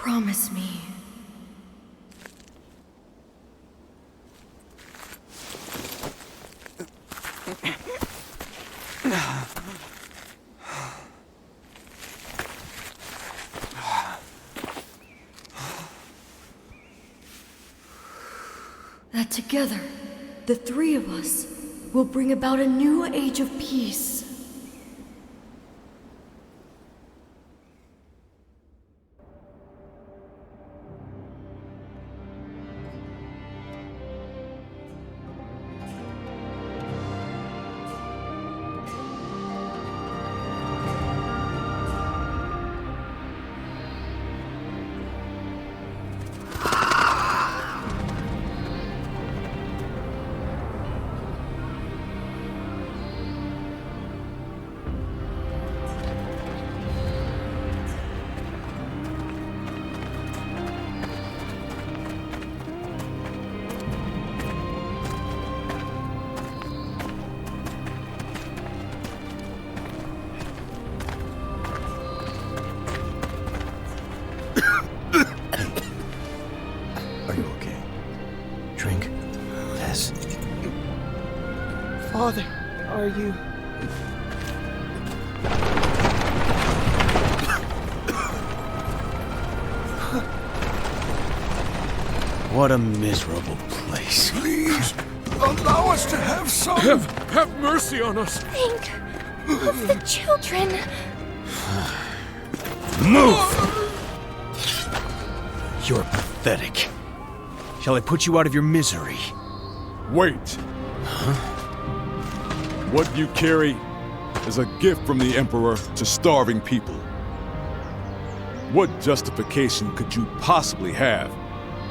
Promise me. That together, the three of us will bring about a new age of peace. Father, are you... What a miserable place. Please, allow us to have some... Have mercy on us! Think of the children. Move! You're pathetic. Shall I put you out of your misery? Wait. What you carry is a gift from the Emperor to starving people. What justification could you possibly have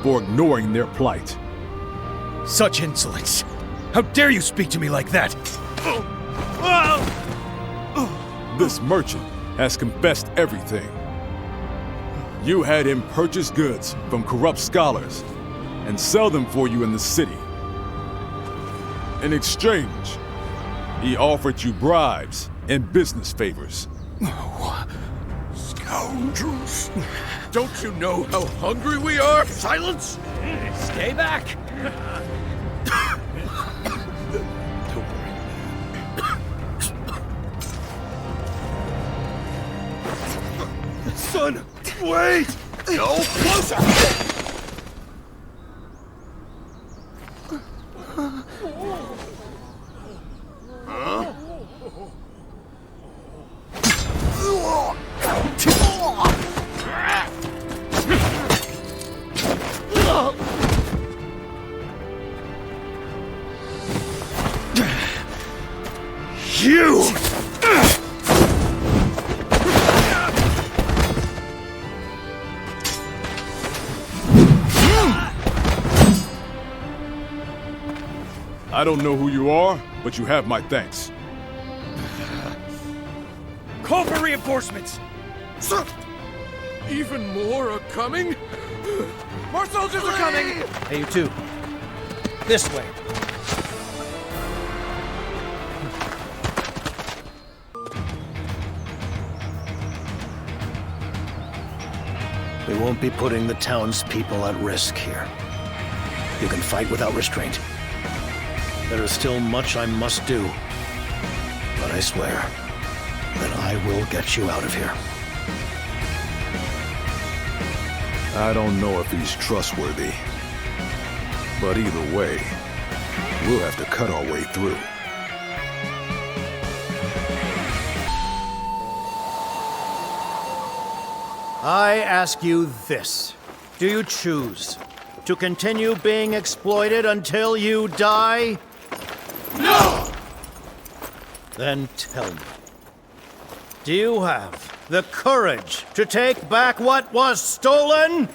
for ignoring their plight? Such insolence! How dare you speak to me like that? This merchant has confessed everything. You had him purchase goods from corrupt scholars and sell them for you in the city. In exchange, he offered you bribes and business favors. Oh, scoundrels. Don't you know how hungry we are? Silence! Stay back! Son, wait! Go closer! You! I don't know who you are, but you have my thanks. Call for reinforcements! Sir! Even more are coming? More soldiers are coming! Hey, you two. This way. We won't be putting the townspeople at risk here. You can fight without restraint. There is still much I must do, but I swear that I will get you out of here. I don't know if he's trustworthy, but either way, we'll have to cut our way through. I ask you this. Do you choose to continue being exploited until you die? No! Then tell me, do you have the courage to take back what was stolen?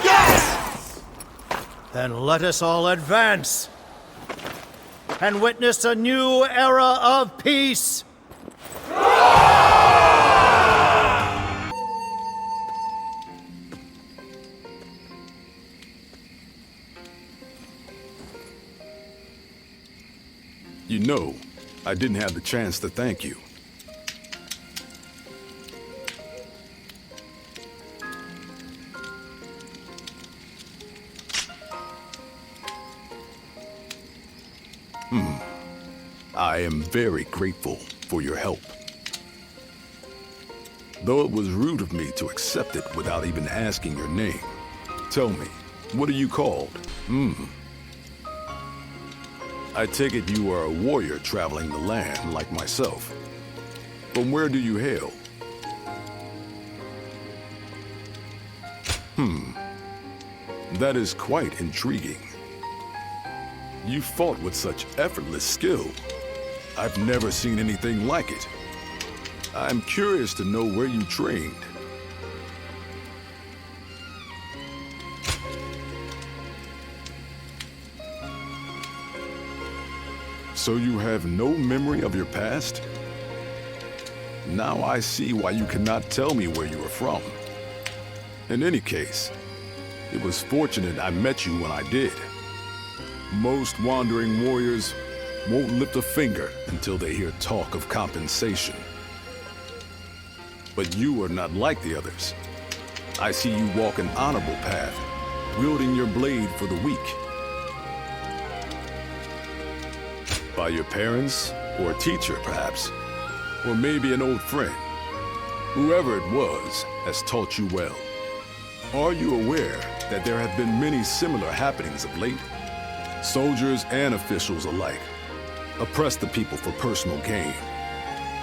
Yes! Then let us all advance and witness a new era of peace. You know, I didn't have the chance to thank you. I am very grateful for your help. Though it was rude of me to accept it without even asking your name. Tell me, what are you called? I take it you are a warrior traveling the land like myself. From where do you hail? That is quite intriguing. You fought with such effortless skill. I've never seen anything like it. I'm curious to know where you trained. So you have no memory of your past? Now I see why you cannot tell me where you are from. In any case, it was fortunate I met you when I did. Most wandering warriors won't lift a finger until they hear talk of compensation. But you are not like the others. I see you walk an honorable path, wielding your blade for the weak. By your parents, or a teacher, perhaps. Or maybe an old friend. Whoever it was has taught you well. Are you aware that there have been many similar happenings of late? Soldiers and officials alike oppress the people for personal gain,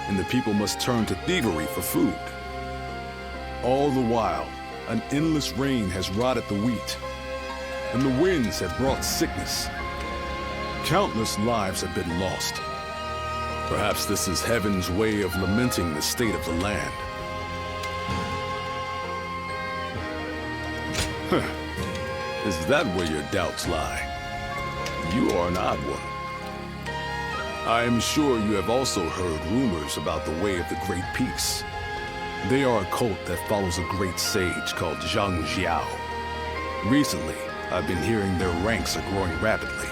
and the people must turn to thievery for food. All the while, an endless rain has rotted the wheat, and the winds have brought sickness. Countless lives have been lost. Perhaps this is heaven's way of lamenting the state of the land. Is that where your doubts lie? You are an odd one. I am sure you have also heard rumors about the Way of the Great Peace. They are a cult that follows a great sage called Zhang Jiao. Recently, I've been hearing their ranks are growing rapidly.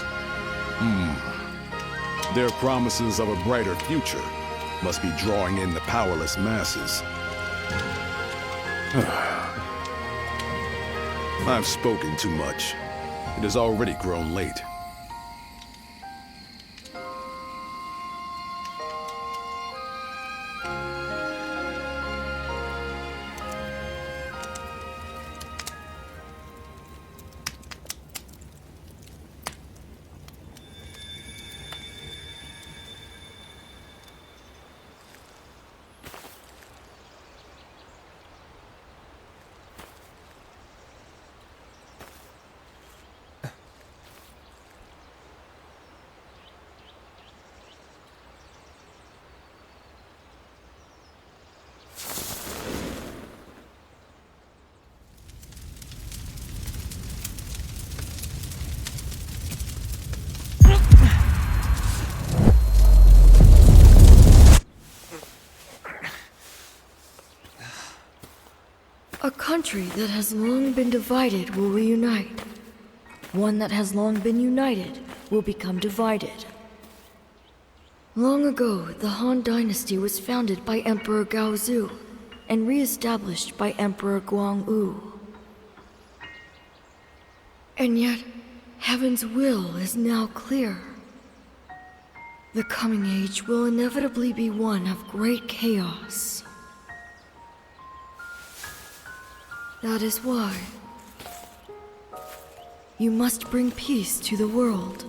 Their promises of a brighter future must be drawing in the powerless masses. I've spoken too much. It has already grown late. A country that has long been divided will reunite. One that has long been united will become divided. Long ago, the Han Dynasty was founded by Emperor Gaozu and re-established by Emperor Guangwu. And yet, Heaven's will is now clear. The coming age will inevitably be one of great chaos. That is why you must bring peace to the world.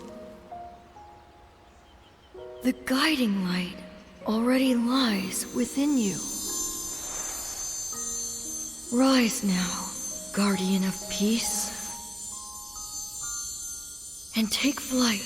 The guiding light already lies within you. Rise now, guardian of peace, and take flight.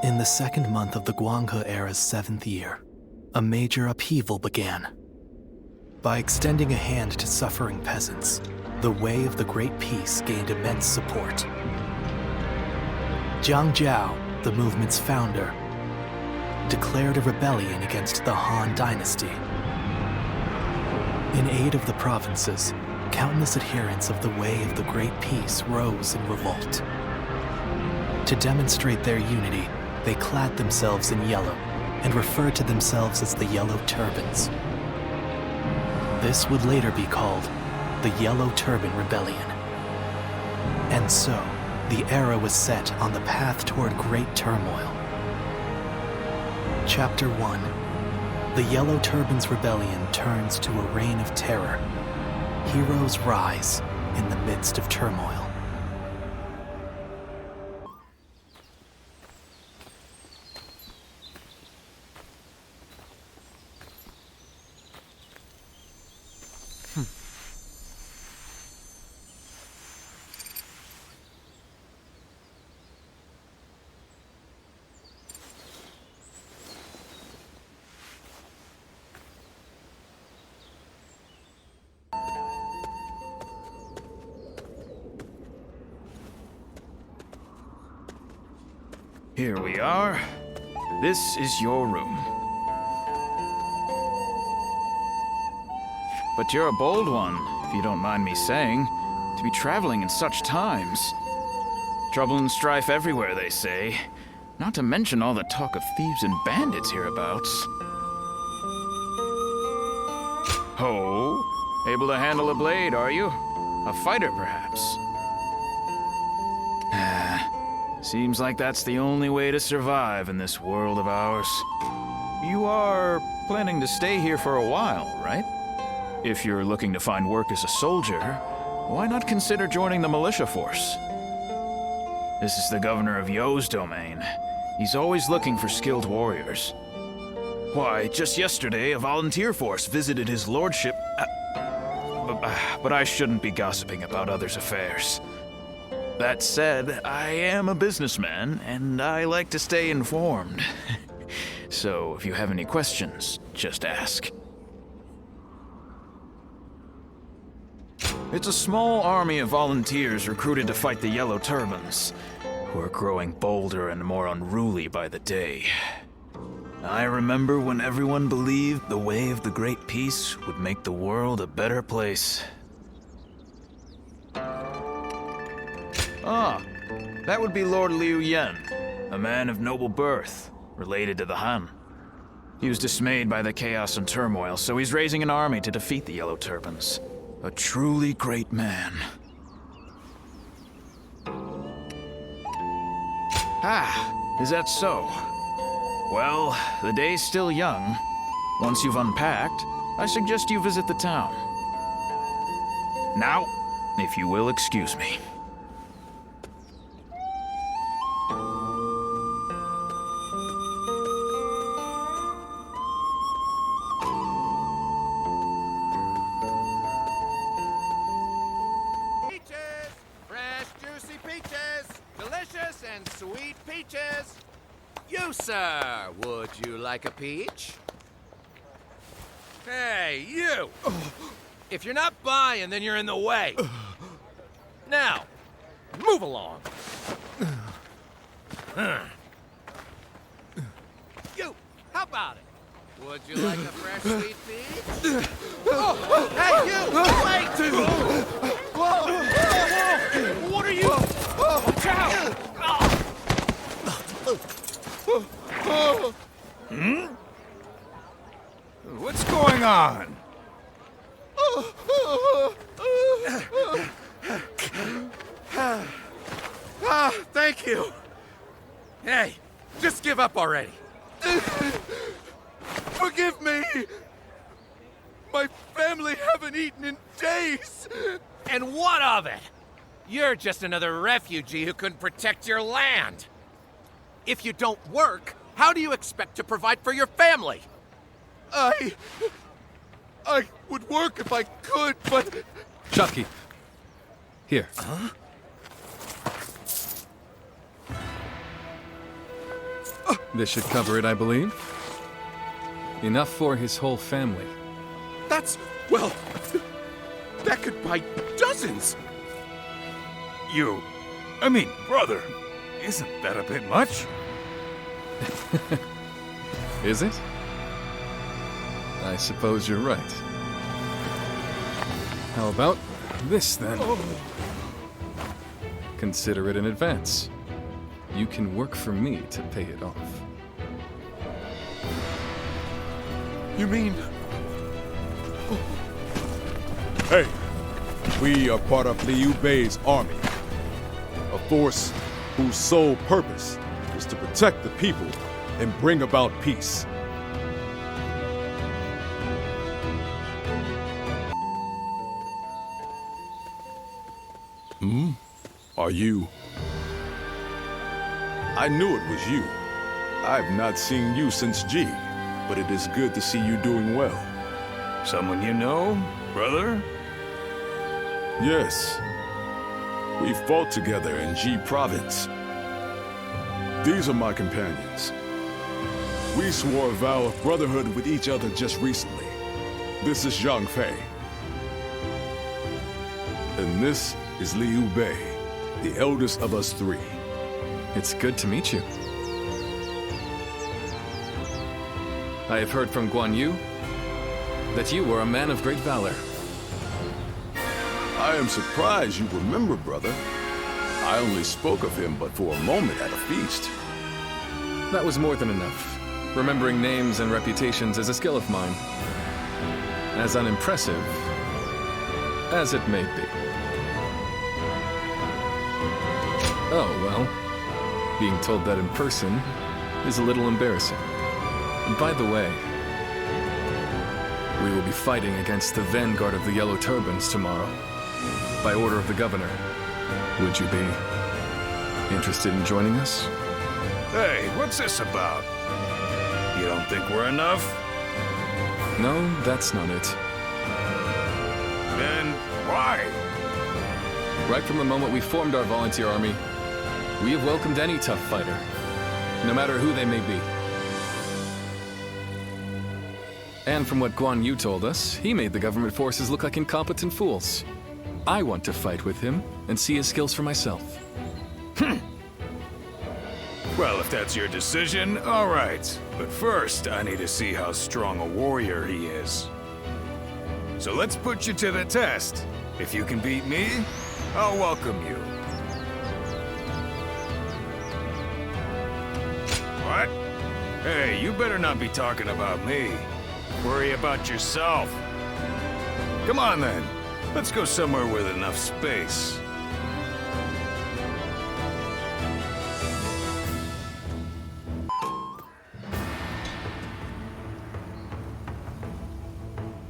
In the second month of the Guanghe era's 7th year, a major upheaval began. By extending a hand to suffering peasants, the way of the Great Peace gained immense support. Jiang Jiao, the movement's founder, declared a rebellion against the Han dynasty. In aid of the provinces, countless adherents of the way of the Great Peace rose in revolt. To demonstrate their unity, they clad themselves in yellow and referred to themselves as the Yellow Turbans. This would later be called the Yellow Turban Rebellion. And so, the era was set on the path toward great turmoil. Chapter 1. The Yellow Turbans Rebellion turns to a reign of terror. Heroes rise in the midst of turmoil. Here we are. This is your room. But you're a bold one, if you don't mind me saying, to be traveling in such times. Trouble and strife everywhere, they say. Not to mention all the talk of thieves and bandits hereabouts. Ho! Able to handle a blade, are you? A fighter, perhaps? Seems like that's the only way to survive in this world of ours. You are planning to stay here for a while, right? If you're looking to find work as a soldier, why not consider joining the militia force? This is the governor of Yo's domain. He's always looking for skilled warriors. Why, just yesterday, a volunteer force visited his lordship. But I shouldn't be gossiping about others' affairs. That said, I am a businessman, and I like to stay informed. So, if you have any questions, just ask. It's a small army of volunteers recruited to fight the Yellow Turbans, who are growing bolder and more unruly by the day. I remember when everyone believed the way of the Great Peace would make the world a better place. Ah, that would be Lord Liu Yen, a man of noble birth, related to the Han. He was dismayed by the chaos and turmoil, so he's raising an army to defeat the Yellow Turbans. A truly great man. Ah, is that so? Well, the day's still young. Once you've unpacked, I suggest you visit the town. Now, if you will excuse me. Sweet peaches! You, sir, would you like a peach? Hey, you! If you're not buying, then you're in the way. Now, move along. You, how about it? Would you like a fresh sweet peach? Oh, hey, you! Wait! Whoa! What are you? Watch out! What's going on? Thank you. Hey, just give up already. Forgive me! My family haven't eaten in days! And what of it? You're just another refugee who couldn't protect your land. If you don't work, how do you expect to provide for your family? I would work if I could, but... Chucky. Here. Huh? This should cover it, I believe. Enough for his whole family. That's, well, that could buy dozens. Brother, isn't that a bit much? Is it? I suppose you're right. How about this, then? Consider it in advance. You can work for me to pay it off. You mean... Hey, we are part of Liu Bei's army. A force whose sole purpose is to protect the people and bring about peace. Are you? I knew it was you. I've not seen you since G, but it is good to see you doing well. Someone you know, brother? Yes. We fought together in G province. These are my companions. We swore a vow of brotherhood with each other just recently. This is Zhang Fei. And this is Liu Bei, the eldest of us three. It's good to meet you. I have heard from Guan Yu that you were a man of great valor. I am surprised you remember, brother. I only spoke of him but for a moment at a feast. That was more than enough. Remembering names and reputations is a skill of mine. As unimpressive as it may be. Oh, well, being told that in person is a little embarrassing. And by the way, we will be fighting against the vanguard of the Yellow Turbans tomorrow, by order of the governor. Would you be interested in joining us? Hey, what's this about? You don't think we're enough? No, that's not it. Then why? Right from the moment we formed our volunteer army, we have welcomed any tough fighter, no matter who they may be. And from what Guan Yu told us, he made the government forces look like incompetent fools. I want to fight with him and see his skills for myself. Well, if that's your decision, all right. But first, I need to see how strong a warrior he is. So let's put you to the test. If you can beat me, I'll welcome you. What? Hey, you better not be talking about me. Worry about yourself. Come on, then. Let's go somewhere with enough space.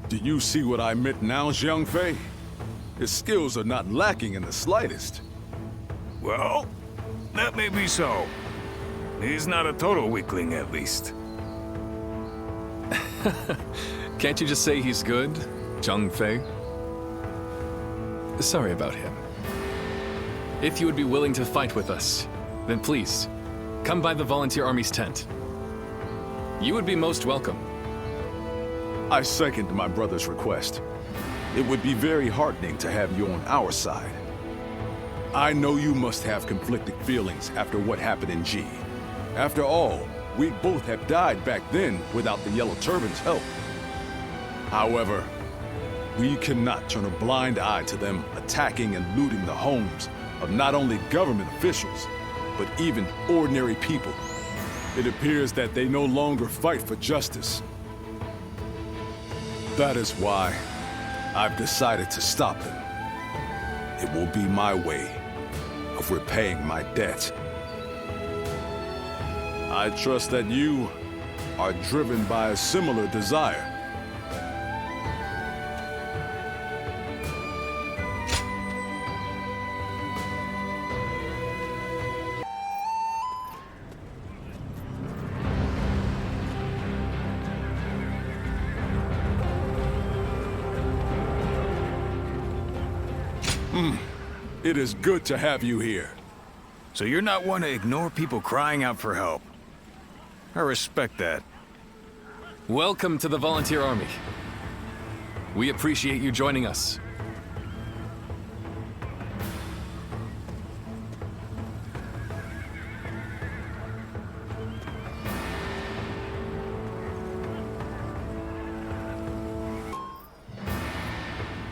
Do you see what I meant now, Zhang Fei? His skills are not lacking in the slightest. Well, that may be so. He's not a total weakling, at least. Can't you just say he's good, Zhang Fei? Sorry about him. If you would be willing to fight with us, then please, come by the Volunteer Army's tent. You would be most welcome. I second my brother's request. It would be very heartening to have you on our side. I know you must have conflicted feelings after what happened in G. After all, we both have died back then without the Yellow Turban's help. However, we cannot turn a blind eye to them attacking and looting the homes of not only government officials, but even ordinary people. It appears that they no longer fight for justice. That is why I've decided to stop them. It will be my way of repaying my debt. I trust that you are driven by a similar desire. It is good to have you here. So you're not one to ignore people crying out for help. I respect that. Welcome to the Volunteer Army. We appreciate you joining us.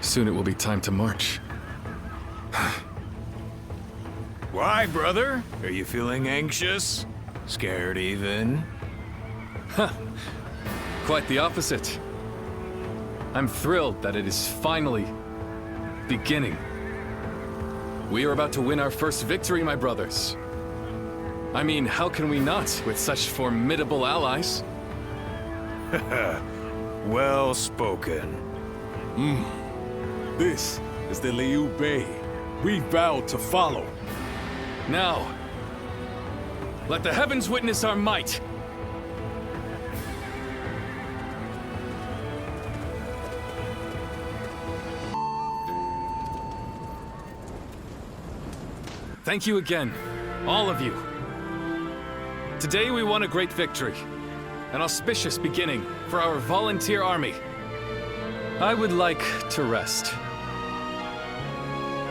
Soon it will be time to march. Why, brother? Are you feeling anxious? Scared even? Quite the opposite. I'm thrilled that it is finally beginning. We are about to win our first victory, my brothers. I mean, how can we not with such formidable allies? Well spoken. This is the Liu Bei. We vowed to follow. Now, let the heavens witness our might. Thank you again, all of you. Today we won a great victory, an auspicious beginning for our volunteer army. I would like to rest.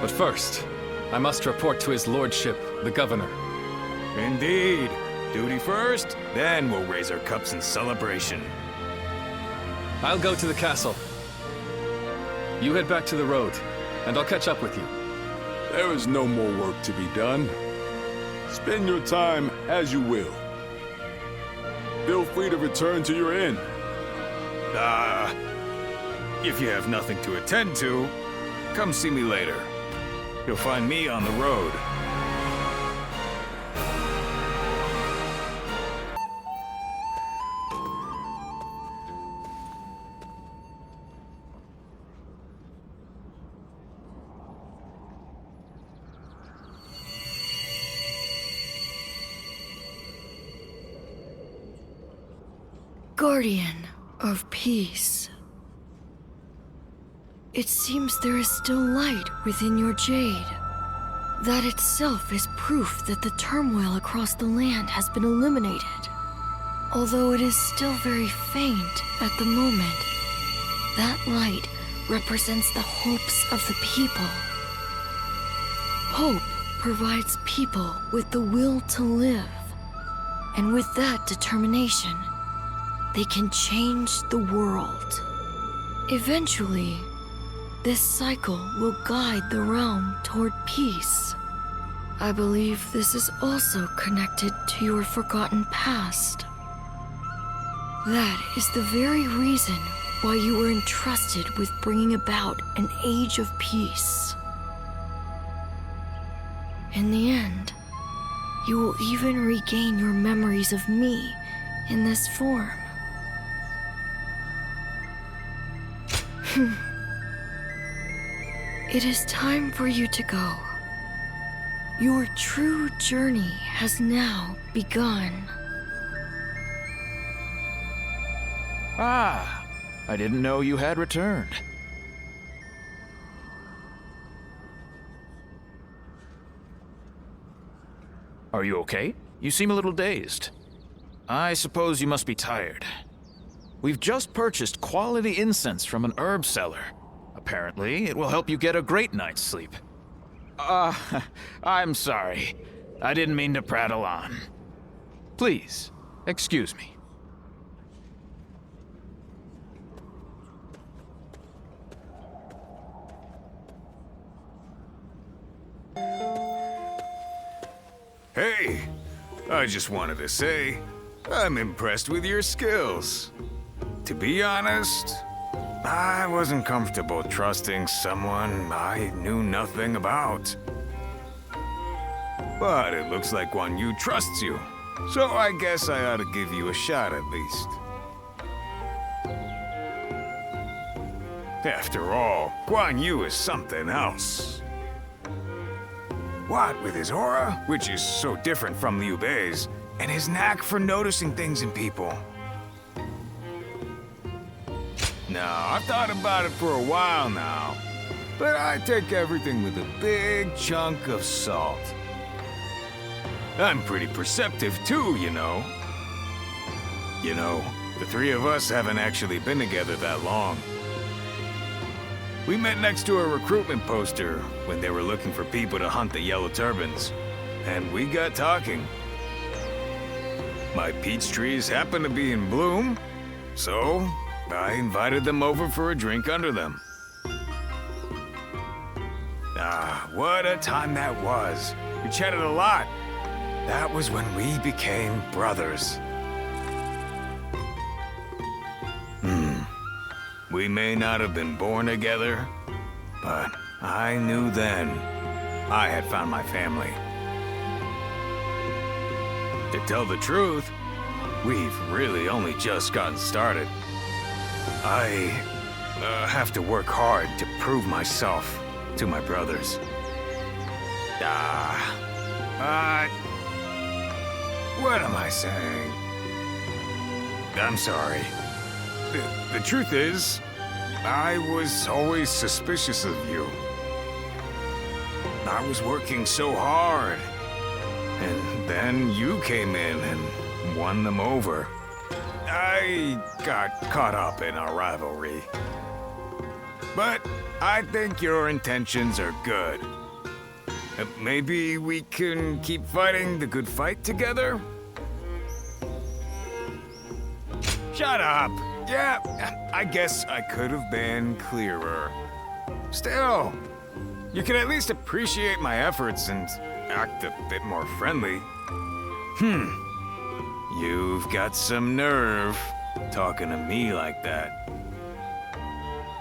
But first, I must report to his lordship, the governor. Indeed. Duty first, then we'll raise our cups in celebration. I'll go to the castle. You head back to the road, and I'll catch up with you. There is no more work to be done. Spend your time as you will. Feel free to return to your inn. If you have nothing to attend to, come see me later. You'll find me on the road. Guardian of peace. It seems there is still light within your jade. That itself is proof that the turmoil across the land has been eliminated. Although it is still very faint at the moment, that light represents the hopes of the people. Hope provides people with the will to live, and with that determination, they can change the world. Eventually, this cycle will guide the realm toward peace. I believe this is also connected to your forgotten past. That is the very reason why you were entrusted with bringing about an age of peace. In the end, you will even regain your memories of me in this form. It is time for you to go. Your true journey has now begun. Ah, I didn't know you had returned. Are you okay? You seem a little dazed. I suppose you must be tired. We've just purchased quality incense from an herb seller. Apparently, it will help you get a great night's sleep. I'm sorry. I didn't mean to prattle on. Please, excuse me. Hey, I just wanted to say, I'm impressed with your skills. To be honest, I wasn't comfortable trusting someone I knew nothing about. But it looks like Guan Yu trusts you, so I guess I ought to give you a shot at least. After all, Guan Yu is something else. What with his aura, which is so different from Liu Bei's, and his knack for noticing things in people. Now, I've thought about it for a while now, but I take everything with a big chunk of salt. I'm pretty perceptive too, you know. You know, the three of us haven't actually been together that long. We met next to a recruitment poster when they were looking for people to hunt the Yellow Turbans, and we got talking. My peach trees happen to be in bloom, so I invited them over for a drink under them. Ah, what a time that was. We chatted a lot. That was when we became brothers. We may not have been born together, but I knew then I had found my family. To tell the truth, we've really only just gotten started. I have to work hard to prove myself to my brothers. What am I saying? I'm sorry. The truth is, I was always suspicious of you. I was working so hard, and then you came in and won them over. I got caught up in our rivalry. But I think your intentions are good. Maybe we can keep fighting the good fight together? Shut up! Yeah, I guess I could have been clearer. Still, you can at least appreciate my efforts and act a bit more friendly. You've got some nerve talking to me like that.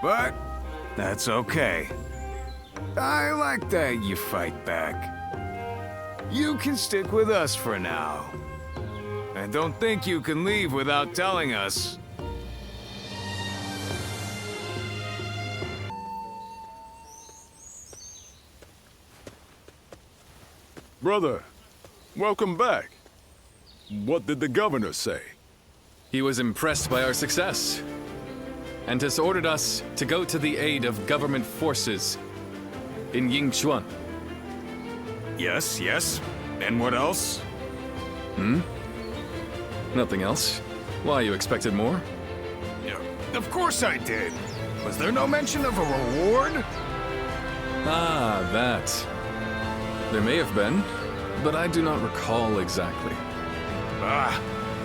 But that's okay. I like that you fight back. You can stick with us for now. I don't think you can leave without telling us. Brother, welcome back. What did the governor say? He was impressed by our success, and has ordered us to go to the aid of government forces in Yingchuan. Yes, yes. And what else? Nothing else. Why, you expected more? Yeah, of course I did. Was there no mention of a reward? Ah, that. There may have been, but I do not recall exactly.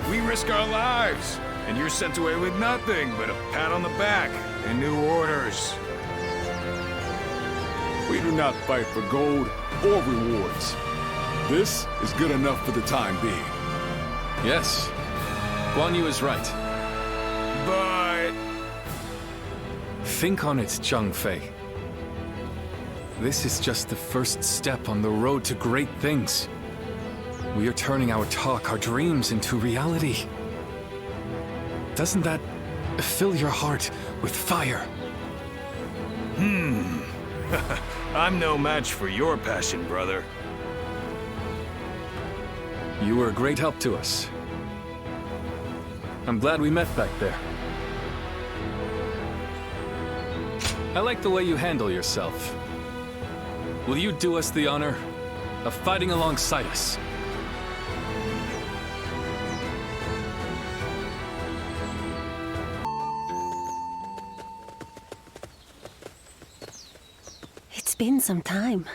We risk our lives, and you're sent away with nothing but a pat on the back and new orders. We do not fight for gold or rewards. This is good enough for the time being. Yes, Guan Yu is right. But... Think on it, Zhang Fei. This is just the first step on the road to great things. We are turning our talk, our dreams into reality. Doesn't that fill your heart with fire? I'm no match for your passion, brother. You were a great help to us. I'm glad we met back there. I like the way you handle yourself. Will you do us the honor of fighting alongside us? It's been some time.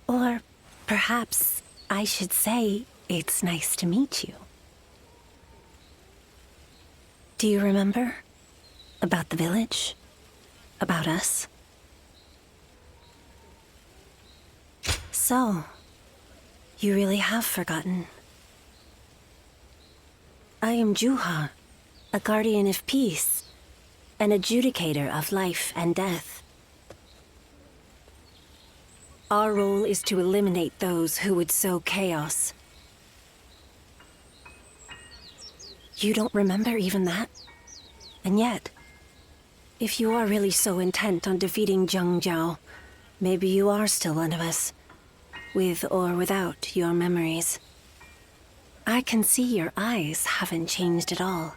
Or perhaps I should say it's nice to meet you. Do you remember? About the village? About us? So, you really have forgotten. I am Juha, a guardian of peace, an adjudicator of life and death. Our role is to eliminate those who would sow chaos. You don't remember even that? And yet, if you are really so intent on defeating Zhang Jiao, maybe you are still one of us. With or without your memories. I can see your eyes haven't changed at all.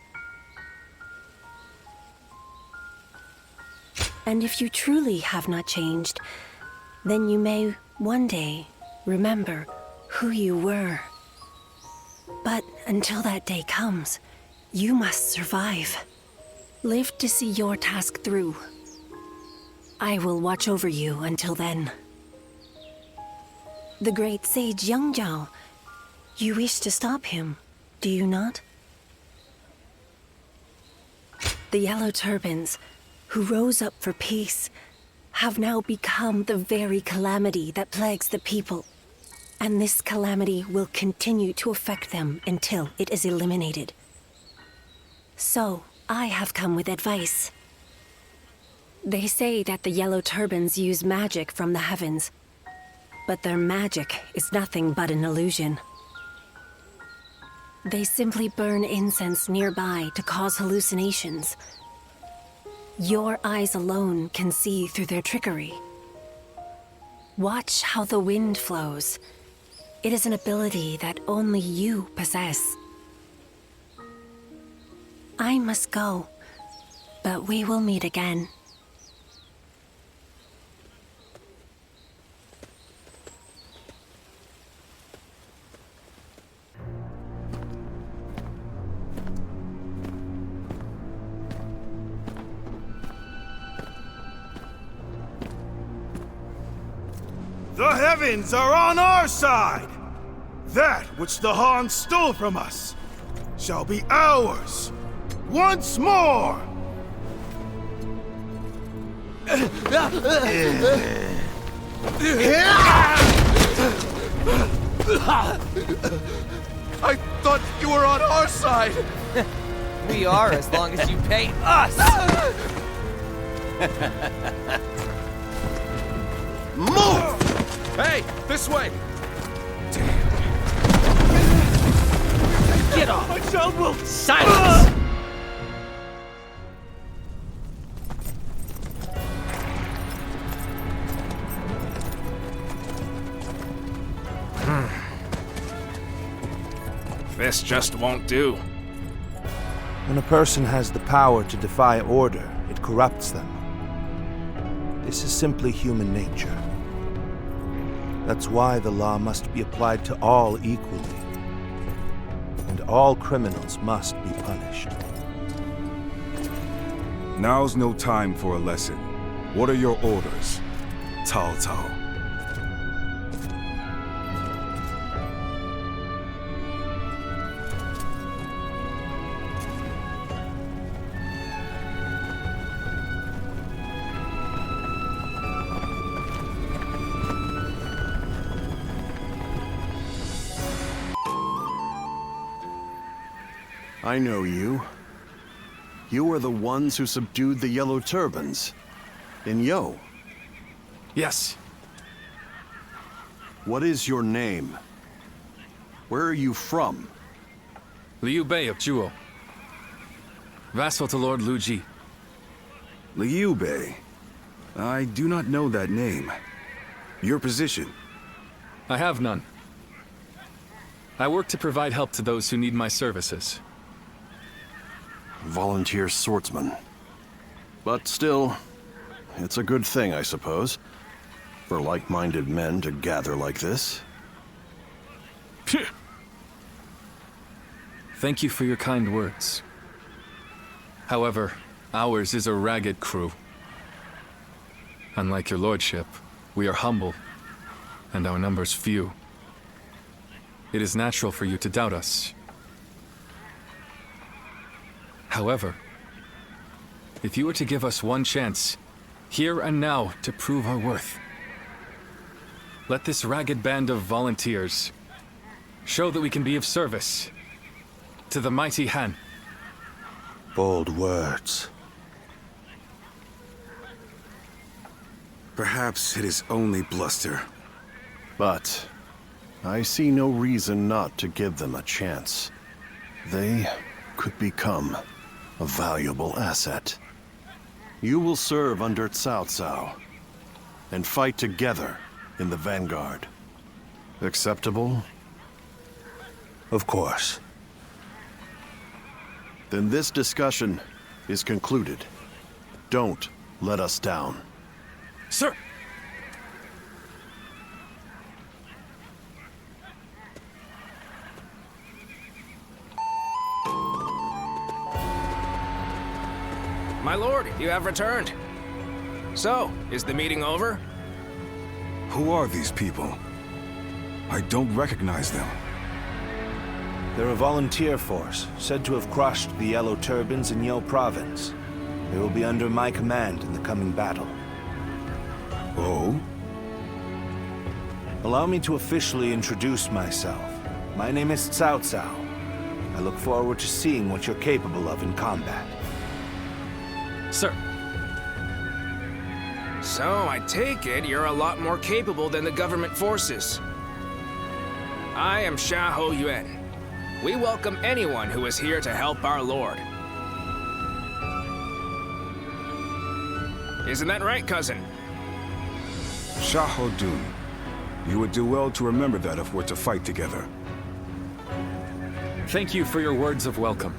And if you truly have not changed, then you may one day remember who you were. But until that day comes, you must survive. Live to see your task through. I will watch over you until then. The great sage Yang Zhao. You wish to stop him, do you not? The Yellow Turbans, who rose up for peace, have now become the very calamity that plagues the people. And this calamity will continue to affect them until it is eliminated. So, I have come with advice. They say that the Yellow Turbans use magic from the heavens, but their magic is nothing but an illusion. They simply burn incense nearby to cause hallucinations. Your eyes alone can see through their trickery. Watch how the wind flows. It is an ability that only you possess. I must go, but we will meet again. The heavens are on our side! That which the Han stole from us shall be ours once more! I thought you were on our side! We are, as long as you pay us! Move! Hey, this way! Get off! My child will... Silence! This just won't do. When a person has the power to defy order, it corrupts them. This is simply human nature. That's why the law must be applied to all equally. And all criminals must be punished. Now's no time for a lesson. What are your orders, Cao Cao? I know you. You are the ones who subdued the Yellow Turbans in Yo. Yes. What is your name? Where are you from? Liu Bei of Zhuo. Vassal to Lord Lu Ji. Liu Bei. I do not know that name. Your position? I have none. I work to provide help to those who need my services. Volunteer swordsman. But still, it's a good thing, I suppose, for like-minded men to gather like this. Thank you for your kind words. However, ours is a ragged crew. Unlike your lordship, we are humble, and our numbers few. It is natural for you to doubt us. However, if you were to give us one chance, here and now, to prove our worth, let this ragged band of volunteers show that we can be of service to the mighty Han. Bold words. Perhaps it is only bluster. But I see no reason not to give them a chance. They could become a valuable asset. You will serve under Cao Cao and fight together in the vanguard. Acceptable? Of course. Then this discussion is concluded. Don't let us down. Sir! My lord, you have returned. So, is the meeting over? Who are these people? I don't recognize them. They're a volunteer force, said to have crushed the Yellow Turbans in Yo Province. They will be under my command in the coming battle. Oh? Allow me to officially introduce myself. My name is Cao Cao. I look forward to seeing what you're capable of in combat. Sir. So, I take it you're a lot more capable than the government forces. I am Xiahou Yuan. We welcome anyone who is here to help our lord. Isn't that right, cousin? Xiahou Dun. You would do well to remember that if we're to fight together. Thank you for your words of welcome.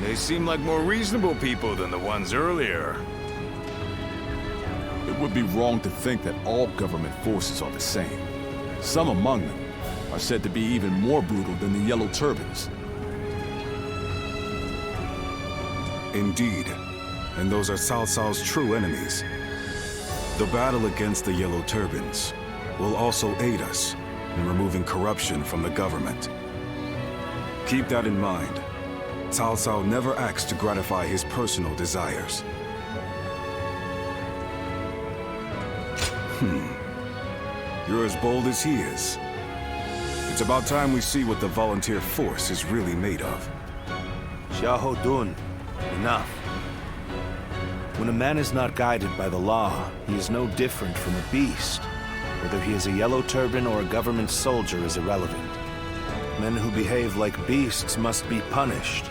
They seem like more reasonable people than the ones earlier. It would be wrong to think that all government forces are the same. Some among them are said to be even more brutal than the Yellow Turbans. Indeed, and those are Cao Cao's true enemies. The battle against the Yellow Turbans will also aid us in removing corruption from the government. Keep that in mind. Cao Cao never acts to gratify his personal desires. You're as bold as he is. It's about time we see what the volunteer force is really made of. Xiahou Dun, enough. When a man is not guided by the law, he is no different from a beast. Whether he is a Yellow Turban or a government soldier is irrelevant. Men who behave like beasts must be punished.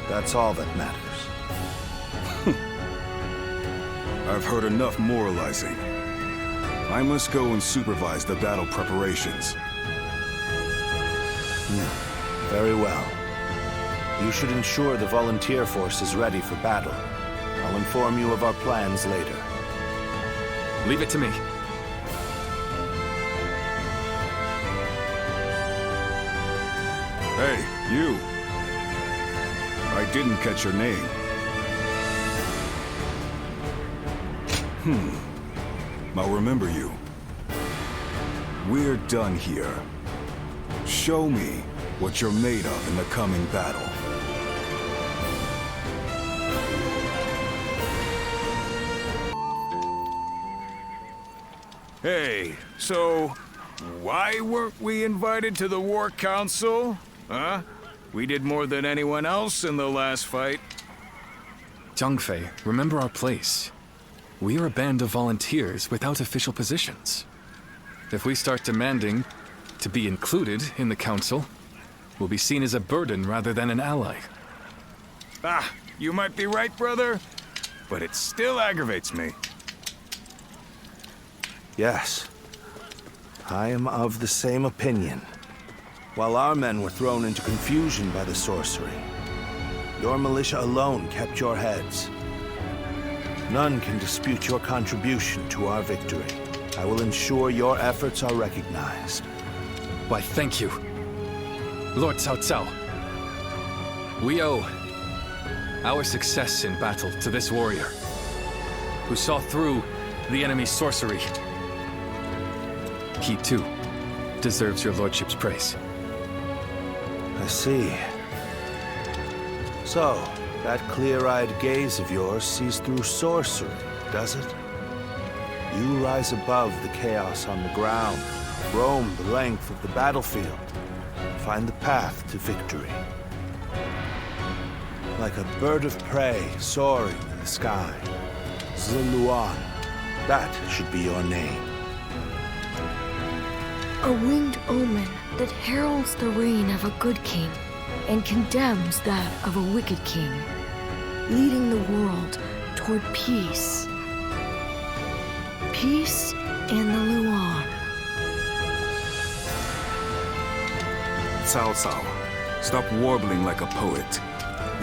That's all that matters. I've heard enough moralizing. I must go and supervise the battle preparations. Very well. You should ensure the volunteer force is ready for battle. I'll inform you of our plans later. Leave it to me. Hey, you. I didn't catch your name. I'll remember you. We're done here. Show me what you're made of in the coming battle. Hey, so why weren't we invited to the War Council? Huh? We did more than anyone else in the last fight. Zhang remember our place. We are a band of volunteers without official positions. If we start demanding to be included in the council, we'll be seen as a burden rather than an ally. Ah, you might be right, brother, but it still aggravates me. Yes. I am of the same opinion. While our men were thrown into confusion by the sorcery, your militia alone kept your heads. None can dispute your contribution to our victory. I will ensure your efforts are recognized. Why, thank you, Lord Cao Cao. We owe our success in battle to this warrior, who saw through the enemy's sorcery. He, too, deserves your lordship's praise. I see. So, that clear-eyed gaze of yours sees through sorcery, does it? You rise above the chaos on the ground, roam the length of the battlefield, find the path to victory. Like a bird of prey soaring in the sky. Ziluan, that should be your name. A winged omen that heralds the reign of a good king and condemns that of a wicked king, leading the world toward peace. Peace in the Luan. Cao Cao, stop warbling like a poet.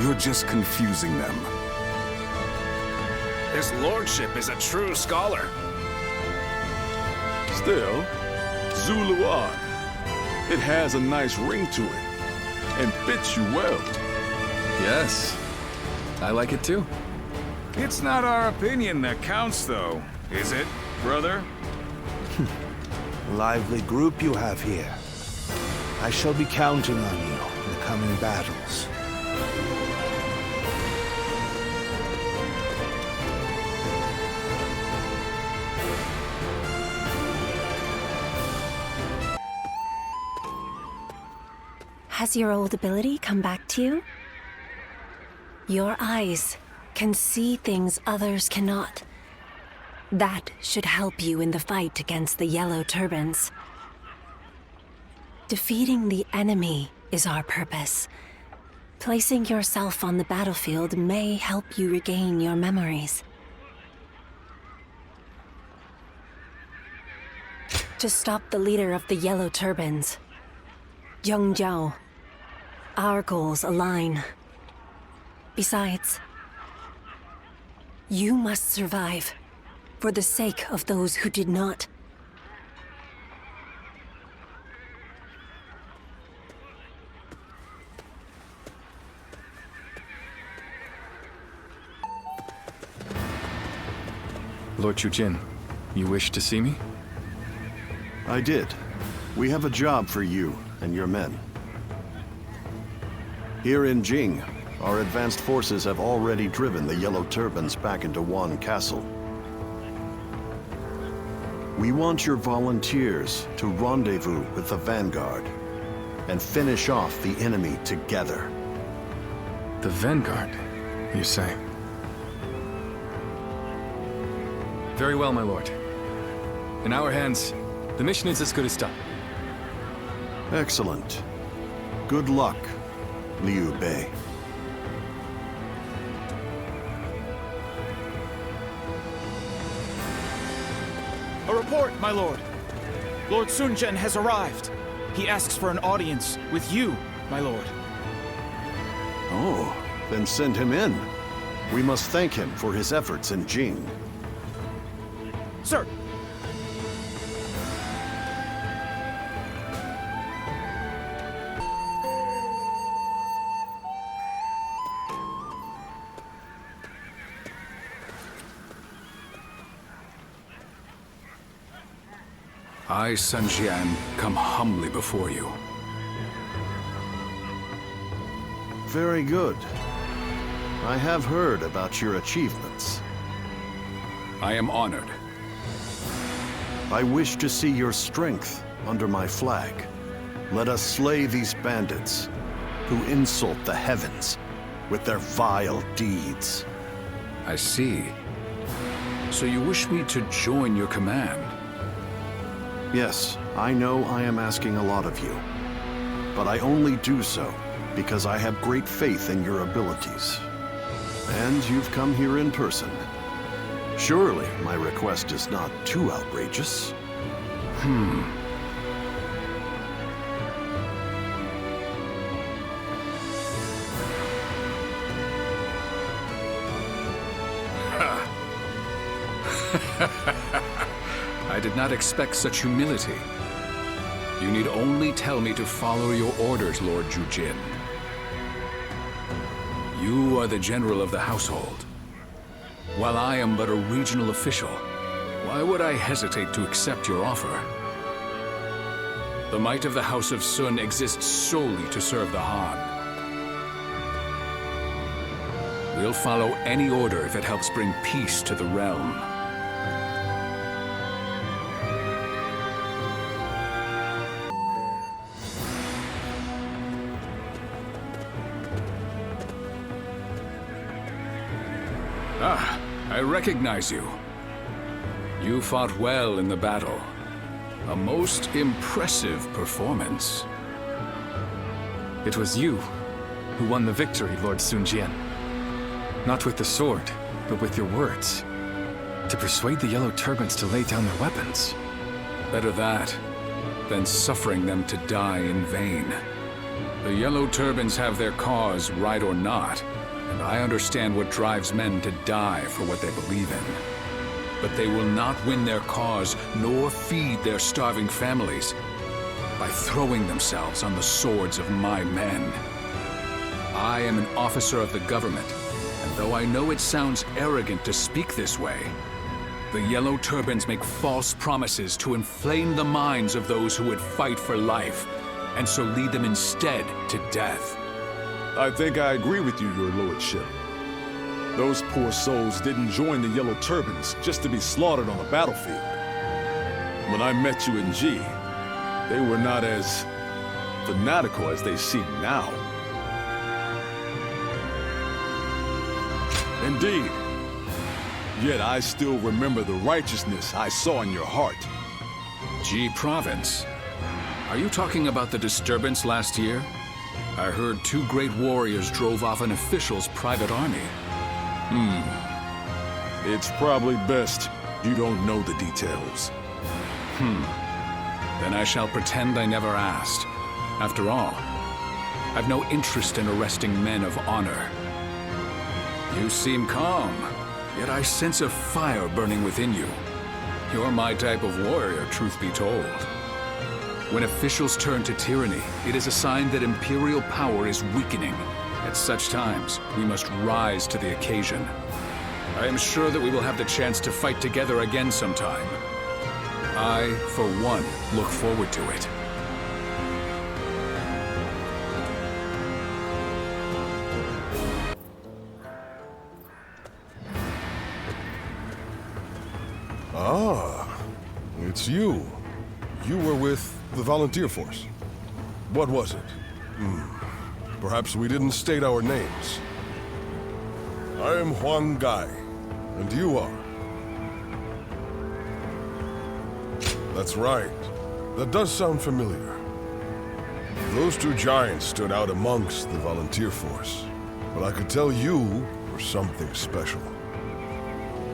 You're just confusing them. His lordship is a true scholar. Still, Zuluan. It has a nice ring to it, and fits you well. Yes, I like it too. It's not our opinion that counts, though, is it, brother? Lively group you have here. I shall be counting on you in the coming battles. Has your old ability come back to you? Your eyes can see things others cannot. That should help you in the fight against the Yellow Turbans. Defeating the enemy is our purpose. Placing yourself on the battlefield may help you regain your memories. To stop the leader of the Yellow Turbans, Zheng Zhao, our goals align. Besides, you must survive for the sake of those who did not. Lord Chujin, you wish to see me? I did. We have a job for you and your men. Here in Jing, our advanced forces have already driven the Yellow Turbans back into Wan Castle. We want your volunteers to rendezvous with the Vanguard and finish off the enemy together. The Vanguard, you say? Very well, my lord. In our hands, the mission is as good as done. Excellent. Good luck, Liu Bei. A report, my lord. Lord Sun Jian has arrived. He asks for an audience with you, my lord. Oh, then send him in. We must thank him for his efforts in Jing. Sir! I, Sun Jian, come humbly before you. Very good. I have heard about your achievements. I am honored. I wish to see your strength under my flag. Let us slay these bandits who insult the heavens with their vile deeds. I see. So you wish me to join your command? Yes, I know I am asking a lot of you, but I only do so because I have great faith in your abilities. And you've come here in person. Surely my request is not too outrageous. I did not expect such humility. You need only tell me to follow your orders, Lord Chujin. You are the general of the household. While I am but a regional official, why would I hesitate to accept your offer? The might of the House of Sun exists solely to serve the Han. We'll follow any order that helps bring peace to the realm. Ah, I recognize you. You fought well in the battle. A most impressive performance. It was you who won the victory, Lord Sun Jian. Not with the sword, but with your words. To persuade the Yellow Turbans to lay down their weapons. Better that than suffering them to die in vain. The Yellow Turbans have their cause, right or not, and I understand what drives men to die for what they believe in. But they will not win their cause, nor feed their starving families by throwing themselves on the swords of my men. I am an officer of the government, and though I know it sounds arrogant to speak this way, the Yellow Turbans make false promises to inflame the minds of those who would fight for life, and so lead them instead to death. I think I agree with you, Your Lordship. Those poor souls didn't join the Yellow Turbans just to be slaughtered on the battlefield. When I met you in G, they were not as fanatical as they seem now. Indeed. Yet I still remember the righteousness I saw in your heart. G Province? Are you talking about the disturbance last year? I heard 2 great warriors drove off an official's private army. It's probably best you don't know the details. Then I shall pretend I never asked. After all, I've no interest in arresting men of honor. You seem calm, yet I sense a fire burning within you. You're my type of warrior, truth be told. When officials turn to tyranny, it is a sign that imperial power is weakening. At such times, we must rise to the occasion. I am sure that we will have the chance to fight together again sometime. I, for one, look forward to it. Ah, it's you. You were with the volunteer force. What was it? Perhaps we didn't state our names. I am Huang Gai, and you are? That's right. That does sound familiar. Those 2 giants stood out amongst the volunteer force, but I could tell you were something special.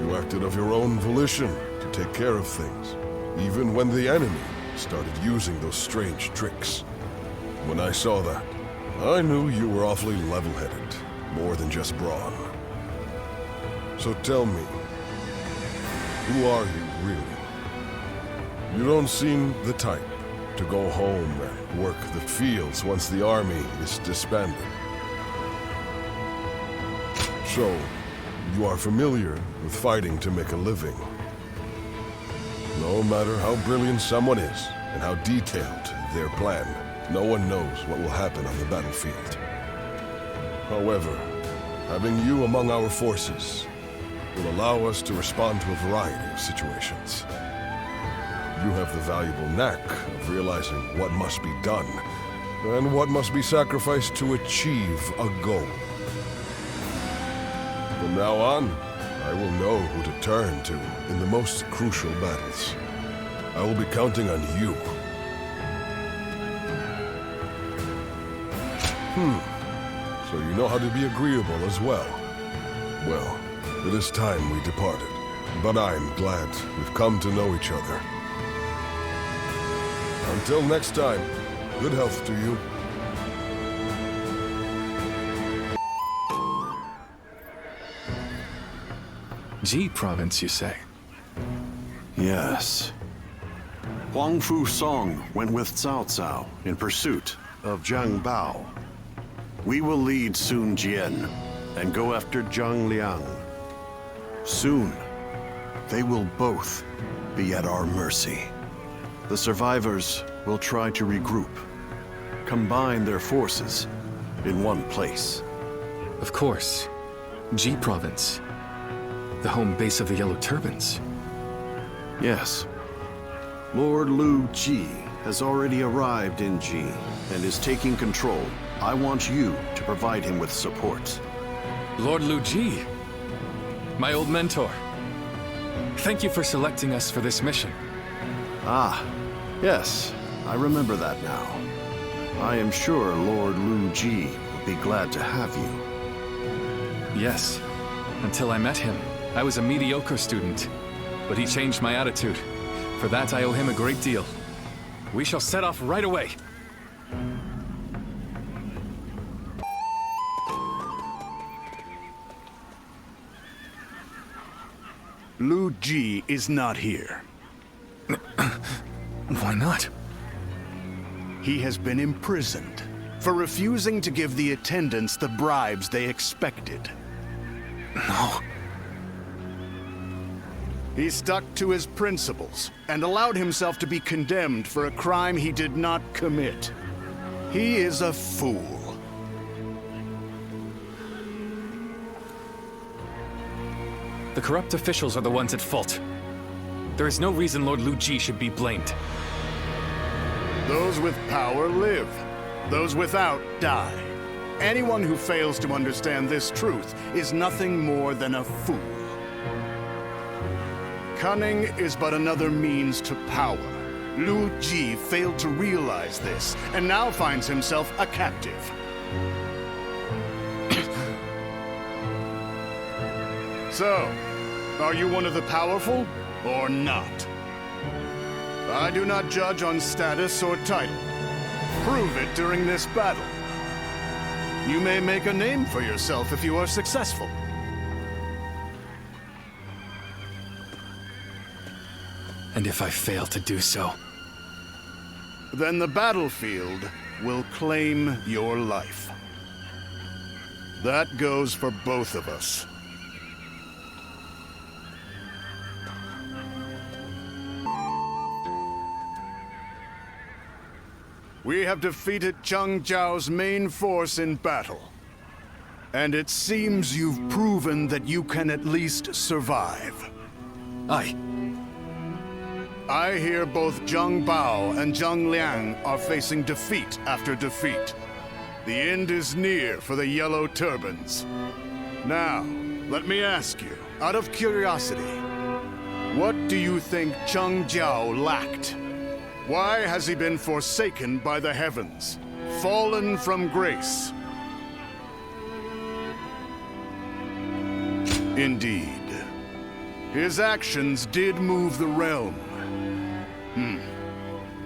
You acted of your own volition to take care of things, even when the enemy started using those strange tricks. When I saw that, I knew you were awfully level-headed, more than just brawn. So tell me, who are you really? You don't seem the type to go home and work the fields once the army is disbanded. So, you are familiar with fighting to make a living. No matter how brilliant someone is, and how detailed their plan, no one knows what will happen on the battlefield. However, having you among our forces will allow us to respond to a variety of situations. You have the valuable knack of realizing what must be done, and what must be sacrificed to achieve a goal. From now on, I will know who to turn to in the most crucial battles. I will be counting on you. So you know how to be agreeable as well. Well, it is time we departed, but I'm glad we've come to know each other. Until next time, good health to you. G Province, you say? Yes. Huang Fu Song went with Cao Cao in pursuit of Zhang Bao. We will lead Sun Jian and go after Zhang Liang. Soon, they will both be at our mercy. The survivors will try to regroup, combine their forces in one place. Of course. G Province. The home base of the Yellow Turbans. Yes. Lord Lu Ji has already arrived in Ji and is taking control. I want you to provide him with support. Lord Lu Ji, my old mentor. Thank you for selecting us for this mission. Ah, yes, I remember that now. I am sure Lord Lu Ji would be glad to have you. Yes. Until I met him, I was a mediocre student. But he changed my attitude. For that, I owe him a great deal. We shall set off right away. Lu Ji is not here. Why not? He has been imprisoned. for refusing to give the attendants the bribes they expected. No. He stuck to his principles and allowed himself to be condemned for a crime he did not commit. He is a fool. The corrupt officials are the ones at fault. There is no reason Lord Lu Ji should be blamed. Those with power live. Those without die. Anyone who fails to understand this truth is nothing more than a fool. Cunning is but another means to power. Lu Ji failed to realize this, and now finds himself a captive. So, are you one of the powerful, or not? I do not judge on status or title. Prove it during this battle. You may make a name for yourself if you are successful. And if I fail to do so? Then the battlefield will claim your life. That goes for both of us. We have defeated Zhang Zhao's main force in battle. And it seems you've proven that you can at least survive. Aye. I hear both Zhang Bao and Zhang Liang are facing defeat after defeat. The end is near for the Yellow Turbans. Now, let me ask you, out of curiosity, what do you think Zhang Zhao lacked? Why has he been forsaken by the heavens, fallen from grace? Indeed. His actions did move the realm.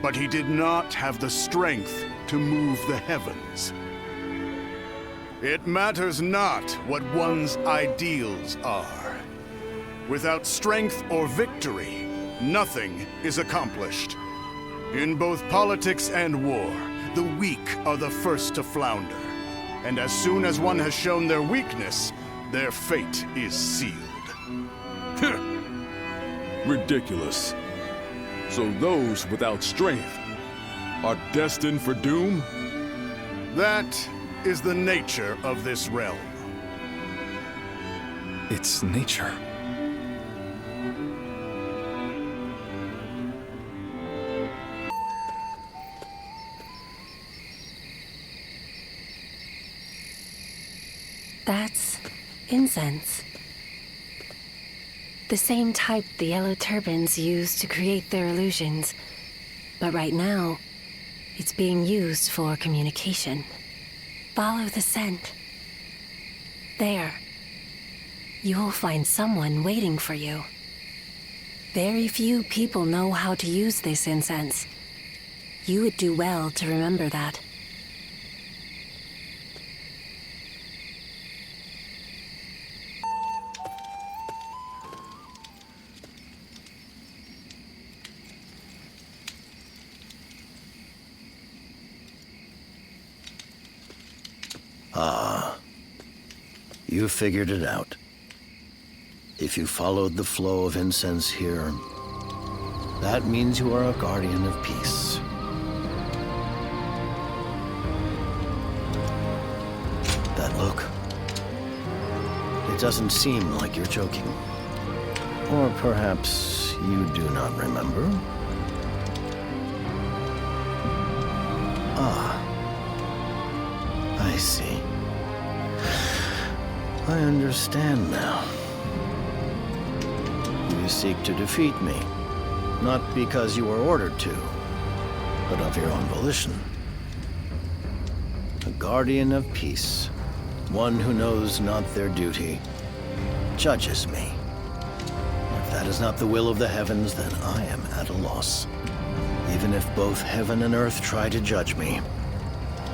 But he did not have the strength to move the heavens. It matters not what one's ideals are. Without strength or victory, nothing is accomplished. In both politics and war, the weak are the first to flounder. And as soon as one has shown their weakness, their fate is sealed. Ridiculous. So those without strength are destined for doom? That is the nature of this realm. It's nature. That's incense. The same type the Yellow Turbans use to create their illusions. But right now, it's being used for communication. Follow the scent. There. You'll find someone waiting for you. Very few people know how to use this incense. You would do well to remember that. Ah, you figured it out. If you followed the flow of incense here, that means you are a guardian of peace. That look, it doesn't seem like you're joking. Or perhaps you do not remember? Ah. I see. I understand now. You seek to defeat me, not because you were ordered to, but of your own volition. A guardian of peace, one who knows not their duty, judges me. If that is not the will of the heavens, then I am at a loss. Even if both heaven and earth try to judge me,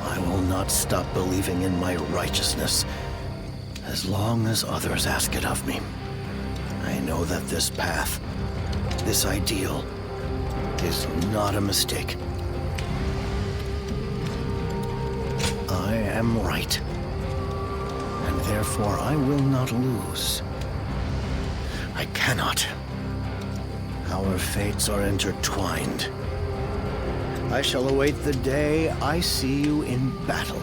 I will not stop believing in my righteousness, as long as others ask it of me. I know that this path, this ideal, is not a mistake. I am right. And therefore I will not lose. I cannot. Our fates are intertwined. I shall await the day I see you in battle.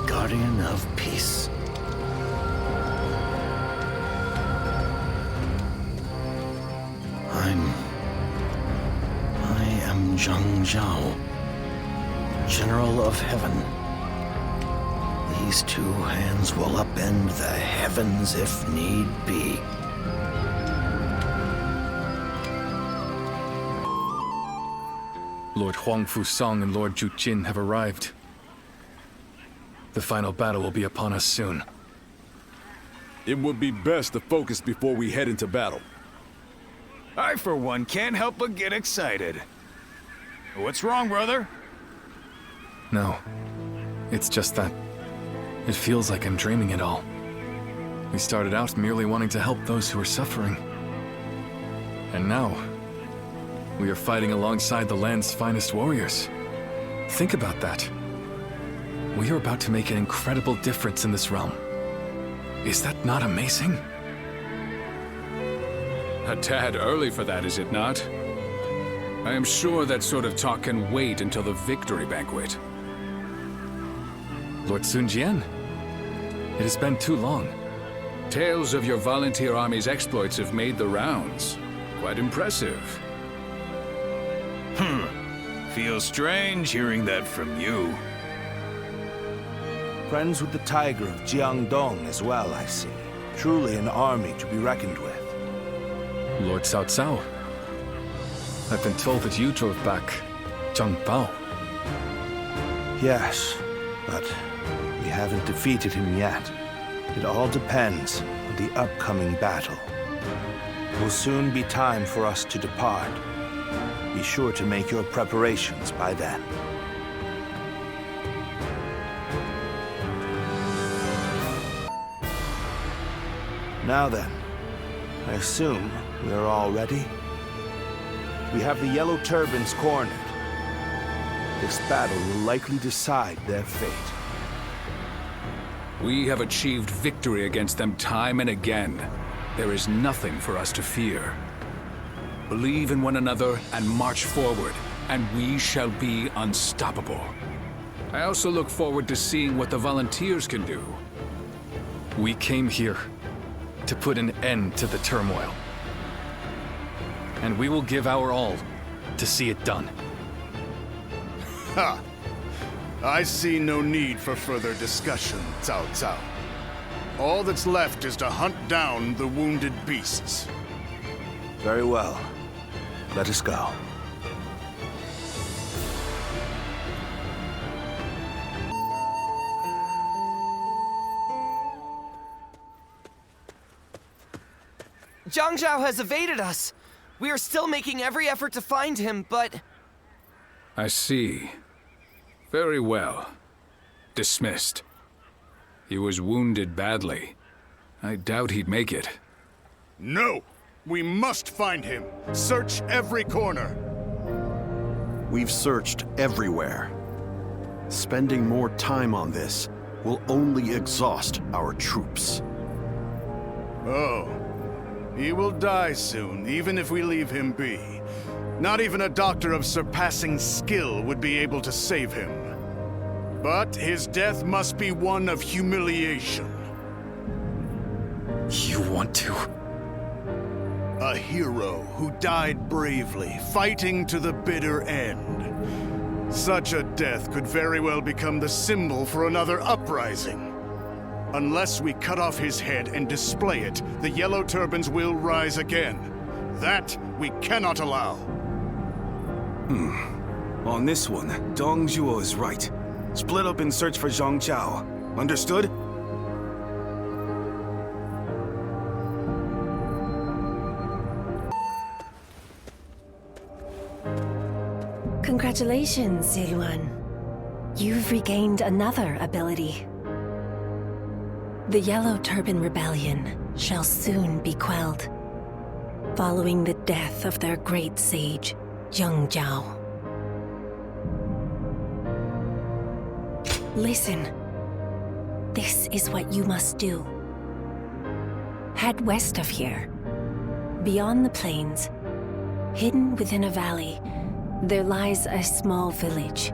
Guardian of Peace. I am Zhang Zhao, General of Heaven. These two hands will upend the heavens if need be. Lord Huang Fusong and Lord Ju Jin have arrived. The final battle will be upon us soon. It would be best to focus before we head into battle. I, for one, can't help but get excited. What's wrong, brother? No. It's just that it feels like I'm dreaming it all. We started out merely wanting to help those who are suffering. And now, we are fighting alongside the land's finest warriors. Think about that. We are about to make an incredible difference in this realm. Is that not amazing? A tad early for that, is it not? I am sure that sort of talk can wait until the victory banquet. Lord Sun Jian, it has been too long. Tales of your volunteer army's exploits have made the rounds. Quite impressive. Feels strange hearing that from you. Friends with the Tiger of Jiangdong as well, I see. Truly an army to be reckoned with. Lord Cao Cao, I've been told that you drove back Zhang Bao. Yes, but we haven't defeated him yet. It all depends on the upcoming battle. It will soon be time for us to depart. Be sure to make your preparations by then. Now then, I assume we are all ready? We have the Yellow Turbans cornered. This battle will likely decide their fate. We have achieved victory against them time and again. There is nothing for us to fear. Believe in one another and march forward, and we shall be unstoppable. I also look forward to seeing what the volunteers can do. We came here to put an end to the turmoil. And we will give our all to see it done. Ha! I see no need for further discussion, Cao Cao. All that's left is to hunt down the wounded beasts. Very well. Let us go. Zhang Zhao has evaded us. We are still making every effort to find him, but... I see. Very well. Dismissed. He was wounded badly. I doubt he'd make it. No! We must find him! Search every corner! We've searched everywhere. Spending more time on this will only exhaust our troops. Oh. He will die soon, even if we leave him be. Not even a doctor of surpassing skill would be able to save him. But his death must be one of humiliation. You want to? A hero who died bravely, fighting to the bitter end. Such a death could very well become the symbol for another uprising. Unless we cut off his head and display it, the Yellow Turbans will rise again. That we cannot allow. On this one, Dong Zhuo is right. Split up and search for Zhang Zhao. Understood? Congratulations, Ziluan. You've regained another ability. The Yellow Turban Rebellion shall soon be quelled, following the death of their great sage, Zhang Zhao. Listen. This is what you must do. Head west of here. Beyond the plains, hidden within a valley, there lies a small village.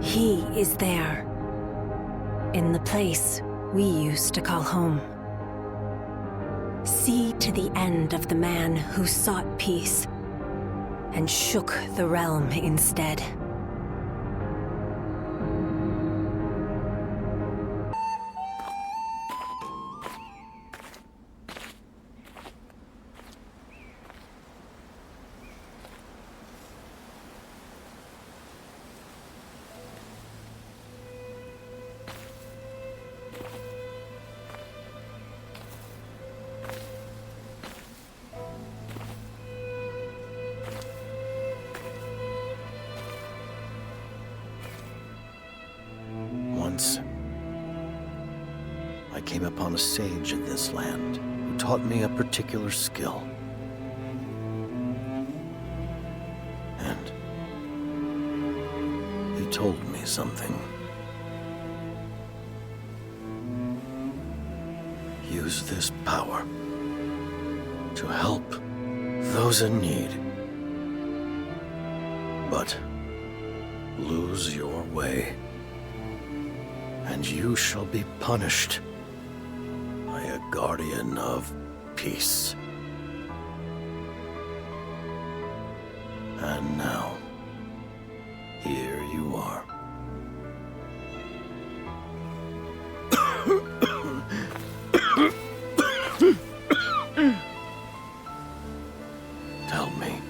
He is there, in the place we used to call home. See to the end of the man who sought peace and shook the realm instead. Once, I came upon a sage in this land who taught me a particular skill. And he told me something. Use this power to help those in need. But lose your way, and you shall be punished by a guardian of peace. And now, here you are. Tell me,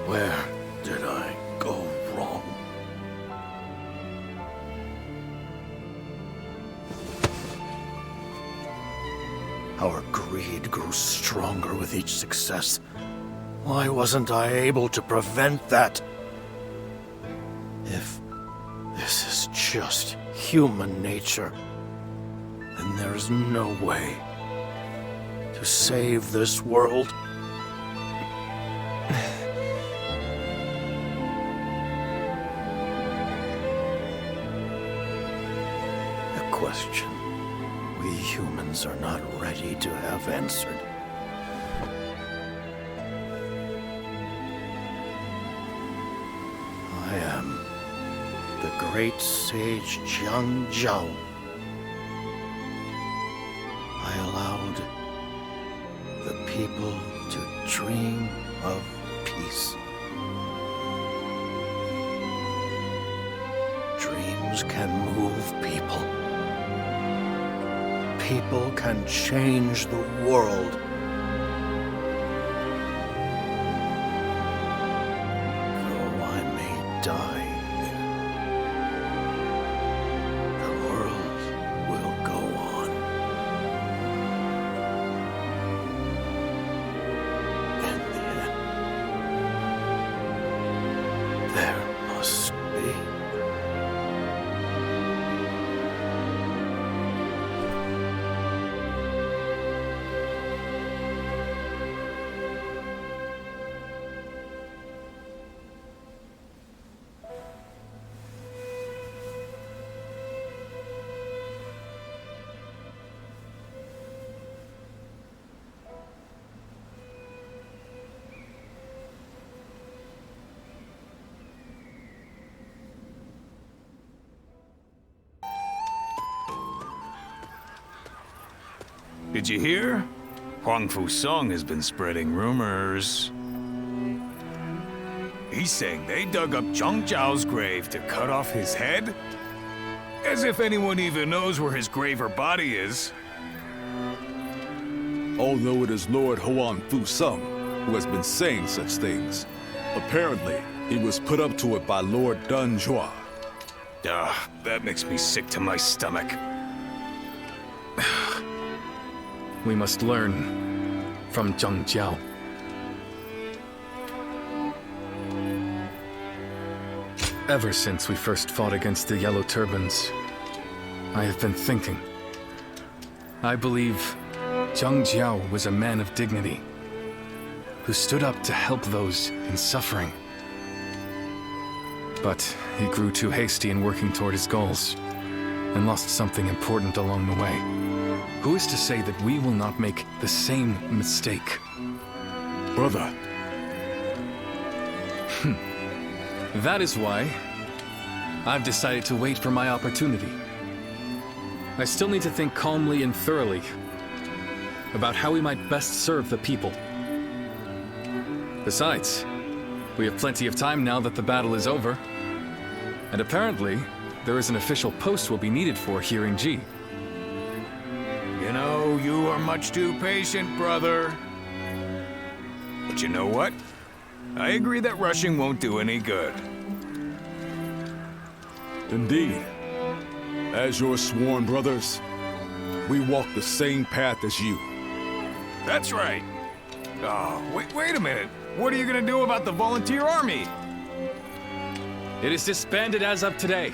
where did I go wrong? Our greed grew stronger with each success. Why wasn't I able to prevent that? If this is just human nature, then there is no way to save this world. A question we humans are not ready to have answered. I am the great sage Jiang Zhao. I allowed the people to dream of peace. Dreams can move people. People can change the world. Though I may die here, the world will go on. In the end, there must be. Did you hear? Huang Fusong has been spreading rumors. He's saying they dug up Zhang Zhao's grave to cut off his head? As if anyone even knows where his grave or body is. Although it is Lord Huang Fusong who has been saying such things, apparently he was put up to it by Lord Dun Zhua. That makes me sick to my stomach. We must learn from Zhang Zhao. Ever since we first fought against the Yellow Turbans, I have been thinking. I believe Zhang Zhao was a man of dignity, who stood up to help those in suffering. But he grew too hasty in working toward his goals, and lost something important along the way. Who is to say that we will not make the same mistake? Brother. That is why I've decided to wait for my opportunity. I still need to think calmly and thoroughly about how we might best serve the people. Besides, we have plenty of time now that the battle is over. And apparently, there is an official post we'll be needed for here in G. You know, you are much too patient, brother. But you know what? I agree that rushing won't do any good. Indeed. As your sworn brothers, we walk the same path as you. That's right. Oh, wait a minute. What are you gonna do about the volunteer army? It is disbanded as of today.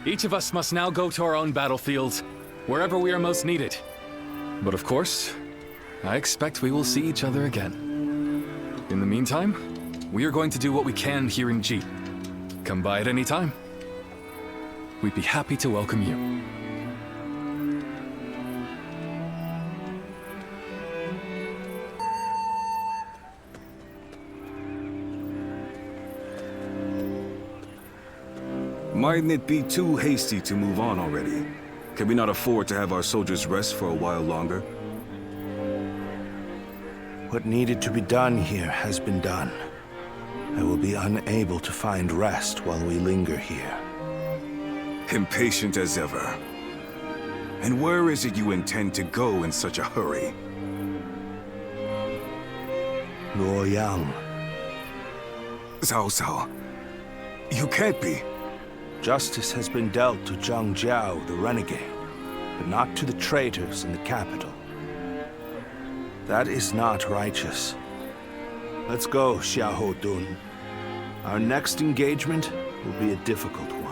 Each of us must now go to our own battlefields, wherever we are most needed. But of course, I expect we will see each other again. In the meantime, we are going to do what we can here in G. Come by at any time. We'd be happy to welcome you. Mightn't it be too hasty to move on already? Can we not afford to have our soldiers rest for a while longer? What needed to be done here has been done. I will be unable to find rest while we linger here. Impatient as ever. And where is it you intend to go in such a hurry? Luoyang. Cao Cao. You can't be. Justice has been dealt to Zhang Jiao, the renegade, but not to the traitors in the capital. That is not righteous. Let's go, Xiahou Dun. Our next engagement will be a difficult one.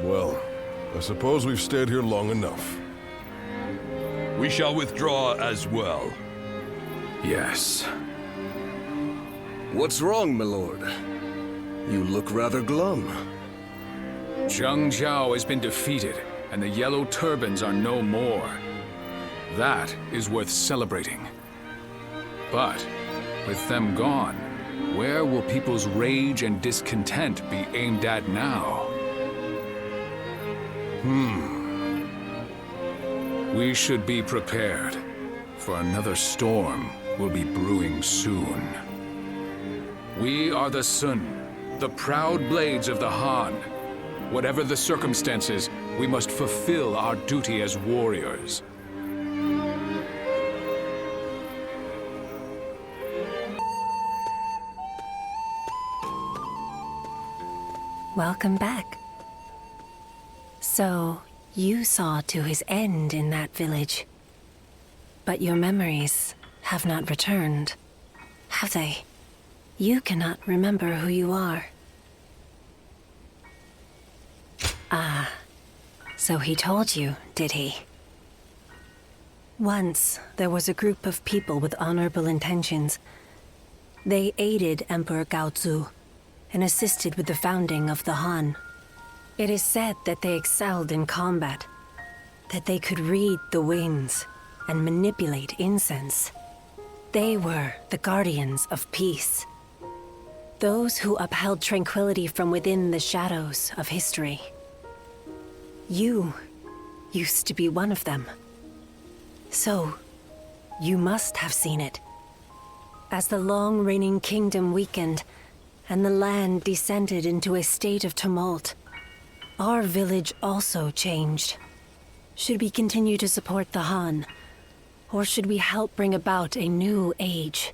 Well, I suppose we've stayed here long enough. We shall withdraw as well. Yes. What's wrong, my lord? You look rather glum. Zhang Jiao has been defeated, and the Yellow Turbans are no more. That is worth celebrating. But, with them gone, where will people's rage and discontent be aimed at now? We should be prepared, for another storm will be brewing soon. We are the Sun, the proud blades of the Han. Whatever the circumstances, we must fulfill our duty as warriors. Welcome back. So, you saw to his end in that village. But your memories have not returned, have they? You cannot remember who you are. Ah, so he told you, did he? Once, there was a group of people with honorable intentions. They aided Emperor Gaozu and assisted with the founding of the Han. It is said that they excelled in combat, that they could read the winds and manipulate incense. They were the guardians of peace. Those who upheld tranquility from within the shadows of history. You used to be one of them. So, you must have seen it. As the long-reigning kingdom weakened, and the land descended into a state of tumult, our village also changed. Should we continue to support the Han? Or should we help bring about a new age?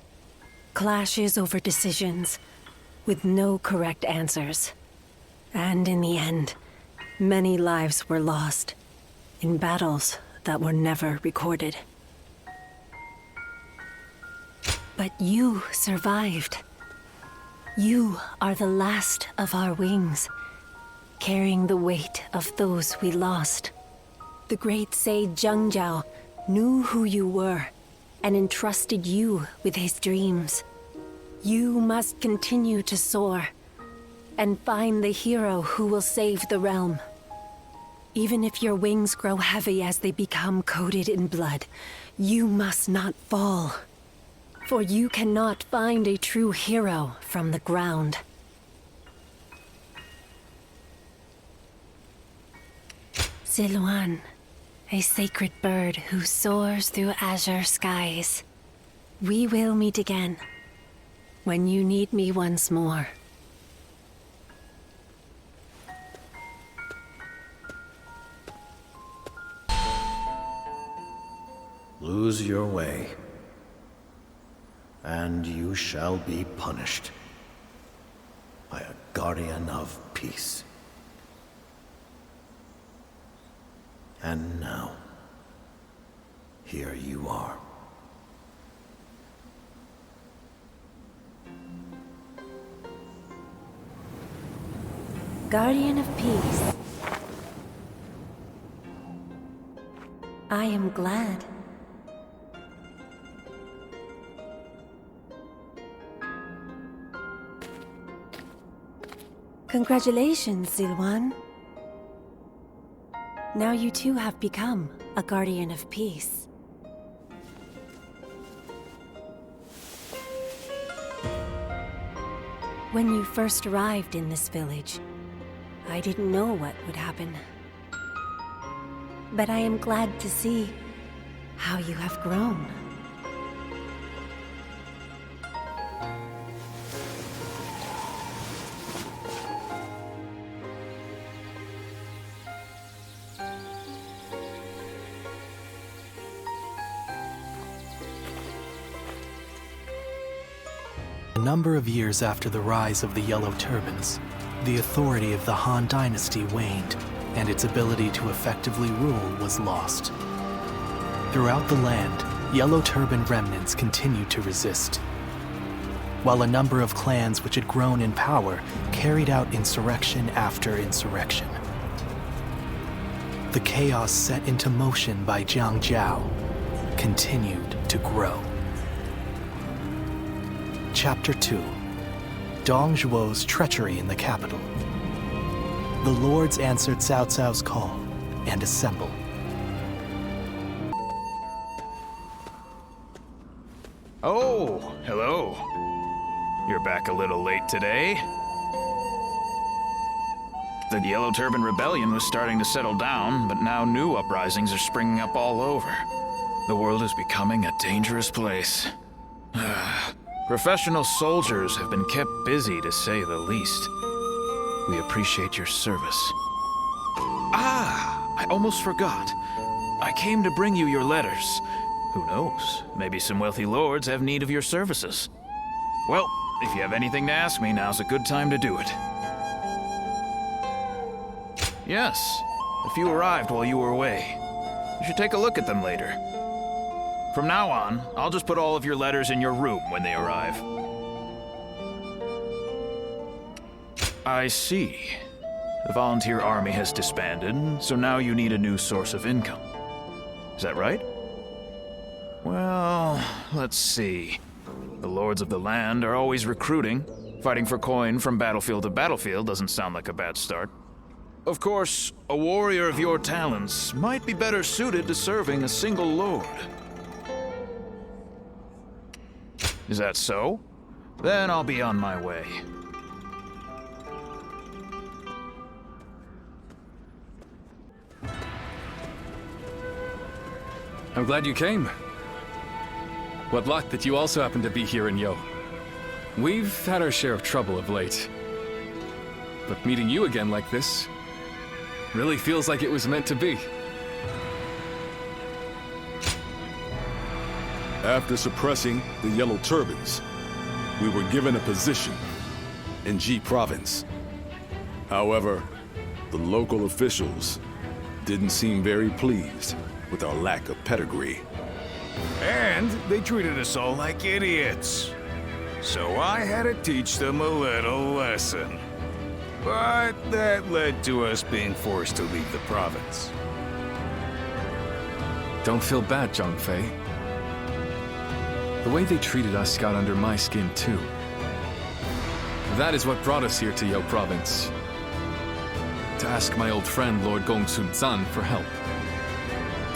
Clashes over decisions, with no correct answers. And in the end, many lives were lost, in battles that were never recorded. But you survived. You are the last of our wings. carrying the weight of those we lost. The great sage Zhangjiao knew who you were and entrusted you with his dreams. You must continue to soar and find the hero who will save the realm. Even if your wings grow heavy as they become coated in blood, you must not fall. For you cannot find a true hero from the ground. Siluan, a sacred bird who soars through azure skies. We will meet again when you need me once more. Lose your way, and you shall be punished by a guardian of peace. And now, here you are. Guardian of Peace. I am glad. Congratulations, Zilwan. Now you too have become a Guardian of Peace. When you first arrived in this village, I didn't know what would happen. But I am glad to see how you have grown. A number of years after the rise of the Yellow Turbans, the authority of the Han Dynasty waned, and its ability to effectively rule was lost. Throughout the land, Yellow Turban remnants continued to resist, while a number of clans which had grown in power carried out insurrection after insurrection. The chaos set into motion by Jiang Jiao continued to grow. Chapter 2. Dong Zhuo's treachery in the capital. The lords answered Cao Cao's call and assembled. Oh, hello. You're back a little late today. The Yellow Turban Rebellion was starting to settle down, but now new uprisings are springing up all over. The world is becoming a dangerous place. Professional soldiers have been kept busy, to say the least. We appreciate your service. I almost forgot. I came to bring you your letters. Who knows? Maybe some wealthy lords have need of your services. Well, if you have anything to ask me, now's a good time to do it. Yes, a few arrived while you were away. You should take a look at them later. From now on, I'll just put all of your letters in your room when they arrive. I see. The volunteer army has disbanded, so now you need a new source of income. Is that right? Well, let's see. The lords of the land are always recruiting. Fighting for coin from battlefield to battlefield doesn't sound like a bad start. Of course, a warrior of your talents might be better suited to serving a single lord. Is that so? Then I'll be on my way. I'm glad you came. What luck that you also happen to be here in Yo. We've had our share of trouble of late. But meeting you again like this really feels like it was meant to be. After suppressing the Yellow Turbans, we were given a position in Ji Province. However, the local officials didn't seem very pleased with our lack of pedigree. And they treated us all like idiots. So I had to teach them a little lesson. But that led to us being forced to leave the province. Don't feel bad, Zhang-Fei. The way they treated us got under my skin, too. That is what brought us here to Yo Province. To ask my old friend, Lord Gongsun Zan, for help.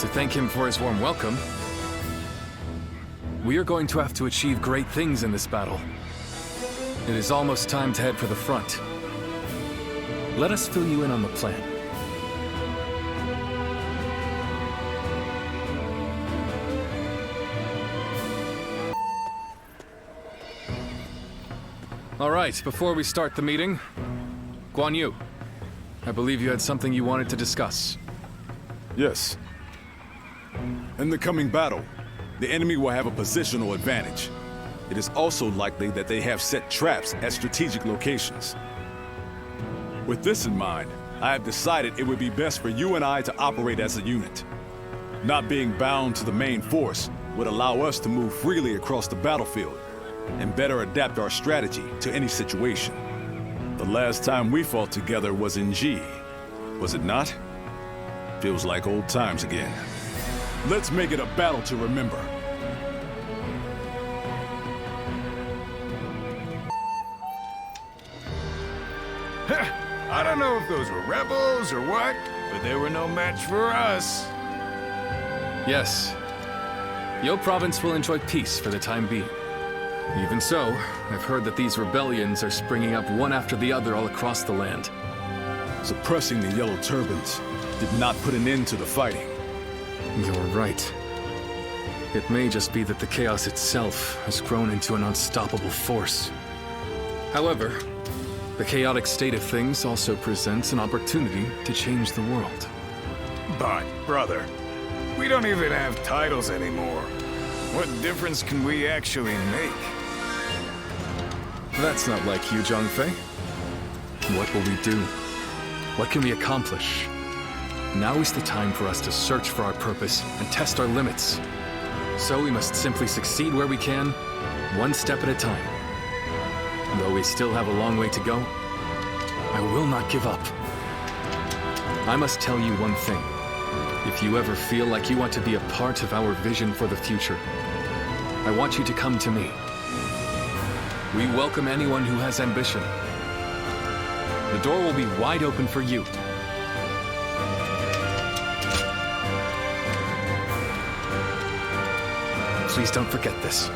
To thank him for his warm welcome. We are going to have to achieve great things in this battle. It is almost time to head for the front. Let us fill you in on the plan. All right, before we start the meeting, Guan Yu, I believe you had something you wanted to discuss. Yes. In the coming battle, the enemy will have a positional advantage. It is also likely that they have set traps at strategic locations. With this in mind, I have decided it would be best for you and I to operate as a unit. Not being bound to the main force would allow us to move freely across the battlefield and better adapt our strategy to any situation. The last time we fought together was in G, was it not? Feels like old times again. Let's make it a battle to remember. I don't know if those were rebels or what, but they were no match for us. Yes. Yo Province will enjoy peace for the time being. Even so, I've heard that these rebellions are springing up one after the other all across the land. Suppressing the Yellow Turbans did not put an end to the fighting. You're right. It may just be that the chaos itself has grown into an unstoppable force. However, the chaotic state of things also presents an opportunity to change the world. But, brother, we don't even have titles anymore. What difference can we actually make? That's not like you, Zhang-Fei. What will we do? What can we accomplish? Now is the time for us to search for our purpose and test our limits. So we must simply succeed where we can, one step at a time. Though we still have a long way to go, I will not give up. I must tell you one thing. If you ever feel like you want to be a part of our vision for the future, I want you to come to me. We welcome anyone who has ambition. The door will be wide open for you. Please don't forget this.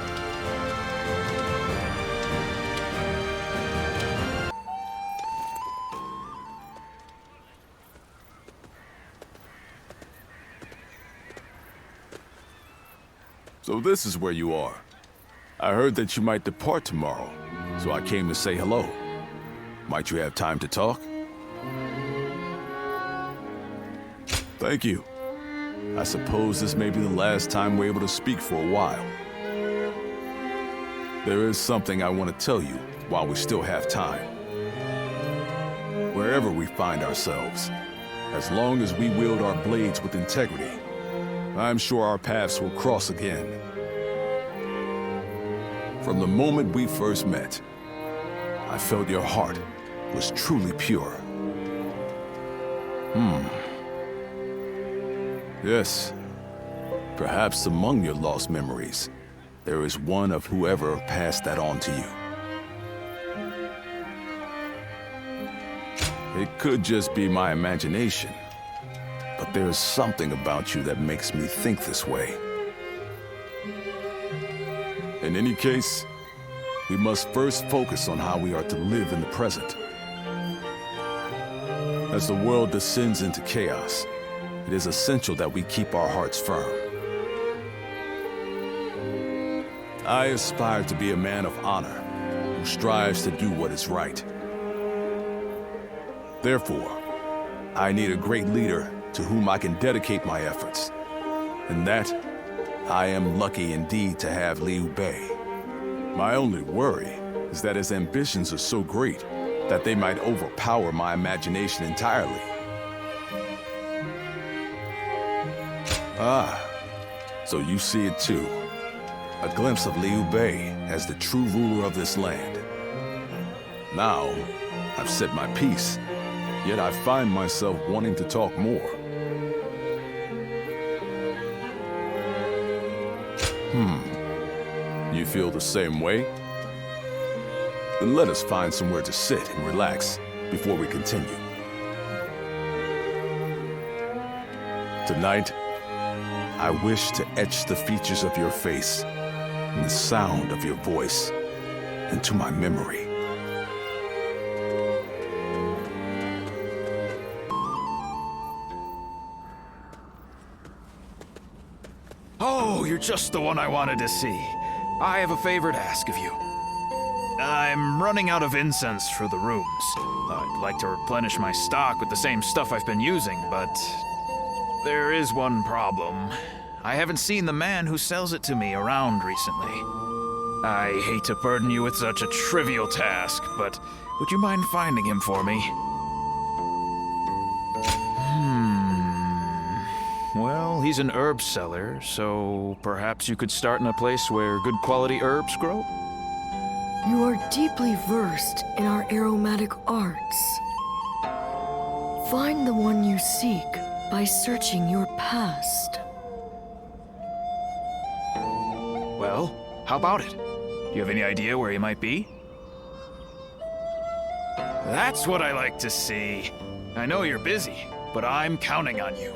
So this is where you are. I heard that you might depart tomorrow, so I came to say hello. Might you have time to talk? Thank you. I suppose this may be the last time we're able to speak for a while. There is something I want to tell you while we still have time. Wherever we find ourselves, as long as we wield our blades with integrity, I'm sure our paths will cross again. From the moment we first met, I felt your heart was truly pure. Yes, perhaps among your lost memories, there is one of whoever passed that on to you. It could just be my imagination, but there's something about you that makes me think this way. In any case, we must first focus on how we are to live in the present. As the world descends into chaos, it is essential that we keep our hearts firm. I aspire to be a man of honor who strives to do what is right. Therefore, I need a great leader to whom I can dedicate my efforts. And that, I am lucky indeed to have Liu Bei. My only worry is that his ambitions are so great that they might overpower my imagination entirely. Ah, so you see it too. A glimpse of Liu Bei as the true ruler of this land. Now, I've said my piece, yet I find myself wanting to talk more. You feel the same way? Then let us find somewhere to sit and relax before we continue. Tonight, I wish to etch the features of your face and the sound of your voice into my memory. Oh, you're just the one I wanted to see. I have a favor to ask of you. I'm running out of incense for the rooms. I'd like to replenish my stock with the same stuff I've been using, but there is one problem. I haven't seen the man who sells it to me around recently. I hate to burden you with such a trivial task, but would you mind finding him for me? Well, he's an herb seller, so perhaps you could start in a place where good quality herbs grow? You are deeply versed in our aromatic arts. Find the one you seek by searching your past. Well, how about it? Do you have any idea where he might be? That's what I like to see. I know you're busy, but I'm counting on you.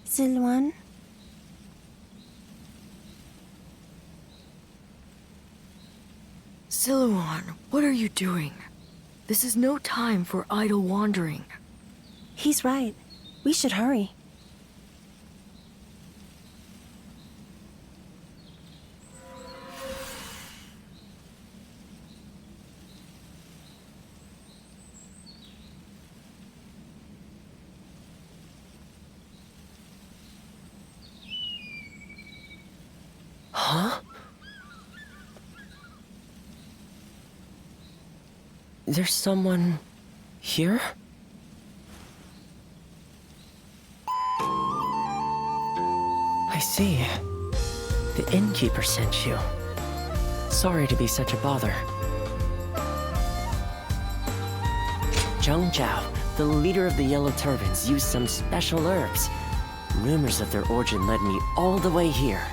Silwan? Silwan, what are you doing? This is no time for idle wandering. He's right. We should hurry. Huh? There's someone here? I see. The innkeeper sent you. Sorry to be such a bother. Zhang Zhao, the leader of the Yellow Turbans, used some special herbs. Rumors of their origin led me all the way here.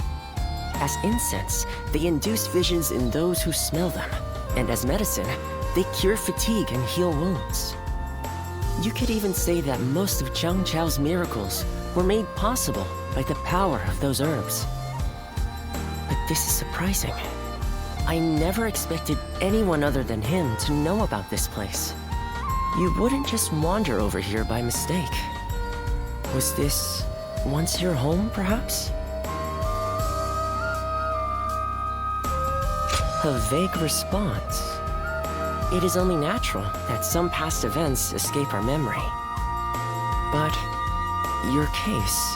As incense, they induce visions in those who smell them. And as medicine, they cure fatigue and heal wounds. You could even say that most of Zhang Zhao's miracles were made possible by the power of those herbs. But this is surprising. I never expected anyone other than him to know about this place. You wouldn't just wander over here by mistake. Was this once your home, perhaps? A vague response. It is only natural that some past events escape our memory. But your case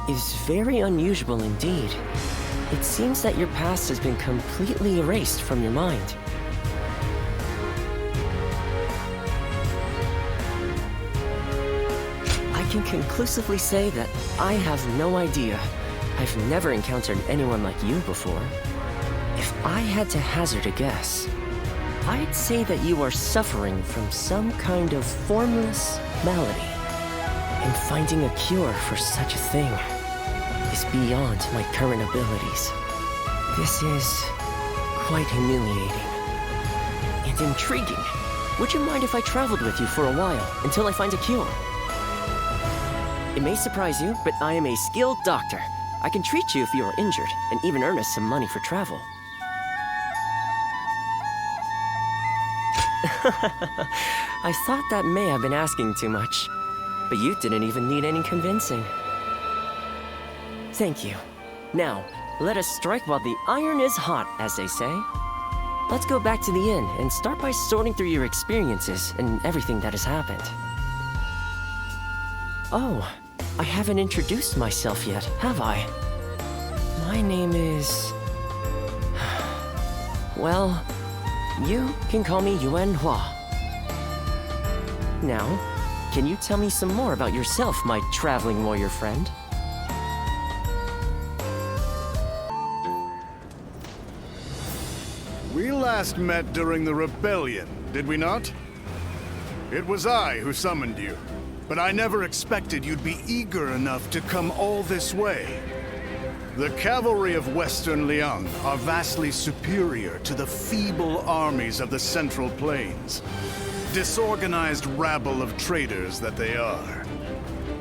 is very unusual indeed. It seems that your past has been completely erased from your mind. I can conclusively say that I have no idea. I've never encountered anyone like you before. If I had to hazard a guess, I'd say that you are suffering from some kind of formless malady. And finding a cure for such a thing is beyond my current abilities. This is quite humiliating and intriguing. Would you mind if I traveled with you for a while until I find a cure? It may surprise you, but I am a skilled doctor. I can treat you if you are injured and even earn us some money for travel. I thought that may have been asking too much, but you didn't even need any convincing. Thank you. Now, let us strike while the iron is hot, as they say. Let's go back to the inn and start by sorting through your experiences and everything that has happened. Oh, I haven't introduced myself yet, have I? My name is... Well, You can call me Yuan Hua. Now, can you tell me some more about yourself, my traveling warrior friend? We last met during the rebellion, did we not? It was I who summoned you, but I never expected you'd be eager enough to come all this way. The cavalry of Western Liang are vastly superior to the feeble armies of the Central Plains. Disorganized rabble of traitors that they are.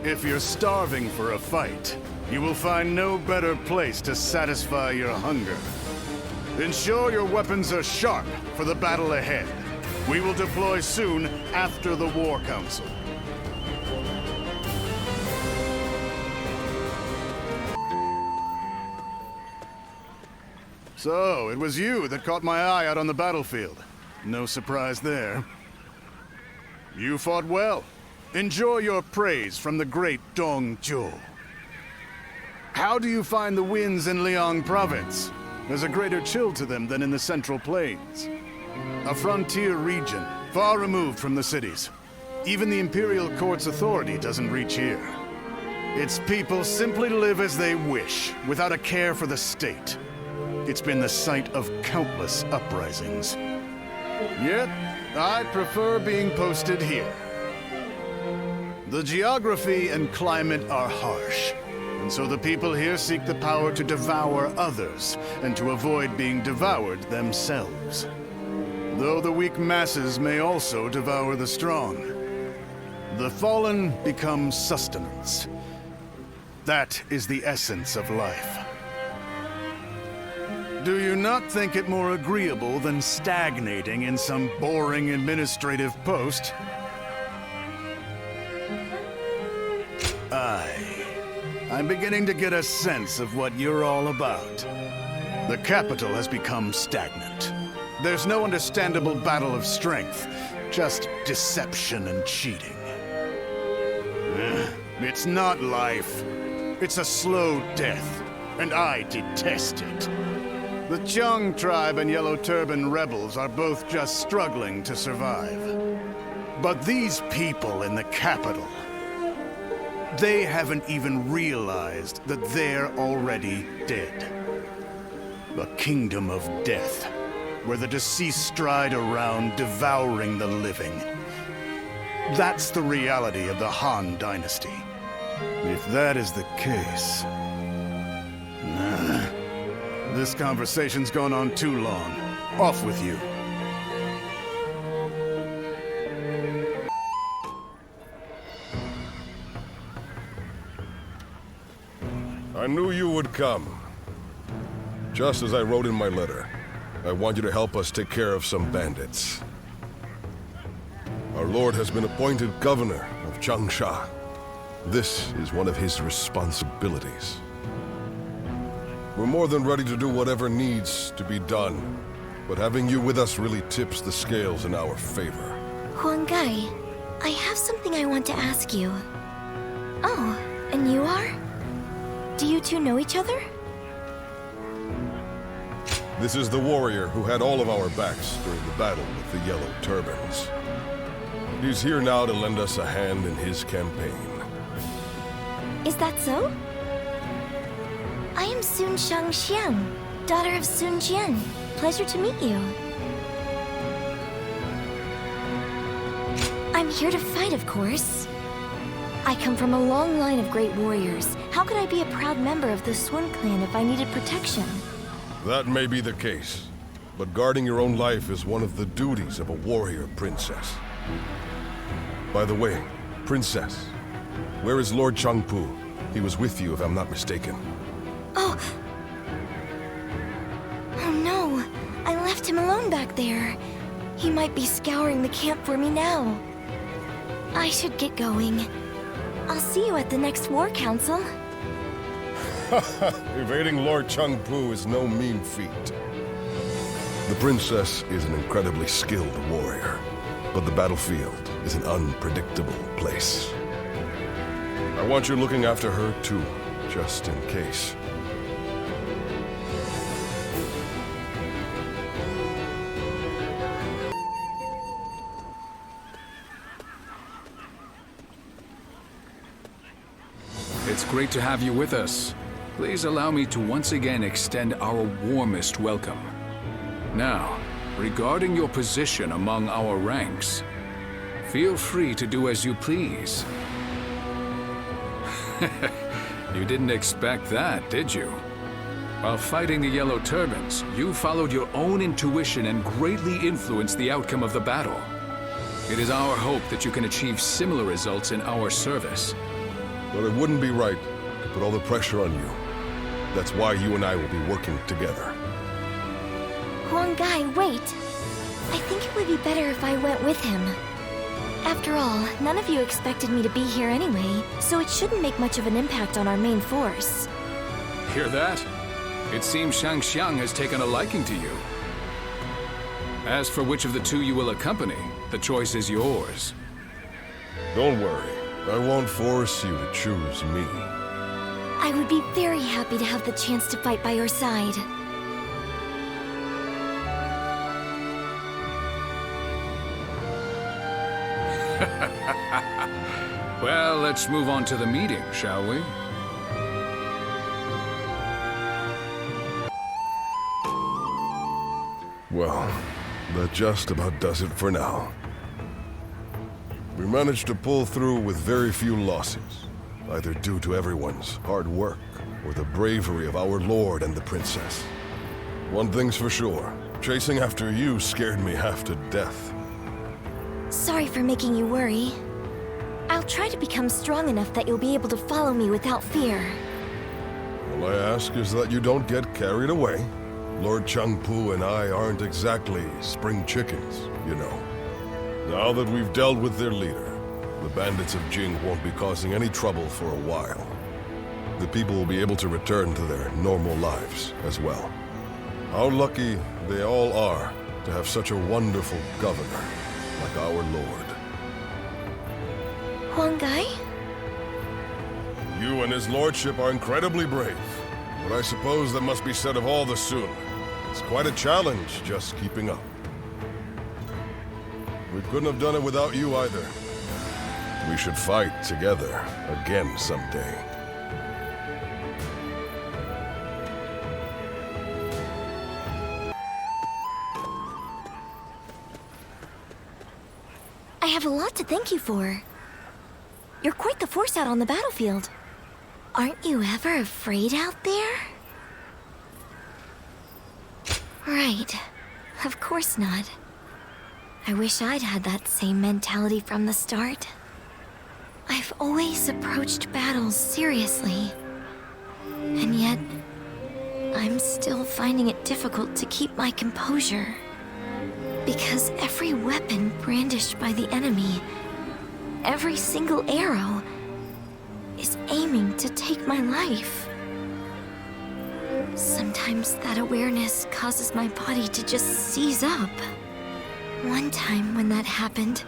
If you're starving for a fight, you will find no better place to satisfy your hunger. Ensure your weapons are sharp for the battle ahead. We will deploy soon after the War Council. So, it was you that caught my eye out on the battlefield. No surprise there. You fought well. Enjoy your praise from the great Dong Zhuo. How do you find the winds in Liang Province? There's a greater chill to them than in the Central Plains. A frontier region, far removed from the cities. Even the Imperial Court's authority doesn't reach here. Its people simply live as they wish, without a care for the state. It's been the site of countless uprisings. Yet, I prefer being posted here. The geography and climate are harsh, and so the people here seek the power to devour others, and to avoid being devoured themselves. Though the weak masses may also devour the strong. The fallen become sustenance. That is the essence of life. Do you not think it more agreeable than stagnating in some boring administrative post? I'm beginning to get a sense of what you're all about. The capital has become stagnant. There's no understandable battle of strength, just deception and cheating. It's not life. It's a slow death, and I detest it. The Chung tribe and Yellow Turban rebels are both just struggling to survive. But these people in the capital, they haven't even realized that they're already dead. A kingdom of death, where the deceased stride around devouring the living. That's the reality of the Han Dynasty. If that is the case... This conversation's gone on too long. Off with you. I knew you would come. Just as I wrote in my letter, I want you to help us take care of some bandits. Our lord has been appointed governor of Changsha. This is one of his responsibilities. We're more than ready to do whatever needs to be done, but having you with us really tips the scales in our favor. Huang Gai, I have something I want to ask you. Oh, and you are? Do you two know each other? This is the warrior who had all of our backs during the battle with the Yellow Turbans. He's here now to lend us a hand in his campaign. Is that so? I am Sun Shang Xiang, daughter of Sun Jian. Pleasure to meet you. I'm here to fight, of course. I come from a long line of great warriors. How could I be a proud member of the Sun clan if I needed protection? That may be the case, but guarding your own life is one of the duties of a warrior princess. By the way, princess, where is Lord Changpu? He was with you, if I'm not mistaken. Oh no, I left him alone back there. He might be scouring the camp for me now. I should get going. I'll see you at the next War Council. Evading Lord Changpu is no mean feat. The princess is an incredibly skilled warrior, but the battlefield is an unpredictable place. I want you looking after her too, just in case. It's great to have you with us. Please allow me to once again extend our warmest welcome. Now, regarding your position among our ranks, feel free to do as you please. You didn't expect that, did you? While fighting the Yellow Turbans, you followed your own intuition and greatly influenced the outcome of the battle. It is our hope that you can achieve similar results in our service. But it wouldn't be right to put all the pressure on you. That's why you and I will be working together. Huang-Gai, wait. I think it would be better if I went with him. After all, none of you expected me to be here anyway, so it shouldn't make much of an impact on our main force. Hear that? It seems Shangxiang has taken a liking to you. As for which of the two you will accompany, the choice is yours. Don't worry. I won't force you to choose me. I would be very happy to have the chance to fight by your side. Well, let's move on to the meeting, shall we? Well, that just about does it for now. We managed to pull through with very few losses, either due to everyone's hard work or the bravery of our lord and the princess. One thing's for sure, chasing after you scared me half to death. Sorry for making you worry. I'll try to become strong enough that you'll be able to follow me without fear. All I ask is that you don't get carried away. Lord Changpu and I aren't exactly spring chickens, you know. Now that we've dealt with their leader, the bandits of Jing won't be causing any trouble for a while. The people will be able to return to their normal lives as well. How lucky they all are to have such a wonderful governor like our lord. Huang-Gai? You and his lordship are incredibly brave, but I suppose that must be said of all the Sun. It's quite a challenge just keeping up. We couldn't have done it without you either. We should fight together again someday. I have a lot to thank you for. You're quite the force out on the battlefield. Aren't you ever afraid out there? Right. Of course not. I wish I'd had that same mentality from the start. I've always approached battles seriously. And yet, I'm still finding it difficult to keep my composure. Because every weapon brandished by the enemy, every single arrow, is aiming to take my life. Sometimes that awareness causes my body to just seize up. One time when that happened,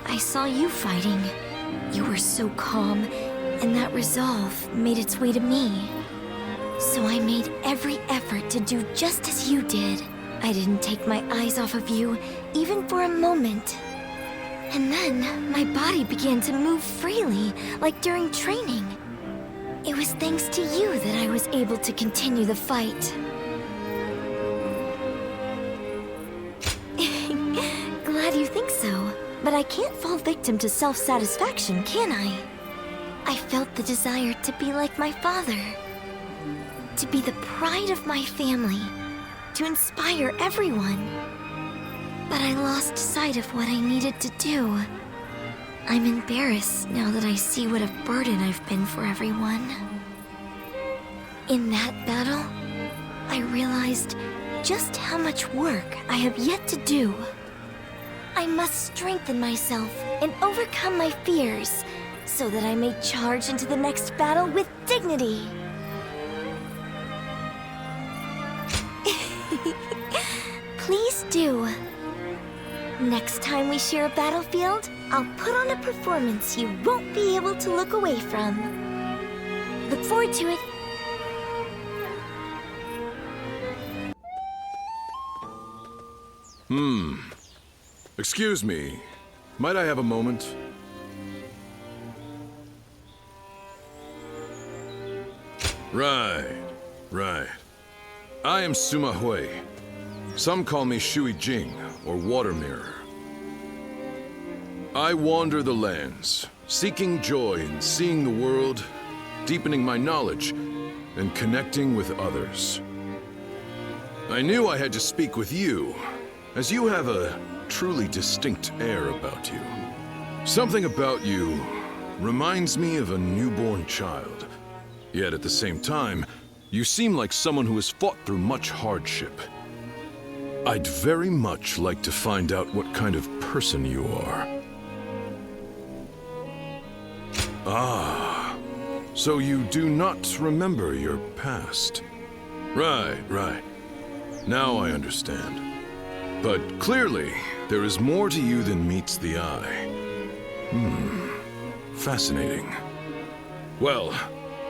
I saw you fighting. You were so calm, and that resolve made its way to me. So I made every effort to do just as you did. I didn't take my eyes off of you, even for a moment. And then, my body began to move freely, like during training. It was thanks to you that I was able to continue the fight. Glad you think so, but I can't fall victim to self-satisfaction, can I? I felt the desire to be like my father. To be the pride of my family. To inspire everyone. But I lost sight of what I needed to do. I'm embarrassed now that I see what a burden I've been for everyone. In that battle, I realized just how much work I have yet to do. I must strengthen myself and overcome my fears so that I may charge into the next battle with dignity. Please do. Next time we share a battlefield, I'll put on a performance you won't be able to look away from. Look forward to it. Excuse me. Might I have a moment? Right. I am Sima Hui. Some call me Shui Jing, or Water Mirror. I wander the lands, seeking joy in seeing the world, deepening my knowledge, and connecting with others. I knew I had to speak with you, as you have a truly distinct air about you. Something about you reminds me of a newborn child. Yet at the same time, you seem like someone who has fought through much hardship. I'd very much like to find out what kind of person you are. Ah, so you do not remember your past. Right. Now I understand. But clearly, there is more to you than meets the eye. Fascinating. Well,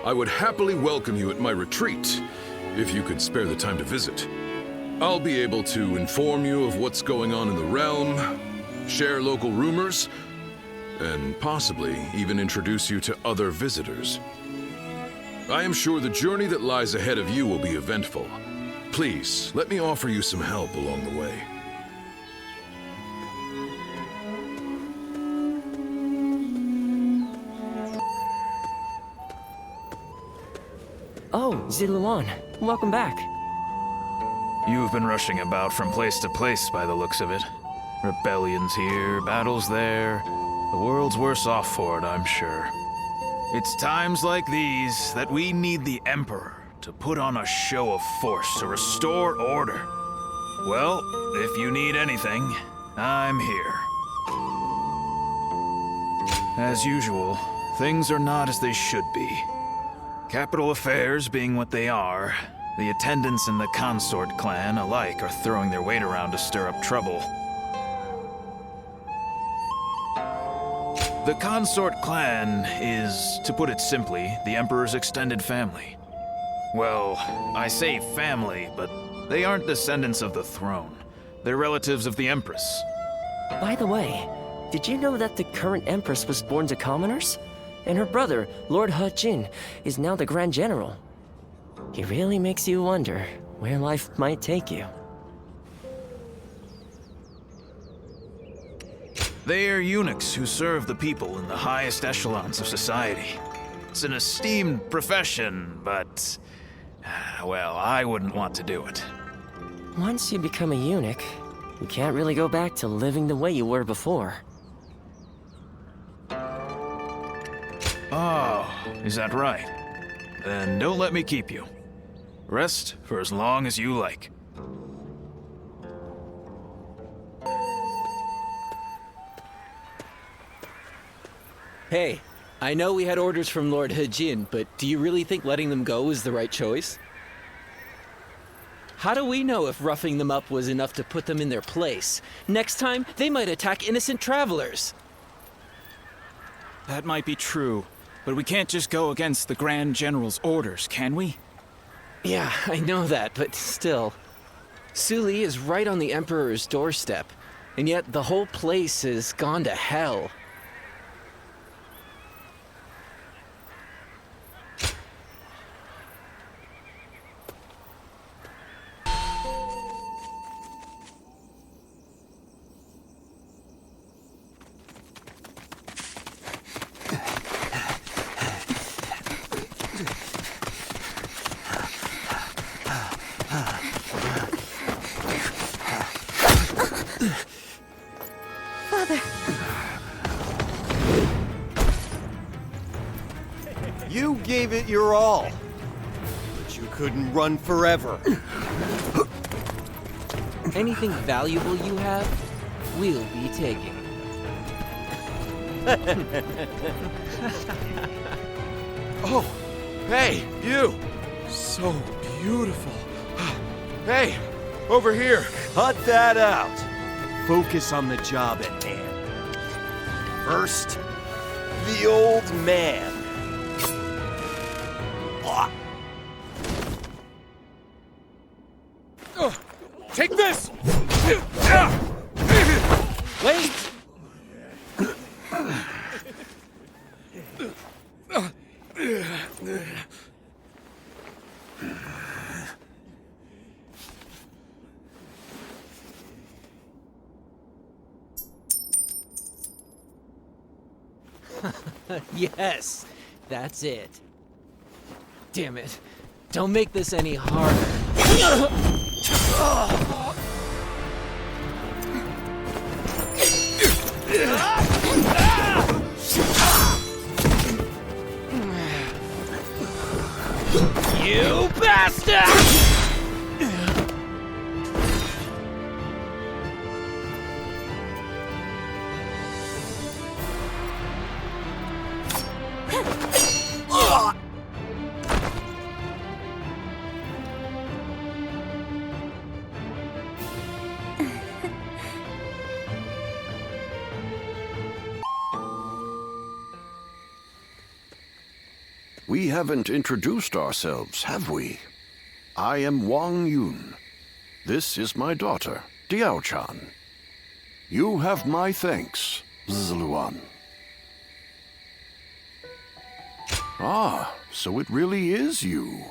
I would happily welcome you at my retreat, if you could spare the time to visit. I'll be able to inform you of what's going on in the realm, share local rumors, and possibly even introduce you to other visitors. I am sure the journey that lies ahead of you will be eventful. Please, let me offer you some help along the way. Oh, Ziluan, welcome back. You've been rushing about from place to place by the looks of it. Rebellions here, battles there. The world's worse off for it, I'm sure. It's times like these that we need the Emperor to put on a show of force to restore order. Well, if you need anything, I'm here. As usual, things are not as they should be. Capital affairs being what they are, the attendants in the consort clan alike are throwing their weight around to stir up trouble. The consort clan is, to put it simply, the Emperor's extended family. Well, I say family, but they aren't descendants of the throne. They're relatives of the Empress. By the way, did you know that the current Empress was born to commoners? And her brother, Lord He Jin, is now the Grand General. He really makes you wonder where life might take you. They are eunuchs who serve the people in the highest echelons of society. It's an esteemed profession, but, well, I wouldn't want to do it. Once you become a eunuch, you can't really go back to living the way you were before. Oh, is that right? Then don't let me keep you. Rest for as long as you like. Hey, I know we had orders from Lord He Jin, but do you really think letting them go was the right choice? How do we know if roughing them up was enough to put them in their place? Next time, they might attack innocent travelers. That might be true, but we can't just go against the Grand General's orders, can we? Yeah, I know that, but still. Suli is right on the Emperor's doorstep, and yet the whole place has gone to hell. You gave it your all, but you couldn't run forever. Anything valuable you have, we'll be taking. Oh, hey, you! So beautiful. Hey, over here. Cut that out. Focus on the job at hand. First, the old man. Take this! Wait! Yes, that's it. Damn it. Don't make this any harder. You bastard! We haven't introduced ourselves, have we? I am Wang Yun. This is my daughter, Diao-chan. You have my thanks, Zluan. Ah, so it really is you.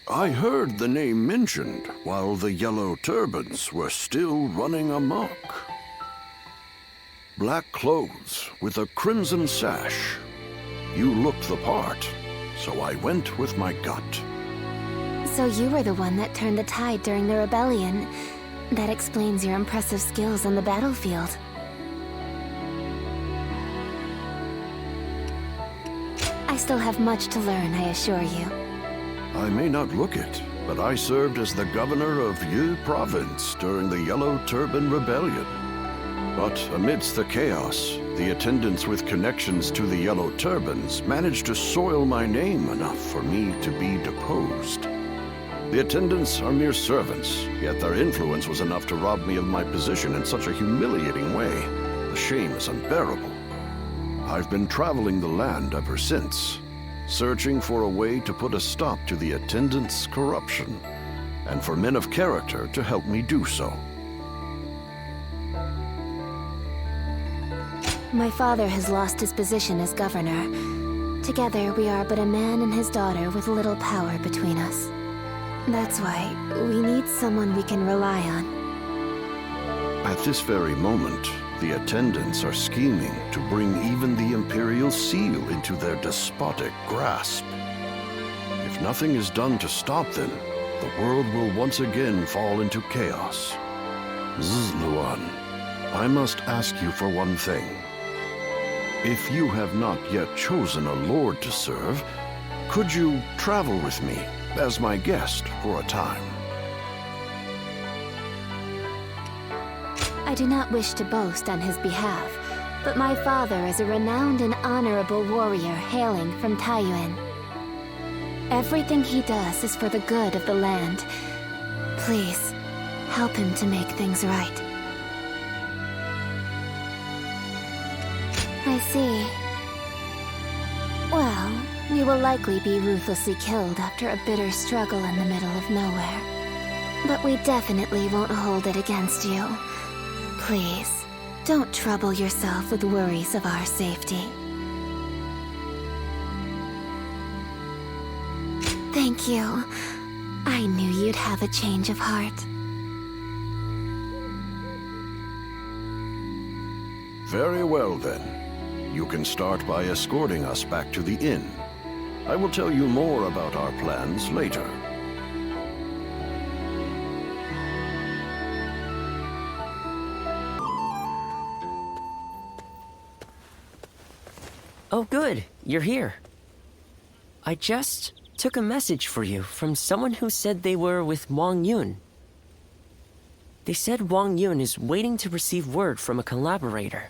I heard the name mentioned while the Yellow Turbans were still running amok. Black clothes with a crimson sash. You looked the part, so I went with my gut. So you were the one that turned the tide during the rebellion. That explains your impressive skills on the battlefield. I still have much to learn, I assure you. I may not look it, but I served as the governor of Yi Province during the Yellow Turban Rebellion. But amidst the chaos, the attendants with connections to the Yellow Turbans managed to soil my name enough for me to be deposed. The attendants are mere servants, yet their influence was enough to rob me of my position in such a humiliating way. The shame is unbearable. I've been traveling the land ever since, searching for a way to put a stop to the attendants' corruption, and for men of character to help me do so. My father has lost his position as governor. Together, we are but a man and his daughter with little power between us. That's why we need someone we can rely on. At this very moment, the attendants are scheming to bring even the Imperial Seal into their despotic grasp. If nothing is done to stop them, the world will once again fall into chaos. Zluan, I must ask you for one thing. If you have not yet chosen a lord to serve, could you travel with me as my guest for a time? I do not wish to boast on his behalf, but my father is a renowned and honorable warrior hailing from Taiyuan. Everything he does is for the good of the land. Please, help him to make things right. I see. Well, you will likely be ruthlessly killed after a bitter struggle in the middle of nowhere. But we definitely won't hold it against you. Please, don't trouble yourself with worries of our safety. Thank you. I knew you'd have a change of heart. Very well, then. You can start by escorting us back to the inn. I will tell you more about our plans later. Oh, good. You're here. I just took a message for you from someone who said they were with Wang Yun. They said Wang Yun is waiting to receive word from a collaborator.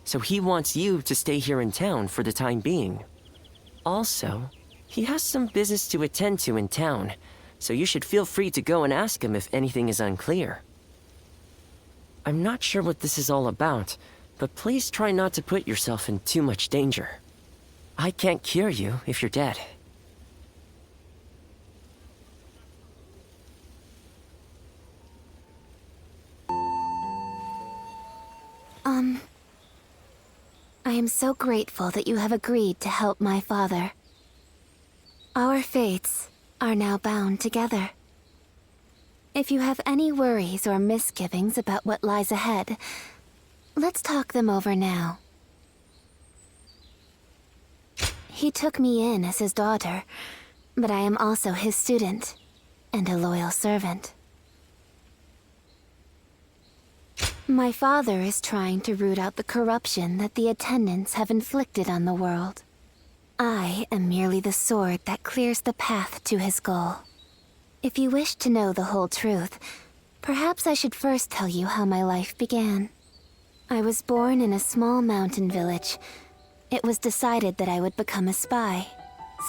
So he wants you to stay here in town for the time being. Also, he has some business to attend to in town, so you should feel free to go and ask him if anything is unclear. I'm not sure what this is all about, but please try not to put yourself in too much danger. I can't cure you if you're dead. I am so grateful that you have agreed to help my father. Our fates are now bound together. If you have any worries or misgivings about what lies ahead, let's talk them over now. He took me in as his daughter, but I am also his student, and a loyal servant. My father is trying to root out the corruption that the attendants have inflicted on the world. I am merely the sword that clears the path to his goal. If you wish to know the whole truth, perhaps I should first tell you how my life began. I was born in a small mountain village. It was decided that I would become a spy,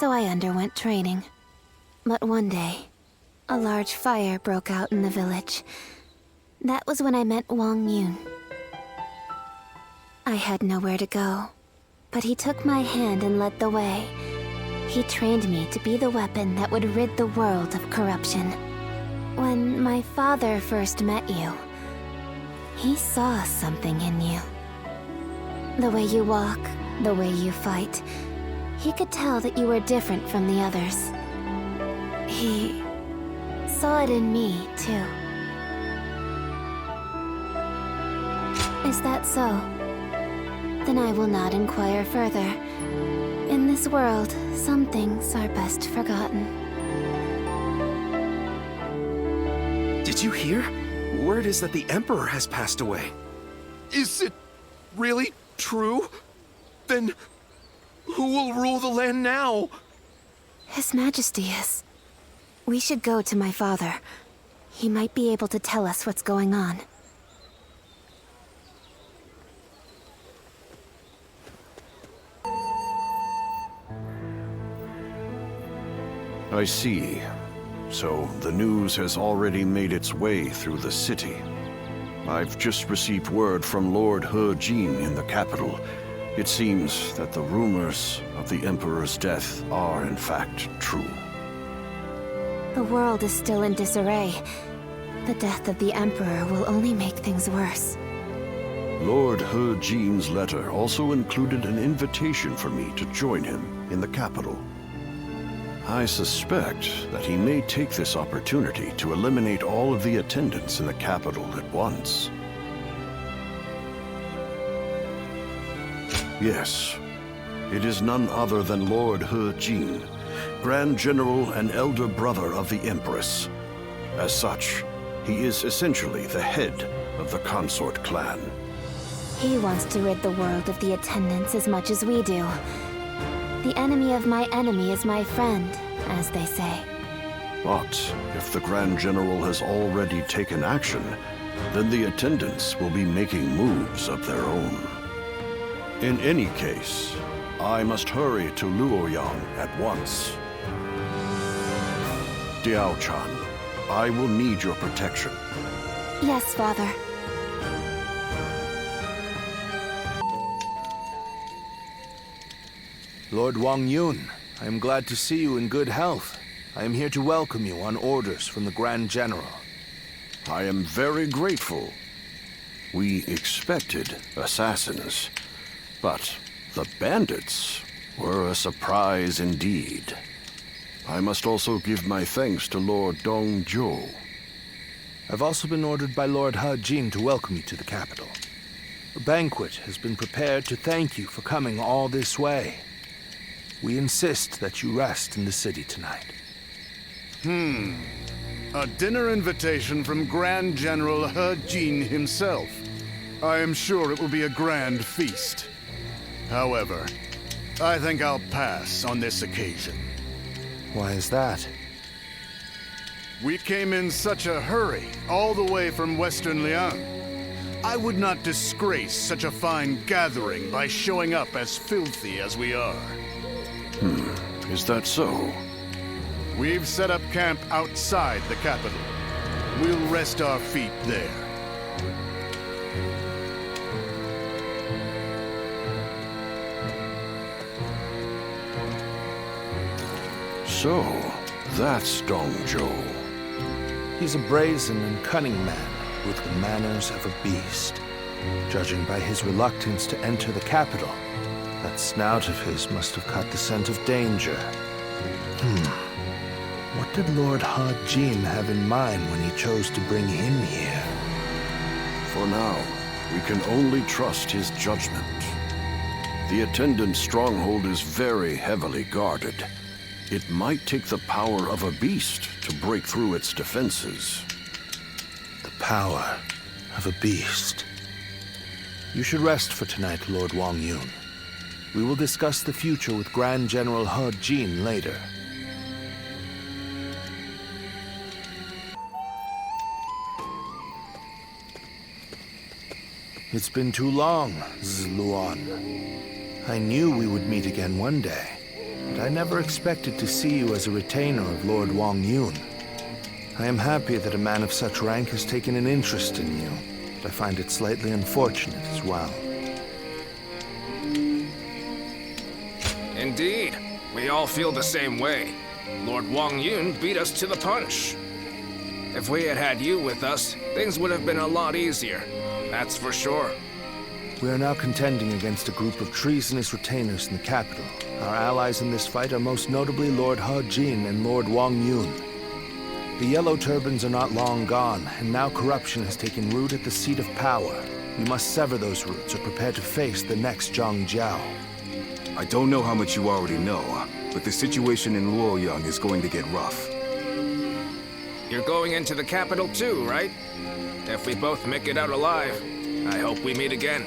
so I underwent training. But one day, a large fire broke out in the village. That was when I met Wang Yun. I had nowhere to go, but he took my hand and led the way. He trained me to be the weapon that would rid the world of corruption. When my father first met you, he saw something in you. The way you walk, the way you fight, he could tell that you were different from the others. He saw it in me, too. Is that so? Then I will not inquire further. In this world, some things are best forgotten. Did you hear? Word is that the Emperor has passed away. Is it really true? Then who will rule the land now? His Majesty is. We should go to my father. He might be able to tell us what's going on. I see. So the news has already made its way through the city. I've just received word from Lord He Jin in the capital. It seems that the rumors of the Emperor's death are in fact true. The world is still in disarray. The death of the Emperor will only make things worse. Lord He Jin's letter also included an invitation for me to join him in the capital. I suspect that he may take this opportunity to eliminate all of the attendants in the capital at once. Yes, it is none other than Lord He Jin, Grand General and elder brother of the Empress. As such, he is essentially the head of the consort clan. He wants to rid the world of the attendants as much as we do. The enemy of my enemy is my friend, as they say. But if the Grand General has already taken action, then the attendants will be making moves of their own. In any case, I must hurry to Luoyang at once. Diao-chan, I will need your protection. Yes, Father. Lord Wang Yun, I am glad to see you in good health. I am here to welcome you on orders from the Grand General. I am very grateful. We expected assassins, but the bandits were a surprise indeed. I must also give my thanks to Lord Dong Zhou. I've also been ordered by Lord He Jin to welcome you to the capital. A banquet has been prepared to thank you for coming all this way. We insist that you rest in the city tonight. A dinner invitation from Grand General He Jin himself. I am sure it will be a grand feast. However, I think I'll pass on this occasion. Why is that? We came in such a hurry, all the way from Western Liang. I would not disgrace such a fine gathering by showing up as filthy as we are. Is that so? We've set up camp outside the capital. We'll rest our feet there. So, that's Dong Zhou. He's a brazen and cunning man with the manners of a beast. Judging by his reluctance to enter the capital, that snout of his must have caught the scent of danger. What did Lord He Jin have in mind when he chose to bring him here? For now, we can only trust his judgment. The attendant's stronghold is very heavily guarded. It might take the power of a beast to break through its defenses. The power of a beast. You should rest for tonight, Lord Wang Yun. We will discuss the future with Grand General He Jin later. It's been too long, Zluan. I knew we would meet again one day, but I never expected to see you as a retainer of Lord Wang Yun. I am happy that a man of such rank has taken an interest in you, but I find it slightly unfortunate as well. Indeed. We all feel the same way. Lord Wang Yun beat us to the punch. If we had had you with us, things would have been a lot easier. That's for sure. We are now contending against a group of treasonous retainers in the capital. Our allies in this fight are most notably Lord He Jin and Lord Wang Yun. The Yellow Turbans are not long gone, and now corruption has taken root at the seat of power. We must sever those roots or prepare to face the next Zhang Jiao. I don't know how much you already know, but the situation in Luoyang is going to get rough. You're going into the capital too, right? If we both make it out alive, I hope we meet again.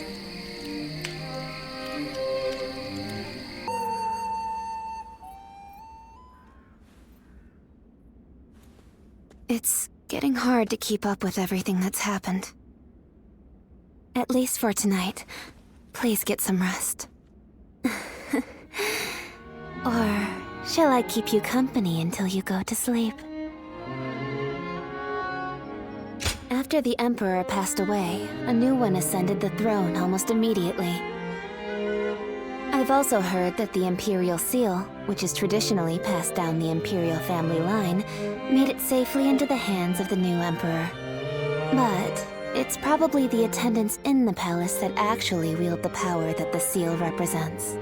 It's getting hard to keep up with everything that's happened. At least for tonight, please get some rest. Or shall I keep you company until you go to sleep? After the Emperor passed away, a new one ascended the throne almost immediately. I've also heard that the Imperial Seal, which is traditionally passed down the Imperial family line, made it safely into the hands of the new Emperor. But it's probably the attendants in the palace that actually wield the power that the seal represents.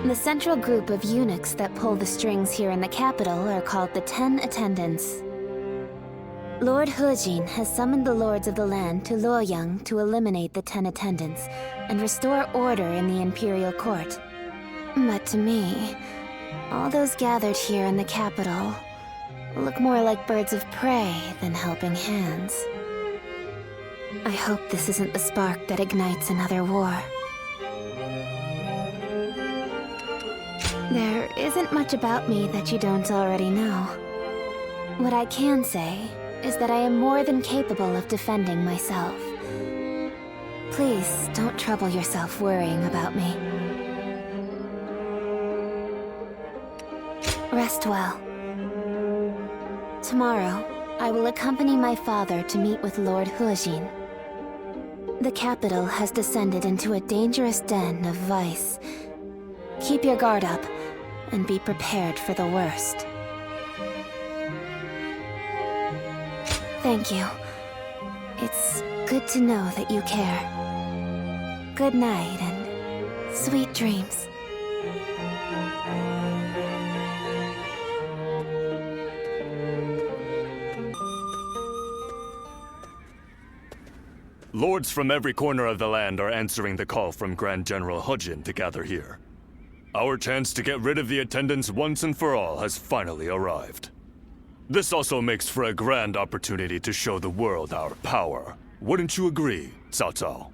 The central group of eunuchs that pull the strings here in the capital are called the 10 Attendants. Lord He Jin has summoned the lords of the land to Luoyang to eliminate the 10 Attendants and restore order in the Imperial Court. But to me, all those gathered here in the capital look more like birds of prey than helping hands. I hope this isn't the spark that ignites another war. There isn't much about me that you don't already know. What I can say is that I am more than capable of defending myself. Please don't trouble yourself worrying about me. Rest well. Tomorrow, I will accompany my father to meet with Lord He Jin. The capital has descended into a dangerous den of vice. Keep your guard up, and be prepared for the worst. Thank you. It's good to know that you care. Good night, and sweet dreams. Lords from every corner of the land are answering the call from Grand General He Jin to gather here. Our chance to get rid of the attendants once and for all has finally arrived. This also makes for a grand opportunity to show the world our power. Wouldn't you agree, Cao Cao?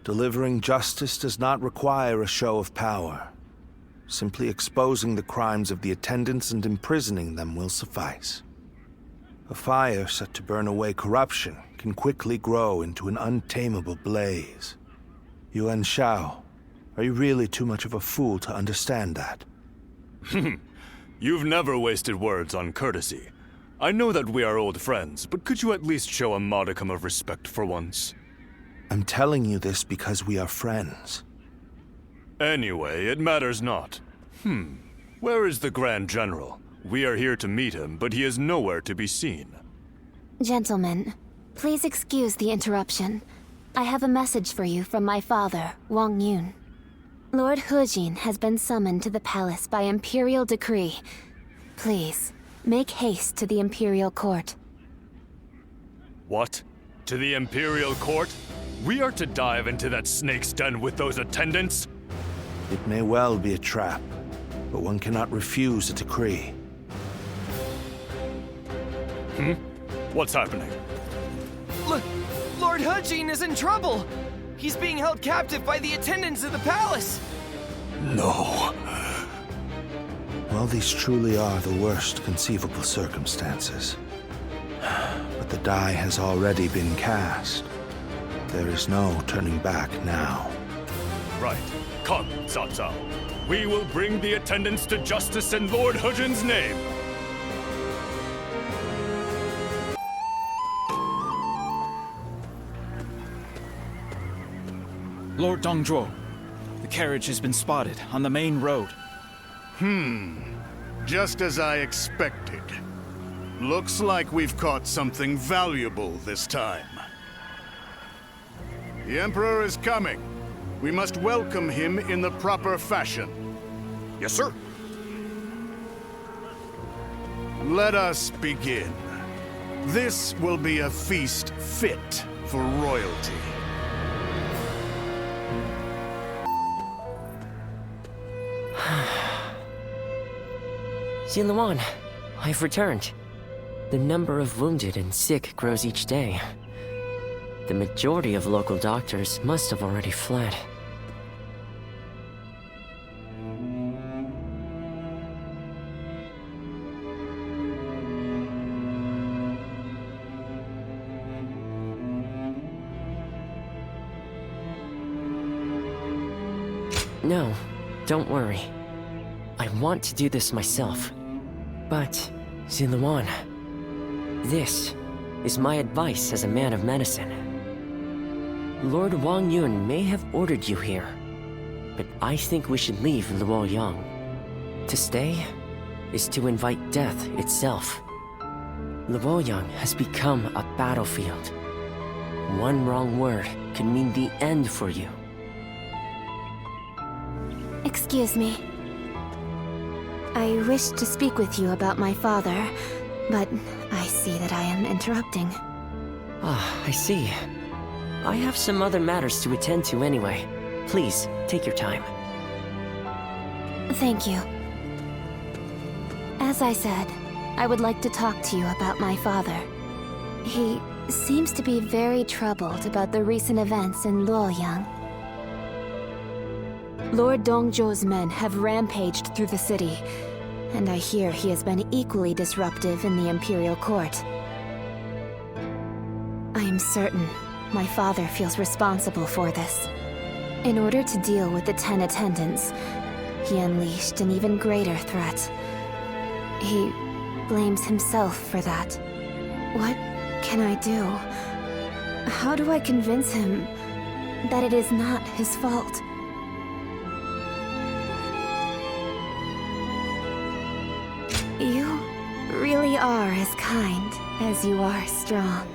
Delivering justice does not require a show of power. Simply exposing the crimes of the attendants and imprisoning them will suffice. A fire set to burn away corruption can quickly grow into an untamable blaze. Yuan Shao, are you really too much of a fool to understand that? You've never wasted words on courtesy. I know that we are old friends, but could you at least show a modicum of respect for once? I'm telling you this because we are friends. Anyway, it matters not. Where is the Grand General? We are here to meet him, but he is nowhere to be seen. Gentlemen, please excuse the interruption. I have a message for you from my father, Wang Yun. Lord He Jin has been summoned to the palace by imperial decree. Please, make haste to the Imperial Court. What? To the Imperial Court? We are to dive into that snake's den with those attendants? It may well be a trap, but one cannot refuse a decree. What's happening? Look, Lord Hujin is in trouble! He's being held captive by the attendants of the palace! No. Well, these truly are the worst conceivable circumstances. But the die has already been cast. There is no turning back now. Right. Come, Cao Cao. We will bring the attendants to justice in Lord Hujin's name. Lord Dongzhuo, the carriage has been spotted on the main road. Just as I expected. Looks like we've caught something valuable this time. The Emperor is coming. We must welcome him in the proper fashion. Yes, sir. Let us begin. This will be a feast fit for royalty. Ziluan, I've returned. The number of wounded and sick grows each day. The majority of local doctors must have already fled. No, don't worry. I want to do this myself. But, Ziluan, this is my advice as a man of medicine. Lord Wang Yun may have ordered you here, but I think we should leave Luoyang. To stay is to invite death itself. Luoyang has become a battlefield. One wrong word could mean the end for you. Excuse me. I wish to speak with you about my father, but I see that I am interrupting. Ah, I see. I have some other matters to attend to anyway. Please, take your time. Thank you. As I said, I would like to talk to you about my father. He seems to be very troubled about the recent events in Luoyang. Lord Dongzhuo's men have rampaged through the city, and I hear he has been equally disruptive in the Imperial Court. I am certain my father feels responsible for this. In order to deal with the 10 attendants, he unleashed an even greater threat. He blames himself for that. What can I do? How do I convince him that it is not his fault? You really are as kind as you are strong.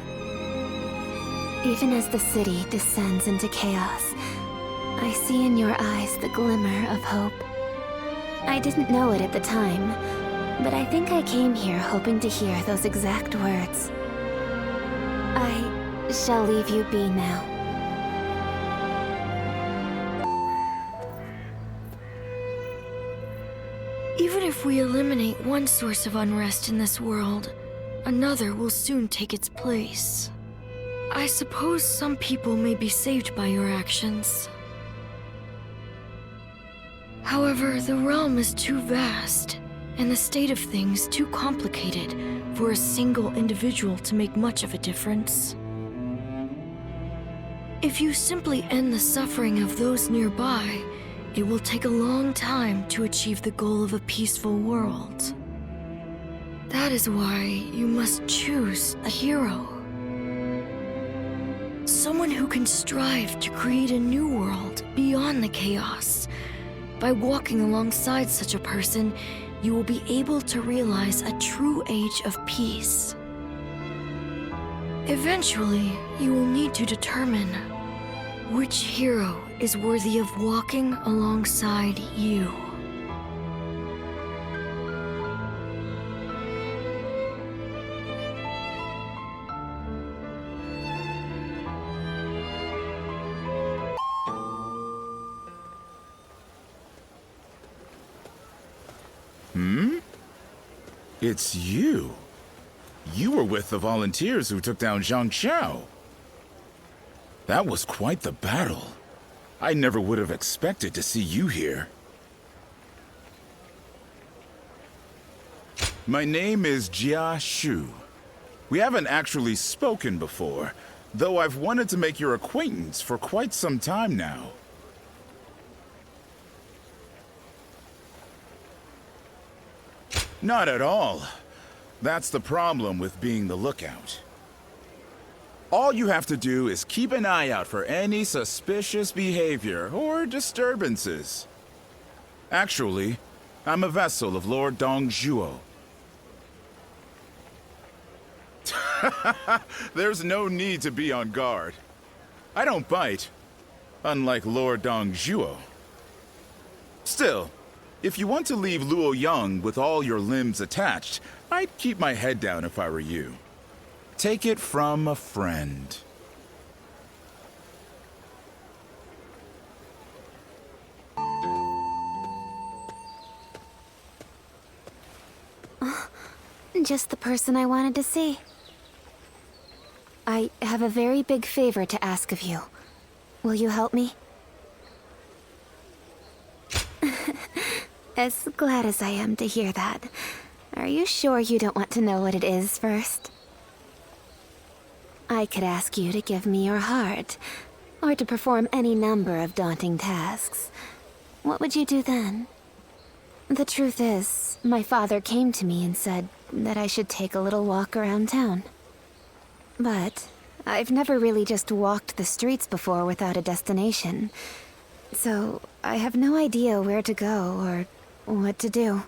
Even as the city descends into chaos, I see in your eyes the glimmer of hope. I didn't know it at the time, but I think I came here hoping to hear those exact words. I shall leave you be now. Even if we eliminate one source of unrest in this world, another will soon take its place. I suppose some people may be saved by your actions. However, the realm is too vast, and the state of things too complicated for a single individual to make much of a difference. If you simply end the suffering of those nearby, it will take a long time to achieve the goal of a peaceful world. That is why you must choose a hero. Someone who can strive to create a new world beyond the chaos. By walking alongside such a person, you will be able to realize a true age of peace. Eventually, you will need to determine which hero is worthy of walking alongside you. It's you. You were with the volunteers who took down Zhang Xiao. That was quite the battle. I never would have expected to see you here. My name is Jia Shu. We haven't actually spoken before, though I've wanted to make your acquaintance for quite some time now. Not at all. That's the problem with being the lookout. All you have to do is keep an eye out for any suspicious behavior or disturbances. Actually, I'm a vessel of Lord Dongzhuo. There's no need to be on guard. I don't bite, unlike Lord Dongzhuo. Still, if you want to leave Luoyang with all your limbs attached, I'd keep my head down if I were you. Take it from a friend. Just the person I wanted to see. I have a very big favor to ask of you. Will you help me? As glad as I am to hear that. Are you sure you don't want to know what it is first? I could ask you to give me your heart, or to perform any number of daunting tasks. What would you do then? The truth is, my father came to me and said that I should take a little walk around town. But I've never really just walked the streets before without a destination. So I have no idea where to go or what to do.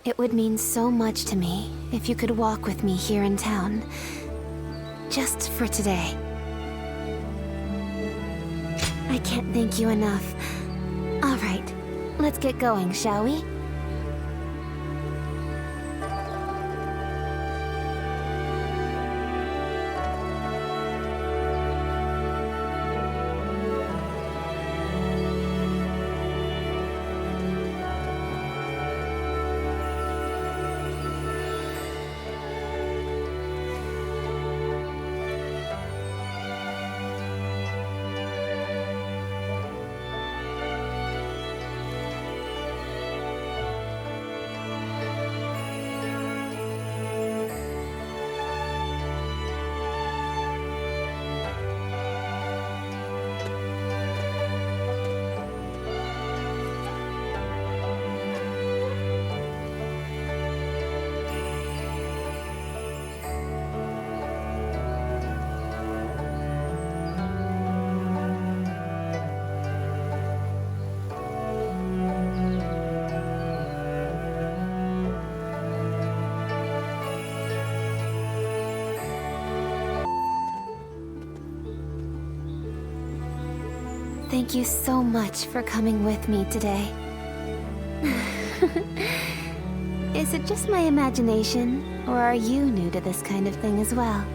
It would mean so much to me if you could walk with me here in town. Just for today. I can't thank you enough. All right, let's get going, shall we? Thank you so much for coming with me today. Is it just my imagination, or are you new to this kind of thing as well?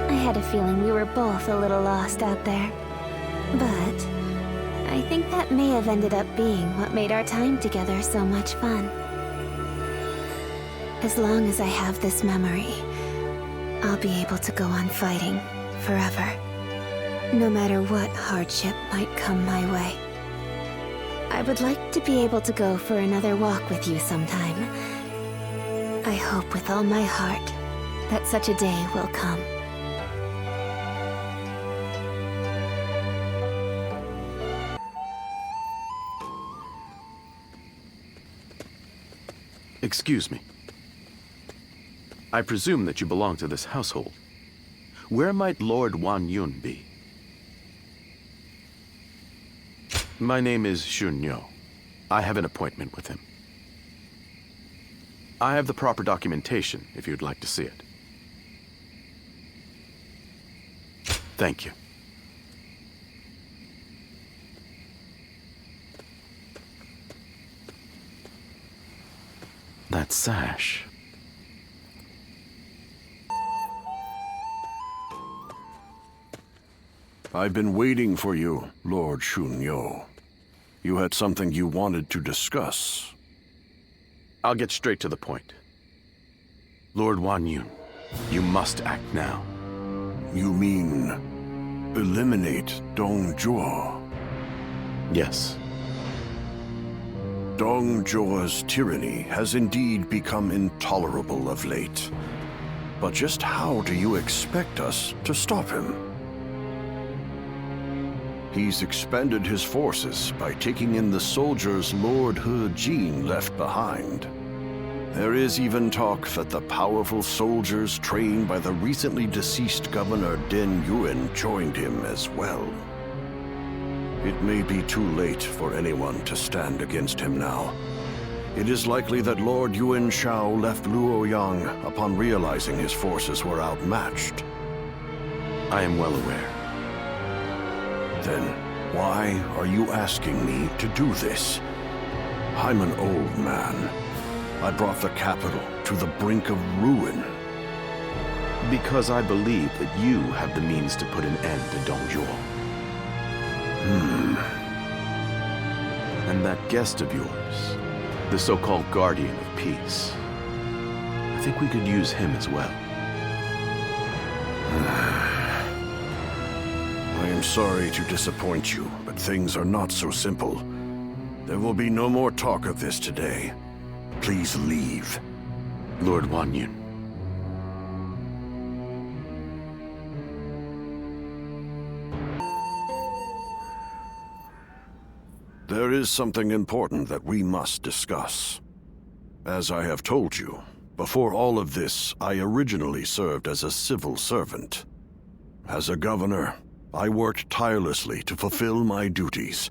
I had a feeling we were both a little lost out there. But I think that may have ended up being what made our time together so much fun. As long as I have this memory, I'll be able to go on fighting forever. No matter what hardship might come my way. I would like to be able to go for another walk with you sometime. I hope with all my heart that such a day will come. Excuse me. I presume that you belong to this household. Where might Lord Wan Yun be? My name is Shunyo. I have an appointment with him. I have the proper documentation if you'd like to see it. Thank you. That sash. I've been waiting for you, Lord Shunyo. You had something you wanted to discuss. I'll get straight to the point. Lord Wan Yun, you must act now. You mean eliminate Dong Zhuo? Yes. Dong Zhuo's tyranny has indeed become intolerable of late. But just how do you expect us to stop him? He's expanded his forces by taking in the soldiers Lord He Jin left behind. There is even talk that the powerful soldiers trained by the recently deceased Governor Den Yuan joined him as well. It may be too late for anyone to stand against him now. It is likely that Lord Yuan Shao left Luoyang upon realizing his forces were outmatched. I am well aware. Then why are you asking me to do this? I'm an old man. I brought the capital to the brink of ruin. Because I believe that you have the means to put an end to Dong Zhuo. And that guest of yours, the so-called Guardian of Peace, I think we could use him as well. I am sorry to disappoint you, but things are not so simple. There will be no more talk of this today. Please leave. Lord Wan Yun. There is something important that we must discuss. As I have told you, before all of this, I originally served as a civil servant. As a governor, I worked tirelessly to fulfill my duties.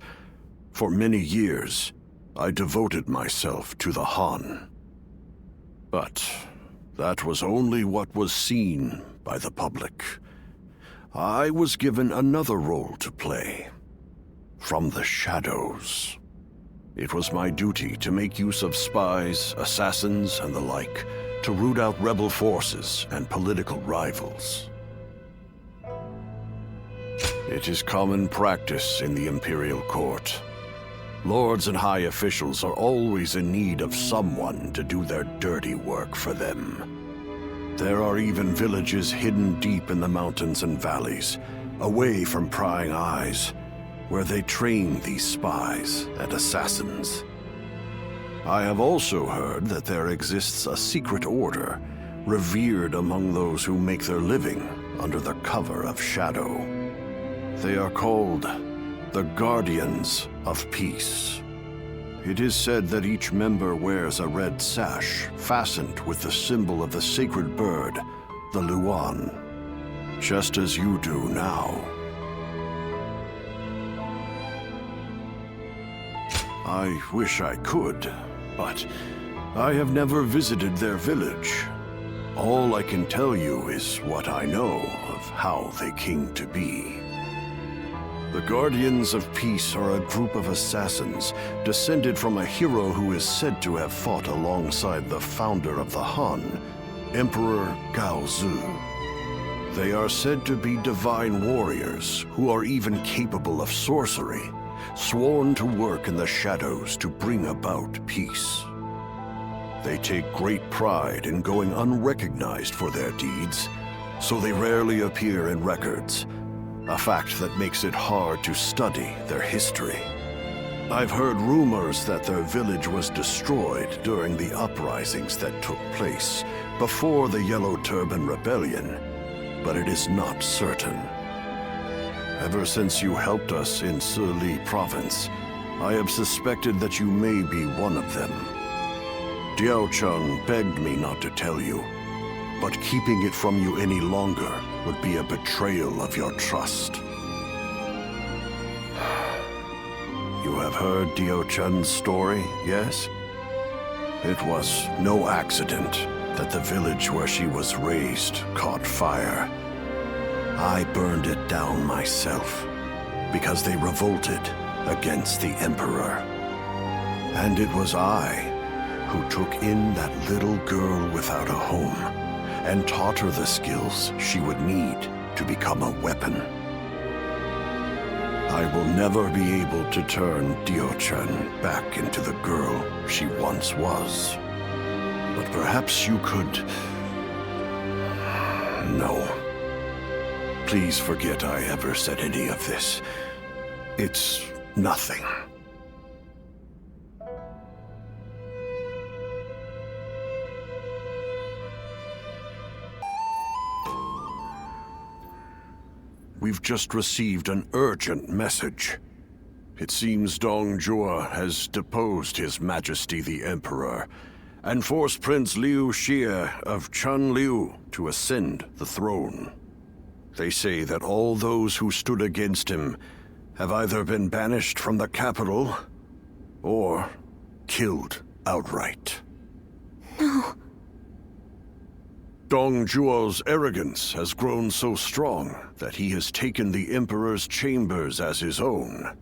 For many years, I devoted myself to the Han. But that was only what was seen by the public. I was given another role to play. From the shadows. It was my duty to make use of spies, assassins, and the like, to root out rebel forces and political rivals. It is common practice in the Imperial Court. Lords and high officials are always in need of someone to do their dirty work for them. There are even villages hidden deep in the mountains and valleys, away from prying eyes, where they train these spies and assassins. I have also heard that there exists a secret order, revered among those who make their living under the cover of shadow. They are called the Guardians of Peace. It is said that each member wears a red sash fastened with the symbol of the sacred bird, the Luan, just as you do now. I wish I could, but I have never visited their village. All I can tell you is what I know of how they came to be. The Guardians of Peace are a group of assassins descended from a hero who is said to have fought alongside the founder of the Han, Emperor Gaozu. They are said to be divine warriors who are even capable of sorcery, sworn to work in the shadows to bring about peace. They take great pride in going unrecognized for their deeds, so they rarely appear in records, a fact that makes it hard to study their history. I've heard rumors that their village was destroyed during the uprisings that took place before the Yellow Turban Rebellion, but it is not certain. Ever since you helped us in Sili Province, I have suspected that you may be one of them. Diao Cheng begged me not to tell you, but keeping it from you any longer would be a betrayal of your trust. You have heard Diao Chen's story, yes? It was no accident that the village where she was raised caught fire. I burned it down myself, because they revolted against the Emperor. And it was I who took in that little girl without a home, and taught her the skills she would need to become a weapon. I will never be able to turn Dio-chan back into the girl she once was. But perhaps you could... No. Please forget I ever said any of this. It's nothing. We've just received an urgent message. It seems Dong Zhuo has deposed His Majesty the Emperor and forced Prince Liu Xie of Chunliu to ascend the throne. They say that all those who stood against him have either been banished from the capital or killed outright. No. Dong Zhuo's arrogance has grown so strong that he has taken the Emperor's chambers as his own.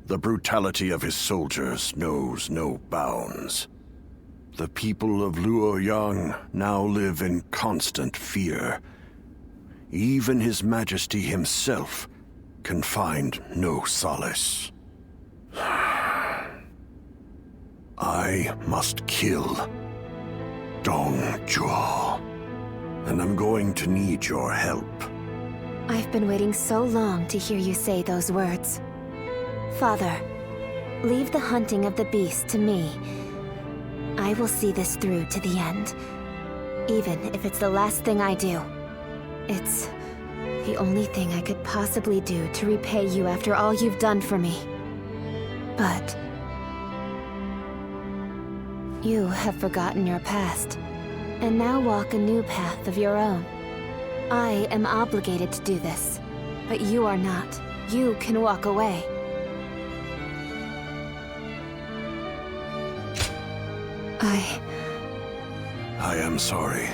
The brutality of his soldiers knows no bounds. The people of Luoyang now live in constant fear. Even His Majesty himself can find no solace. I must kill Dong Zhuo. And I'm going to need your help. I've been waiting so long to hear you say those words. Father, leave the hunting of the beast to me. I will see this through to the end. Even if it's the last thing I do. It's the only thing I could possibly do to repay you after all you've done for me. But you have forgotten your past, and now walk a new path of your own. I am obligated to do this, but you are not. You can walk away. I am sorry,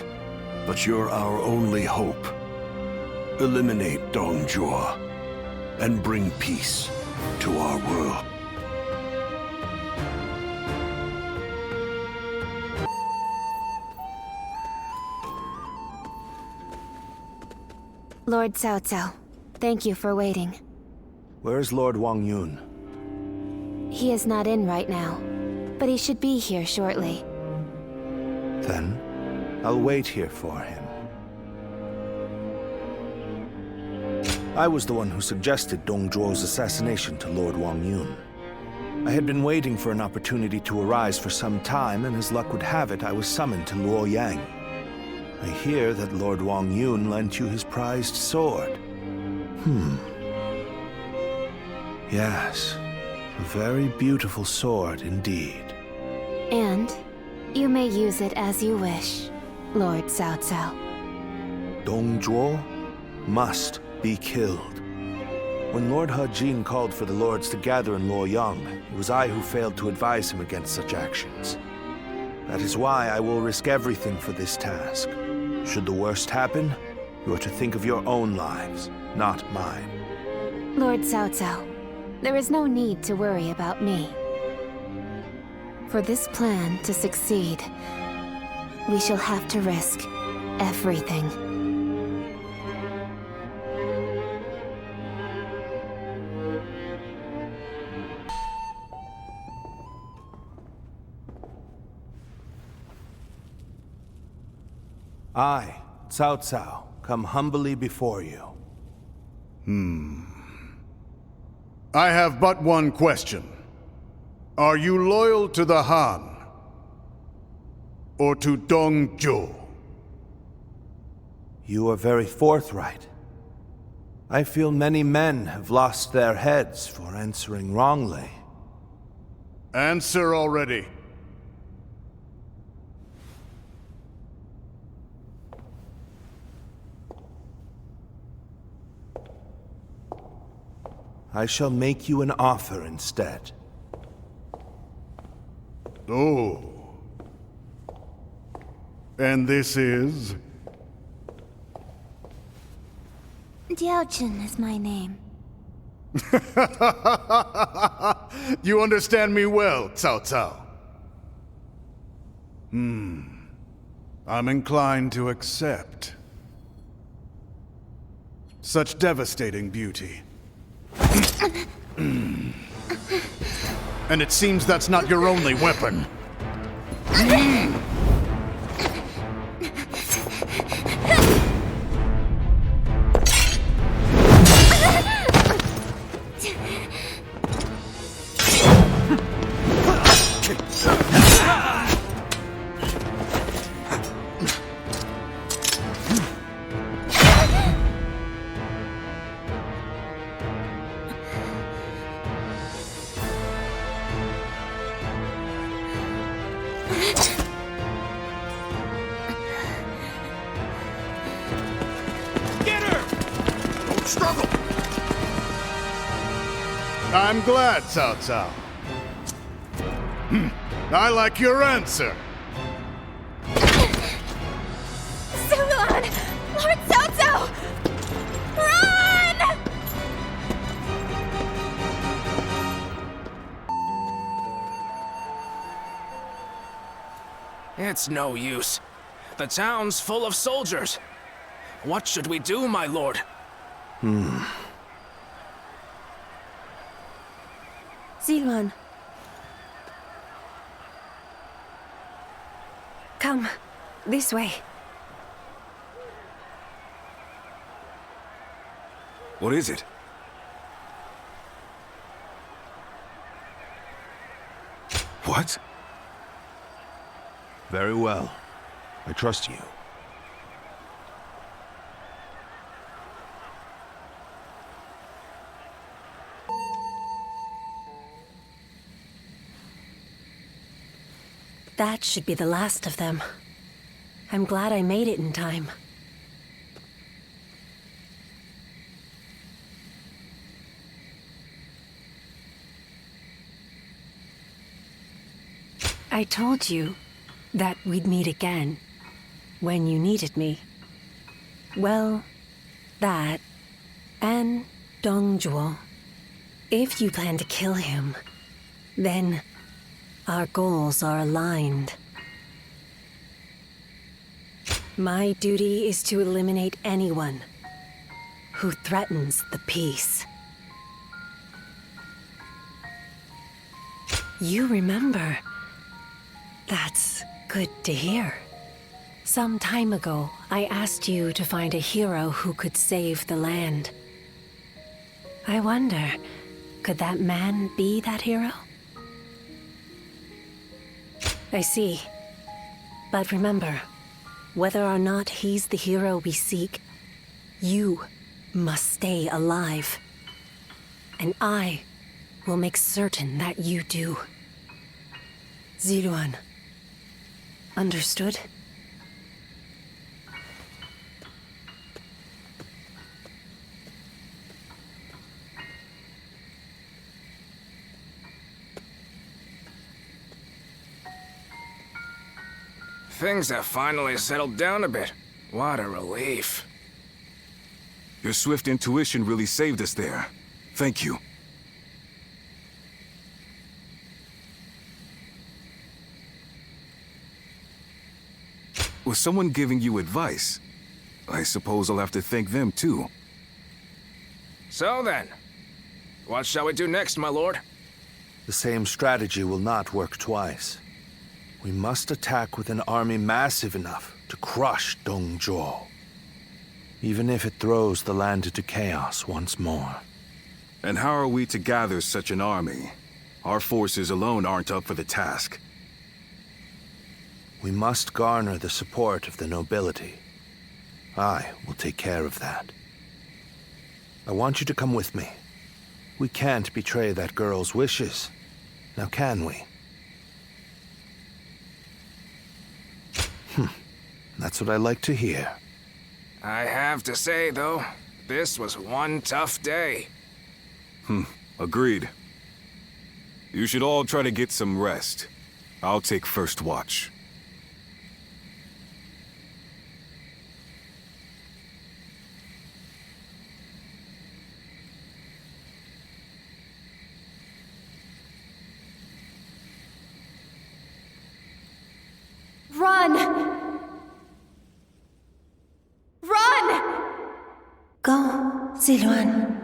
but you're our only hope. Eliminate Dong Zhuo and bring peace to our world. Lord Cao Cao, thank you for waiting. Where's Lord Wang Yun? He is not in right now, but he should be here shortly. Then, I'll wait here for him. I was the one who suggested Dong Zhuo's assassination to Lord Wang Yun. I had been waiting for an opportunity to arise for some time, and as luck would have it, I was summoned to Luoyang. I hear that Lord Wang Yun lent you his prized sword. Yes, a very beautiful sword indeed. And you may use it as you wish, Lord Cao Cao. Dong Zhuo must be killed. When Lord He Jin called for the lords to gather in Luoyang, it was I who failed to advise him against such actions. That is why I will risk everything for this task. Should the worst happen, you are to think of your own lives, not mine. Lord Cao Cao, there is no need to worry about me. For this plan to succeed, we shall have to risk everything. I, Cao Cao, come humbly before you. I have but one question. Are you loyal to the Han? Or to Dong Zhuo? You are very forthright. I feel many men have lost their heads for answering wrongly. Answer already. I shall make you an offer instead. Oh. And this is? Diao-Jun is my name. You understand me well, Cao Cao. I'm inclined to accept. Such devastating beauty. And it seems that's not your only weapon. Struggle! I'm glad, Cao Cao. I like your answer. Sulan! Lord Cao Cao! Run! It's no use. The town's full of soldiers. What should we do, my lord? Ziluan. Come, this way. What is it? What? Very well. I trust you. That should be the last of them. I'm glad I made it in time. I told you that we'd meet again when you needed me. Well, that and Dongzhuo. If you plan to kill him, then our goals are aligned. My duty is to eliminate anyone who threatens the peace. You remember. That's good to hear. Some time ago, I asked you to find a hero who could save the land. I wonder, could that man be that hero? I see. But remember, whether or not he's the hero we seek, you must stay alive. And I will make certain that you do. Ziluan. Understood? Things have finally settled down a bit. What a relief. Your swift intuition really saved us there. Thank you. Was someone giving you advice? I suppose I'll have to thank them too. So then, what shall we do next, my lord? The same strategy will not work twice. We must attack with an army massive enough to crush Dongzhuo, even if it throws the land into chaos once more. And how are we to gather such an army? Our forces alone aren't up for the task. We must garner the support of the nobility. I will take care of that. I want you to come with me. We can't betray that girl's wishes. Now can we? That's what I like to hear. I have to say, though, this was one tough day. Agreed. You should all try to get some rest. I'll take first watch. Run! Run! Go, Ziluan.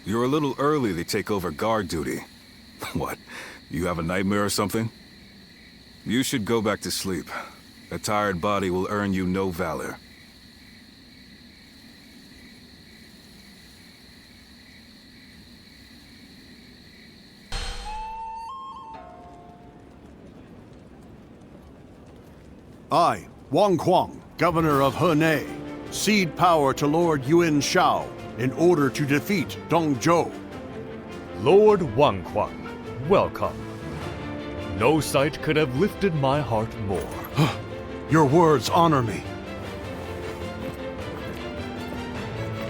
You're a little early to take over guard duty. What, you have a nightmare or something? You should go back to sleep. A tired body will earn you no valor. I, Wang Kuang, Governor of Henei, cede power to Lord Yuan Shao in order to defeat Dong Zhuo. Lord Wang Kuang, welcome. No sight could have lifted my heart more. Your words honor me.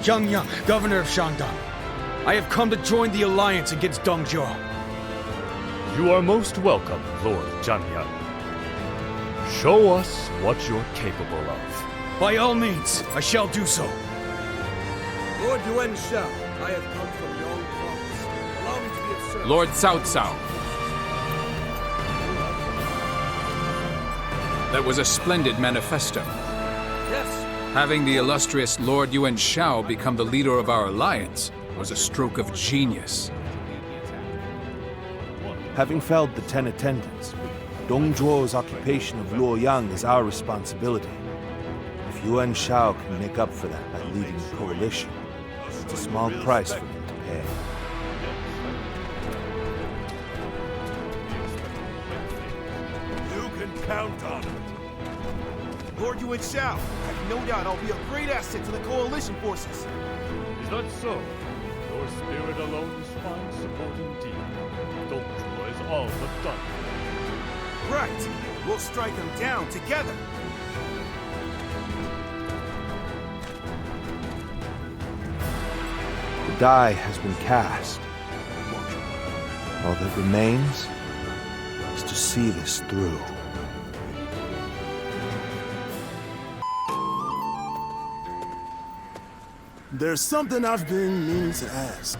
Zhang Yang, Governor of Shandong. I have come to join the alliance against Dong Zhuo. You are most welcome, Lord Zhang Yang. Show us what you're capable of. By all means, I shall do so. Lord Yuan Shao, I have come from Yong Province. Allow me to be of service. Lord Cao Cao. That was a splendid manifesto. Yes. Having the illustrious Lord Yuan Shao become the leader of our alliance was a stroke of genius. Having felled the 10 attendants, Dong Zhuo's occupation of Luoyang is our responsibility. If Yuan Shao can make up for that by leading the coalition, it's a small price for him to pay. You can count on it. Lord Yuan Shao, I have no doubt I'll be a great asset to the coalition forces. Is that so? Your spirit alone finds support indeed. Dong Zhuo is all but done. Right. We'll strike them down together. The die has been cast. All that remains is to see this through. There's something I've been meaning to ask.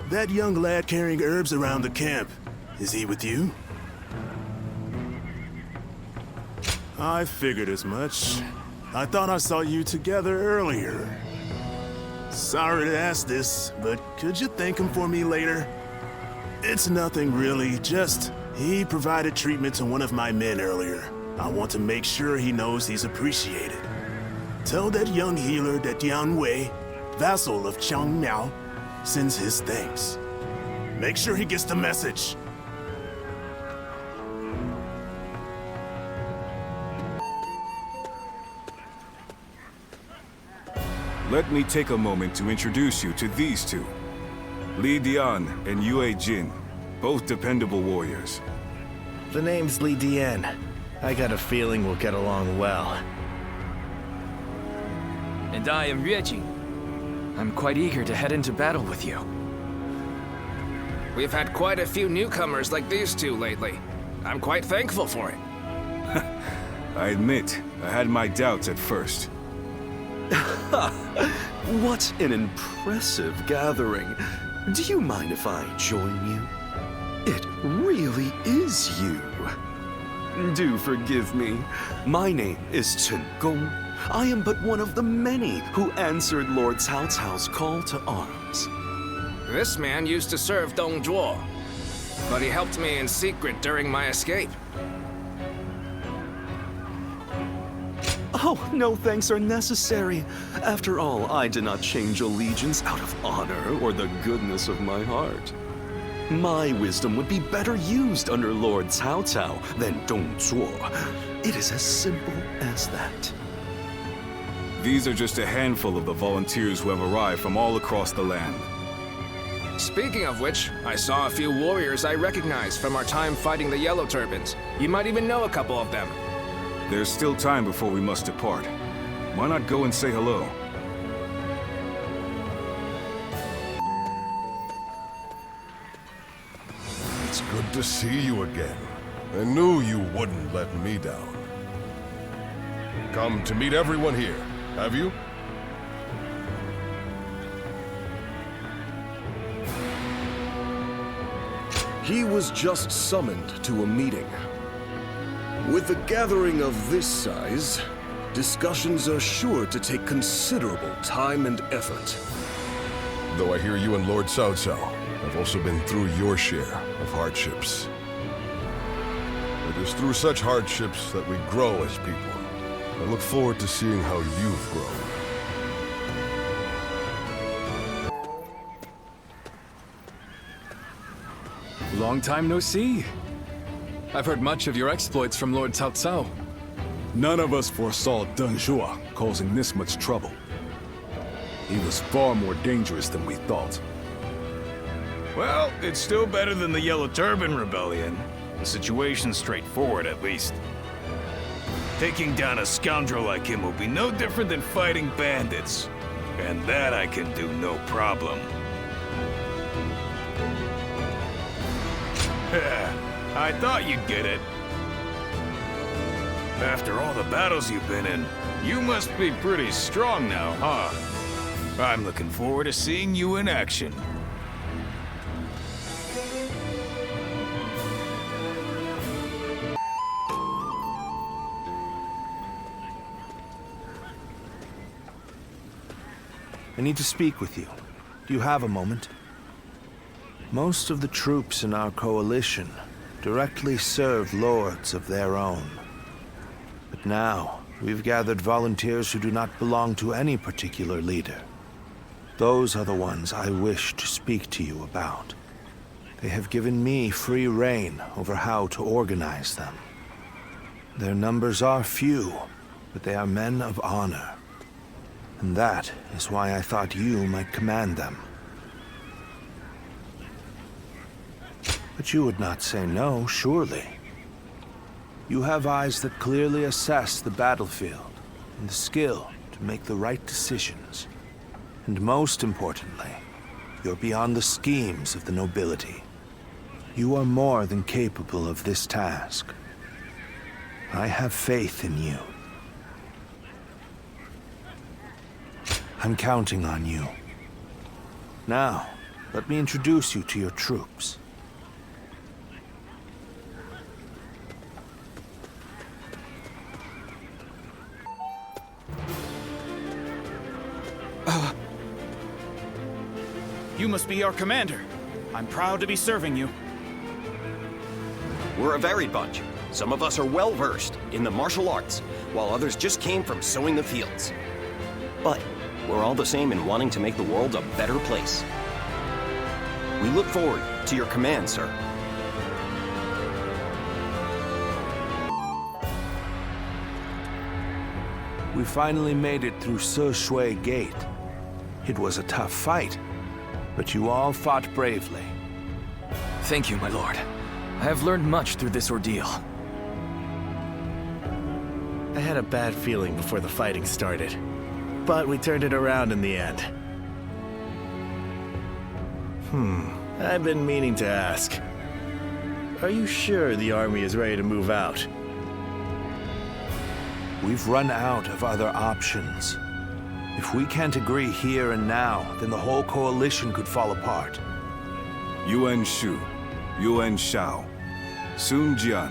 That young lad carrying herbs around the camp, is he with you? I figured as much. I thought I saw you together earlier. Sorry to ask this, but could you thank him for me later? It's nothing really, just he provided treatment to one of my men earlier. I want to make sure he knows he's appreciated. Tell that young healer that Dian Wei, vassal of Chang Miao, sends his thanks. Make sure he gets the message. Let me take a moment to introduce you to these two. Li Dian and Yue Jin, both dependable warriors. The name's Li Dian. I got a feeling we'll get along well. And I am Yue Jin. I'm quite eager to head into battle with you. We've had quite a few newcomers like these two lately. I'm quite thankful for it. I admit, I had my doubts at first. What an impressive gathering. Do you mind if I join you? It really is you. Do forgive me. My name is Chen Gong. I am but one of the many who answered Lord Cao Cao's call to arms. This man used to serve Dong Zhuo, but he helped me in secret during my escape. Oh, no thanks are necessary. After all, I did not change allegiance out of honor or the goodness of my heart. My wisdom would be better used under Lord Cao Cao than Dong Zhuo. It is as simple as that. These are just a handful of the volunteers who have arrived from all across the land. Speaking of which, I saw a few warriors I recognize from our time fighting the Yellow Turbans. You might even know a couple of them. There's still time before we must depart. Why not go and say hello? It's good to see you again. I knew you wouldn't let me down. Come to meet everyone here, have you? He was just summoned to a meeting. With a gathering of this size, discussions are sure to take considerable time and effort. though I hear you and Lord Cao Cao have also been through your share of hardships. It is through such hardships that we grow as people. I look forward to seeing how you've grown. Long time no see. I've heard much of your exploits from Lord Cao Cao. None of us foresaw Deng Zhuo causing this much trouble. He was far more dangerous than we thought. Well, it's still better than the Yellow Turban Rebellion. The situation's straightforward, at least. Taking down a scoundrel like him will be no different than fighting bandits. And that I can do no problem. I thought you'd get it. After all the battles you've been in, you must be pretty strong now, huh? I'm looking forward to seeing you in action. I need to speak with you. Do you have a moment? Most of the troops in our coalition directly serve lords of their own. But now, we've gathered volunteers who do not belong to any particular leader. Those are the ones I wish to speak to you about. They have given me free rein over how to organize them. Their numbers are few, but they are men of honor. And that is why I thought you might command them. But you would not say no, surely. You have eyes that clearly assess the battlefield, and the skill to make the right decisions. And most importantly, you're beyond the schemes of the nobility. You are more than capable of this task. I have faith in you. I'm counting on you. Now, let me introduce you to your troops. You must be our commander. I'm proud to be serving you. We're a varied bunch. Some of us are well-versed in the martial arts, while others just came from sowing the fields. But we're all the same in wanting to make the world a better place. We look forward to your command, sir. We finally made it through Se Shui Gate. It was a tough fight, but you all fought bravely. Thank you, my lord. I have learned much through this ordeal. I had a bad feeling before the fighting started, but we turned it around in the end. I've been meaning to ask. Are you sure the army is ready to move out? We've run out of other options. If we can't agree here and now, then the whole coalition could fall apart. Yuan Shu, Yuan Shao, Sun Jian.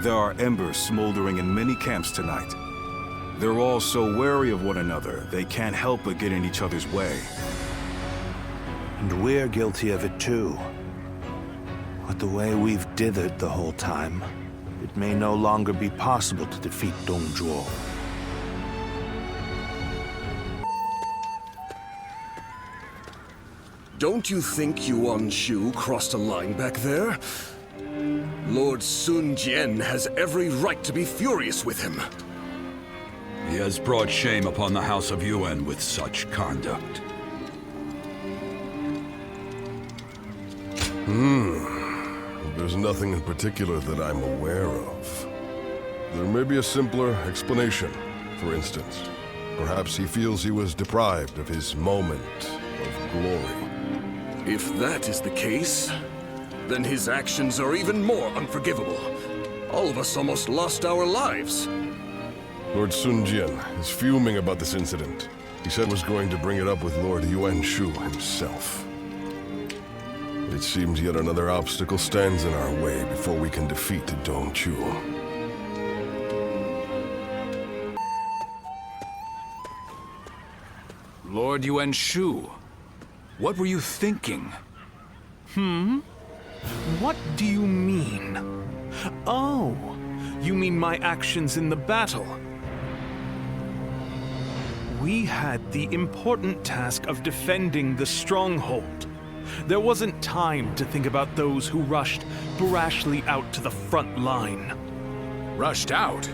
There are embers smoldering in many camps tonight. They're all so wary of one another, they can't help but get in each other's way. And we're guilty of it too. But the way we've dithered the whole time, it may no longer be possible to defeat Dong Zhuo. Don't you think Yuan Shu crossed a line back there? Lord Sun Jian has every right to be furious with him. He has brought shame upon the House of Yuan with such conduct. There's nothing in particular that I'm aware of. There may be a simpler explanation. For instance, perhaps he feels he was deprived of his moment of glory. If that is the case, then his actions are even more unforgivable. All of us almost lost our lives. Lord Sun Jian is fuming about this incident. He said was going to bring it up with Lord Yuan Shu himself. It seems yet another obstacle stands in our way before we can defeat Dong Zhuo. Lord Yuan Shu. What were you thinking? What do you mean? Oh, you mean my actions in the battle? We had the important task of defending the stronghold. There wasn't time to think about those who rushed brashly out to the front line. Rushed out?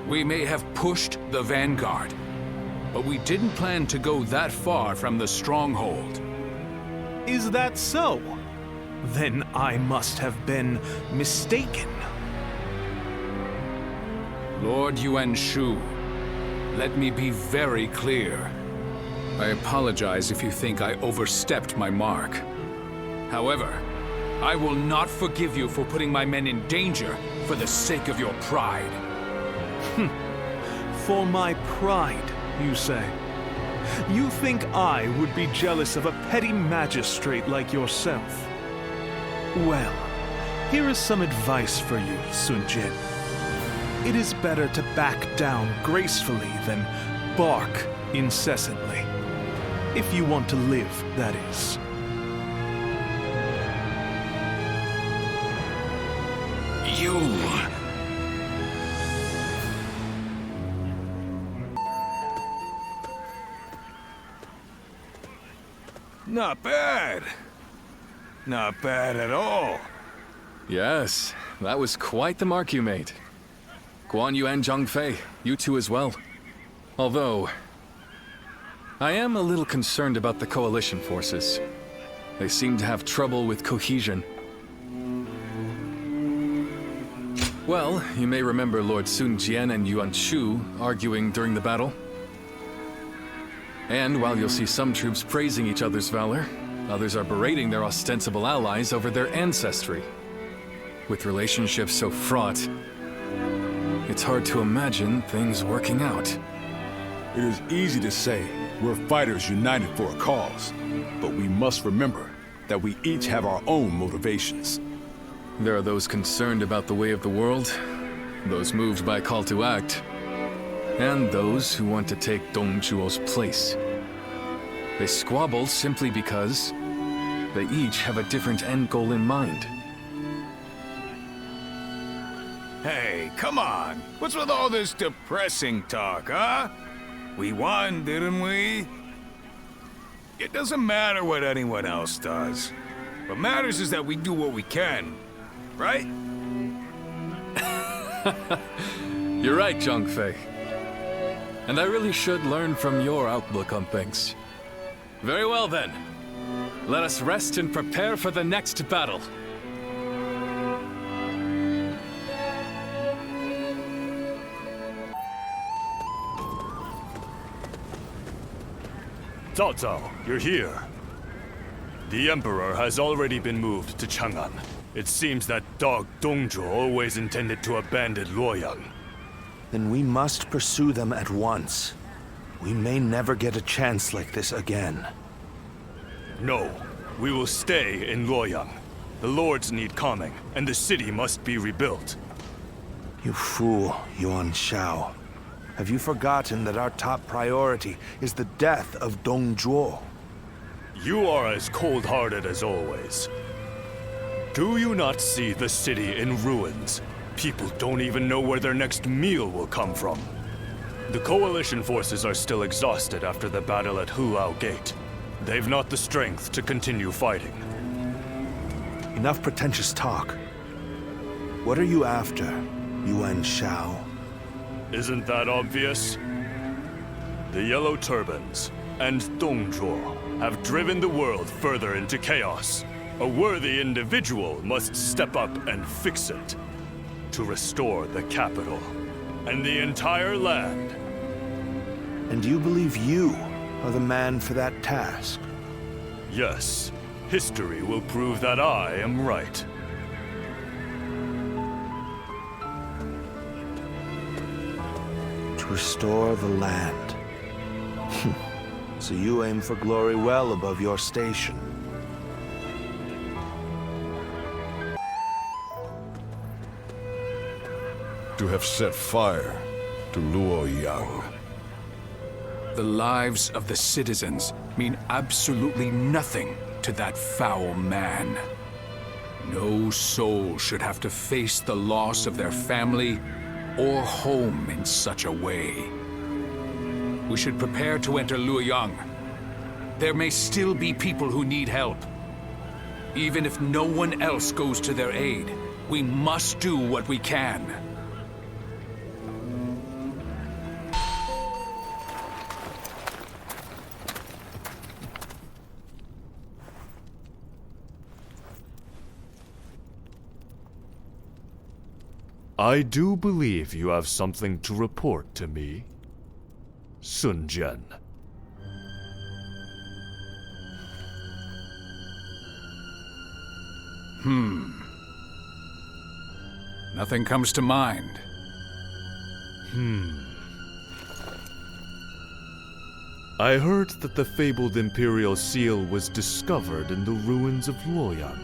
We may have pushed the vanguard, but we didn't plan to go that far from the stronghold. Is that so? Then I must have been mistaken. Lord Yuan Shu, let me be very clear. I apologize if you think I overstepped my mark. However, I will not forgive you for putting my men in danger for the sake of your pride. For my pride, you say? You think I would be jealous of a petty magistrate like yourself? Well, here is some advice for you, Sun Jin. It is better to back down gracefully than bark incessantly. If you want to live, that is. You... Not bad. Not bad at all. Yes, that was quite the mark you made. Guan Yu and Zhang Fei, you two as well. Although, I am a little concerned about the coalition forces. They seem to have trouble with cohesion. Well, you may remember Lord Sun Jian and Yuan Shu arguing during the battle. And while you'll see some troops praising each other's valor, others are berating their ostensible allies over their ancestry. With relationships so fraught, it's hard to imagine things working out. It is easy to say we're fighters united for a cause, but we must remember that we each have our own motivations. There are those concerned about the way of the world, those moved by call to act, and those who want to take Dong Zhuo's place. They squabble simply because they each have a different end goal in mind. Hey, come on. What's with all this depressing talk, huh? We won, didn't we? It doesn't matter what anyone else does. What matters is that we do what we can, right? You're right, Zhang Fei. And I really should learn from your outlook on things. Very well then. Let us rest and prepare for the next battle. Cao Cao, you're here. The Emperor has already been moved to Chang'an. It seems that dog Dong Zhuo always intended to abandon Luoyang. Then we must pursue them at once. We may never get a chance like this again. No, we will stay in Luoyang. The lords need calming, and the city must be rebuilt. You fool, Yuan Shao. Have you forgotten that our top priority is the death of Dong Zhuo? You are as cold-hearted as always. Do you not see the city in ruins? People don't even know where their next meal will come from. The coalition forces are still exhausted after the battle at Hulao Gate. They've not the strength to continue fighting. Enough pretentious talk. What are you after, Yuan Shao? Isn't that obvious? The Yellow Turbans and Dong Zhuo have driven the world further into chaos. A worthy individual must step up and fix it. To restore the capital and the entire land. And you believe you are the man for that task? Yes. History will prove that I am right. To restore the land. So you aim for glory well above your station. To have set fire to Luoyang. The lives of the citizens mean absolutely nothing to that foul man. No soul should have to face the loss of their family or home in such a way. We should prepare to enter Luoyang. There may still be people who need help. Even if no one else goes to their aid, we must do what we can. I do believe you have something to report to me, Sun Jian. Nothing comes to mind. I heard that the fabled Imperial Seal was discovered in the ruins of Luoyang.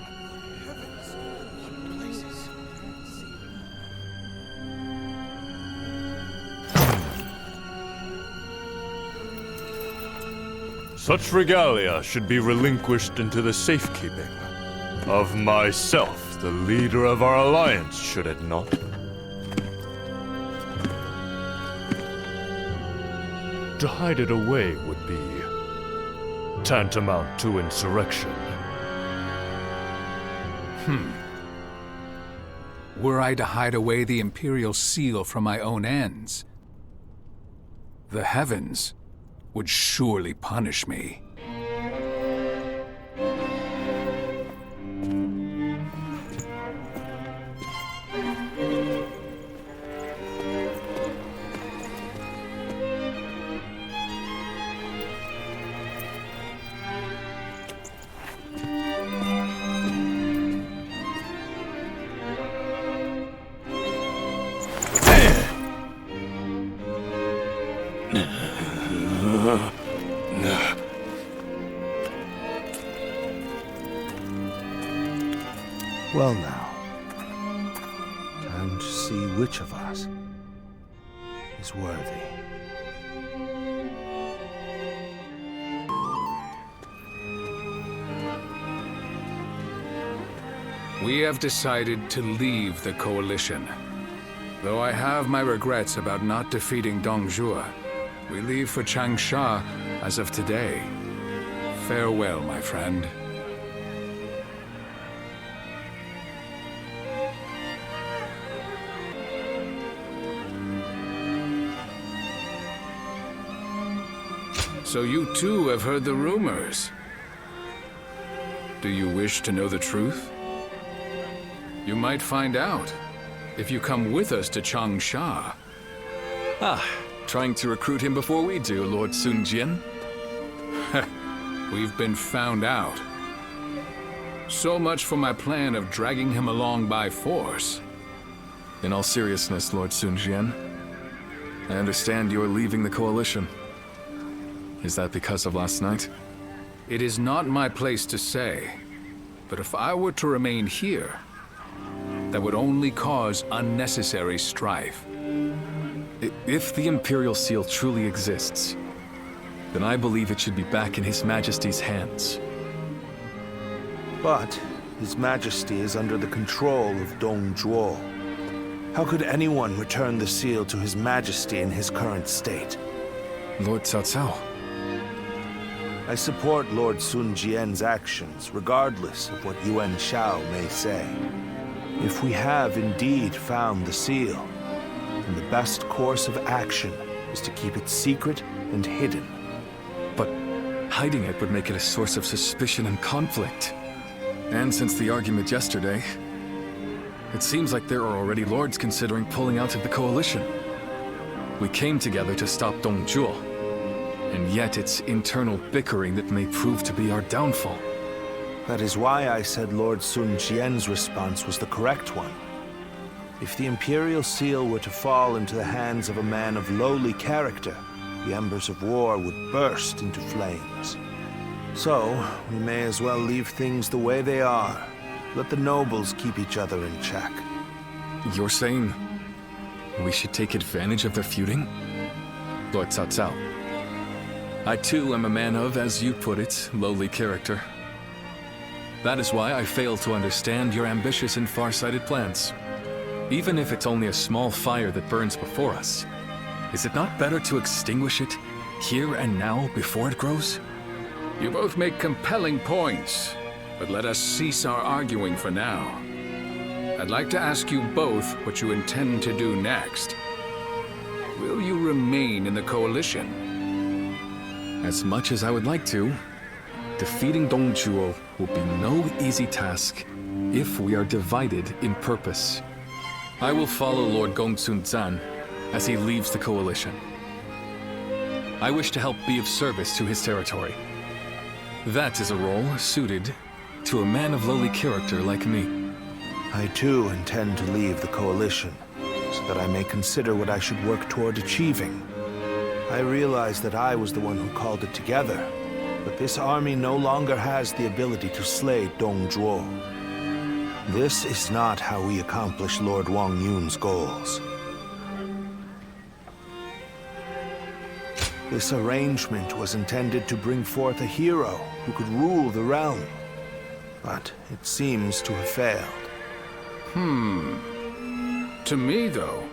Such regalia should be relinquished into the safekeeping of myself, the leader of our alliance, should it not? To hide it away would be tantamount to insurrection. Were I to hide away the Imperial Seal from my own ends, the heavens would surely punish me. Well now, time to see which of us is worthy. We have decided to leave the coalition. Though I have my regrets about not defeating Dongzhuo, we leave for Changsha as of today. Farewell, my friend. So you too have heard the rumors. Do you wish to know the truth? You might find out if you come with us to Changsha. Trying to recruit him before we do, Lord Sun Jian? We've been found out. So much for my plan of dragging him along by force. In all seriousness, Lord Sun Jian, I understand you're leaving the coalition. Is that because of last night? It is not my place to say, but if I were to remain here, that would only cause unnecessary strife. If the Imperial Seal truly exists, then I believe it should be back in His Majesty's hands. But His Majesty is under the control of Dongzhuo. How could anyone return the seal to His Majesty in his current state? Lord Cao Cao. I support Lord Sun Jian's actions, regardless of what Yuan Shao may say. If we have indeed found the seal, then the best course of action is to keep it secret and hidden. But hiding it would make it a source of suspicion and conflict. And since the argument yesterday, it seems like there are already lords considering pulling out of the coalition. We came together to stop Dongzhuo, and yet it's internal bickering that may prove to be our downfall. That is why I said Lord Sun Jian's response was the correct one. If the Imperial Seal were to fall into the hands of a man of lowly character, the embers of war would burst into flames. So, we may as well leave things the way they are. Let the nobles keep each other in check. You're saying we should take advantage of their feuding? Lord Cao Cao, I too am a man of, as you put it, lowly character. That is why I fail to understand your ambitious and far-sighted plans. Even if it's only a small fire that burns before us, is it not better to extinguish it, here and now, before it grows? You both make compelling points, but let us cease our arguing for now. I'd like to ask you both what you intend to do next. Will you remain in the coalition? As much as I would like to, defeating Dongzhuo will be no easy task if we are divided in purpose. I will follow Lord Gongsun Zan as he leaves the coalition. I wish to help be of service to his territory. That is a role suited to a man of lowly character like me. I too intend to leave the coalition, so that I may consider what I should work toward achieving. I realize that I was the one who called it together, but this army no longer has the ability to slay Dongzhuo. This is not how we accomplish Lord Wang Yun's goals. This arrangement was intended to bring forth a hero who could rule the realm, but it seems to have failed. To me, though,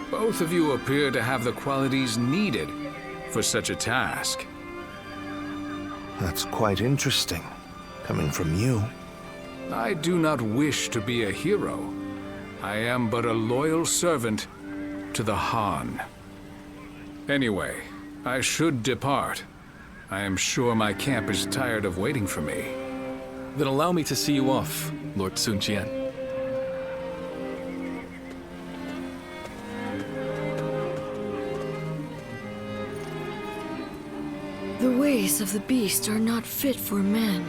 both of you appear to have the qualities needed for such a task. That's quite interesting, coming from you. I do not wish to be a hero. I am but a loyal servant to the Han. Anyway, I should depart. I am sure my camp is tired of waiting for me. Then allow me to see you off, Lord Sun Jian. The ways of the beast are not fit for men.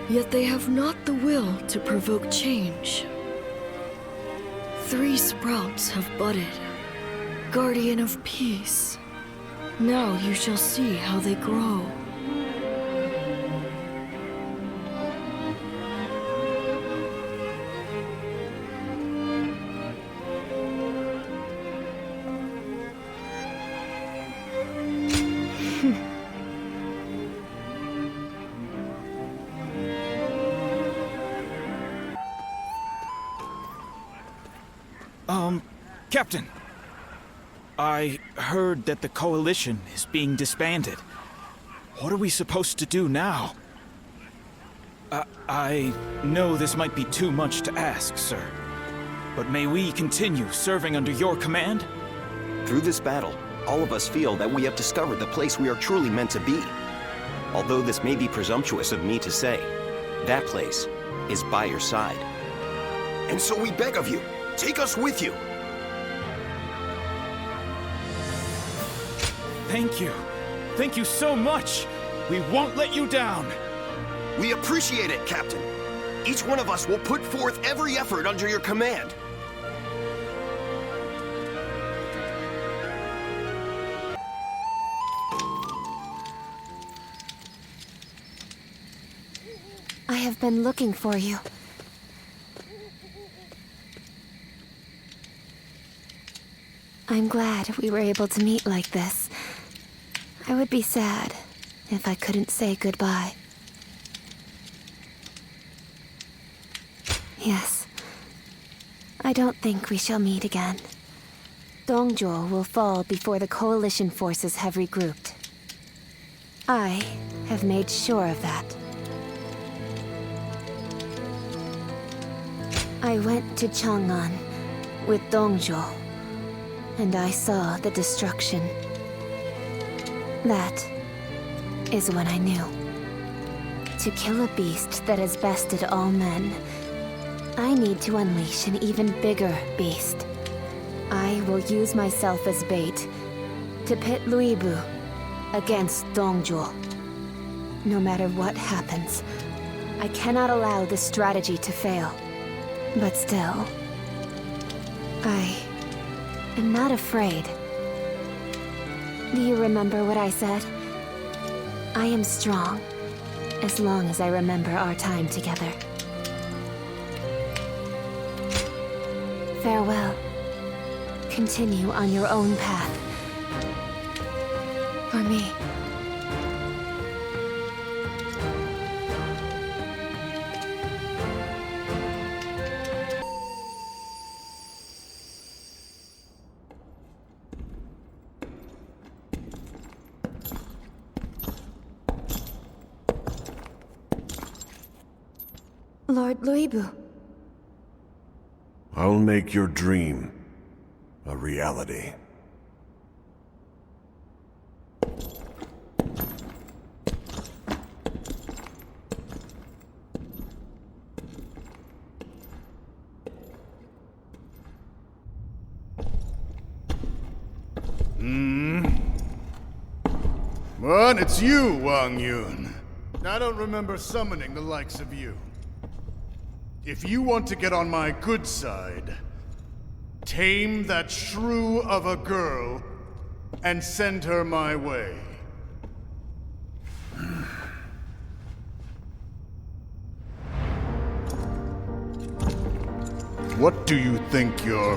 Yet they have not the will to provoke change. 3 sprouts have budded, guardian of peace. Now you shall see how they grow. Captain, I heard that the coalition is being disbanded. What are we supposed to do now? I know this might be too much to ask, sir, but may we continue serving under your command? Through this battle, all of us feel that we have discovered the place we are truly meant to be. Although this may be presumptuous of me to say, that place is by your side. And so we beg of you, take us with you. Thank you. Thank you so much. We won't let you down. We appreciate it, Captain. Each one of us will put forth every effort under your command. I have been looking for you. I'm glad we were able to meet like this. I would be sad if I couldn't say goodbye. Yes. I don't think we shall meet again. Dongzhuo will fall before the coalition forces have regrouped. I have made sure of that. I went to Chang'an with Dongzhuo, and I saw the destruction. That is when I knew. To kill a beast that has bested all men, I need to unleash an even bigger beast. I will use myself as bait to pit Luibu against Dongzhuo. No matter what happens, I cannot allow this strategy to fail. But still, I am not afraid. Do you remember what I said? I am strong, as long as I remember our time together. Farewell. Continue on your own path. For me, Lord Luibu. I'll make your dream a reality. What? It's you, Wang Yun. I don't remember summoning the likes of you. If you want to get on my good side, tame that shrew of a girl and send her my way. What do you think you're...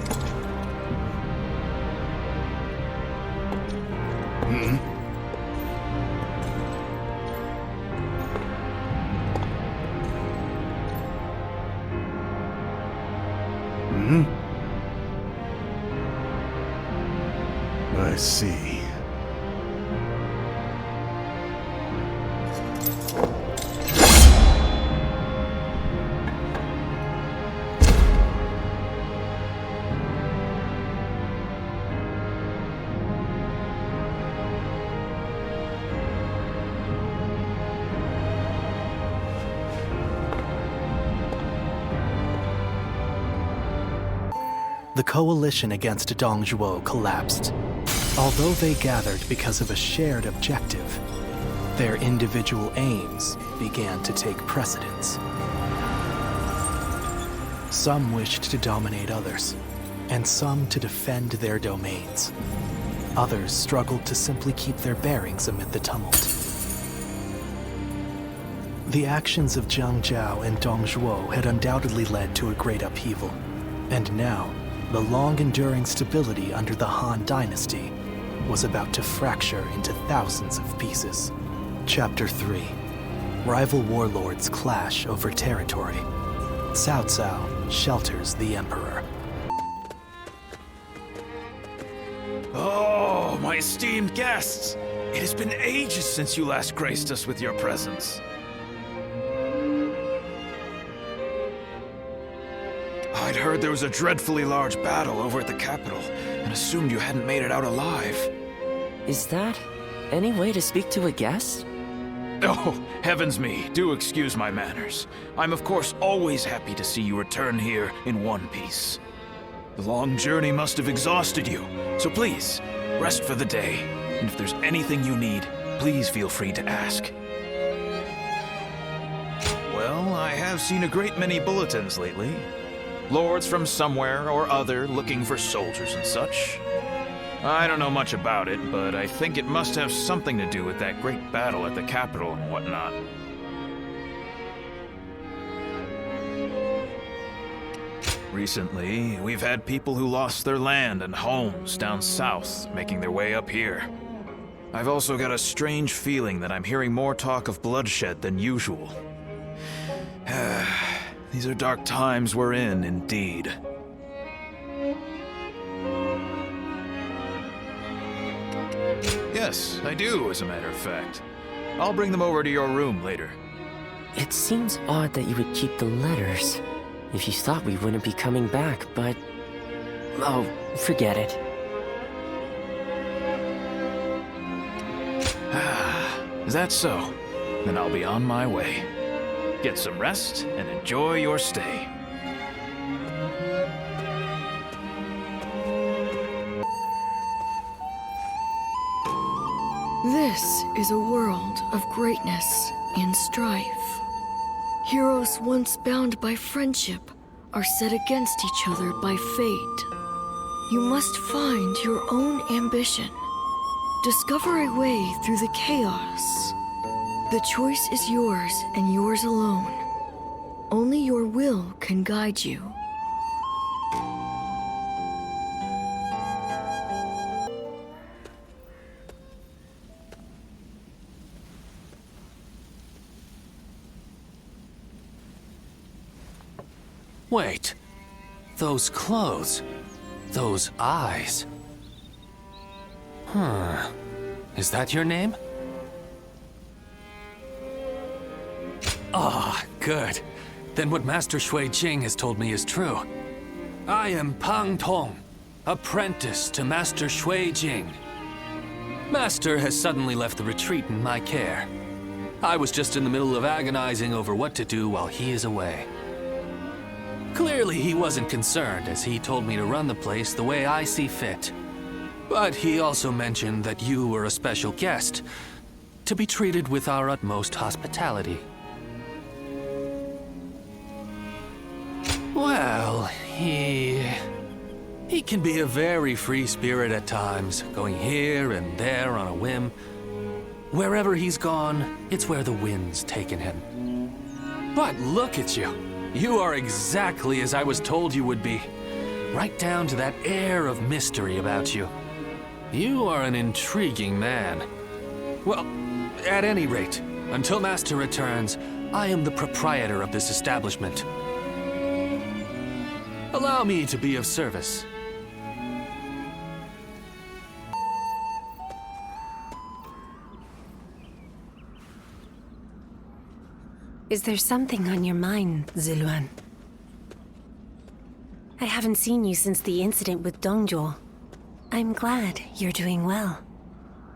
I see. The coalition against Dongzhuo collapsed. Although they gathered because of a shared objective, their individual aims began to take precedence. Some wished to dominate others, and some to defend their domains. Others struggled to simply keep their bearings amid the tumult. The actions of Jiang Zhao and Dongzhuo had undoubtedly led to a great upheaval, and now, the long-enduring stability under the Han Dynasty was about to fracture into thousands of pieces. Chapter 3. Rival warlords clash over territory. Cao Cao shelters the Emperor. Oh, my esteemed guests! It has been ages since you last graced us with your presence. I'd heard there was a dreadfully large battle over at the capital, and assumed you hadn't made it out alive. Is that any way to speak to a guest? Oh, heavens me, do excuse my manners. I'm of course always happy to see you return here in one piece. The long journey must have exhausted you, so please, rest for the day. And if there's anything you need, please feel free to ask. Well, I have seen a great many bulletins lately. Lords from somewhere or other looking for soldiers and such. I don't know much about it, but I think it must have something to do with that great battle at the capital and whatnot. Recently, we've had people who lost their land and homes down south making their way up here. I've also got a strange feeling that I'm hearing more talk of bloodshed than usual. These are dark times we're in, indeed. Yes, I do, as a matter of fact. I'll bring them over to your room later. It seems odd that you would keep the letters. If you thought we wouldn't be coming back, but... oh, forget it. Is that so? Then I'll be on my way. Get some rest and enjoy your stay. This is a world of greatness and strife. Heroes once bound by friendship are set against each other by fate. You must find your own ambition. Discover a way through the chaos. The choice is yours and yours alone. Only your will can guide you. Wait. Those clothes. Those eyes. Huh. Is that your name? Ah, good. then what Master Shui Jing has told me is true. I am Pang Tong, apprentice to Master Shui Jing. Master has suddenly left the retreat in my care. I was just in the middle of agonizing over what to do while he is away. Clearly he wasn't concerned, as he told me to run the place the way I see fit. But he also mentioned that you were a special guest, to be treated with our utmost hospitality. Well, he can be a very free spirit at times, going here and there on a whim. Wherever he's gone, it's where the wind's taken him. But look at you. You are exactly as I was told you would be. Right down to that air of mystery about you. You are an intriguing man. Well, at any rate, until Master returns, I am the proprietor of this establishment. Allow me to be of service. Is there something on your mind, Ziluan? I haven't seen you since the incident with Dongzhuo. I'm glad you're doing well.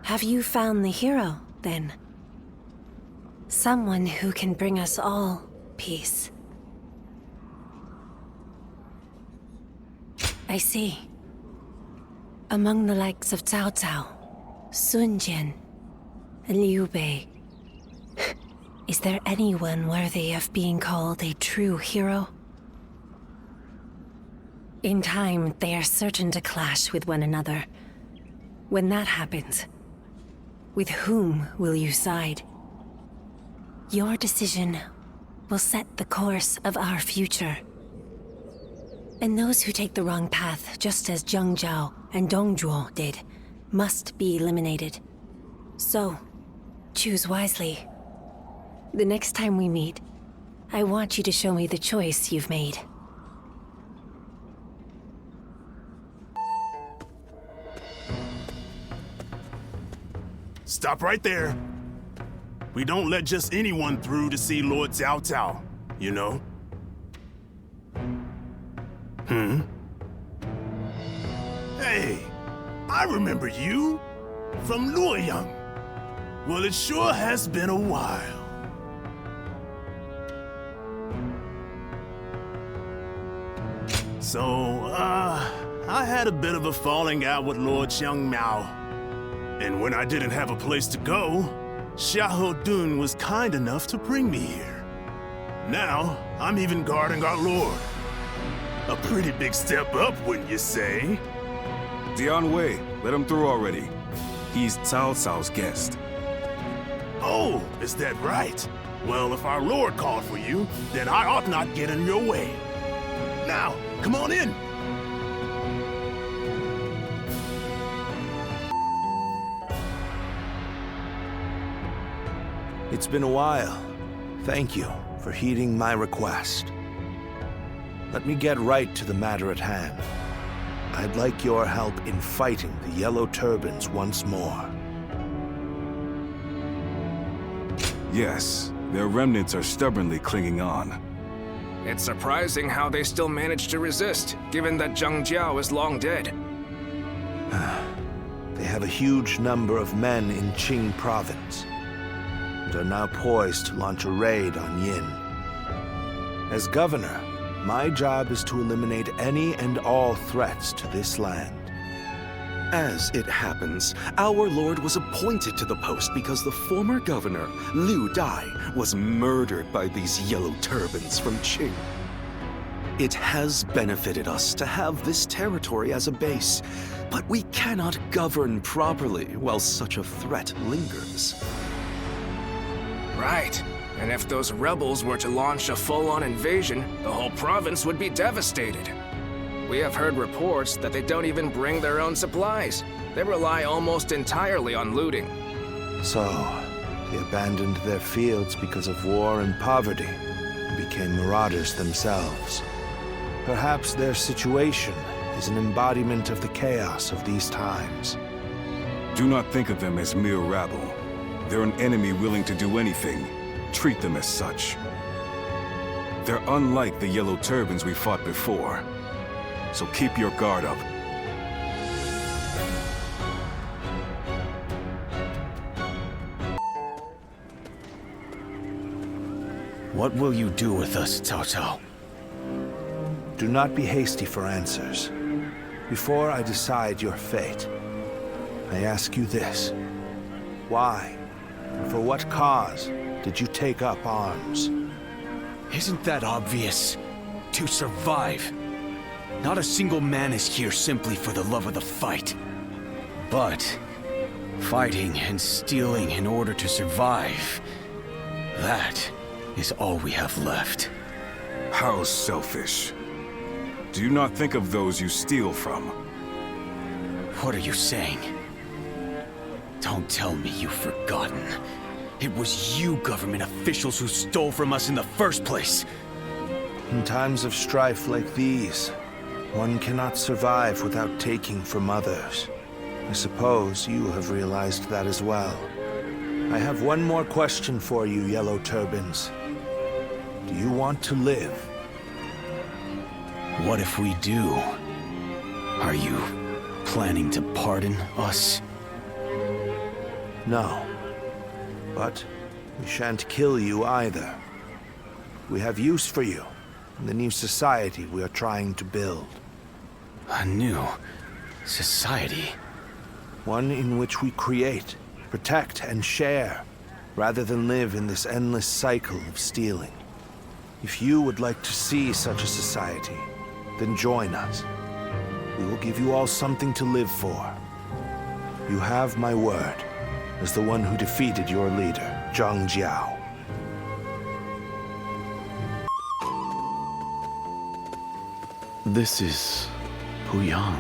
Have you found the hero, then? Someone who can bring us all peace. I see. Among the likes of Cao Cao, Sun Jian, and Liu Bei, is there anyone worthy of being called a true hero? In time, they are certain to clash with one another. When that happens, with whom will you side? Your decision will set the course of our future. And those who take the wrong path, just as Zheng Zhao and Dongzhuo did, must be eliminated. So, choose wisely. The next time we meet, I want you to show me the choice you've made. Stop right there. We don't let just anyone through to see Lord Cao Cao, you know? Hey, I remember you from Luoyang. Well, it sure has been a while. So, I had a bit of a falling out with Lord Xiang Miao. And when I didn't have a place to go, Xiahou Dun was kind enough to bring me here. Now, I'm even guarding our lord. A pretty big step up, wouldn't you say? Dian Wei, let him through already. He's Cao Cao's guest. Oh, is that right? Well, if our lord called for you, then I ought not get in your way. Now, come on in. It's been a while. Thank you for heeding my request. Let me get right to the matter at hand. I'd like your help in fighting the Yellow Turbans once more. Yes, their remnants are stubbornly clinging on. It's surprising how they still manage to resist, given that Zheng Jiao is long dead. They have a huge number of men in Qing province, and are now poised to launch a raid on Yin. As governor, my job is to eliminate any and all threats to this land. As it happens, our lord was appointed to the post because the former governor, Liu Dai, was murdered by these Yellow Turbans from Qing. It has benefited us to have this territory as a base, but we cannot govern properly while such a threat lingers. Right. And if those rebels were to launch a full-on invasion, the whole province would be devastated. We have heard reports that they don't even bring their own supplies. They rely almost entirely on looting. So, they abandoned their fields because of war and poverty, and became marauders themselves. Perhaps their situation is an embodiment of the chaos of these times. Do not think of them as mere rabble. They're an enemy willing to do anything. Treat them as such. They're unlike the yellow turbans we fought before. So keep your guard up. What will you do with us, Cao Cao? Do not be hasty for answers. Before I decide your fate, I ask you this. Why, and for what cause, did you take up arms? Isn't that obvious? To survive. Not a single man is here simply for the love of the fight. But fighting and stealing in order to survive, that is all we have left. How selfish. Do you not think of those you steal from? What are you saying? Don't tell me you've forgotten. It was you government officials who stole from us in the first place. In times of strife like these, one cannot survive without taking from others. I suppose you have realized that as well. I have one more question for you, Yellow Turbans. Do you want to live? What if we do? Are you planning to pardon us? No. But we shan't kill you either. We have use for you in the new society we are trying to build. A new society? One in which we create, protect, and share, rather than live in this endless cycle of stealing. If you would like to see such a society, then join us. We will give you all something to live for. You have my word, as the one who defeated your leader, Zhang Jiao. This is Puyang.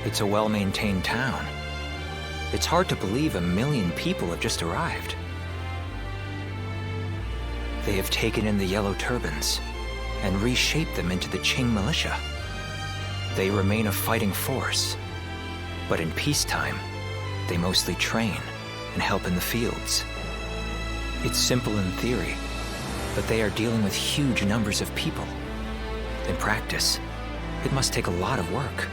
It's a well-maintained town. It's hard to believe 1 million people have just arrived. They have taken in the Yellow Turbans and reshaped them into the Qing militia. They remain a fighting force, but in peacetime, they mostly train and help in the fields. It's simple in theory, but they are dealing with huge numbers of people. In practice, it must take a lot of work.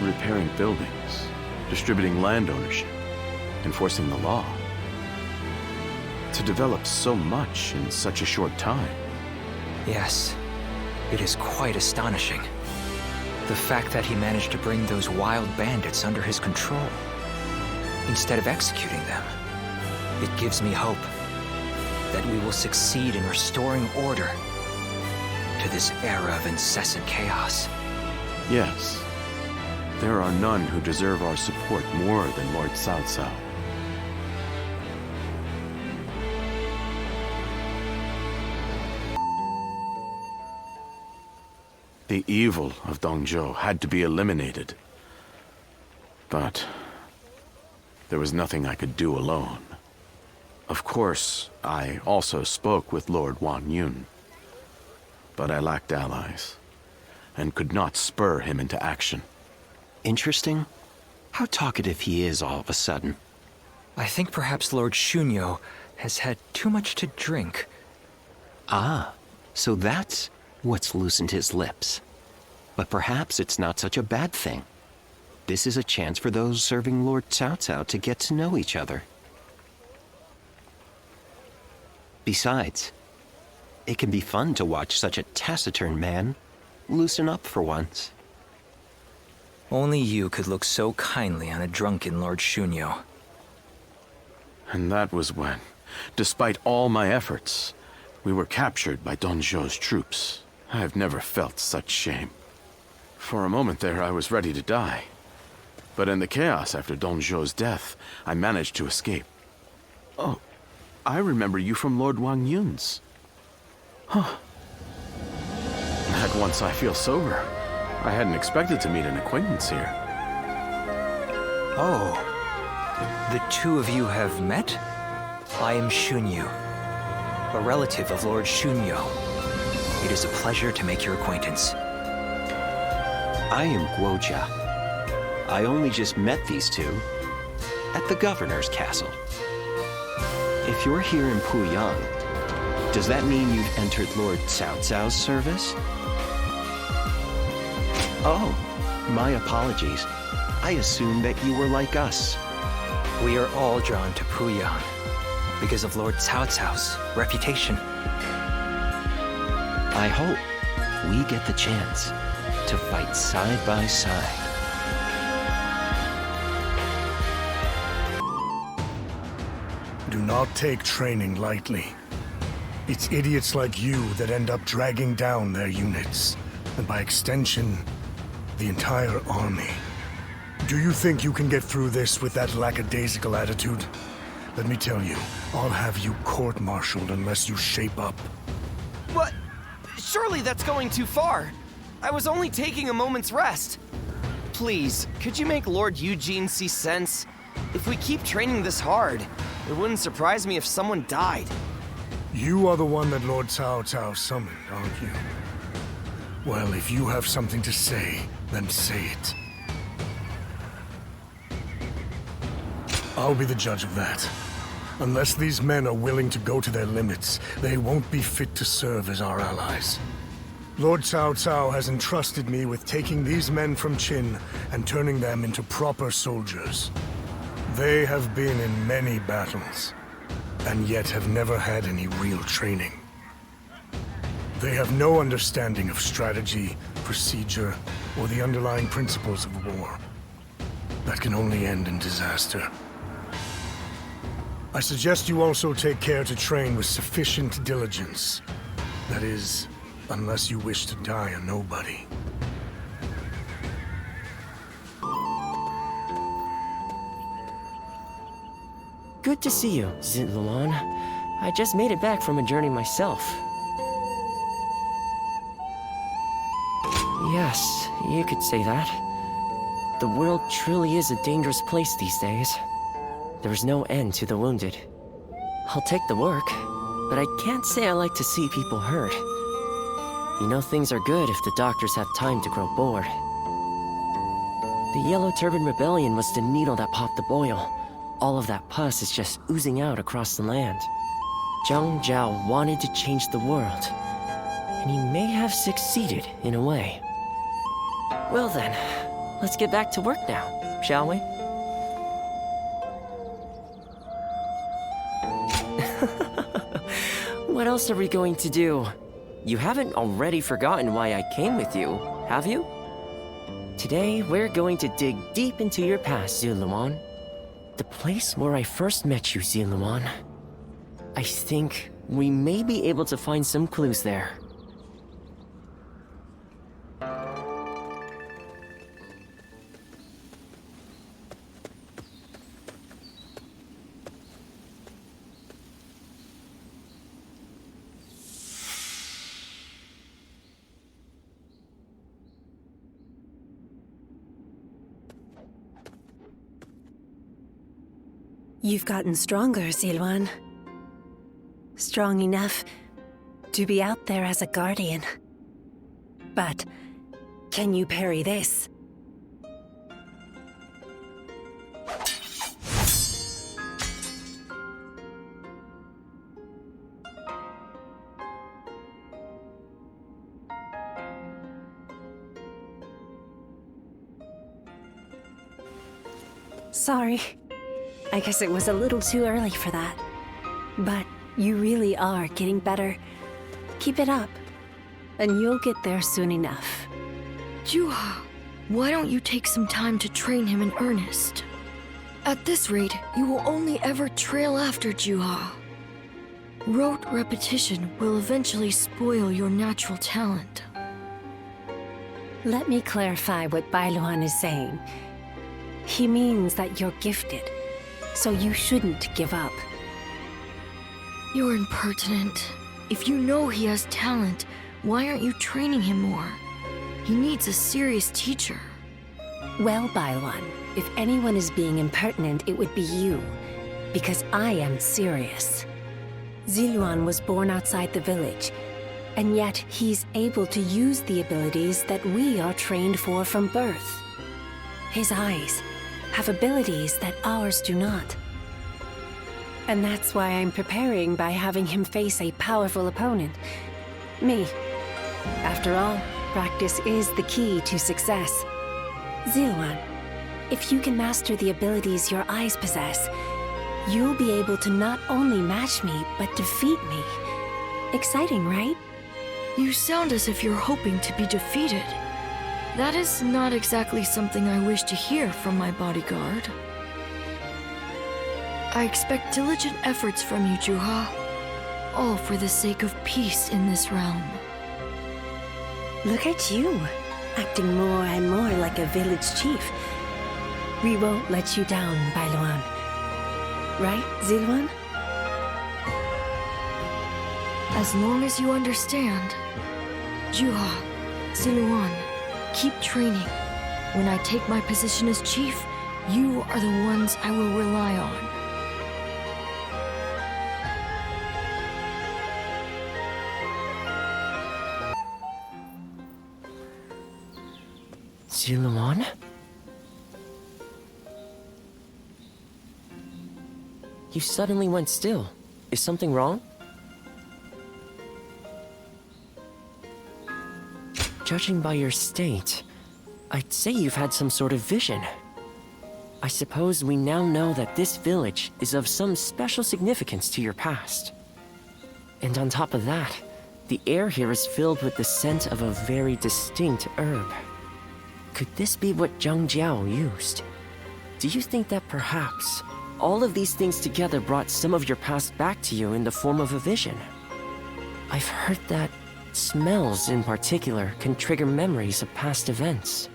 Repairing buildings, distributing land ownership, enforcing the law. To develop so much in such a short time. Yes, it is quite astonishing. The fact that he managed to bring those wild bandits under his control, instead of executing them. It gives me hope that we will succeed in restoring order to this era of incessant chaos. Yes. There are none who deserve our support more than Lord Cao Cao. The evil of Dongzhou had to be eliminated. But there was nothing I could do alone. Of course, I also spoke with Lord Wang Yun. But I lacked allies, and could not spur him into action. Interesting. How talkative he is all of a sudden. I think perhaps Lord Shunyo has had too much to drink. Ah, so that's what's loosened his lips. But perhaps it's not such a bad thing. This is a chance for those serving Lord Cao Cao to get to know each other. Besides, it can be fun to watch such a taciturn man loosen up for once. Only you could look so kindly on a drunken Lord Shunyo. And that was when, despite all my efforts, we were captured by Dongzhou's troops. I have never felt such shame. For a moment there, I was ready to die. But in the chaos after Dongzhou's death, I managed to escape. Oh, I remember you from Lord Wang Yun's. Huh. At once I feel sober. I hadn't expected to meet an acquaintance here. Oh, the two of you have met? I am Shunyu, a relative of Lord Shunyo. It is a pleasure to make your acquaintance. I am Guojia. I only just met these two at the governor's castle. If you're here in Puyang, Does that mean you've entered Lord Cao Cao's service? Oh, my apologies. I assumed that you were like us. We are all drawn to Puyang because of Lord Cao Cao's reputation. I hope we get the chance to fight side by side. Do not take training lightly. It's idiots like you that end up dragging down their units, and by extension, the entire army. Do you think you can get through this with that lackadaisical attitude? Let me tell you, I'll have you court-martialed unless you shape up. What? Surely that's going too far. I was only taking a moment's rest. Please, could you make Lord Eugene see sense? If we keep training this hard, it wouldn't surprise me if someone died. You are the one that Lord Cao Cao summoned, aren't you? Well, if you have something to say, then say it. I'll be the judge of that. Unless these men are willing to go to their limits, they won't be fit to serve as our allies. Lord Cao Cao has entrusted me with taking these men from Qin and turning them into proper soldiers. They have been in many battles, and yet have never had any real training. They have no understanding of strategy, procedure, or the underlying principles of war. That can only end in disaster. I suggest you also take care to train with sufficient diligence. That is, unless you wish to die a nobody. Good to see you, Zitluan. I just made it back from a journey myself. Yes, you could say that. The world truly is a dangerous place these days. There is no end to the wounded. I'll take the work, but I can't say I like to see people hurt. You know things are good if the doctors have time to grow bored. The Yellow Turban Rebellion was the needle that popped the boil. All of that pus is just oozing out across the land. Zhang Zhao wanted to change the world, and he may have succeeded in a way. Well then, let's get back to work now, shall we? What else are we going to do? You haven't already forgotten why I came with you, have you? Today, we're going to dig deep into your past, Zitluan. The place where I first met you, Zitluan. I think we may be able to find some clues there. You've gotten stronger, Zitluan. Strong enough to be out there as a guardian. But can you parry this? Sorry. I guess it was a little too early for that. But you really are getting better. Keep it up, and you'll get there soon enough. Juha, why don't you take some time to train him in earnest? At this rate, you will only ever trail after Juha. Rote repetition will eventually spoil your natural talent. Let me clarify what Bailuan is saying. He means that you're gifted, so you shouldn't give up. You're impertinent. If you know he has talent, why aren't you training him more? He needs a serious teacher. Well, Bailuan, if anyone is being impertinent, it would be you. Because I am serious. Zitluan was born outside the village, and yet he's able to use the abilities that we are trained for from birth. His eyes have abilities that ours do not. And that's why I'm preparing by having him face a powerful opponent. Me. After all, practice is the key to success. Zilwan, if you can master the abilities your eyes possess, you'll be able to not only match me, but defeat me. Exciting, right? You sound as if you're hoping to be defeated. That is not exactly something I wish to hear from my bodyguard. I expect diligent efforts from you, Juha. All for the sake of peace in this realm. Look at you, acting more and more like a village chief. We won't let you down, Bailuan. Right, Zilwan? As long as you understand. Juha, Zilwan, keep training. When I take my position as chief, you are the ones I will rely on. Zilwan? You suddenly went still. Is something wrong? Judging by your state, I'd say you've had some sort of vision. I suppose we now know that this village is of some special significance to your past. And on top of that, the air here is filled with the scent of a very distinct herb. Could this be what Zhang Jiao used? Do you think that perhaps all of these things together brought some of your past back to you in the form of a vision? I've heard that smells in particular can trigger memories of past events.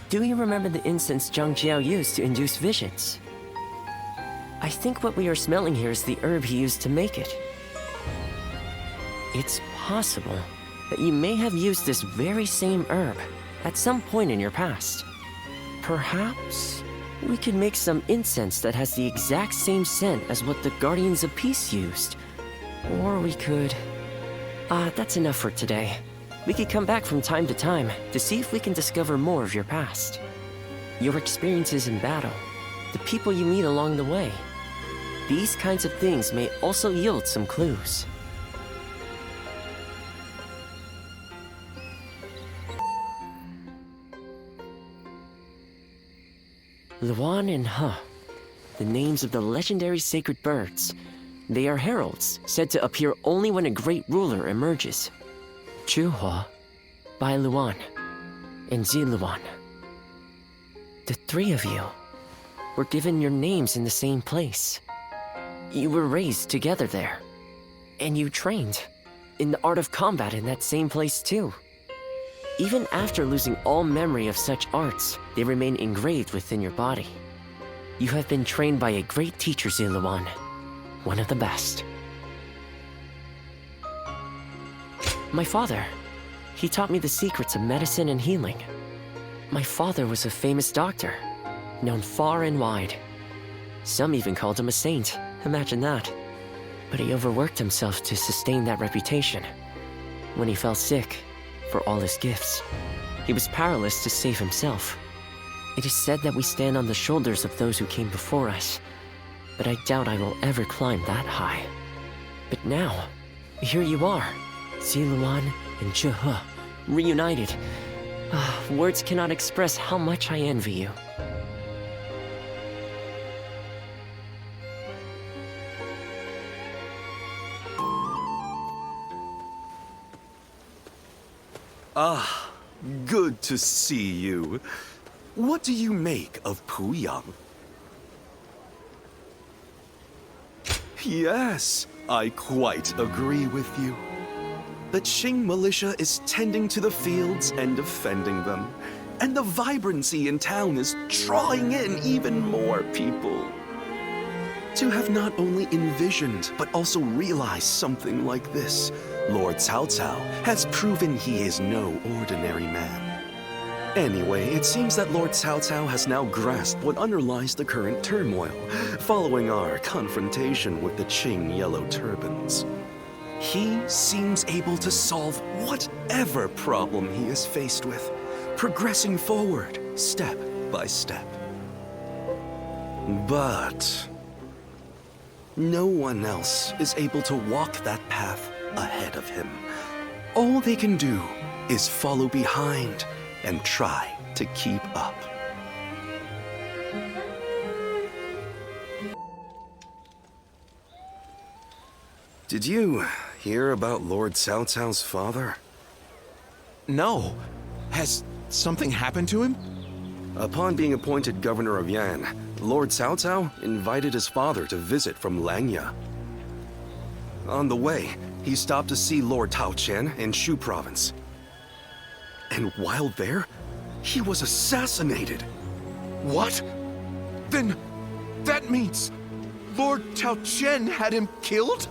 Do you remember the incense Zhang Jiao used to induce visions? I think what we are smelling here is the herb he used to make it. It's possible that you may have used this very same herb at some point in your past. Perhaps we could make some incense that has the exact same scent as what the Guardians of Peace used. Or we could... that's enough for today. We could come back from time to time to see if we can discover more of your past. Your experiences in battle, the people you meet along the way. These kinds of things may also yield some clues. Luan and He, the names of the legendary sacred birds. They are heralds, said to appear only when a great ruler emerges. Juha, Bailuan, and Ziluan. The three of you were given your names in the same place. You were raised together there, and you trained in the art of combat in that same place too. Even after losing all memory of such arts, they remain engraved within your body. You have been trained by a great teacher, Ziluan, one of the best. My father, he taught me the secrets of medicine and healing. My father was a famous doctor, known far and wide. Some even called him a saint, imagine that. But he overworked himself to sustain that reputation. When he fell sick, for all his gifts, he was powerless to save himself. It is said that we stand on the shoulders of those who came before us, but I doubt I will ever climb that high. But now, here you are, Ziluan and Juha, reunited. Words cannot express how much I envy you. Ah, good to see you. What do you make of Puyang? Yes, I quite agree with you. The Qing militia is tending to the fields and defending them, and the vibrancy in town is drawing in even more people. To have not only envisioned, but also realized something like this, Lord Cao Cao has proven he is no ordinary man. Anyway, it seems that Lord Cao Cao has now grasped what underlies the current turmoil, following our confrontation with the Qing Yellow Turbans. He seems able to solve whatever problem he is faced with, progressing forward, step by step. But no one else is able to walk that path ahead of him. All they can do is follow behind and try to keep up. Did you hear about Lord Cao Cao's father? No. Has something happened to him? Upon being appointed governor of Yan, Lord Cao Cao invited his father to visit from Langya. On the way, he stopped to see Lord Tao Qian in Shu province. And while there, he was assassinated. What? Then that means Lord Tao Qian had him killed?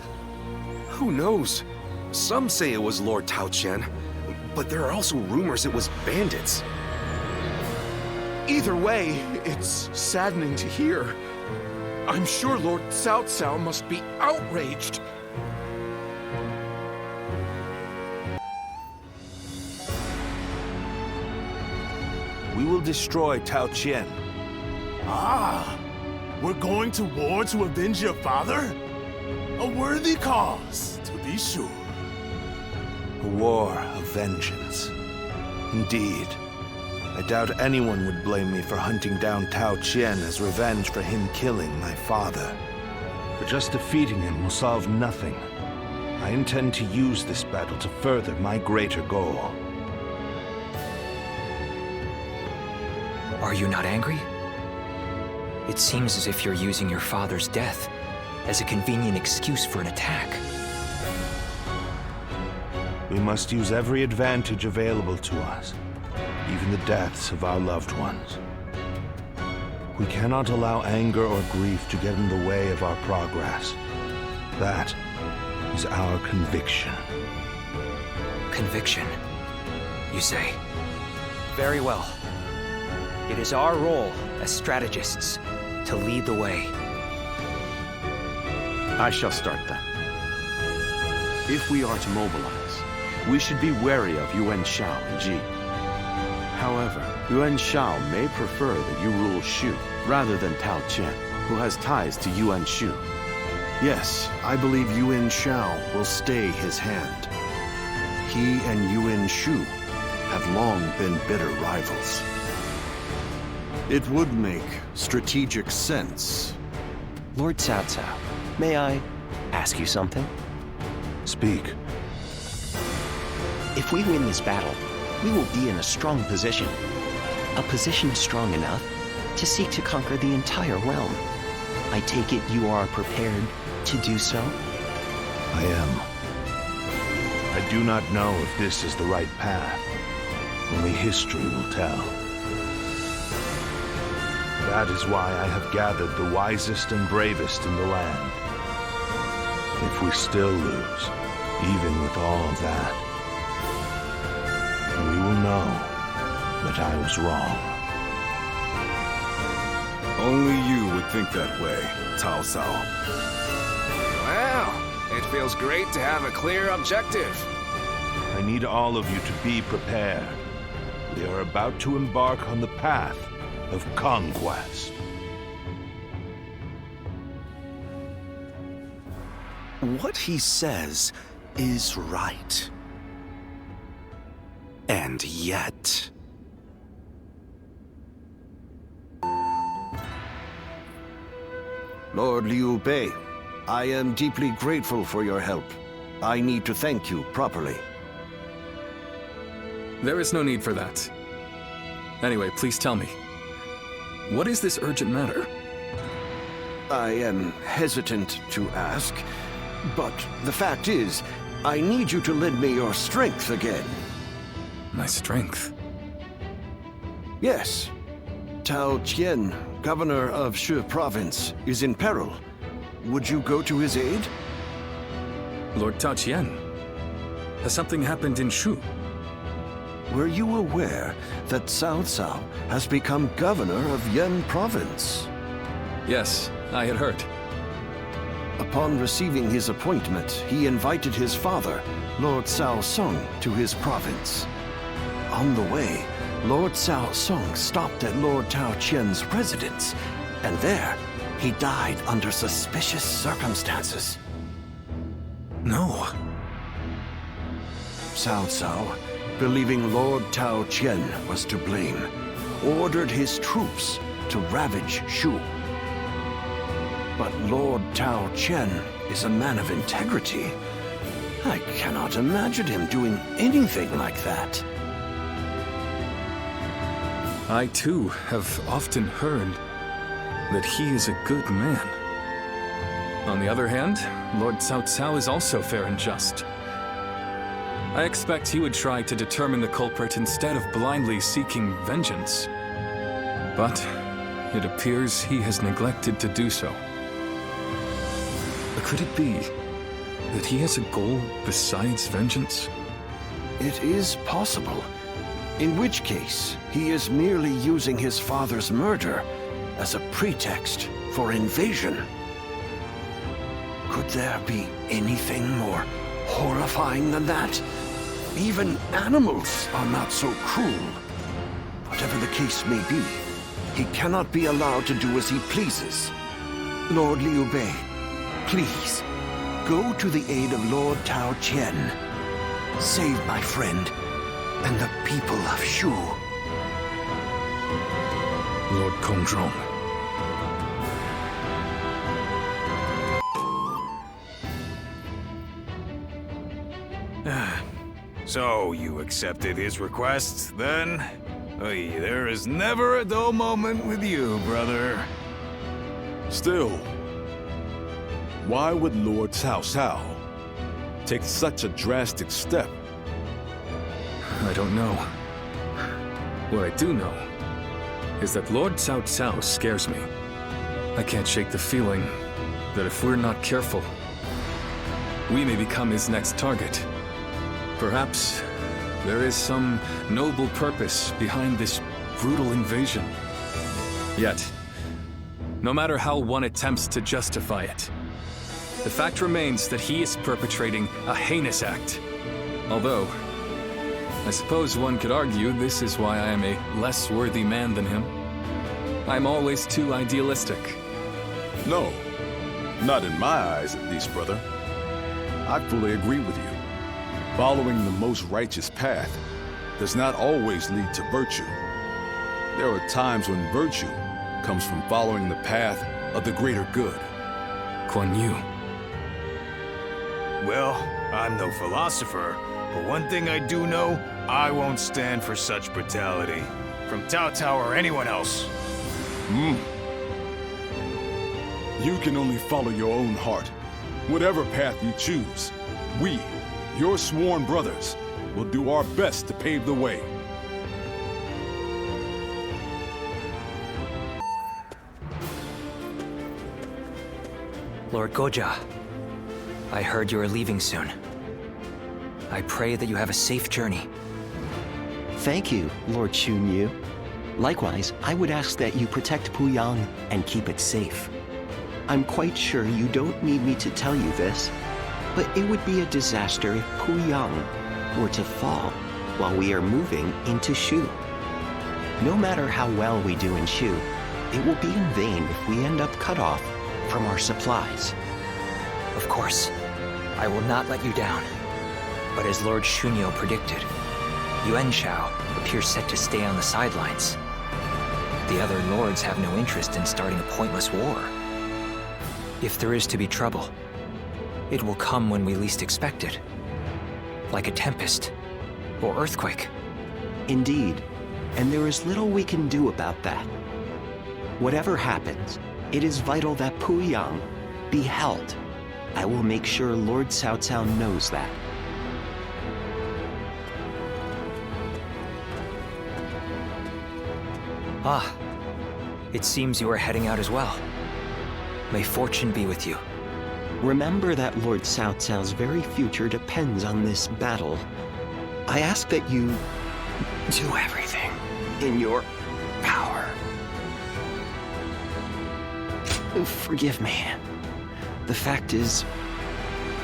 Who knows? Some say it was Lord Tao Qian, but there are also rumors it was bandits. Either way, it's saddening to hear. I'm sure Lord Cao Cao must be outraged. We will destroy Tao Qian. Ah, we're going to war to avenge your father? A worthy cause, to be sure. A war of vengeance. Indeed. I doubt anyone would blame me for hunting down Tao Qian as revenge for him killing my father. But just defeating him will solve nothing. I intend to use this battle to further my greater goal. Are you not angry? It seems as if you're using your father's death as a convenient excuse for an attack. We must use every advantage available to us, even the deaths of our loved ones. We cannot allow anger or grief to get in the way of our progress. That is our conviction. Conviction, you say? Very well. It is our role as strategists to lead the way. I shall start then. If we are to mobilize, we should be wary of Yuan Shao and Ji. However, Yuan Shao may prefer that you rule Shu rather than Tao Qian, who has ties to Yuan Shu. Yes, I believe Yuan Shao will stay his hand. He and Yuan Shu have long been bitter rivals. It would make strategic sense. Lord Cao Cao, may I ask you something? Speak. If we win this battle, we will be in a strong position. A position strong enough to seek to conquer the entire realm. I take it you are prepared to do so? I am. I do not know if this is the right path. Only history will tell. That is why I have gathered the wisest and bravest in the land. If we still lose, even with all of that, we will know that I was wrong. Only you would think that way, Cao Cao. Well, it feels great to have a clear objective. I need all of you to be prepared. We are about to embark on the path of conquest. What he says is right. And yet... Lord Liu Bei, I am deeply grateful for your help. I need to thank you properly. There is no need for that. Anyway, please tell me. What is this urgent matter? I am hesitant to ask, but the fact is, I need you to lend me your strength again. My strength? Yes. Tao Qian, governor of Shu province, is in peril. Would you go to his aid? Lord Tao Qian? Has something happened in Shu? Were you aware that Cao Cao has become governor of Yan province? Yes, I had heard. Upon receiving his appointment, he invited his father, Lord Cao Song, to his province. On the way, Lord Cao Song stopped at Lord Tao Qian's residence And there, he died under suspicious circumstances. No. Cao Cao, believing Lord Tao Qian was to blame, ordered his troops to ravage Shu. But Lord Tao Qian is a man of integrity. I cannot imagine him doing anything like that. I too have often heard that he is a good man. On the other hand, Lord Cao Cao is also fair and just. I expect he would try to determine the culprit instead of blindly seeking vengeance. But it appears he has neglected to do so. Could it be that he has a goal besides vengeance? It is possible. In which case, he is merely using his father's murder as a pretext for invasion. Could there be anything more horrifying than that? Even animals are not so cruel. Whatever the case may be, he cannot be allowed to do as he pleases. Lord Liu Bei, please, go to the aid of Lord Tao Qian. Save my friend and the people of Shu. Lord Kongzhong. So, you accepted his request, then? Oy, there is never a dull moment with you, brother. Still, why would Lord Cao Cao take such a drastic step? I don't know. What I do know is that Lord Cao Cao scares me. I can't shake the feeling that if we're not careful, we may become his next target. Perhaps there is some noble purpose behind this brutal invasion. Yet, no matter how one attempts to justify it, the fact remains that he is perpetrating a heinous act. Although, I suppose one could argue this is why I am a less worthy man than him. I'm always too idealistic. No, not in my eyes at least, brother. I fully agree with you. Following the most righteous path does not always lead to virtue. There are times when virtue comes from following the path of the greater good. Kuan Yu. Well, I'm no philosopher, but one thing I do know, I won't stand for such brutality. From Cao Cao or anyone else. You can only follow your own heart. Whatever path you choose, we, your sworn brothers, will do our best to pave the way. Lord Goja, I heard you are leaving soon. I pray that you have a safe journey. Thank you, Lord Chunyu. Likewise, I would ask that you protect Puyang and keep it safe. I'm quite sure you don't need me to tell you this, but it would be a disaster if Puyang were to fall while we are moving into Shu. No matter how well we do in Shu, it will be in vain if we end up cut off from our supplies. Of course, I will not let you down. But as Lord Shunyo predicted, Yuan Shao appears set to stay on the sidelines. The other lords have no interest in starting a pointless war. If there is to be trouble, it will come when we least expect it. Like a tempest or earthquake. Indeed, and there is little we can do about that. Whatever happens, it is vital that Puyang be held. I will make sure Lord Cao Cao knows that. Ah, it seems you are heading out as well. May fortune be with you. Remember that Lord Cao Cao's very future depends on this battle. I ask that you do everything in your power. Forgive me. The fact is,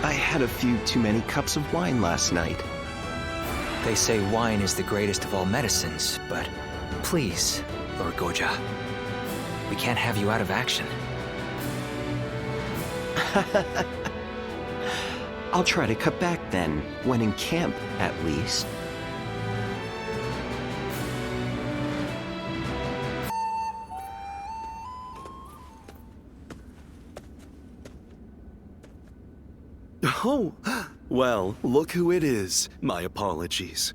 I had a few too many cups of wine last night. They say wine is the greatest of all medicines, but please, Lord Goja, We can't have you out of action. I'll try to cut back then, when in camp, at least. Oh, well, look who it is. My apologies.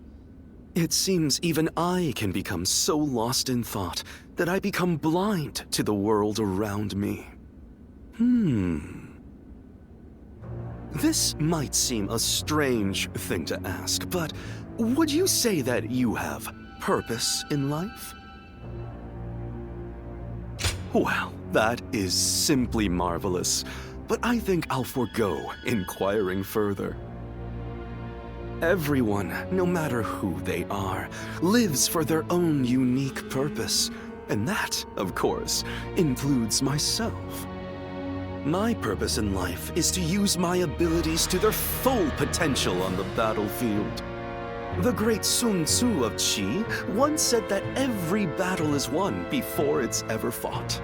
It seems even I can become so lost in thought that I become blind to the world around me. This might seem a strange thing to ask, but would you say that you have purpose in life? Well, that is simply marvelous, but I think I'll forego inquiring further. Everyone, no matter who they are, lives for their own unique purpose, and that, of course, includes myself. My purpose in life is to use my abilities to their full potential on the battlefield. The great Sun Tzu of Qi once said that every battle is won before it's ever fought.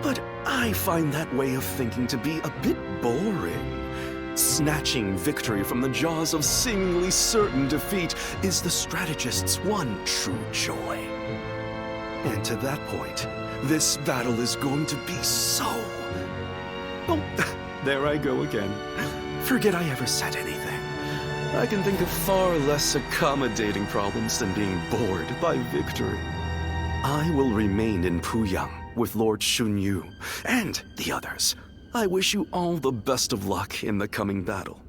But I find that way of thinking to be a bit boring. Snatching victory from the jaws of seemingly certain defeat is the strategist's one true joy. And to that point, this battle is going to be so... Oh, there I go again. Forget I ever said anything. I can think of far less accommodating problems than being bored by victory. I will remain in Puyang with Lord Xunyu and the others. I wish you all the best of luck in the coming battle.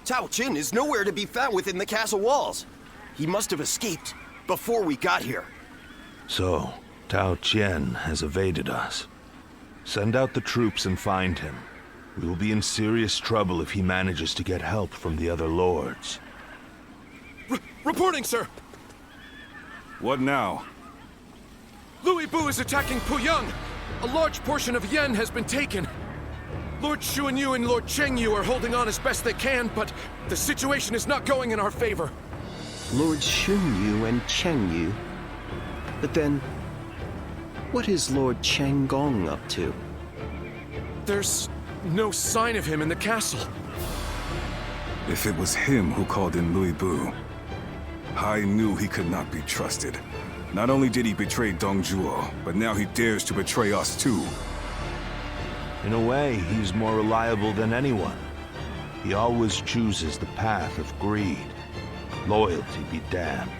Tao Qin is nowhere to be found within the castle walls. He must have escaped before we got here. So, Tao Qian has evaded us. Send out the troops and find him. We will be in serious trouble if he manages to get help from the other lords. Reporting, sir! What now? Louis Bu is attacking Puyang! A large portion of Yen has been taken. Lord Xuanyu and Lord Chengyu are holding on as best they can, but the situation is not going in our favor. Lord Xunyu and Chengyu? But then, what is Lord Chenggong up to? There's no sign of him in the castle. If it was him who called in Louis Bu, I knew he could not be trusted. Not only did he betray Dongzhuo, but now he dares to betray us too. In a way, he's more reliable than anyone. He always chooses the path of greed. Loyalty be damned.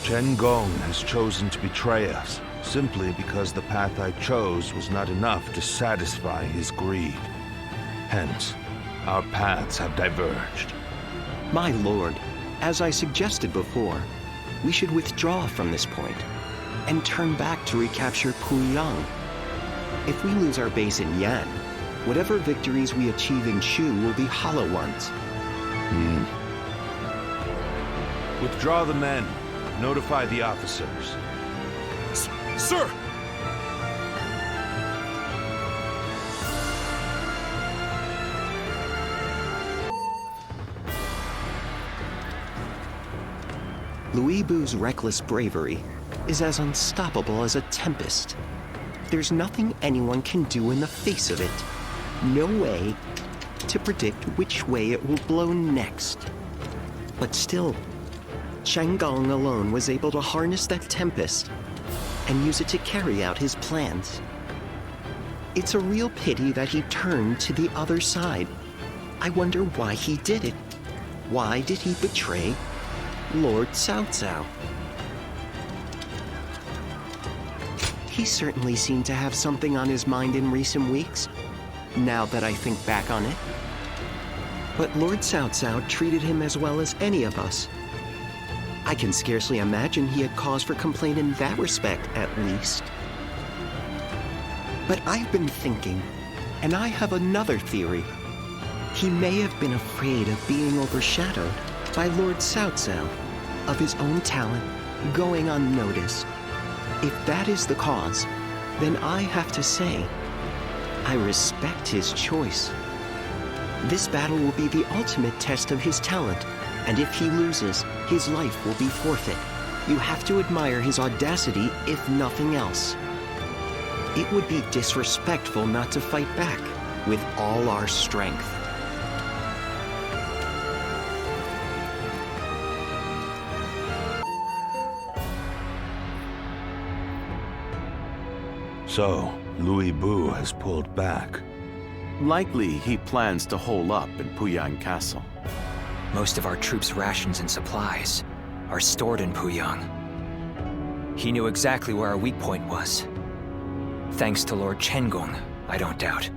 Chen Gong has chosen to betray us, simply because the path I chose was not enough to satisfy his greed. Hence, our paths have diverged. My lord, as I suggested before, we should withdraw from this point and turn back to recapture Puyang. If we lose our base in Yan, whatever victories we achieve in Shu will be hollow ones. Withdraw the men. Notify the officers. Sir! Louis Bu's reckless bravery is as unstoppable as a tempest. There's nothing anyone can do in the face of it. No way to predict which way it will blow next. But still, Chenggong alone was able to harness that tempest and use it to carry out his plans. It's a real pity that he turned to the other side. I wonder why he did it. Why did he betray Lord Cao Cao? He certainly seemed to have something on his mind in recent weeks, now that I think back on it. But Lord Cao Cao treated him as well as any of us. I can scarcely imagine he had cause for complaint in that respect, at least. But I've been thinking, and I have another theory. He may have been afraid of being overshadowed by Lord Cao Cao, of his own talent going unnoticed. If that is the cause, then I have to say, I respect his choice. This battle will be the ultimate test of his talent, and if he loses, his life will be forfeit. You have to admire his audacity, if nothing else. It would be disrespectful not to fight back with all our strength. So, Louis Bu has pulled back. Likely he plans to hole up in Puyang Castle. Most of our troops' rations and supplies are stored in Puyang. He knew exactly where our weak point was. Thanks to Lord Chenggong, I don't doubt.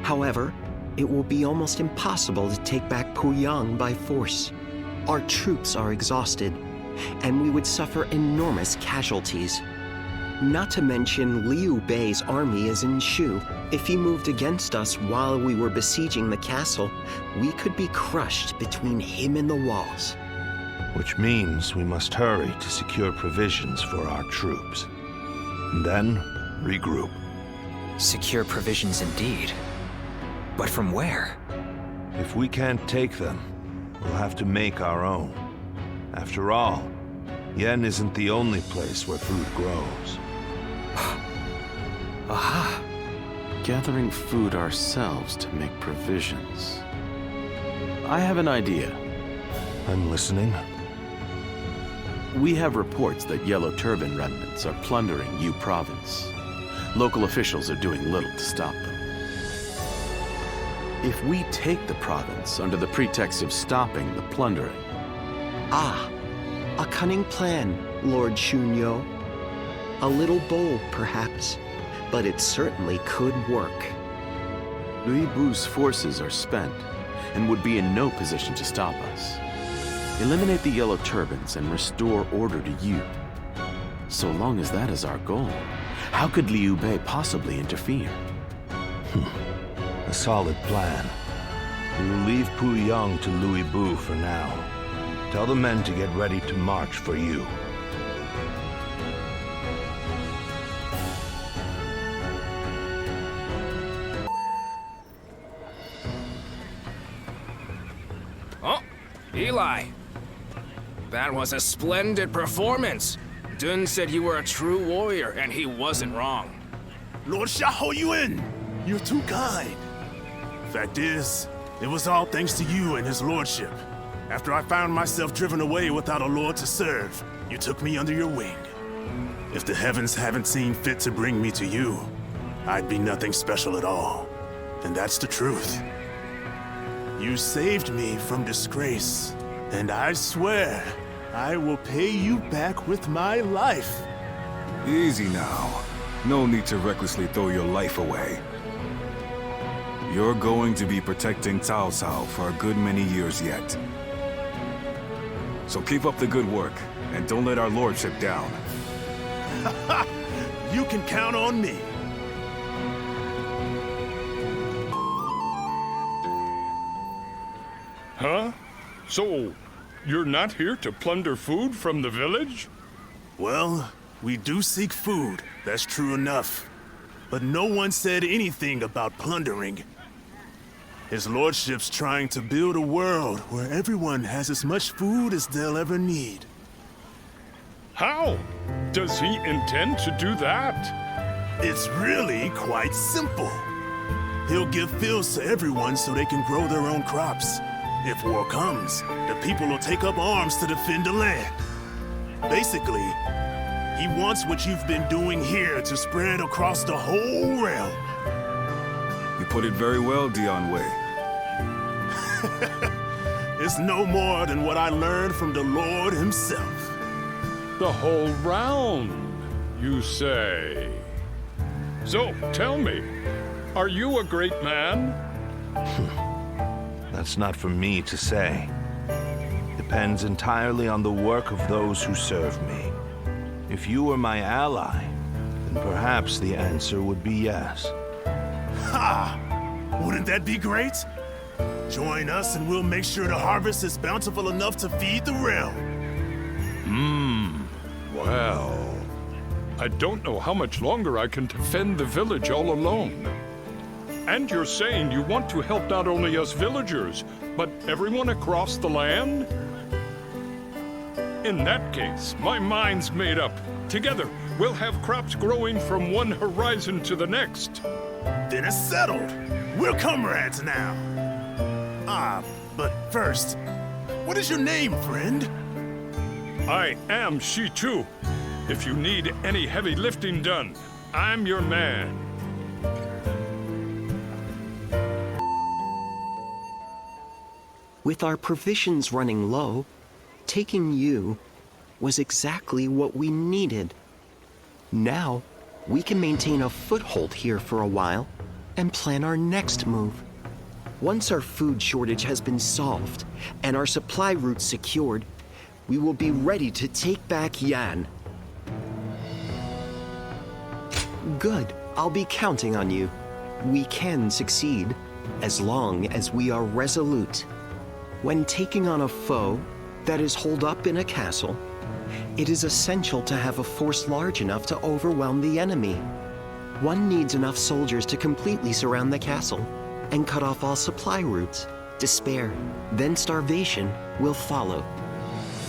However, it will be almost impossible to take back Puyang by force. Our troops are exhausted, and we would suffer enormous casualties. Not to mention Liu Bei's army is in Shu. If he moved against us while we were besieging the castle, we could be crushed between him and the walls. Which means we must hurry to secure provisions for our troops. And then, regroup. Secure provisions indeed. But from where? If we can't take them, we'll have to make our own. After all, Yen isn't the only place where food grows. Aha! Gathering food ourselves to make provisions. I have an idea. I'm listening. We have reports that Yellow Turban remnants are plundering Yu Province. Local officials are doing little to stop them. If we take the province under the pretext of stopping the plundering... Ah, a cunning plan, Lord Shunyo. A little bold, perhaps, but it certainly could work. Louis Bu's forces are spent and would be in no position to stop us. Eliminate the Yellow Turbans and restore order to Yu. So long as that is our goal, how could Liu Bei possibly interfere? A solid plan. We will leave Puyang to Louis Bu for now. Tell the men to get ready to march for you. Oh, Eli. That was a splendid performance. Dun said you were a true warrior, and he wasn't wrong. Lord Xiahou Yuan, you're too kind. Fact is, it was all thanks to you and his lordship. After I found myself driven away without a lord to serve, you took me under your wing. If the heavens haven't seen fit to bring me to you, I'd be nothing special at all. And that's the truth. You saved me from disgrace, and I swear I will pay you back with my life. Easy now. No need to recklessly throw your life away. You're going to be protecting Cao Cao for a good many years yet. So keep up the good work, and don't let our lordship down. You can count on me. Huh? So, you're not here to plunder food from the village? Well, we do seek food, that's true enough. But no one said anything about plundering. His lordship's trying to build a world where everyone has as much food as they'll ever need. How? Does he intend to do that? It's really quite simple. He'll give fields to everyone so they can grow their own crops. If war comes, the people will take up arms to defend the land. Basically, he wants what you've been doing here to spread across the whole realm. You put it very well, Dion Wei. It's no more than what I learned from the Lord himself. The whole round, you say? So, tell me, are you a great man? That's not for me to say. Depends entirely on the work of those who serve me. If you were my ally, then perhaps the answer would be yes. Ha! Wouldn't that be great? Join us and we'll make sure the harvest is bountiful enough to feed the realm. Well, I don't know how much longer I can defend the village all alone. And you're saying you want to help not only us villagers, but everyone across the land? In that case, my mind's made up. Together, we'll have crops growing from one horizon to the next. Then it's settled. We're comrades now. But first, what is your name, friend? I am Shichu. If you need any heavy lifting done, I'm your man. With our provisions running low, taking you was exactly what we needed. Now, we can maintain a foothold here for a while and plan our next move. Once our food shortage has been solved and our supply routes secured, we will be ready to take back Yan. Good. I'll be counting on you. We can succeed, as long as we are resolute. When taking on a foe that is holed up in a castle, it is essential to have a force large enough to overwhelm the enemy. One needs enough soldiers to completely surround the castle and cut off all supply routes. Despair, then starvation will follow.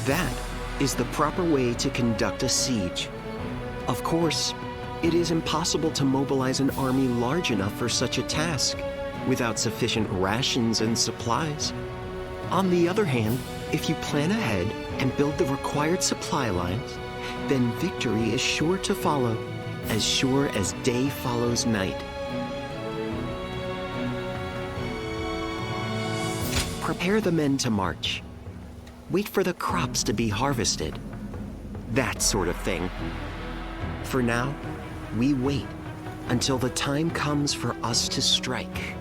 That is the proper way to conduct a siege. Of course, it is impossible to mobilize an army large enough for such a task without sufficient rations and supplies. On the other hand, if you plan ahead and build the required supply lines, then victory is sure to follow, as sure as day follows night. Prepare the men to march. Wait for the crops to be harvested. That sort of thing. For now, we wait until the time comes for us to strike.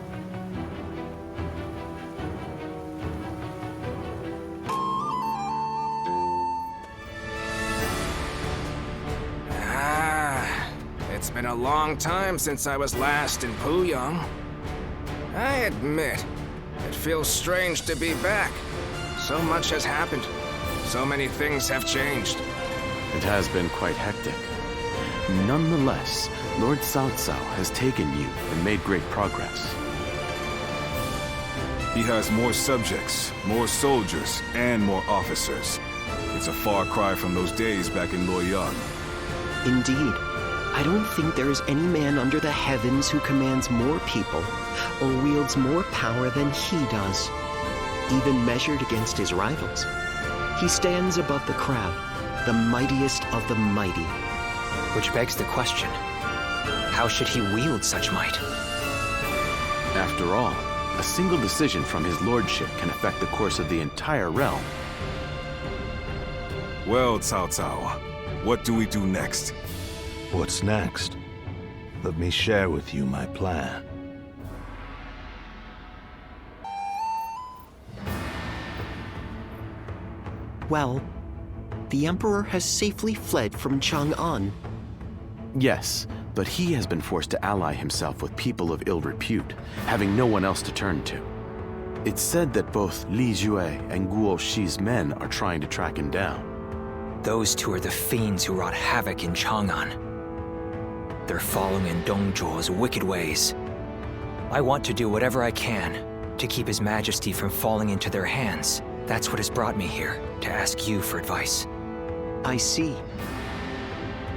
It's been a long time since I was last in Puyang. I admit, it feels strange to be back. So much has happened. So many things have changed. It has been quite hectic. Nonetheless, Lord Cao Cao has taken you and made great progress. He has more subjects, more soldiers, and more officers. It's a far cry from those days back in Luoyang. Indeed. I don't think there is any man under the heavens who commands more people or wields more power than he does, even measured against his rivals. He stands above the crowd, the mightiest of the mighty. Which begs the question, how should he wield such might? After all, a single decision from his lordship can affect the course of the entire realm. Well, Cao Cao, what do we do next? What's next? Let me share with you my plan. Well, the Emperor has safely fled from Chang'an. Yes, but he has been forced to ally himself with people of ill repute, having no one else to turn to. It's said that both Li Jue and Guo Shi's men are trying to track him down. Those two are the fiends who wrought havoc in Chang'an. They're following in Dong Zhuo's wicked ways. I want to do whatever I can to keep His Majesty from falling into their hands. That's what has brought me here, to ask you for advice. I see.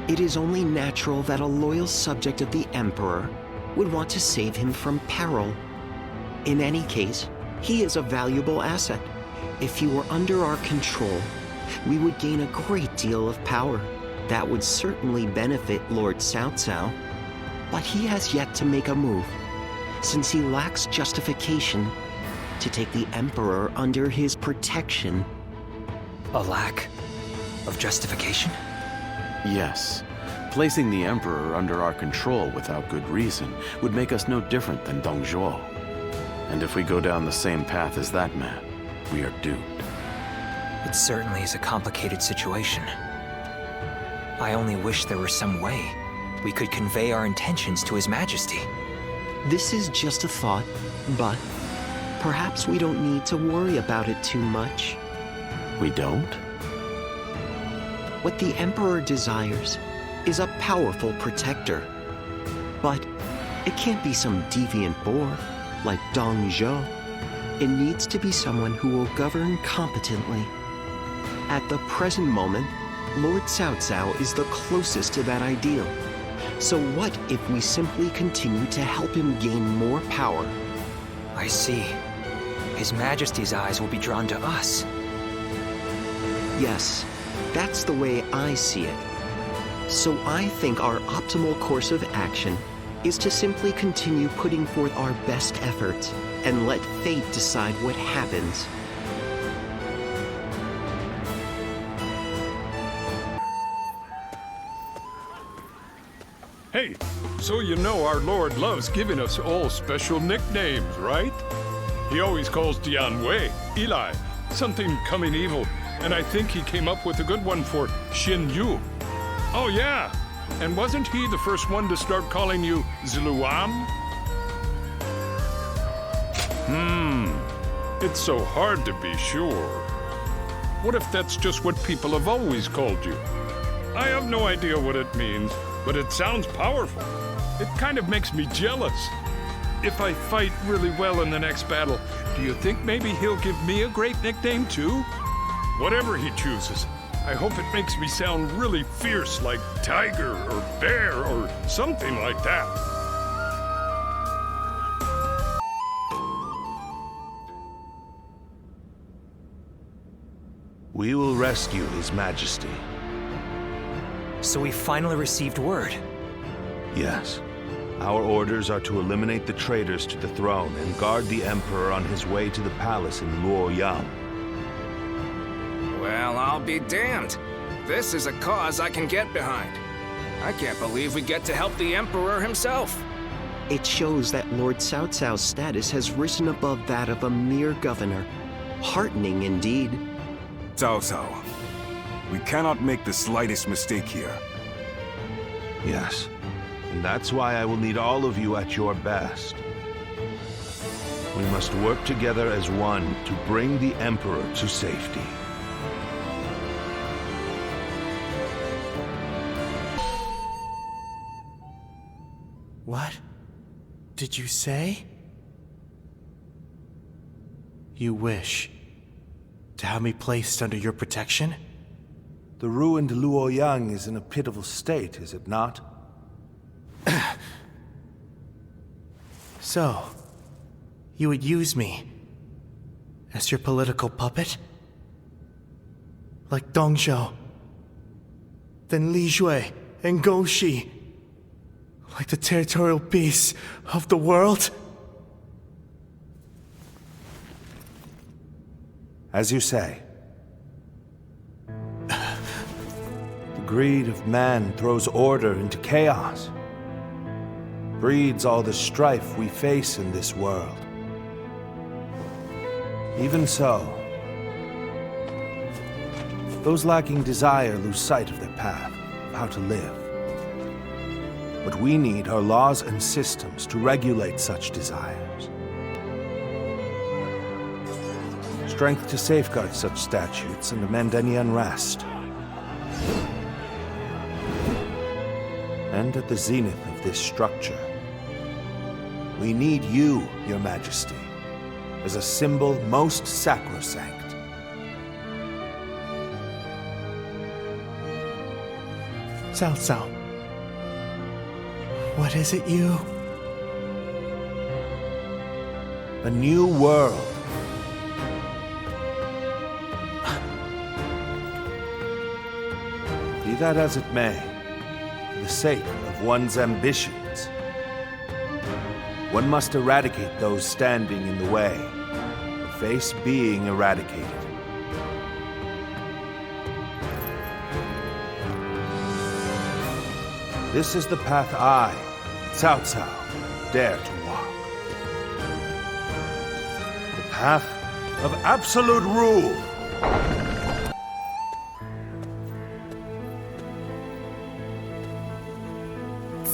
It is only natural that a loyal subject of the Emperor would want to save him from peril. In any case, he is a valuable asset. If he were under our control, we would gain a great deal of power. That would certainly benefit Lord Cao Cao, but he has yet to make a move, since he lacks justification to take the Emperor under his protection. A lack of justification? Yes. Placing the Emperor under our control without good reason would make us no different than Dong Zhuo. And if we go down the same path as that man, we are doomed. It certainly is a complicated situation. I only wish there were some way we could convey our intentions to His Majesty. This is just a thought, but perhaps we don't need to worry about it too much. We don't? What the Emperor desires is a powerful protector. But It can't be some deviant boor like Dong Zhuo. It needs to be someone who will govern competently. At the present moment, Lord Cao Cao is the closest to that ideal. So what if we simply continue to help him gain more power? I see. His Majesty's eyes will be drawn to us. Yes, that's the way I see it. So I think our optimal course of action is to simply continue putting forth our best efforts and let fate decide what happens. Hey, so you know our Lord loves giving us all special nicknames, right? He always calls Dianwei, Eli, something coming evil, and I think he came up with a good one for Xin Yu. Oh yeah, and wasn't he the first one to start calling you Ziluan? It's so hard to be sure. What if that's just what people have always called you? I have no idea what it means, but it sounds powerful. It kind of makes me jealous. If I fight really well in the next battle, do you think maybe he'll give me a great nickname too? Whatever he chooses, I hope it makes me sound really fierce like tiger or bear or something like that. We will rescue His Majesty. So we finally received word. Yes. Our orders are to eliminate the traitors to the throne and guard the Emperor on his way to the palace in Luoyang. Well, I'll be damned. This is a cause I can get behind. I can't believe we get to help the Emperor himself. It shows that Lord Cao Cao's status has risen above that of a mere governor. Heartening indeed. Cao Cao, we cannot make the slightest mistake here. Yes, and that's why I will need all of you at your best. We must work together as one to bring the Emperor to safety. What did you say? You wish to have me placed under your protection? The ruined Luoyang is in a pitiful state, is it not? So, you would use me as your political puppet? Like Dong Zhuo, then Li Jue and Gou Shi, like the territorial beasts of the world? As you say. The greed of man throws order into chaos, breeds all the strife we face in this world. Even so, those lacking desire lose sight of their path, of how to live. What we need are laws and systems to regulate such desires. Strength to safeguard such statutes and amend any unrest. And at the zenith of this structure, we need you, Your Majesty, as a symbol most sacrosanct. Cao Cao, what is it you? A new world. Be that as it may, for the sake of one's ambitions, one must eradicate those standing in the way, or face being eradicated. This is the path I, Cao Cao, dare to walk. The path of absolute rule.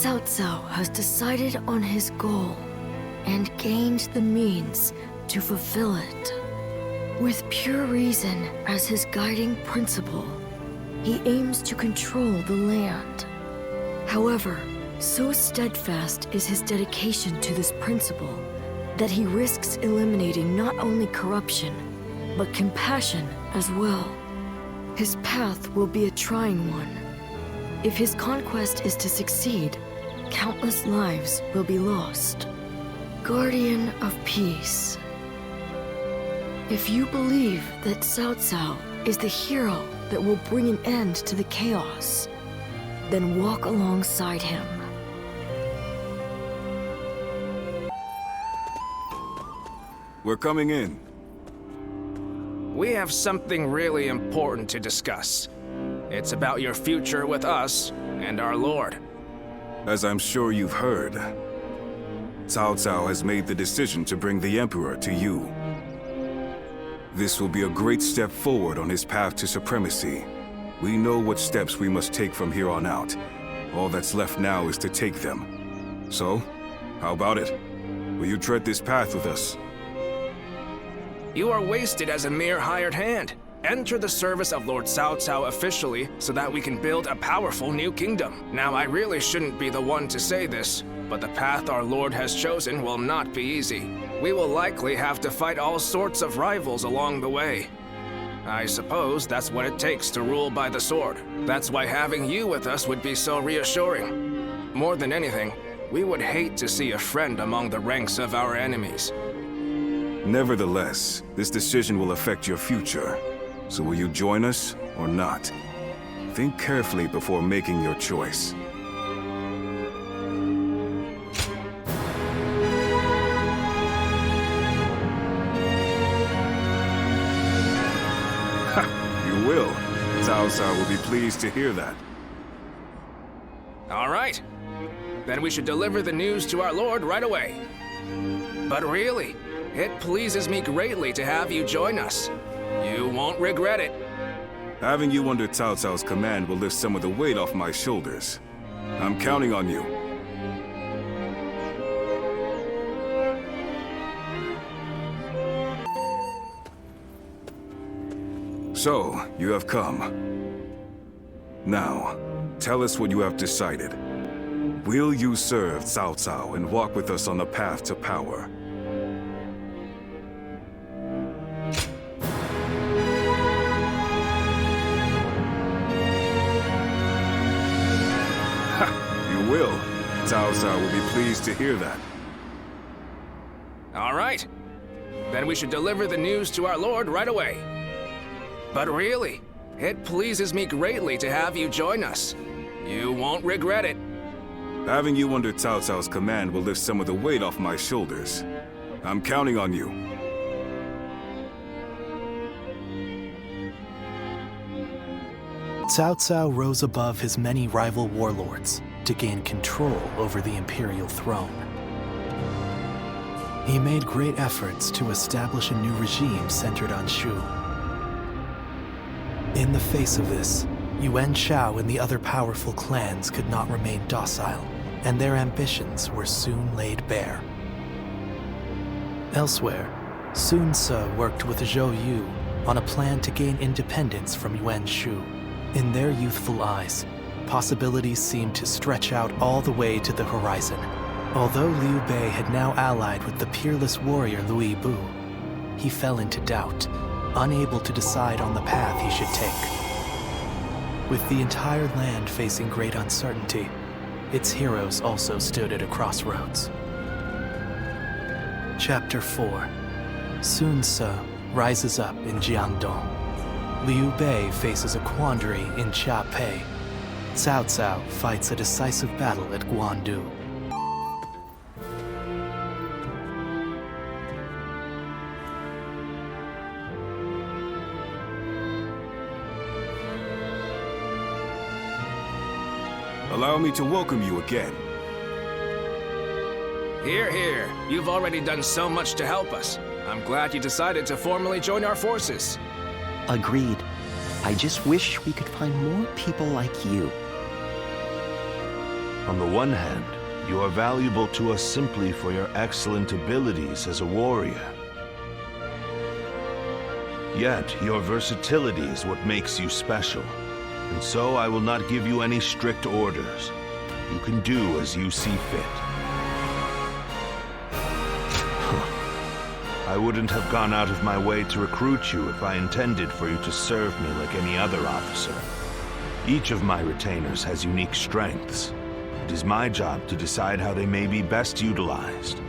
Cao Cao has decided on his goal and gained the means to fulfill it. With pure reason as his guiding principle, he aims to control the land. However, So steadfast is his dedication to this principle that he risks eliminating not only corruption, but compassion as well. His path will be a trying one. If his conquest is to succeed, countless lives will be lost. Guardian of Peace. If you believe that Cao Cao is the hero that will bring an end to the chaos, then walk alongside him. We're coming in. We have something really important to discuss. It's about your future with us and our Lord. As I'm sure you've heard, Cao Cao has made the decision to bring the Emperor to you. This will be a great step forward on his path to supremacy. We know what steps we must take from here on out. All that's left now is to take them. So, how about it? Will you tread this path with us? You are wasted as a mere hired hand. Enter the service of Lord Cao Cao officially so that we can build a powerful new kingdom. Now, I really shouldn't be the one to say this, but the path our Lord has chosen will not be easy. We will likely have to fight all sorts of rivals along the way. I suppose that's what it takes to rule by the sword. That's why having you with us would be so reassuring. More than anything, we would hate to see a friend among the ranks of our enemies. Nevertheless, this decision will affect your future. So will you join us or not? Think carefully before making your choice. You will. Cao Cao will be pleased to hear that. All right. Then we should deliver the news to our Lord right away. But really, it pleases me greatly to have you join us. You won't regret it. Having you under Cao Cao's command will lift some of the weight off my shoulders. I'm counting on you. So, you have come. Now, tell us what you have decided. Will you serve Cao Cao and walk with us on the path to power? You will. Cao Cao will be pleased to hear that. All right. Then we should deliver the news to our Lord right away. But really, it pleases me greatly to have you join us. You won't regret it. Having you under Cao Cao's command will lift some of the weight off my shoulders. I'm counting on you. Cao Cao rose above his many rival warlords to gain control over the imperial throne. He made great efforts to establish a new regime centered on Shu. In the face of this, Yuan Shao and the other powerful clans could not remain docile, and their ambitions were soon laid bare. Elsewhere, Sun Ce worked with Zhou Yu on a plan to gain independence from Yuan Shu. In their youthful eyes, possibilities seemed to stretch out all the way to the horizon. Although Liu Bei had now allied with the peerless warrior Liu Bu, he fell into doubt, unable to decide on the path he should take. With the entire land facing great uncertainty, its heroes also stood at a crossroads. Chapter 4. Sun Ce rises up in Jiangdong. Liu Bei faces a quandary in Chiapei. Cao Cao fights a decisive battle at Guandu. Allow me to welcome you again. Hear, hear. You've already done so much to help us. I'm glad you decided to formally join our forces. Agreed. I just wish we could find more people like you. On the one hand, you are valuable to us simply for your excellent abilities as a warrior. Yet, your versatility is what makes you special, and so I will not give you any strict orders. You can do as you see fit. I wouldn't have gone out of my way to recruit you if I intended for you to serve me like any other officer. Each of my retainers has unique strengths. It is my job to decide how they may be best utilized.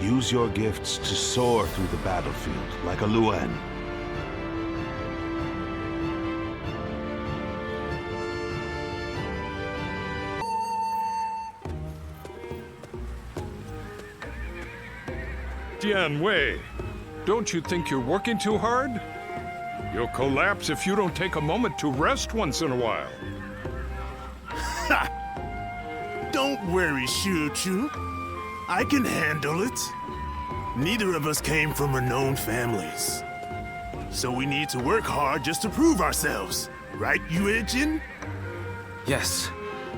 Use your gifts to soar through the battlefield like a Luen. Dian Wei, don't you think you're working too hard? You'll collapse if you don't take a moment to rest once in a while. Ha! Don't worry, Shu-Chu. I can handle it. Neither of us came from renowned families. So we need to work hard just to prove ourselves. Right, Yue-Jin? Yes.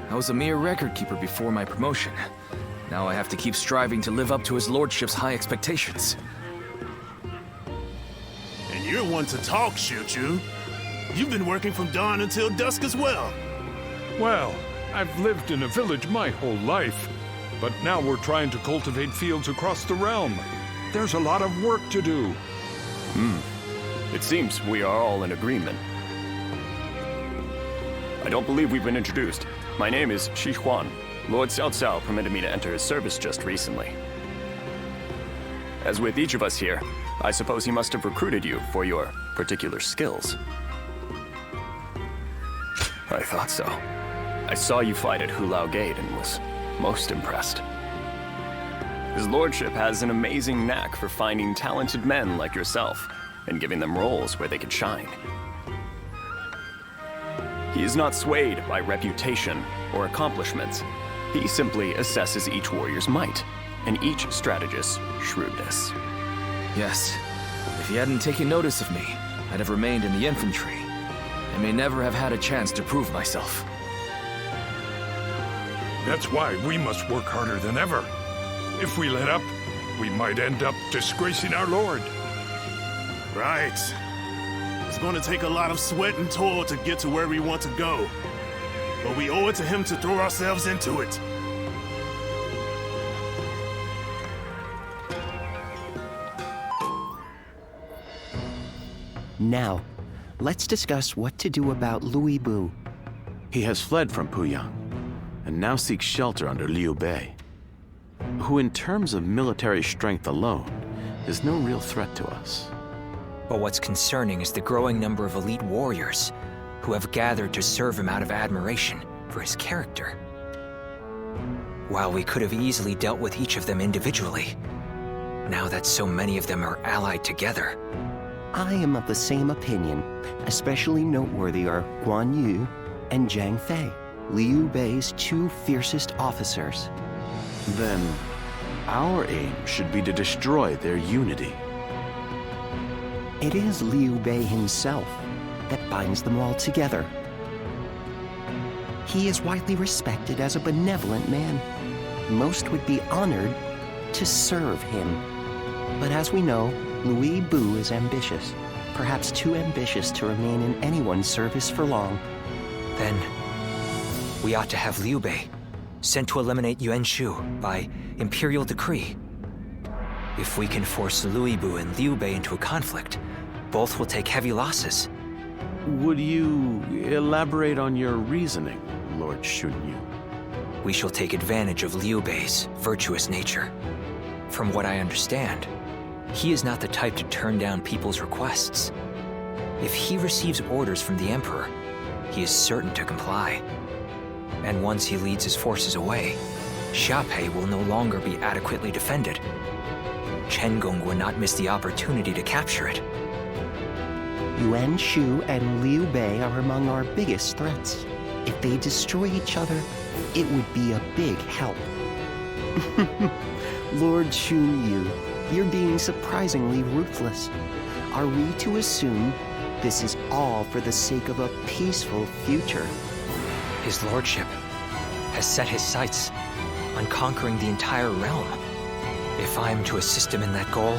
I was a mere record keeper before my promotion. Now I have to keep striving to live up to his lordship's high expectations. And you're one to talk, Shu-Chu. You've been working from dawn until dusk as well. Well, I've lived in a village my whole life, but now we're trying to cultivate fields across the realm. There's a lot of work to do. It seems we are all in agreement. I don't believe we've been introduced. My name is Shi Huan. Lord Xiao Xiao permitted me to enter his service just recently. As with each of us here, I suppose he must have recruited you for your particular skills. I thought so. I saw you fight at Hulao Gate and was most impressed. His lordship has an amazing knack for finding talented men like yourself and giving them roles where they can shine. He is not swayed by reputation or accomplishments. He simply assesses each warrior's might and each strategist's shrewdness. Yes. If he hadn't taken notice of me, I'd have remained in the infantry. I may never have had a chance to prove myself. That's why we must work harder than ever. If we let up, we might end up disgracing our lord. Right. It's going to take a lot of sweat and toil to get to where we want to go. But we owe it to him to throw ourselves into it. Now, let's discuss what to do about Louis Bu. He has fled from Puyang, and now seeks shelter under Liu Bei, who in terms of military strength alone, is no real threat to us. But what's concerning is the growing number of elite warriors who have gathered to serve him out of admiration for his character. While we could have easily dealt with each of them individually, now that so many of them are allied together. I am of the same opinion. Especially noteworthy are Guan Yu and Zhang Fei, Liu Bei's two fiercest officers. Then, our aim should be to destroy their unity. It is Liu Bei himself that binds them all together. He is widely respected as a benevolent man. Most would be honored to serve him. But as we know, Louis Bu is ambitious, perhaps too ambitious to remain in anyone's service for long. Then, we ought to have Liu Bei sent to eliminate Yuan Shu by imperial decree. If we can force Louis Bu and Liu Bei into a conflict, both will take heavy losses. Would you elaborate on your reasoning, Lord Shunyu? We shall take advantage of Liu Bei's virtuous nature. From what I understand, he is not the type to turn down people's requests. If he receives orders from the Emperor, he is certain to comply. And once he leads his forces away, Xiaopei will no longer be adequately defended. Chen Gong would not miss the opportunity to capture it. Yuan Shu and Liu Bei are among our biggest threats. If they destroy each other, it would be a big help. Lord Shunyu, you're being surprisingly ruthless. Are we to assume this is all for the sake of a peaceful future? His lordship has set his sights on conquering the entire realm. If I am to assist him in that goal,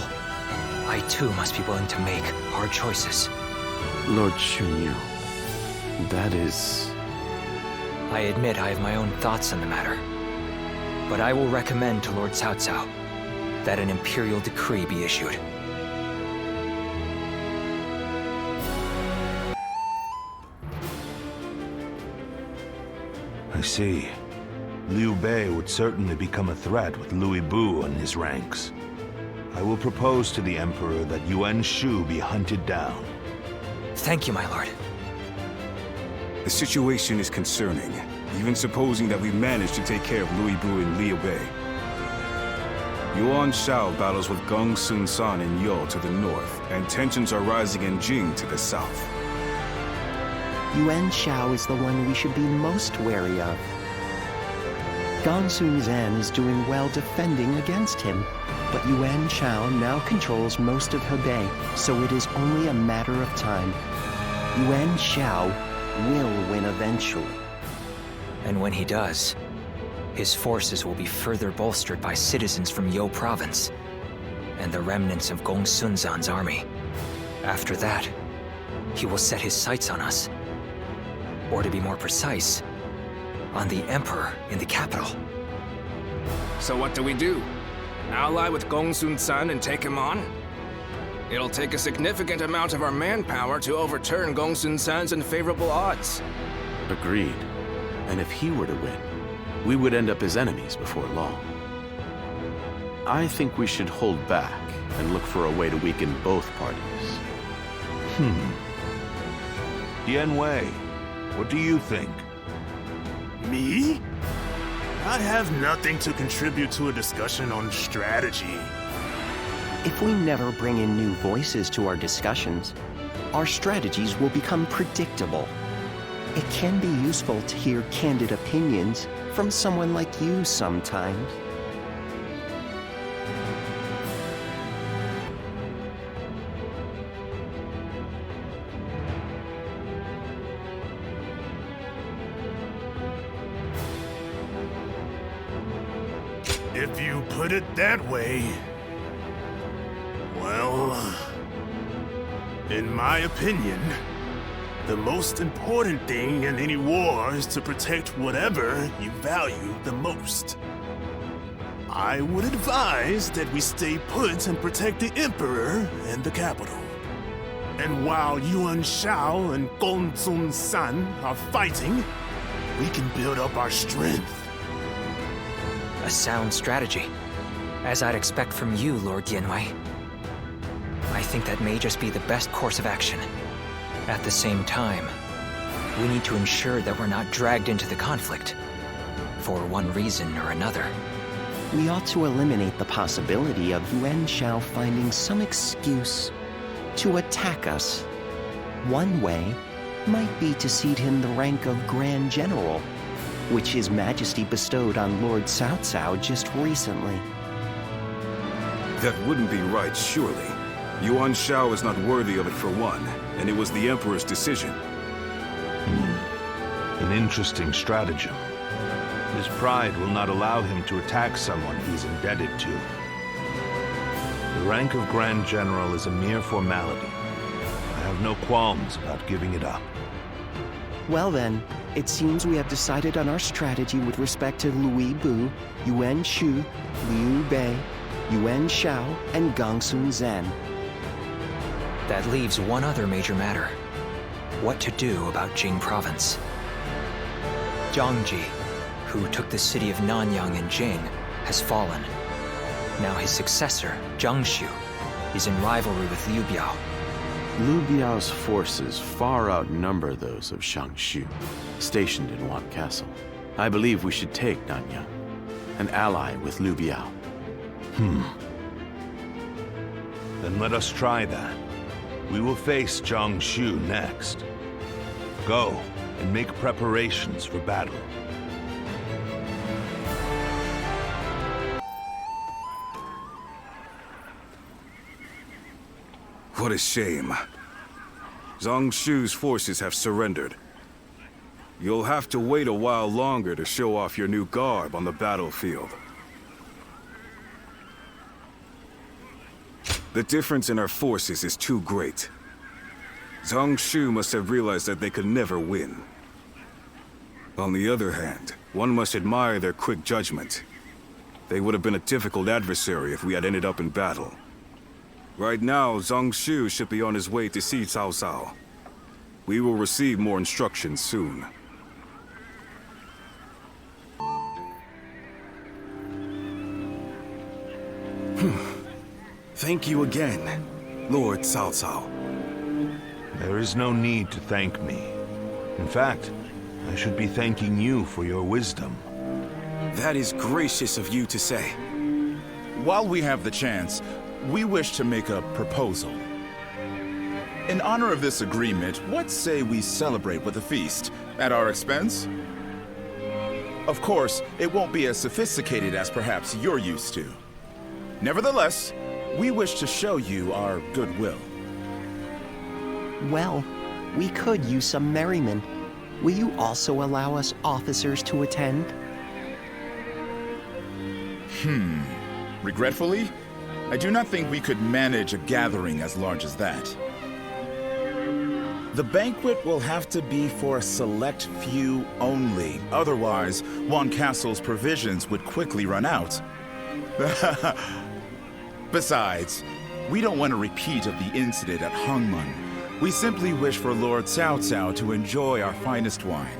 I too must be willing to make hard choices. Lord Shunyu, that is I admit I have my own thoughts on the matter. But I will recommend to Lord Cao Cao that an imperial decree be issued. I see. Liu Bei would certainly become a threat with Louis Bu in his ranks. I will propose to the Emperor that Yuan Shu be hunted down. Thank you, my lord. The situation is concerning, even supposing that we manage to take care of Louis Bu and Liu Bei. Yuan Shao battles with Gong Sun San in Yo to the north, and tensions are rising in Jing to the south. Yuan Shao is the one we should be most wary of. Gong Sun Zan is doing well defending against him, but Yuan Shao now controls most of Hebei, so it is only a matter of time. Yuan Shao will win eventually. And when he does, his forces will be further bolstered by citizens from Yo province and the remnants of Gong Sun Zan's army. After that, he will set his sights on us. Or to be more precise, on the Emperor in the capital. So what do? Ally with Gong Sun San and take him on? It'll take a significant amount of our manpower to overturn Gong Sun San's unfavorable odds. Agreed. And if he were to win, we would end up as enemies before long. I think we should hold back and look for a way to weaken both parties. Dian Wei, what do you think? Me? I have nothing to contribute to a discussion on strategy. If we never bring in new voices to our discussions, our strategies will become predictable. It can be useful to hear candid opinions from someone like you sometimes. If you put it that way, well, in my opinion, the most important thing in any war is to protect whatever you value the most. I would advise that we stay put and protect the Emperor and the capital. And while Yuan Shao and Gong Sun San are fighting, we can build up our strength. A sound strategy, as I'd expect from you, Lord Dianwei. I think that may just be the best course of action. At the same time, we need to ensure that we're not dragged into the conflict, for one reason or another. We ought to eliminate the possibility of Yuan Shao finding some excuse to attack us. One way might be to cede him the rank of Grand General, which His Majesty bestowed on Lord Cao Cao just recently. That wouldn't be right, surely. Yuan Shao is not worthy of it for one, and it was the Emperor's decision. An interesting stratagem. His pride will not allow him to attack someone he's indebted to. The rank of Grand General is a mere formality. I have no qualms about giving it up. Well then, it seems we have decided on our strategy with respect to Louis Bu, Yuan Shu, Liu Bei, Yuan Shao, and Gong Sun Zan. That leaves one other major matter. What to do about Jing province. Zhang Ji, who took the city of Nanyang in Jing, has fallen. Now his successor, Zhang Xu, is in rivalry with Liu Biao. Liu Biao's forces far outnumber those of Shang Xu, stationed in Wan Castle. I believe we should take Nanyang, an ally with Liu Biao. Then let us try that. We will face Zhang Xu next. Go and make preparations for battle. What a shame. Zhang Xu's forces have surrendered. You'll have to wait a while longer to show off your new garb on the battlefield. The difference in our forces is too great. Zhang Xu must have realized that they could never win. On the other hand, one must admire their quick judgment. They would have been a difficult adversary if we had ended up in battle. Right now, Zhang Shu should be on his way to see Cao Cao. We will receive more instructions soon. Thank you again, Lord Cao Cao. There is no need to thank me. In fact, I should be thanking you for your wisdom. That is gracious of you to say. While we have the chance, we wish to make a proposal. In honor of this agreement, what say we celebrate with a feast at our expense? Of course, it won't be as sophisticated as perhaps you're used to. Nevertheless, we wish to show you our goodwill. Well, we could use some merriment. Will you also allow us officers to attend? Regretfully, I do not think we could manage a gathering as large as that. The banquet will have to be for a select few only. Otherwise, Wan Castle's provisions would quickly run out. Besides, we don't want a repeat of the incident at Hongmen. We simply wish for Lord Cao Cao to enjoy our finest wine.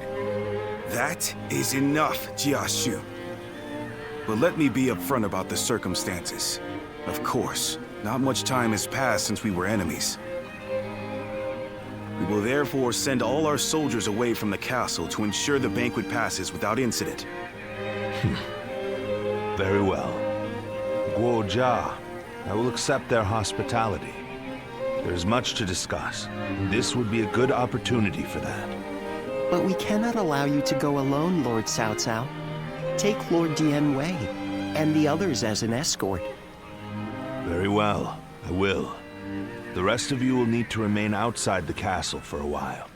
That is enough, Jia Shu. But let me be upfront about the circumstances. Of course, not much time has passed since we were enemies. We will therefore send all our soldiers away from the castle to ensure the banquet passes without incident. Very well. Guo Jia, I will accept their hospitality. There is much to discuss, and this would be a good opportunity for that. But we cannot allow you to go alone, Lord Cao Cao. Take Lord Dian Wei and the others as an escort. Very well, I will. The rest of you will need to remain outside the castle for a while.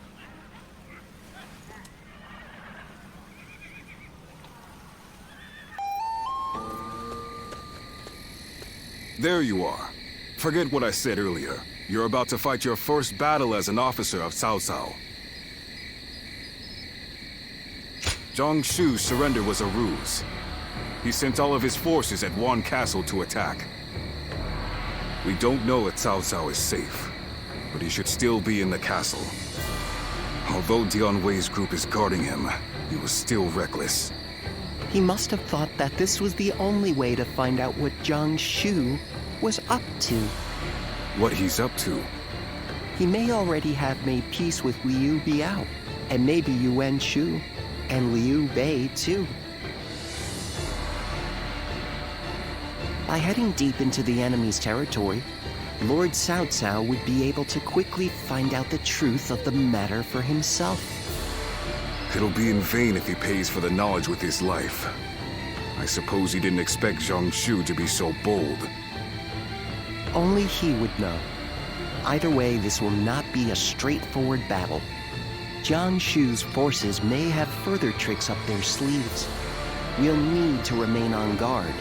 There you are. Forget what I said earlier. You're about to fight your first battle as an officer of Cao Cao. Zhang Shu's surrender was a ruse. He sent all of his forces at Wan Castle to attack. We don't know if Cao Cao is safe, but he should still be in the castle. Although Dian Wei's group is guarding him, he was still reckless. He must have thought that this was the only way to find out what Zhang Shu was up to. What he's up to? He may already have made peace with Liu Biao, and maybe Yuan Shu, and Liu Bei too. By heading deep into the enemy's territory, Lord Cao Cao would be able to quickly find out the truth of the matter for himself. It'll be in vain if he pays for the knowledge with his life. I suppose he didn't expect Zhang Shu to be so bold. Only he would know. Either way, this will not be a straightforward battle. Zhang Shu's forces may have further tricks up their sleeves. We'll need to remain on guard.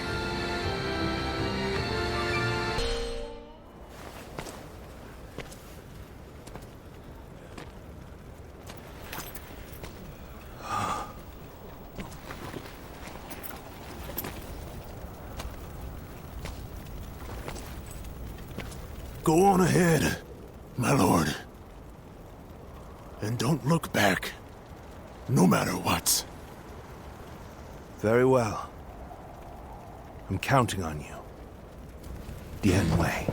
Go on ahead, my lord. And don't look back, no matter what. Very well. I'm counting on you. Dian Wei.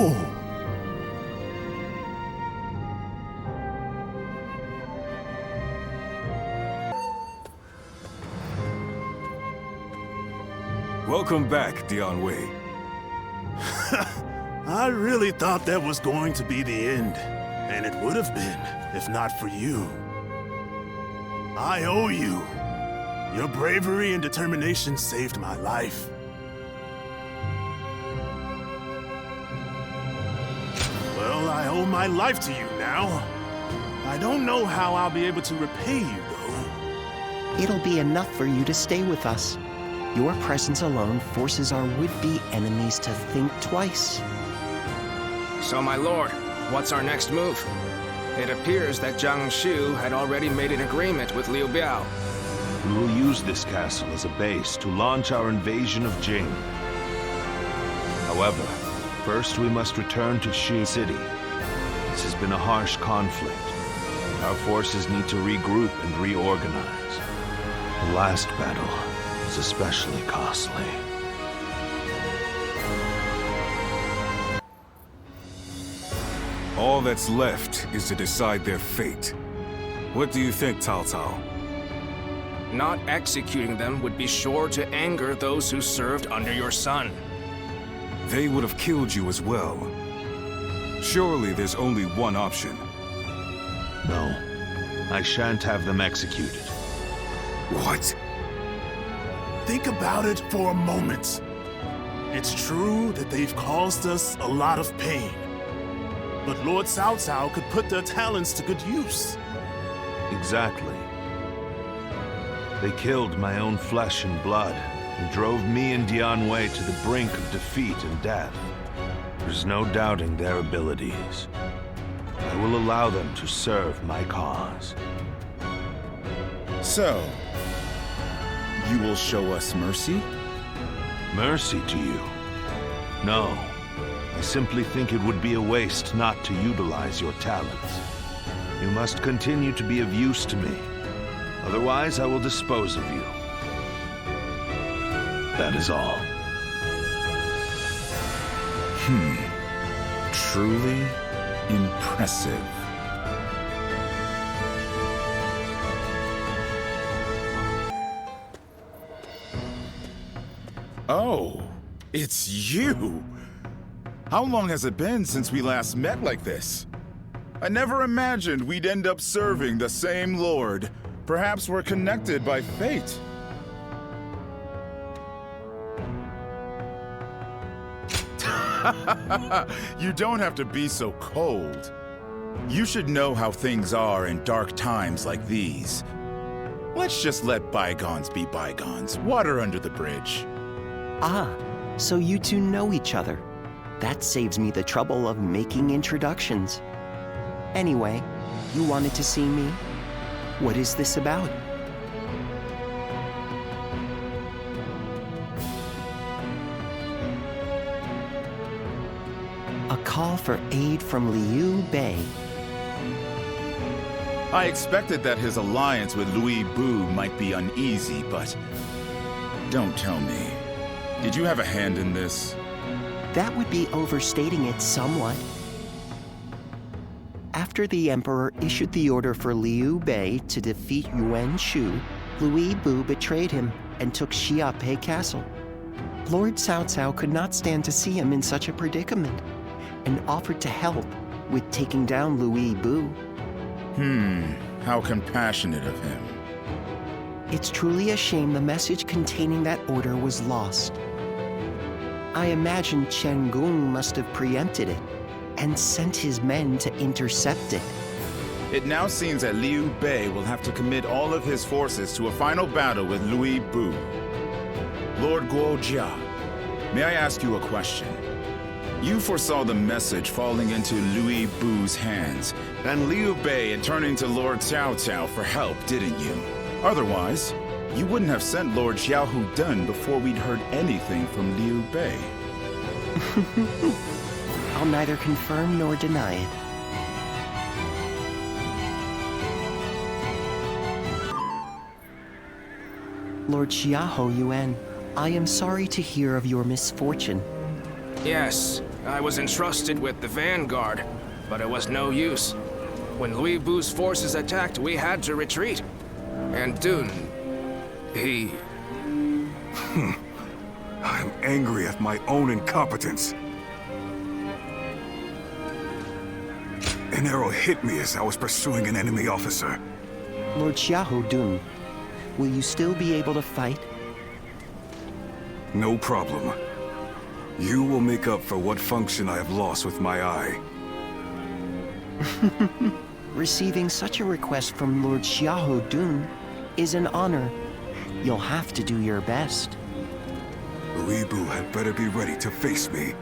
Oh! Welcome back, Dian Wei. I really thought that was going to be the end. And it would have been, if not for you. I owe you. Your bravery and determination saved my life. Well, I owe my life to you now. I don't know how I'll be able to repay you, though. It'll be enough for you to stay with us. Your presence alone forces our would-be enemies to think twice. So, my lord, what's our next move? It appears that Jiang Shu had already made an agreement with Liu Biao. We will use this castle as a base to launch our invasion of Jing. However, first we must return to Shi City. This has been a harsh conflict. Our forces need to regroup and reorganize. The last battle was especially costly. All that's left is to decide their fate. What do you think, Cao Cao? Not executing them would be sure to anger those who served under your son. They would have killed you as well. Surely there's only one option. No, I shan't have them executed. What? Think about it for a moment. It's true that they've caused us a lot of pain. But Lord Cao Cao could put their talents to good use. Exactly. They killed my own flesh and blood, and drove me and Dian Wei to the brink of defeat and death. There's no doubting their abilities. I will allow them to serve my cause. So, you will show us mercy? Mercy to you? No. I simply think it would be a waste not to utilize your talents. You must continue to be of use to me. Otherwise, I will dispose of you. That is all. Truly impressive. Oh, it's you! How long has it been since we last met like this? I never imagined we'd end up serving the same lord. Perhaps we're connected by fate. You don't have to be so cold. You should know how things are in dark times like these. Let's just let bygones be bygones. Water under the bridge. Ah, so you two know each other. That saves me the trouble of making introductions. Anyway, you wanted to see me? What is this about? A call for aid from Liu Bei. I expected that his alliance with Louis Bu might be uneasy, but don't tell me. Did you have a hand in this? That would be overstating it somewhat. After the Emperor issued the order for Liu Bei to defeat Yuan Shu, Louis Bu betrayed him and took Xiaopei Castle. Lord Cao Cao could not stand to see him in such a predicament and offered to help with taking down Louis Bu. How compassionate of him. It's truly a shame the message containing that order was lost. I imagine Chen Gong must have preempted it and sent his men to intercept it. It now seems that Liu Bei will have to commit all of his forces to a final battle with Louis Bu. Lord Guojia, may I ask you a question? You foresaw the message falling into Louis Bu's hands, and Liu Bei in turning to Lord Cao Cao for help, didn't you? Otherwise, you wouldn't have sent Lord Xiahou Dun before we'd heard anything from Liu Bei. I'll neither confirm nor deny it. Lord Xiahou Yuan, I am sorry to hear of your misfortune. Yes, I was entrusted with the vanguard, but it was no use. When Louis Bu's forces attacked, we had to retreat. And Dun, he... I'm angry at my own incompetence. An arrow hit me as I was pursuing an enemy officer. Lord Xiahou Dun, will you still be able to fight? No problem. You will make up for what function I have lost with my eye. Receiving such a request from Lord Xiahou Dun is an honor. You'll have to do your best. Louis Bu had better be ready to face me.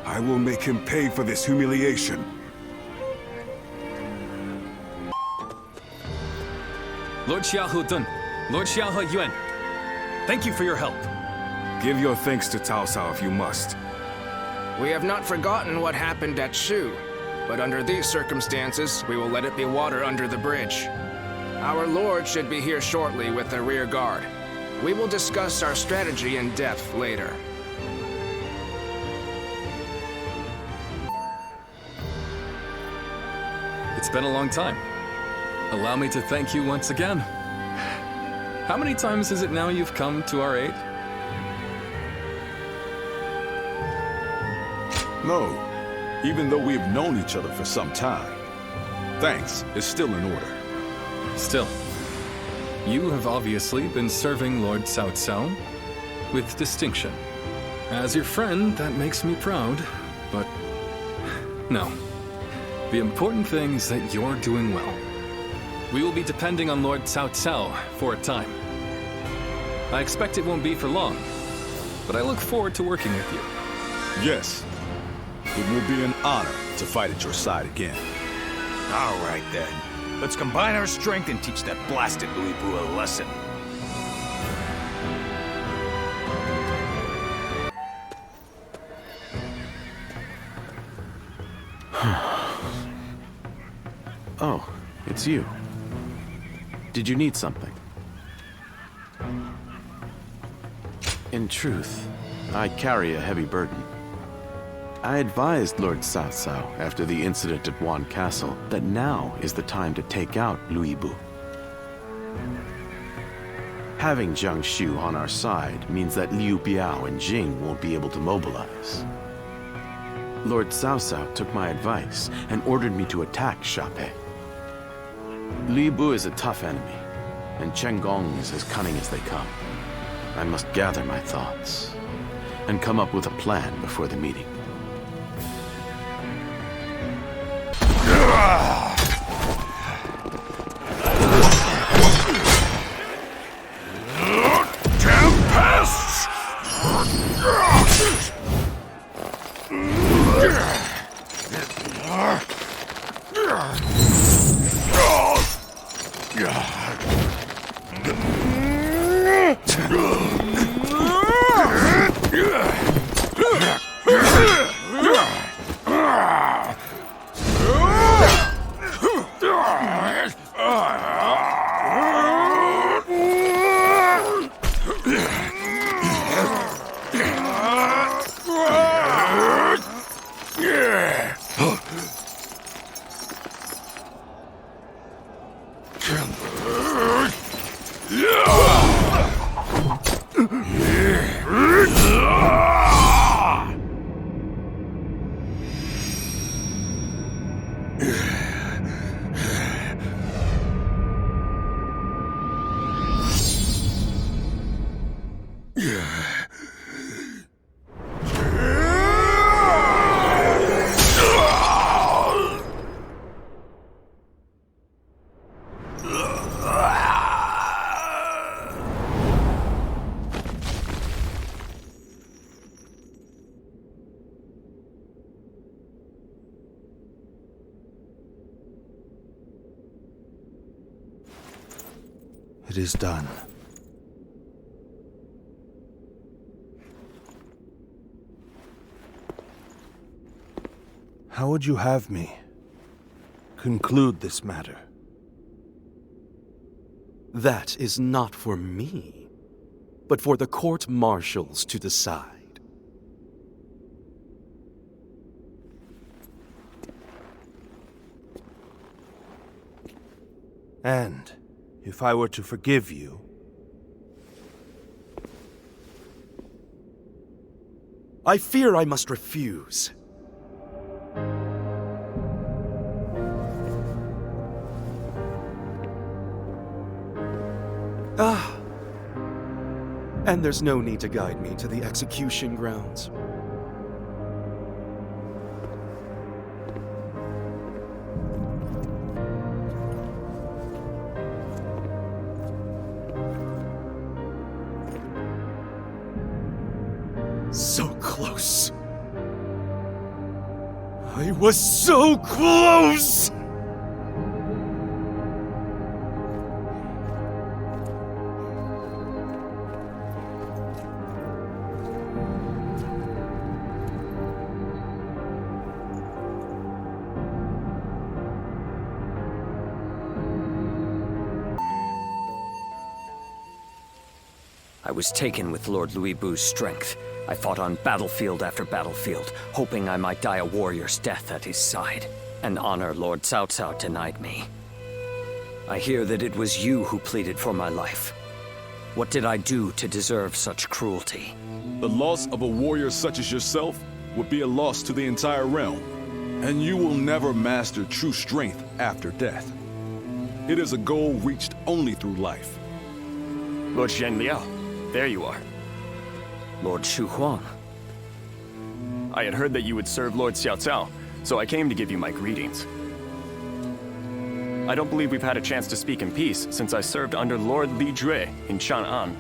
I will make him pay for this humiliation. Lord Xiahou Dun, Lord Xiahou Yuan, thank you for your help. Give your thanks to Cao Cao if you must. We have not forgotten what happened at Shu, but under these circumstances, we will let it be water under the bridge. Our lord should be here shortly with the rear guard. We will discuss our strategy in depth later. It's been a long time. Allow me to thank you once again. How many times is it now you've come to our aid? No, even though we've known each other for some time. Thanks is still in order. Still, you have obviously been serving Lord Cao Cao with distinction. As your friend, that makes me proud, but no. The important thing is that you're doing well. We will be depending on Lord Cao Cao for a time. I expect it won't be for long, but I look forward to working with you. Yes, it will be an honor to fight at your side again. All right, then. Let's combine our strength and teach that blasted Louis Bu a lesson. Oh, it's you. Did you need something? In truth, I carry a heavy burden. I advised Lord Cao Cao after the incident at Wan Castle that now is the time to take out Louis Bu. Having Jiang Shu on our side means that Liu Biao and Jing won't be able to mobilize. Lord Cao Cao took my advice and ordered me to attack Sha-Pei. Li Bu is a tough enemy, and Chen Gong is as cunning as they come. I must gather my thoughts and come up with a plan before the meeting. Tempests! It is done. How would you have me conclude this matter? That is not for me, but for the court-martials to decide. And if I were to forgive you, I fear I must refuse. And there's no need to guide me to the execution grounds. So close. I was so close! I was taken with Lord Louis Bu's strength. I fought on battlefield after battlefield, hoping I might die a warrior's death at his side. An honor Lord Cao Cao denied me. I hear that it was you who pleaded for my life. What did I do to deserve such cruelty? The loss of a warrior such as yourself would be a loss to the entire realm, and you will never master true strength after death. It is a goal reached only through life. Lord Zhenliao, there you are. Lord Shu Huang. I had heard that you would serve Lord Xiao Cao, so I came to give you my greetings. I don't believe we've had a chance to speak in peace since I served under Lord Li Jue in Chang'an.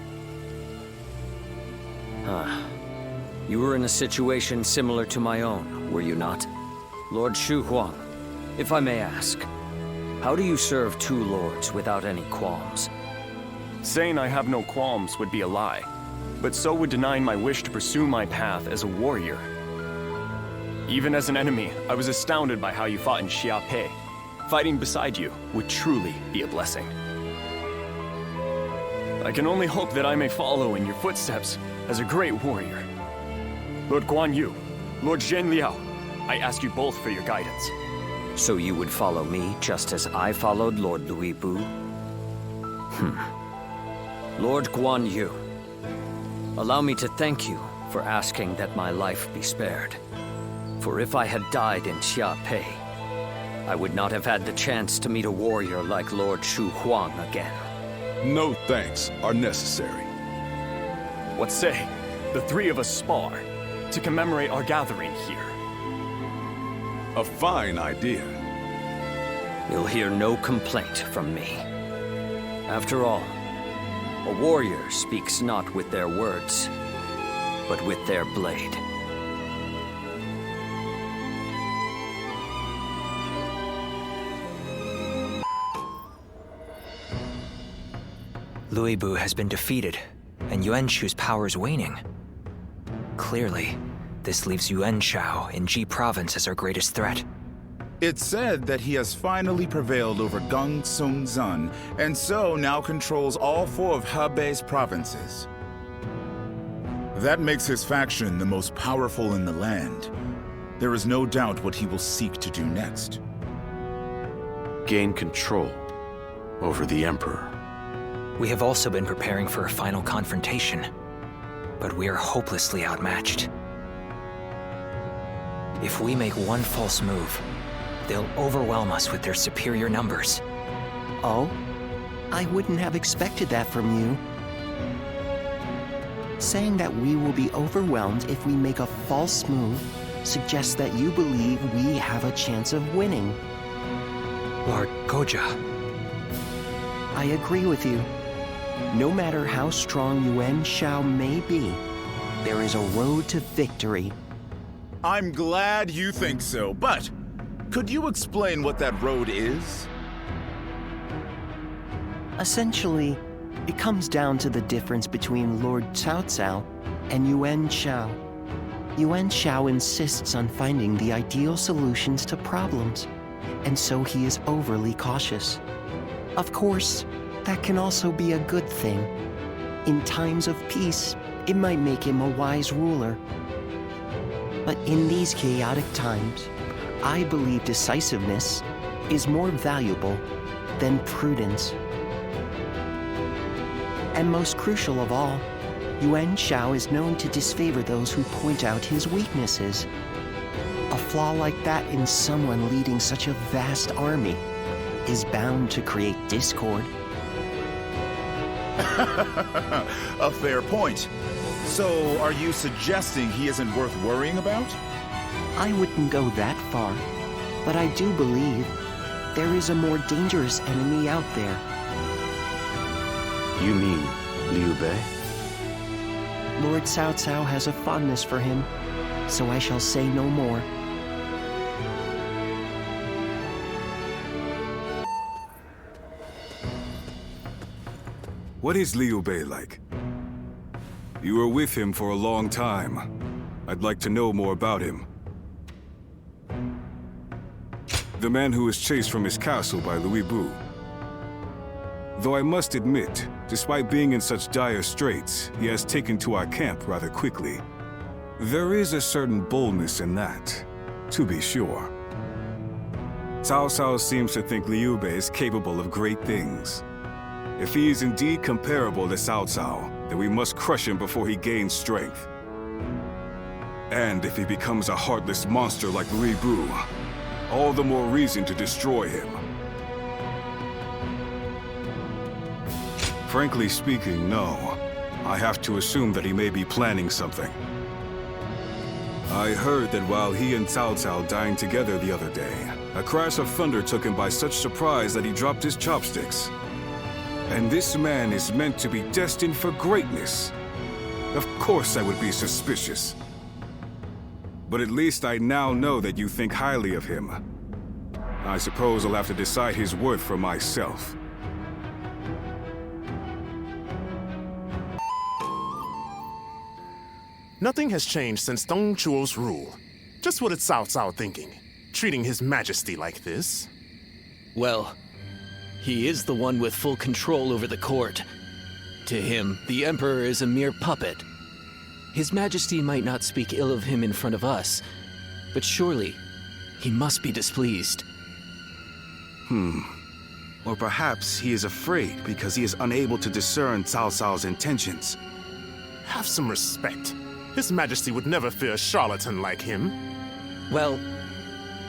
You were in a situation similar to my own, were you not? Lord Shu Huang, if I may ask, how do you serve two lords without any qualms? Saying I have no qualms would be a lie, but so would denying my wish to pursue my path as a warrior. Even as an enemy, I was astounded by how you fought in Xiape. Fighting beside you would truly be a blessing. I can only hope that I may follow in your footsteps as a great warrior. Lord Guan Yu, Lord Zhenliao, I ask you both for your guidance. So you would follow me just as I followed Lord Louis Bu? Lord Guan Yu, allow me to thank you for asking that my life be spared. For if I had died in Xiape, I would not have had the chance to meet a warrior like Lord Shu Huang again. No thanks are necessary. What say the three of us spar to commemorate our gathering here? A fine idea. You'll hear no complaint from me. After all, a warrior speaks not with their words, but with their blade. Louis Bu has been defeated, and Yuan Shu's power is waning. Clearly, this leaves Yuan Shao in Ji Province as our greatest threat. It's said that he has finally prevailed over Gong Sung Zun, and so now controls all 4 of Hebei's provinces. That makes his faction the most powerful in the land. There is no doubt what he will seek to do next. Gain control over the Emperor. We have also been preparing for a final confrontation, but we are hopelessly outmatched. If we make one false move, they'll overwhelm us with their superior numbers. Oh? I wouldn't have expected that from you. Saying that we will be overwhelmed if we make a false move suggests that you believe we have a chance of winning. Lord Goja. I agree with you. No matter how strong Yuan Shao may be, there is a road to victory. I'm glad you think so, but could you explain what that road is? Essentially, it comes down to the difference between Lord Cao Cao and Yuan Shao. Yuan Shao insists on finding the ideal solutions to problems, and so he is overly cautious. Of course, that can also be a good thing. In times of peace, it might make him a wise ruler. But in these chaotic times, I believe decisiveness is more valuable than prudence. And most crucial of all, Yuan Shao is known to disfavor those who point out his weaknesses. A flaw like that in someone leading such a vast army is bound to create discord. A fair point. So, are you suggesting he isn't worth worrying about? I wouldn't go that far, but I do believe there is a more dangerous enemy out there. You mean Liu Bei? Lord Cao Cao has a fondness for him, so I shall say no more. What is Liu Bei like? You were with him for a long time. I'd like to know more about him. The man who was chased from his castle by Louis Bu. Though I must admit, despite being in such dire straits, he has taken to our camp rather quickly. There is a certain boldness in that, to be sure. Cao Cao seems to think Liu Bei is capable of great things. If he is indeed comparable to Cao Cao, then we must crush him before he gains strength. And if he becomes a heartless monster like Louis Bu, all the more reason to destroy him. Frankly speaking, no. I have to assume that he may be planning something. I heard that while he and Cao Cao dined together the other day, a crash of thunder took him by such surprise that he dropped his chopsticks. And this man is meant to be destined for greatness. Of course I would be suspicious. But at least I now know that you think highly of him. I suppose I'll have to decide his worth for myself. Nothing has changed since Dong Zhuo's rule. Just what is Cao Cao thinking? Treating His Majesty like this? Well, he is the one with full control over the court. To him, the Emperor is a mere puppet. His Majesty might not speak ill of him in front of us, but surely he must be displeased. Or perhaps he is afraid because he is unable to discern Cao Cao's intentions. Have some respect. His Majesty would never fear a charlatan like him. Well,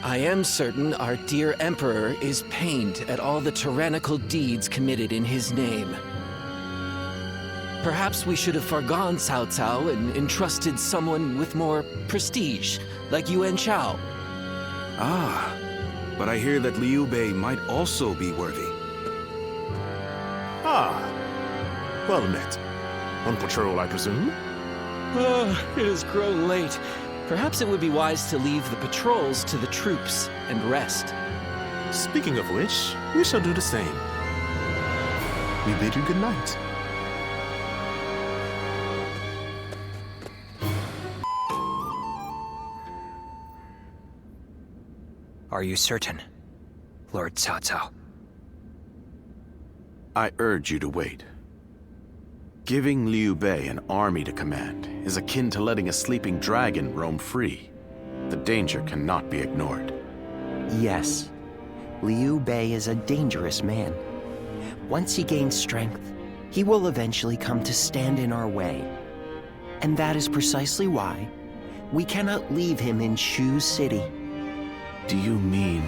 I am certain our dear Emperor is pained at all the tyrannical deeds committed in his name. Perhaps we should have forgone Cao Cao and entrusted someone with more prestige, like Yuan Shao. Ah, but I hear that Liu Bei might also be worthy. Ah, well met. On patrol, I presume? It has grown late. Perhaps it would be wise to leave the patrols to the troops and rest. Speaking of which, we shall do the same. We bid you good night. Are you certain, Lord Cao Cao? I urge you to wait. Giving Liu Bei an army to command is akin to letting a sleeping dragon roam free. The danger cannot be ignored. Yes, Liu Bei is a dangerous man. Once he gains strength, he will eventually come to stand in our way. And that is precisely why we cannot leave him in Shu City. Do you mean...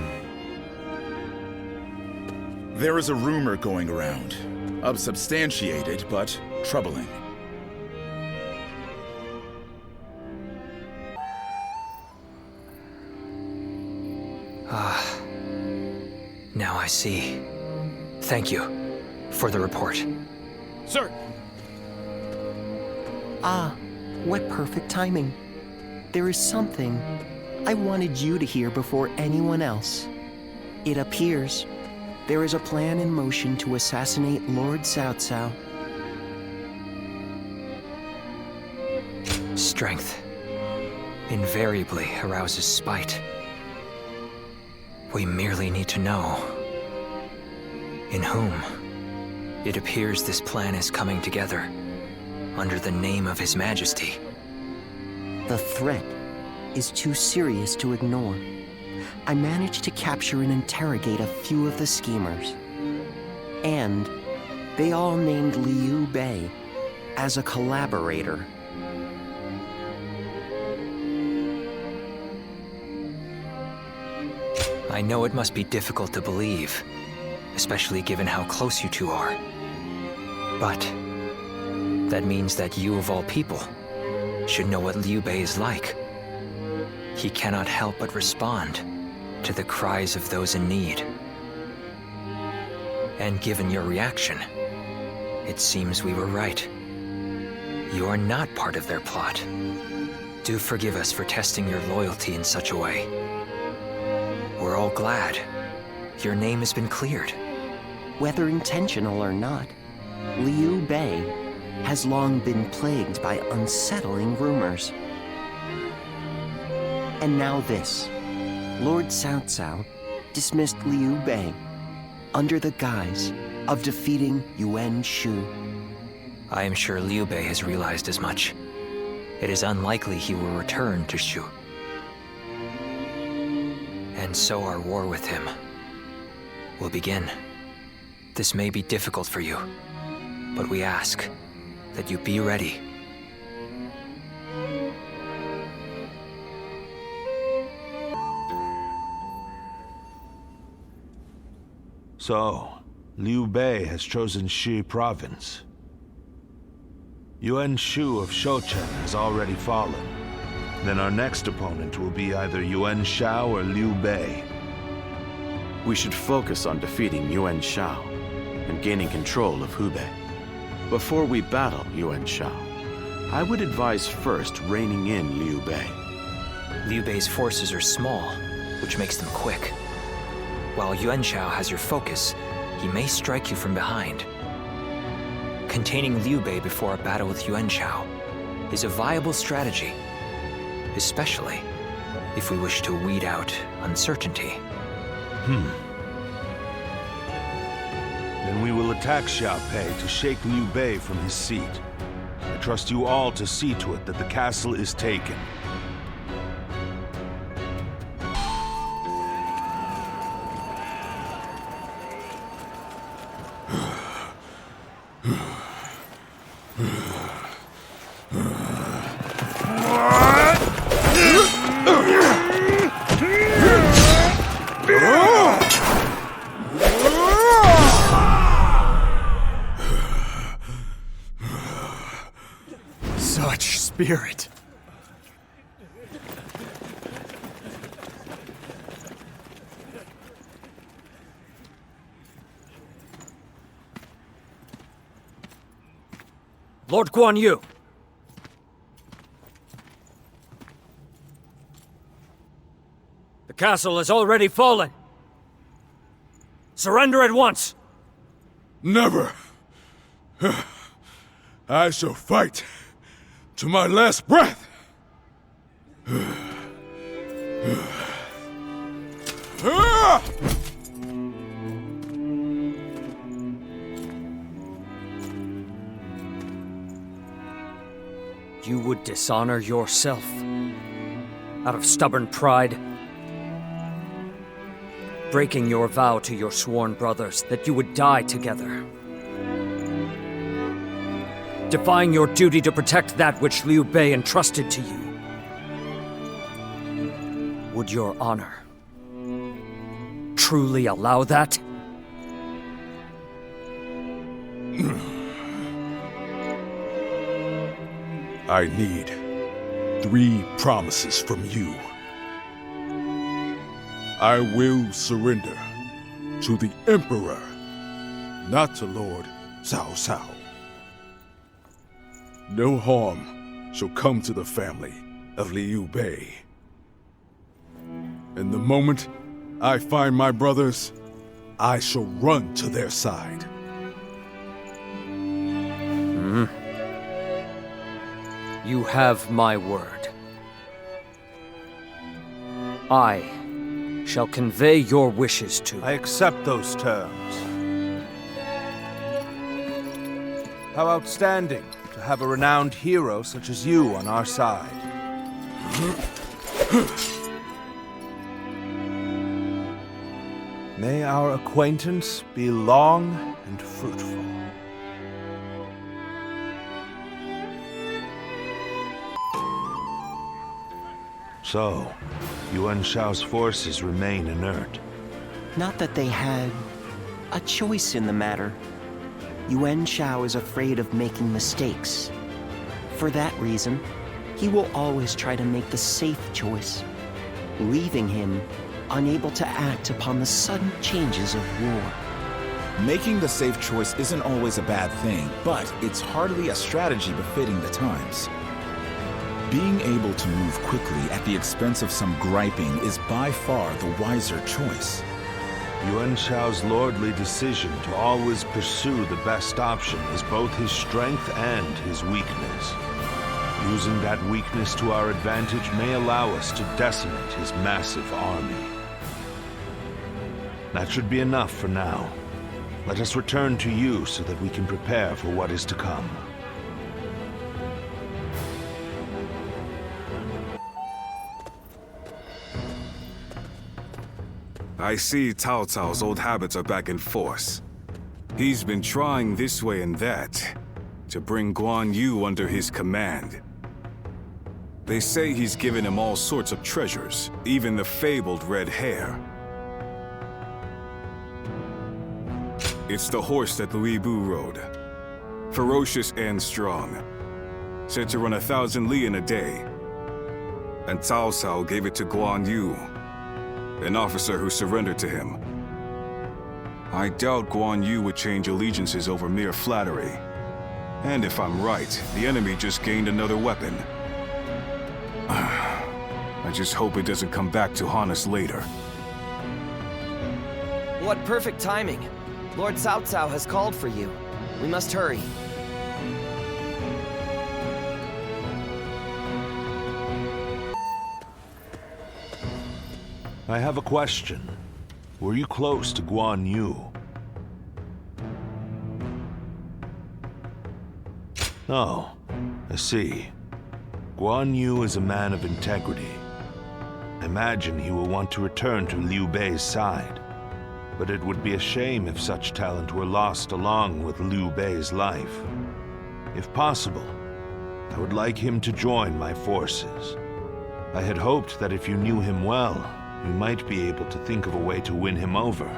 There is a rumor going around. Unsubstantiated, but troubling. Now I see. Thank you for the report. Sir! Ah, what perfect timing. There is something I wanted you to hear before anyone else. It appears there is a plan in motion to assassinate Lord Cao Cao. Strength invariably arouses spite. We merely need to know in whom. It appears this plan is coming together under the name of His Majesty. The threat is too serious to ignore. I managed to capture and interrogate a few of the schemers. And they all named Liu Bei as a collaborator. I know it must be difficult to believe, especially given how close you two are. But that means that you, of all people, should know what Liu Bei is like. He cannot help but respond to the cries of those in need. And given your reaction, it seems we were right. You are not part of their plot. Do forgive us for testing your loyalty in such a way. We're all glad your name has been cleared. Whether intentional or not, Liu Bei has long been plagued by unsettling rumors. And now this. Lord Cao Cao dismissed Liu Bei under the guise of defeating Yuan Shu. I am sure Liu Bei has realized as much. It is unlikely he will return to Shu. And so our war with him will begin. This may be difficult for you, but we ask that you be ready. So, Liu Bei has chosen Shi province. Yuan Shu of Shouchen has already fallen. Then our next opponent will be either Yuan Shao or Liu Bei. We should focus on defeating Yuan Shao and gaining control of Hubei. Before we battle Yuan Shao, I would advise first reining in Liu Bei. Liu Bei's forces are small, which makes them quick. While Yuan Shao has your focus, he may strike you from behind. Containing Liu Bei before a battle with Yuan Shao is a viable strategy, especially if we wish to weed out uncertainty. Then we will attack Xiaopei to shake Liu Bei from his seat. I trust you all to see to it that the castle is taken. Such spirit. Lord Guan Yu. The castle has already fallen. Surrender at once. Never. I shall fight to my last breath. You would dishonor yourself out of stubborn pride, breaking your vow to your sworn brothers that you would die together, defying your duty to protect that which Liu Bei entrusted to you. Would your honor truly allow that? I need 3 promises from you. I will surrender to the Emperor, not to Lord Cao Cao. No harm shall come to the family of Liu Bei. And the moment I find my brothers, I shall run to their side. You have my word. I shall convey your wishes to... I accept those terms. How outstanding to have a renowned hero such as you on our side. May our acquaintance be long and fruitful. So, Yuan Shao's forces remain inert. Not that they had a choice in the matter. Yuan Shao is afraid of making mistakes. For that reason, he will always try to make the safe choice, leaving him unable to act upon the sudden changes of war. Making the safe choice isn't always a bad thing, but it's hardly a strategy befitting the times. Being able to move quickly at the expense of some griping is by far the wiser choice. Yuan Shao's lordly decision to always pursue the best option is both his strength and his weakness. Using that weakness to our advantage may allow us to decimate his massive army. That should be enough for now. Let us return to you so that we can prepare for what is to come. I see Cao Cao's old habits are back in force. He's been trying this way and that to bring Guan Yu under his command. They say he's given him all sorts of treasures, even the fabled red hair. It's the horse that Louis Bu rode. Ferocious and strong. Said to run 1,000 li in a day. And Cao Cao gave it to Guan Yu, an officer who surrendered to him. I doubt Guan Yu would change allegiances over mere flattery. And if I'm right, the enemy just gained another weapon. I just hope it doesn't come back to haunt us later. What perfect timing. Lord Cao Cao has called for you. We must hurry. I have a question. Were you close to Guan Yu? Oh, I see. Guan Yu is a man of integrity. I imagine he will want to return to Liu Bei's side. But it would be a shame if such talent were lost along with Liu Bei's life. If possible, I would like him to join my forces. I had hoped that if you knew him well, you might be able to think of a way to win him over.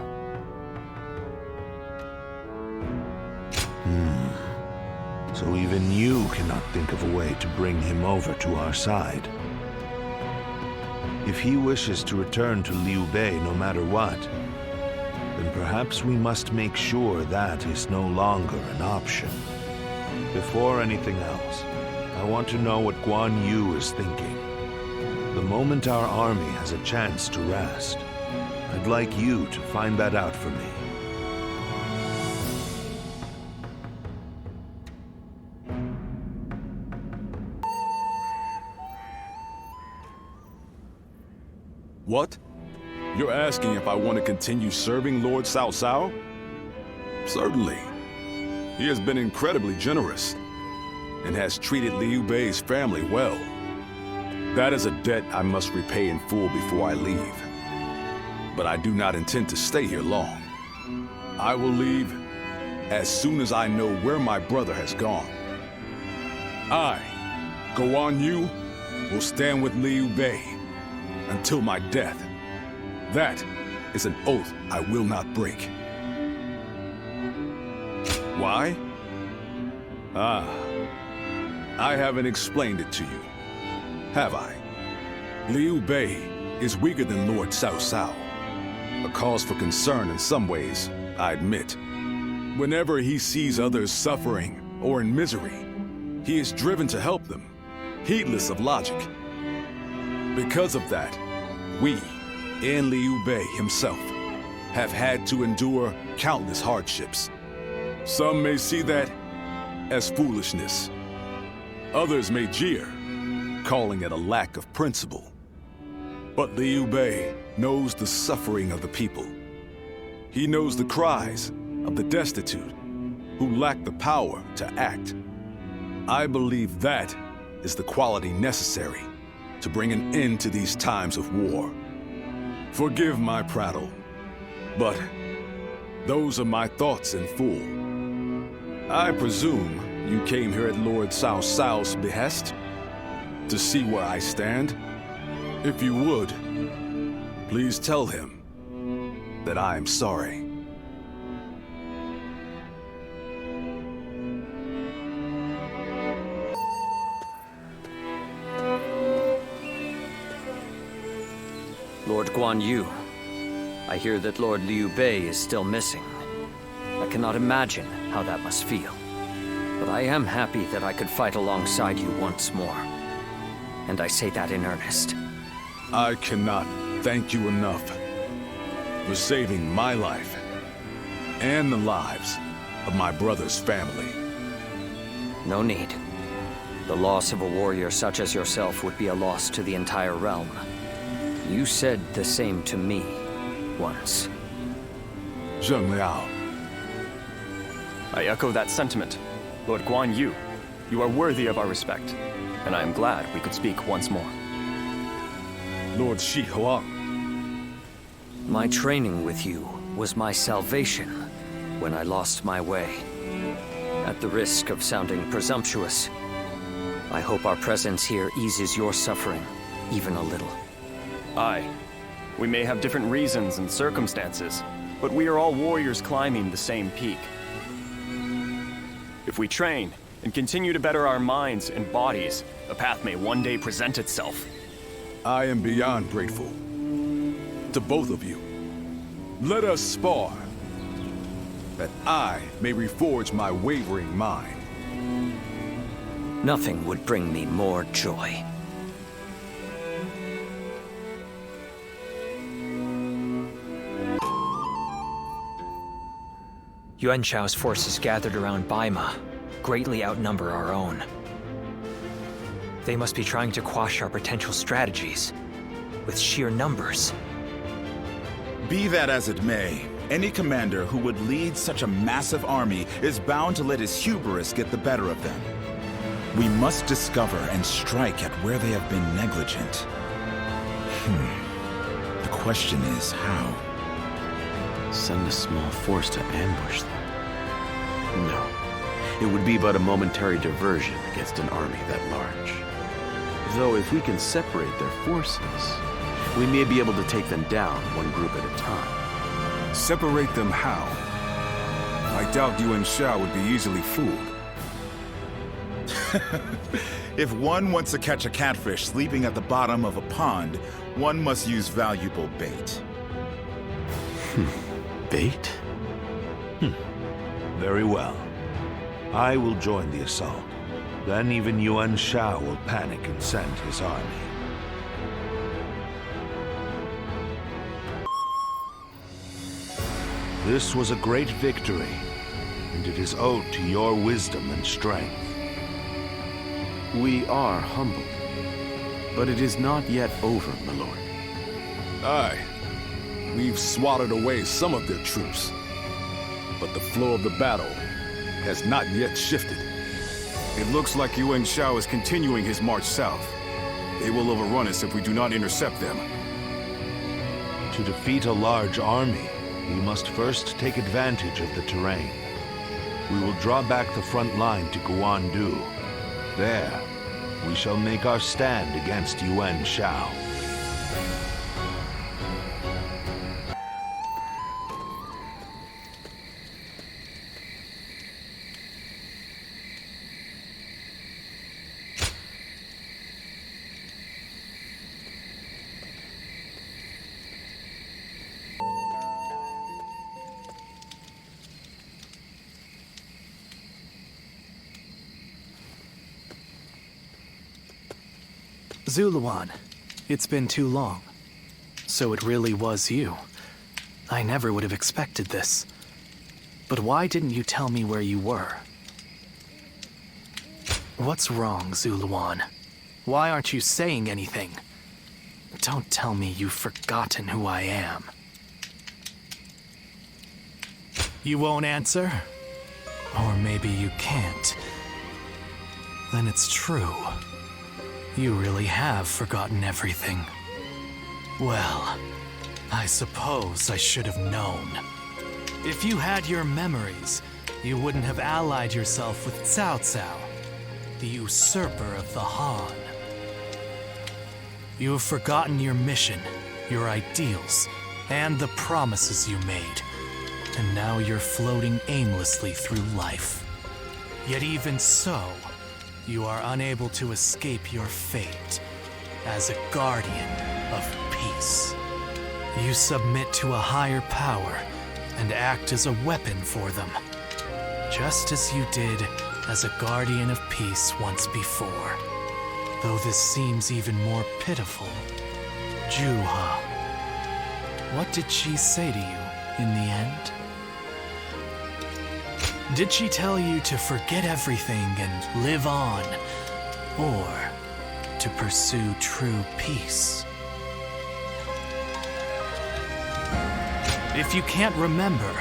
So even you cannot think of a way to bring him over to our side. If he wishes to return to Liu Bei no matter what, then perhaps we must make sure that is no longer an option. Before anything else, I want to know what Guan Yu is thinking. The moment our army has a chance to rest, I'd like you to find that out for me. What? You're asking if I want to continue serving Lord Cao Cao? Certainly. He has been incredibly generous and has treated Liu Bei's family well. That is a debt I must repay in full before I leave. But I do not intend to stay here long. I will leave as soon as I know where my brother has gone. I, Guan Yu, will stand with Liu Bei until my death. That is an oath I will not break. Why? I haven't explained it to you, have I? Liu Bei is weaker than Lord Cao Cao. A cause for concern in some ways, I admit. Whenever he sees others suffering or in misery, he is driven to help them, heedless of logic. Because of that, we, and Liu Bei himself, have had to endure countless hardships. Some may see that as foolishness. Others may jeer, calling it a lack of principle. But Liu Bei knows the suffering of the people. He knows the cries of the destitute who lack the power to act. I believe that is the quality necessary to bring an end to these times of war. Forgive my prattle, But those are my thoughts in full. I presume you came here at Lord Cao Cao's behest to see where I stand. If you would, please tell him that I am sorry. Lord Guan Yu, I hear that Lord Liu Bei is still missing. I cannot imagine how that must feel. But I am happy that I could fight alongside you once more. And I say that in earnest. I cannot thank you enough for saving my life and the lives of my brother's family. No need. The loss of a warrior such as yourself would be a loss to the entire realm. You said the same to me once. Zheng Liao. I echo that sentiment. Lord Guan Yu, you are worthy of our respect, and I am glad we could speak once more. Lord Shi Huang. My training with you was my salvation when I lost my way. At the risk of sounding presumptuous, I hope our presence here eases your suffering even a little. Aye. We may have different reasons and circumstances, but we are all warriors climbing the same peak. If we train and continue to better our minds and bodies, a path may one day present itself. I am beyond grateful to both of you. Let us spar, that I may reforge my wavering mind. Nothing would bring me more joy. Yuan Shao's forces gathered around Baima greatly outnumber our own. They must be trying to quash our potential strategies with sheer numbers. Be that as it may, any commander who would lead such a massive army is bound to let his hubris get the better of them. We must discover and strike at where they have been negligent. The question is how? Send a small force to ambush them? No. It would be but a momentary diversion against an army that large. Though if we can separate their forces, we may be able to take them down one group at a time. Separate them how? I doubt Yuan Shao would be easily fooled. If one wants to catch a catfish sleeping at the bottom of a pond, one must use valuable bait. Bait? Very well. I will join the assault. Then even Yuan Shao will panic and send his army. This was a great victory, and it is owed to your wisdom and strength. We are humbled, but it is not yet over, my lord. Aye. We've swatted away some of their troops, but the flow of the battle has not yet shifted. It looks like Yuan Shao is continuing his march south. They will overrun us if we do not intercept them. To defeat a large army, we must first take advantage of the terrain. We will draw back the front line to Guandu. There, we shall make our stand against Yuan Shao. Zuluan, it's been too long. So it really was you. I never would have expected this. But why didn't you tell me where you were? What's wrong, Zuluan? Why aren't you saying anything? Don't tell me you've forgotten who I am. You won't answer? Or maybe you can't. Then it's true. You really have forgotten everything. Well, I suppose I should have known. If you had your memories, you wouldn't have allied yourself with Cao Cao, the usurper of the Han. You have forgotten your mission, your ideals, and the promises you made, and now you're floating aimlessly through life. Yet even so, you are unable to escape your fate as a guardian of peace. You submit to a higher power and act as a weapon for them, just as you did as a guardian of peace once before. Though this seems even more pitiful, Juha, what did she say to you in the end? Did she tell you to forget everything and live on, or to pursue true peace? If you can't remember,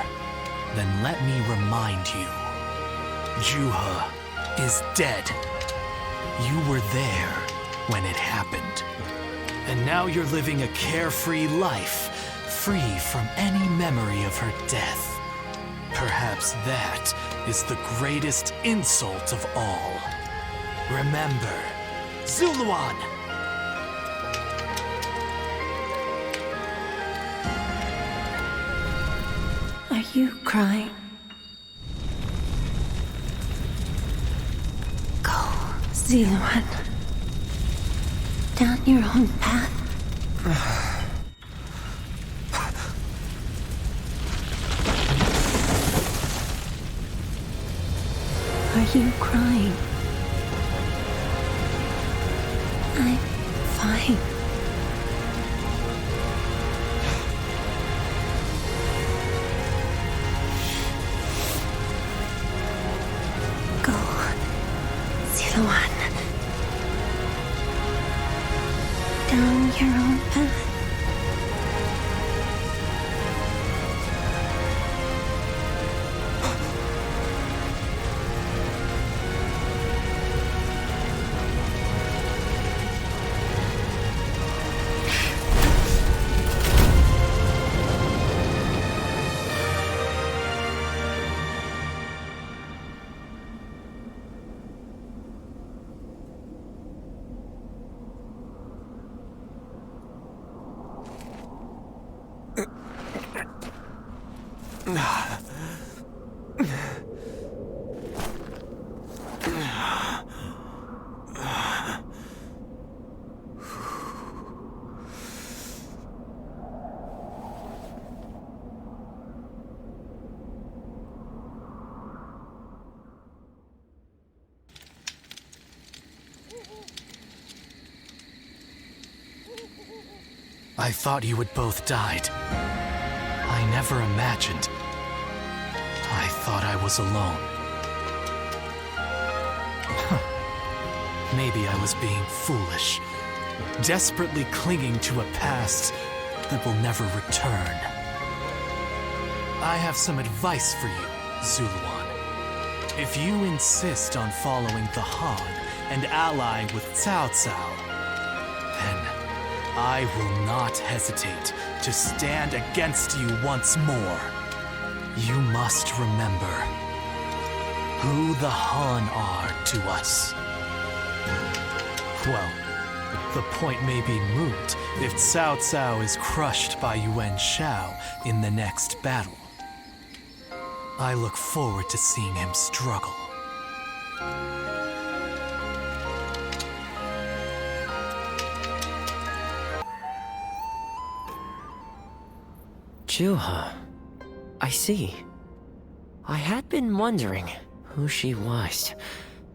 then let me remind you. Juha is dead. You were there when it happened. And now you're living a carefree life, free from any memory of her death. Perhaps that is the greatest insult of all. Remember, Zuluan! Are you crying? Go, Zuluan. Down your own path. Are you crying? I'm fine. Go, Zuluan. Down your own path. I thought you had both died. I never imagined. I thought I was alone. Maybe I was being foolish, desperately clinging to a past that will never return. I have some advice for you, Zuluan. If you insist on following the Han and ally with Cao Cao, then I will not hesitate to stand against you once more. You must remember who the Han are to us. Well, the point may be moot if Cao Cao is crushed by Yuan Shao in the next battle. I look forward to seeing him struggle. Juha. I see. I had been wondering who she was,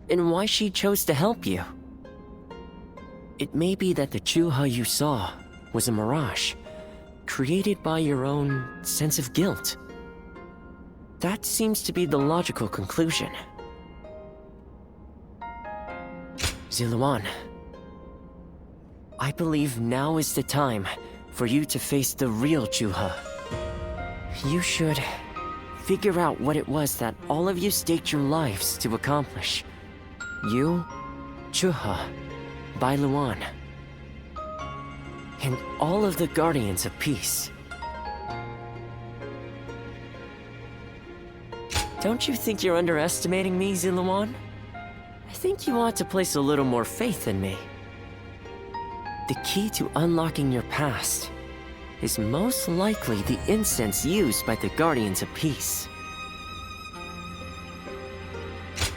and why she chose to help you. It may be that the Juha you saw was a mirage, created by your own sense of guilt. That seems to be the logical conclusion. Zuluan, I believe now is the time for you to face the real Juha. You should figure out what it was that all of you staked your lives to accomplish. You, Juha, Bailuan, and all of the Guardians of Peace. Don't you think you're underestimating me, Ziluan? I think you ought to place a little more faith in me. The key to unlocking your past is most likely the incense used by the Guardians of Peace.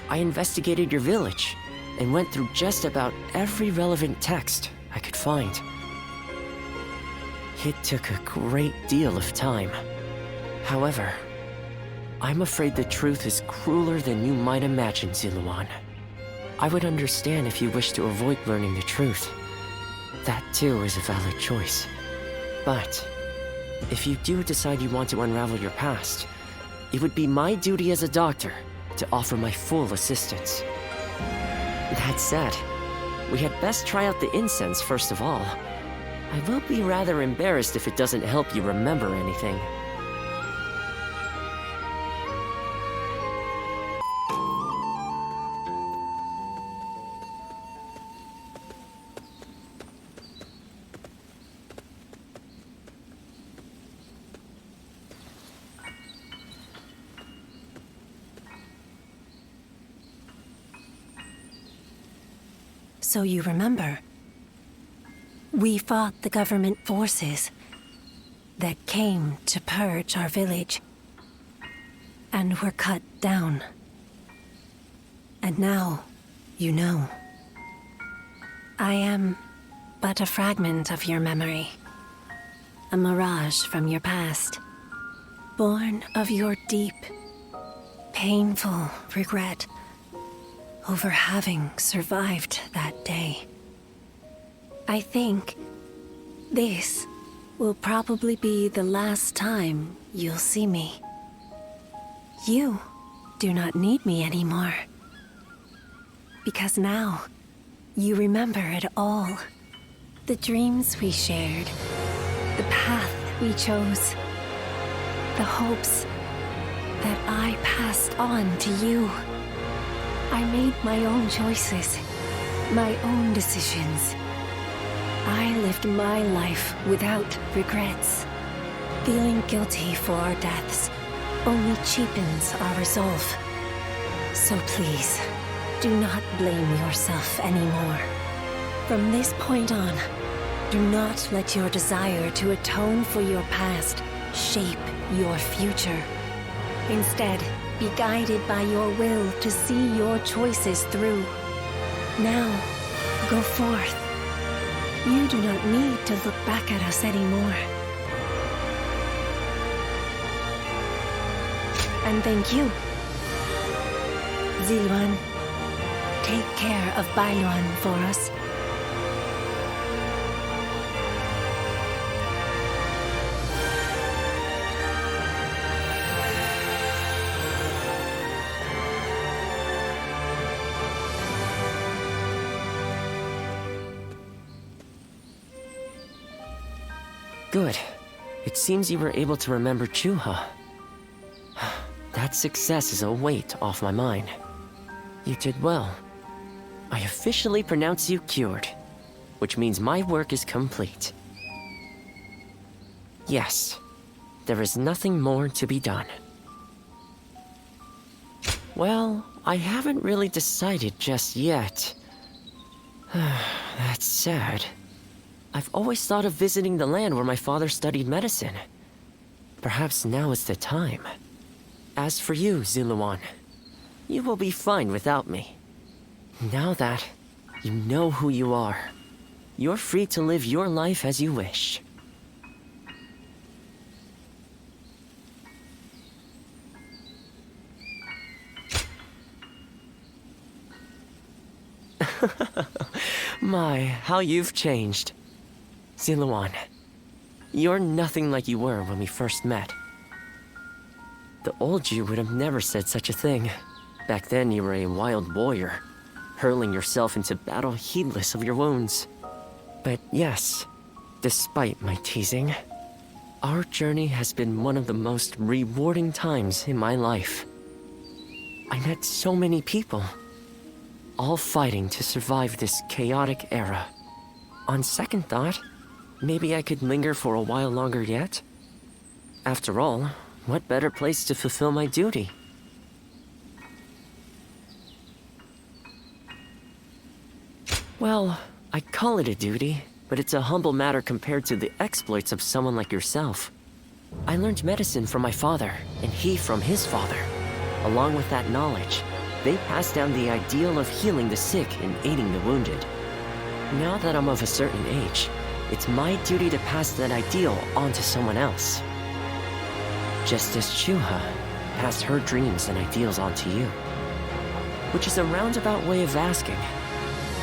I investigated your village and went through just about every relevant text I could find. It took a great deal of time. However, I'm afraid the truth is crueler than you might imagine, Ziluan. I would understand if you wish to avoid learning the truth. That too is a valid choice. But if you do decide you want to unravel your past, it would be my duty as a doctor to offer my full assistance. That said, we had best try out the incense first of all. I will be rather embarrassed if it doesn't help you remember anything. So you remember, we fought the government forces that came to purge our village and were cut down. And now, you know, I am but a fragment of your memory, a mirage from your past, born of your deep, painful regret over having survived that day. I think this will probably be the last time you'll see me. You do not need me anymore. Because now, you remember it all. The dreams we shared, the path we chose, the hopes that I passed on to you. I made my own choices, my own decisions. I lived my life without regrets. Feeling guilty for our deaths only cheapens our resolve. So please, do not blame yourself anymore. From this point on, do not let your desire to atone for your past shape your future. Instead, be guided by your will to see your choices through. Now, go forth. You do not need to look back at us anymore. And thank you. Ziluan, take care of Bailuan for us. Good. It seems you were able to remember Chuha. That success is a weight off my mind. You did well. I officially pronounce you cured, which means my work is complete. Yes, there is nothing more to be done. Well, I haven't really decided just yet. That's sad. I've always thought of visiting the land where my father studied medicine. Perhaps now is the time. As for you, Ziluan, you will be fine without me. Now that you know who you are, you're free to live your life as you wish. My, how you've changed. Ziluan, you're nothing like you were when we first met. The old you would have never said such a thing. Back then you were a wild warrior, hurling yourself into battle heedless of your wounds. But yes, despite my teasing, our journey has been one of the most rewarding times in my life. I met so many people, all fighting to survive this chaotic era. On second thought, maybe I could linger for a while longer yet? After all, what better place to fulfill my duty? Well, I'd call it a duty, but it's a humble matter compared to the exploits of someone like yourself. I learned medicine from my father, and he from his father. Along with that knowledge, they passed down the ideal of healing the sick and aiding the wounded. Now that I'm of a certain age, it's my duty to pass that ideal on to someone else. Just as Chuha passed her dreams and ideals on to you. Which is a roundabout way of asking,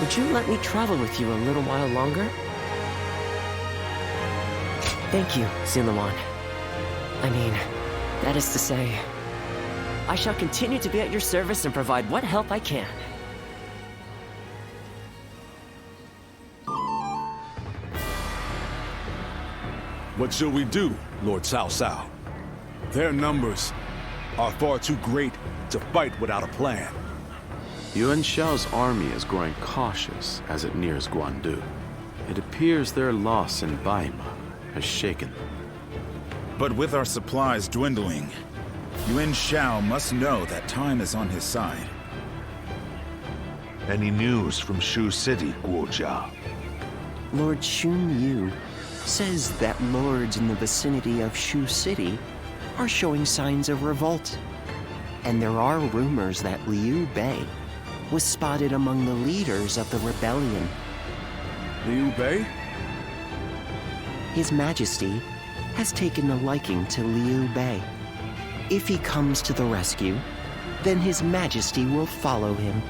would you let me travel with you a little while longer? Thank you, Zilawan. I mean, that is to say, I shall continue to be at your service and provide what help I can. What shall we do, Lord Cao Cao? Their numbers are far too great to fight without a plan. Yuan Shao's army is growing cautious as it nears Guandu. It appears their loss in Baima has shaken them. But with our supplies dwindling, Yuan Shao must know that time is on his side. Any news from Shu City, Guojia? Lord Xun Yu says that lords in the vicinity of Shu City are showing signs of revolt. And there are rumors that Liu Bei was spotted among the leaders of the rebellion. Liu Bei? His Majesty has taken a liking to Liu Bei. If he comes to the rescue, then His Majesty will follow him.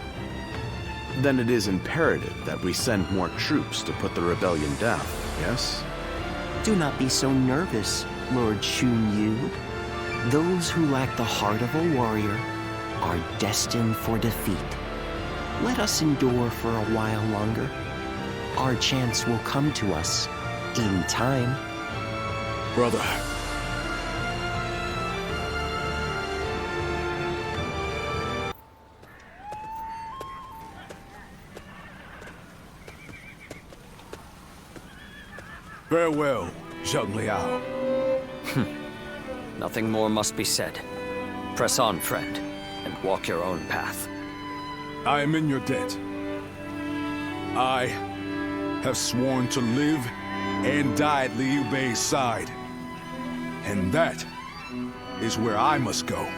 Then it is imperative that we send more troops to put the rebellion down, yes? Do not be so nervous, Lord Xun Yu. Those who lack the heart of a warrior are destined for defeat. Let us endure for a while longer. Our chance will come to us in time. Brother. Farewell, Zheng Liao. Nothing more must be said. Press on, friend, and walk your own path. I am in your debt. I have sworn to live and die at Liu Bei's side. And that is where I must go.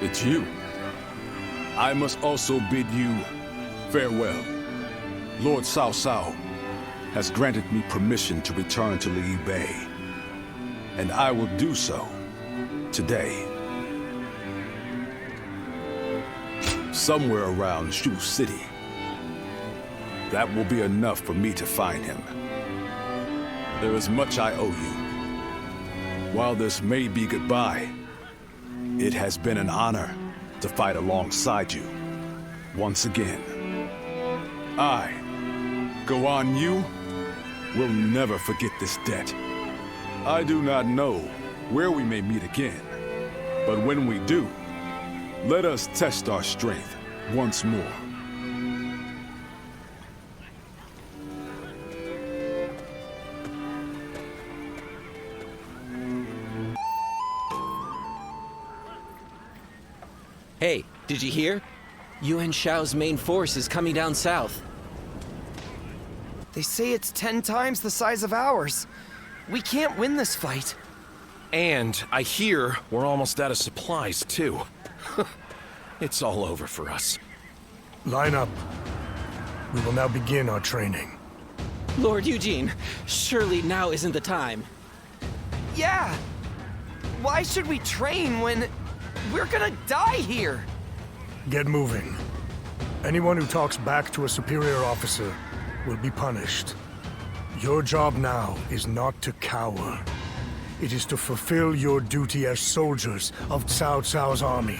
It's you. I must also bid you farewell. Lord Cao Cao has granted me permission to return to Liu Bei. And I will do so today. Somewhere around Shu City. That will be enough for me to find him. There is much I owe you. While this may be goodbye, it has been an honor to fight alongside you once again. I, Guan Yu, will never forget this debt. I do not know where we may meet again, but when we do, let us test our strength once more. Hey, did you hear? Yuan Shao's main force is coming down south. They say it's 10 times the size of ours. We can't win this fight. And I hear we're almost out of supplies, too. It's all over for us. Line up. We will now begin our training. Lord Eugene, surely now isn't the time. Yeah! Why should we train when we're gonna die here? Get moving. Anyone who talks back to a superior officer will be punished. Your job now is not to cower. It is to fulfill your duty as soldiers of Cao Cao's army.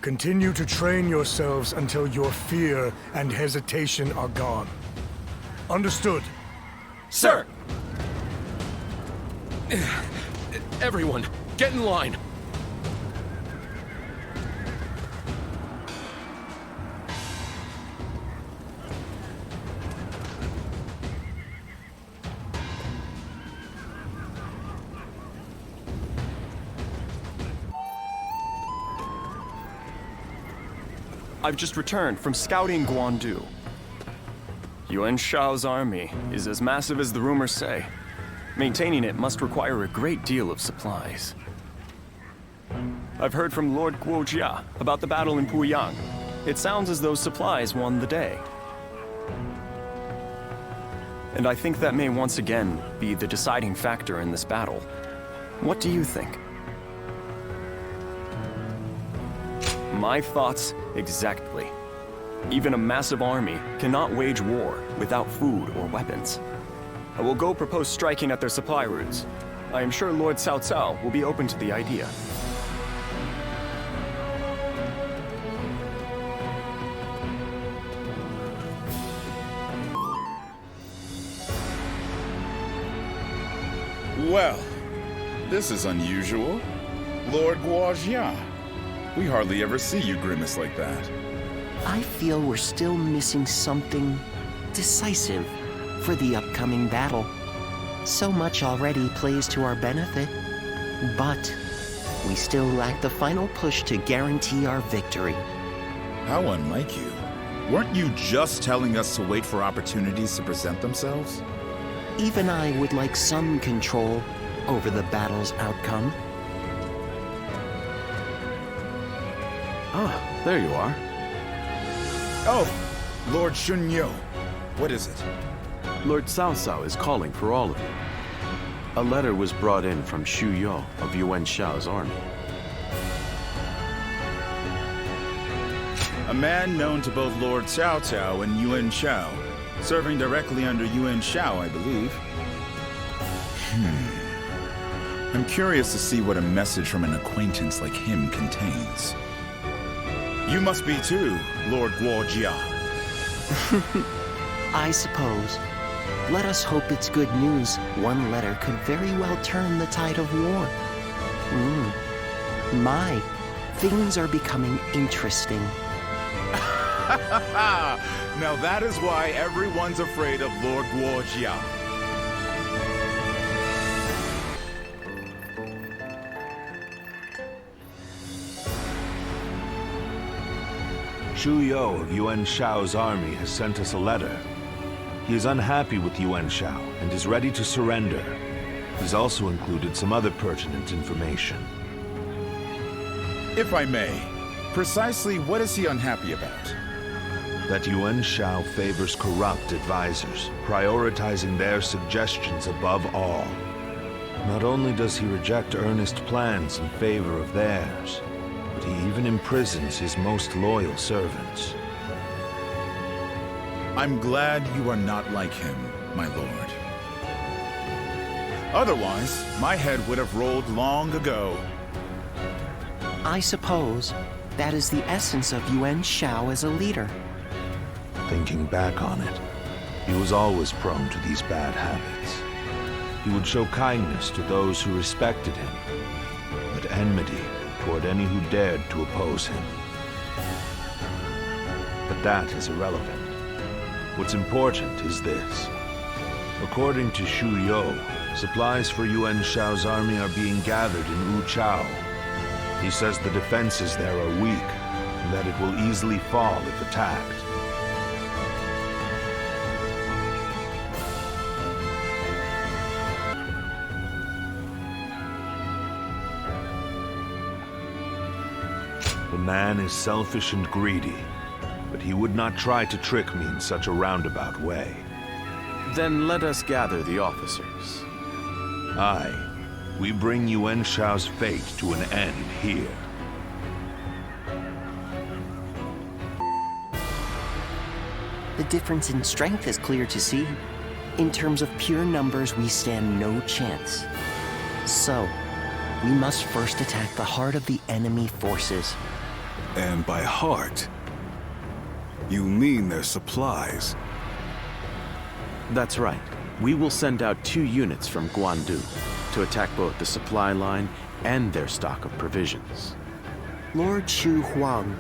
Continue to train yourselves until your fear and hesitation are gone. Understood? Sir! Everyone, get in line. I've just returned from scouting Guandu. Yuan Shao's army is as massive as the rumors say. Maintaining it must require a great deal of supplies. I've heard from Lord Guojia about the battle in Puyang. It sounds as though supplies won the day. And I think that may once again be the deciding factor in this battle. What do you think? My thoughts exactly. Even a massive army cannot wage war without food or weapons. I will go propose striking at their supply routes. I am sure Lord Cao Cao will be open to the idea. Well, this is unusual. Lord Guojia. We hardly ever see you grimace like that. I feel we're still missing something decisive for the upcoming battle. So much already plays to our benefit, but we still lack the final push to guarantee our victory. How unlike you. Weren't you just telling us to wait for opportunities to present themselves? Even I would like some control over the battle's outcome. Ah, there you are. Oh, Lord Shunyo. What is it? Lord Cao Cao is calling for all of you. A letter was brought in from Xu Yo of Yuan Shao's army. A man known to both Lord Cao Cao and Yuan Shao, serving directly under Yuan Shao, I believe. I'm curious to see what a message from an acquaintance like him contains. You must be too, Lord Guojia. I suppose. Let us hope it's good news. One letter could very well turn the tide of war. My, things are becoming interesting. Now that is why everyone's afraid of Lord Guojia. Xu Yo of Yuan Shao's army has sent us a letter. He is unhappy with Yuan Shao and is ready to surrender. He's also included some other pertinent information. If I may, precisely what is he unhappy about? That Yuan Shao favors corrupt advisors, prioritizing their suggestions above all. Not only does he reject earnest plans in favor of theirs, but he even imprisons his most loyal servants. I'm glad you are not like him, my lord. Otherwise, my head would have rolled long ago. I suppose that is the essence of Yuan Shao as a leader. Thinking back on it, he was always prone to these bad habits. He would show kindness to those who respected him, but enmity toward any who dared to oppose him. But that is irrelevant. What's important is this. According to Xu Yo, supplies for Yuan Shao's army are being gathered in Wuchao. He says the defenses there are weak, and that it will easily fall if attacked. The man is selfish and greedy, but he would not try to trick me in such a roundabout way. Then let us gather the officers. Aye, we bring Yuan Shao's fate to an end here. The difference in strength is clear to see. In terms of pure numbers, we stand no chance. So, we must first attack the heart of the enemy forces. And by heart, you mean their supplies? That's right. We will send out 2 units from Guandu to attack both the supply line and their stock of provisions. Lord Chu Huang,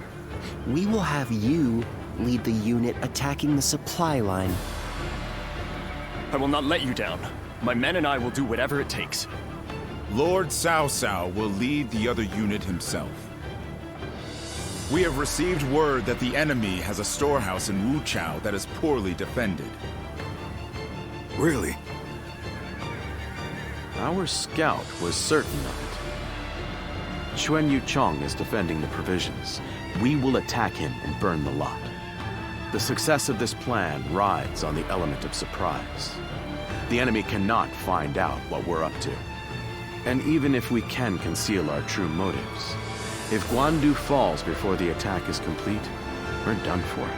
we will have you lead the unit attacking the supply line. I will not let you down. My men and I will do whatever it takes. Lord Cao Cao will lead the other unit himself. We have received word that the enemy has a storehouse in Wuchao that is poorly defended. Really? Our scout was certain of it. Xuan Yuchong is defending the provisions. We will attack him and burn the lot. The success of this plan rides on the element of surprise. The enemy cannot find out what we're up to. And even if we can conceal our true motives, if Guandu falls before the attack is complete, we're done for.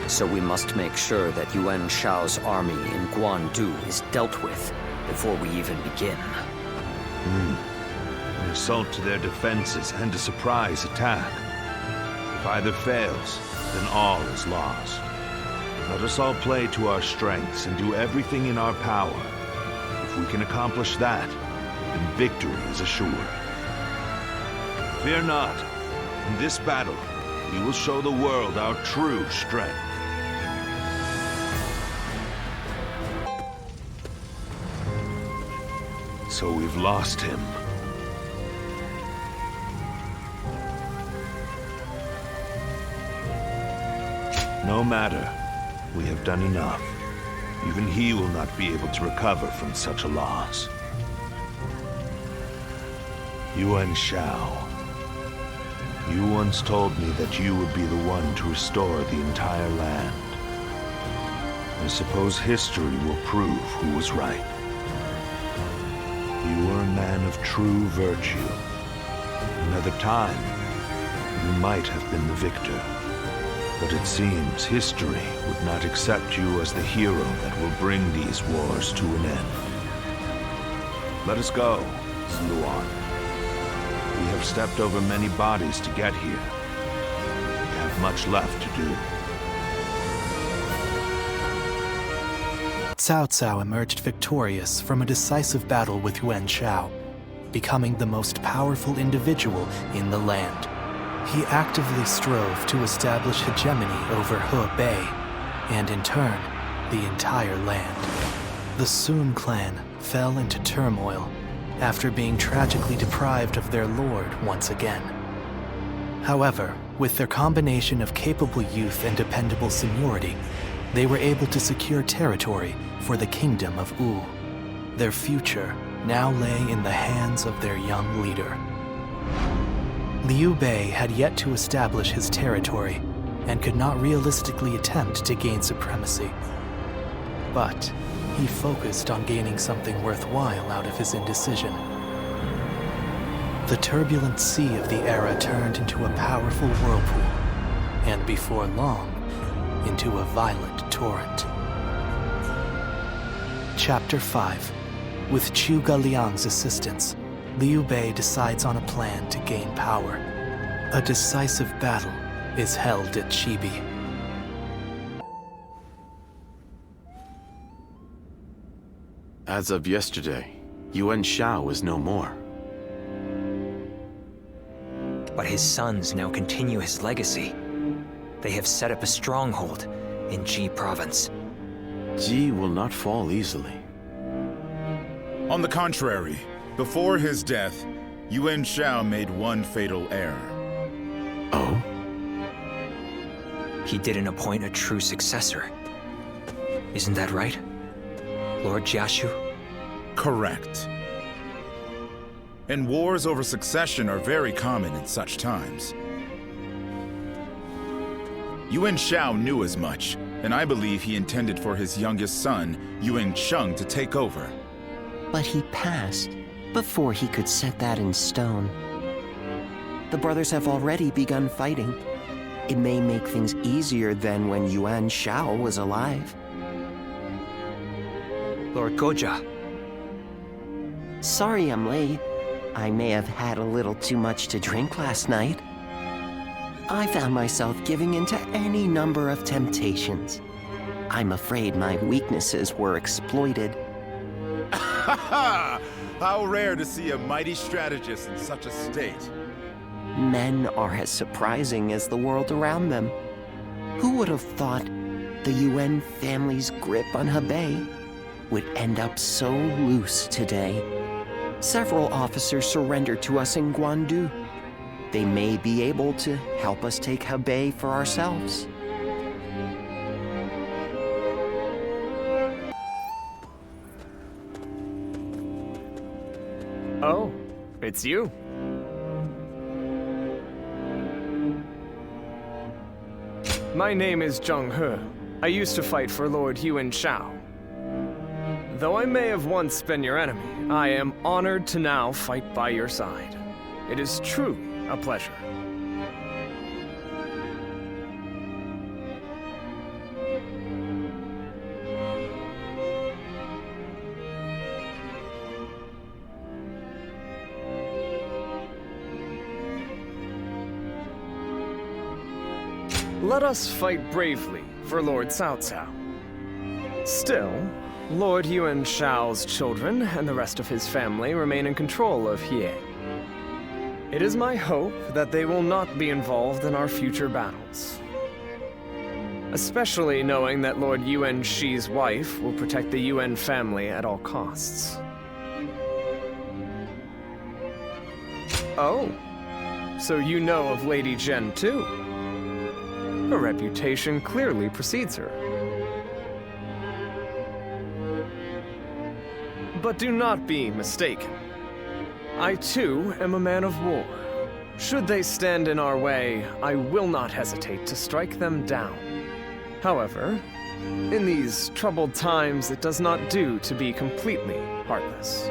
So we must make sure that Yuan Shao's army in Guandu is dealt with before we even begin. An assault to their defenses and a surprise attack. If either fails, then all is lost. Let us all play to our strengths and do everything in our power. If we can accomplish that, then victory is assured. Fear not. In this battle, we will show the world our true strength. So we've lost him. No matter. We have done enough. Even he will not be able to recover from such a loss. Yuan Shao. You once told me that you would be the one to restore the entire land. I suppose history will prove who was right. You were a man of true virtue. Another time, you might have been the victor. But it seems history would not accept you as the hero that will bring these wars to an end. Let us go, Zluan. We have stepped over many bodies to get here. We have much left to do. Cao Cao emerged victorious from a decisive battle with Yuan Shao, becoming the most powerful individual in the land. He actively strove to establish hegemony over Hebei, and in turn, the entire land. The Sun clan fell into turmoil after being tragically deprived of their lord once again. However, with their combination of capable youth and dependable seniority, they were able to secure territory for the kingdom of Wu. Their future now lay in the hands of their young leader. Liu Bei had yet to establish his territory and could not realistically attempt to gain supremacy. But he focused on gaining something worthwhile out of his indecision. The turbulent sea of the era turned into a powerful whirlpool, and before long, into a violent torrent. Chapter 5. With Chu Galiang's assistance, Liu Bei decides on a plan to gain power. A decisive battle is held at Chibi. As of yesterday, Yuan Shao is no more. But his sons now continue his legacy. They have set up a stronghold in Ji province. Ji will not fall easily. On the contrary, before his death, Yuan Shao made one fatal error. Oh? He didn't appoint a true successor. Isn't that right, Lord Jiashu? Correct. And wars over succession are very common in such times. Yuan Shao knew as much, and I believe he intended for his youngest son, Yuan Cheng, to take over. But he passed before he could set that in stone. The brothers have already begun fighting. It may make things easier than when Yuan Shao was alive. Lord Goja. Sorry I'm late. I may have had a little too much to drink last night. I found myself giving in to any number of temptations. I'm afraid my weaknesses were exploited. Ha ha! How rare to see a mighty strategist in such a state. Men are as surprising as the world around them. Who would have thought the Yuan family's grip on Hebei would end up so loose today? Several officers surrendered to us in Guandu. They may be able to help us take Hebei for ourselves. Oh, it's you. My name is Zheng He. I used to fight for Lord Yuan Shao. Though I may have once been your enemy, I am honored to now fight by your side. It is truly a pleasure. Let us fight bravely for Lord Cao Cao. Still, Lord Yuan Shao's children and the rest of his family remain in control of Hie. It is my hope that they will not be involved in our future battles. Especially knowing that Lord Yuan Shi's wife will protect the Yuan family at all costs. Oh, so you know of Lady Zhen too? Her reputation clearly precedes her. But do not be mistaken. I too am a man of war. Should they stand in our way, I will not hesitate to strike them down. However, in these troubled times, it does not do to be completely heartless.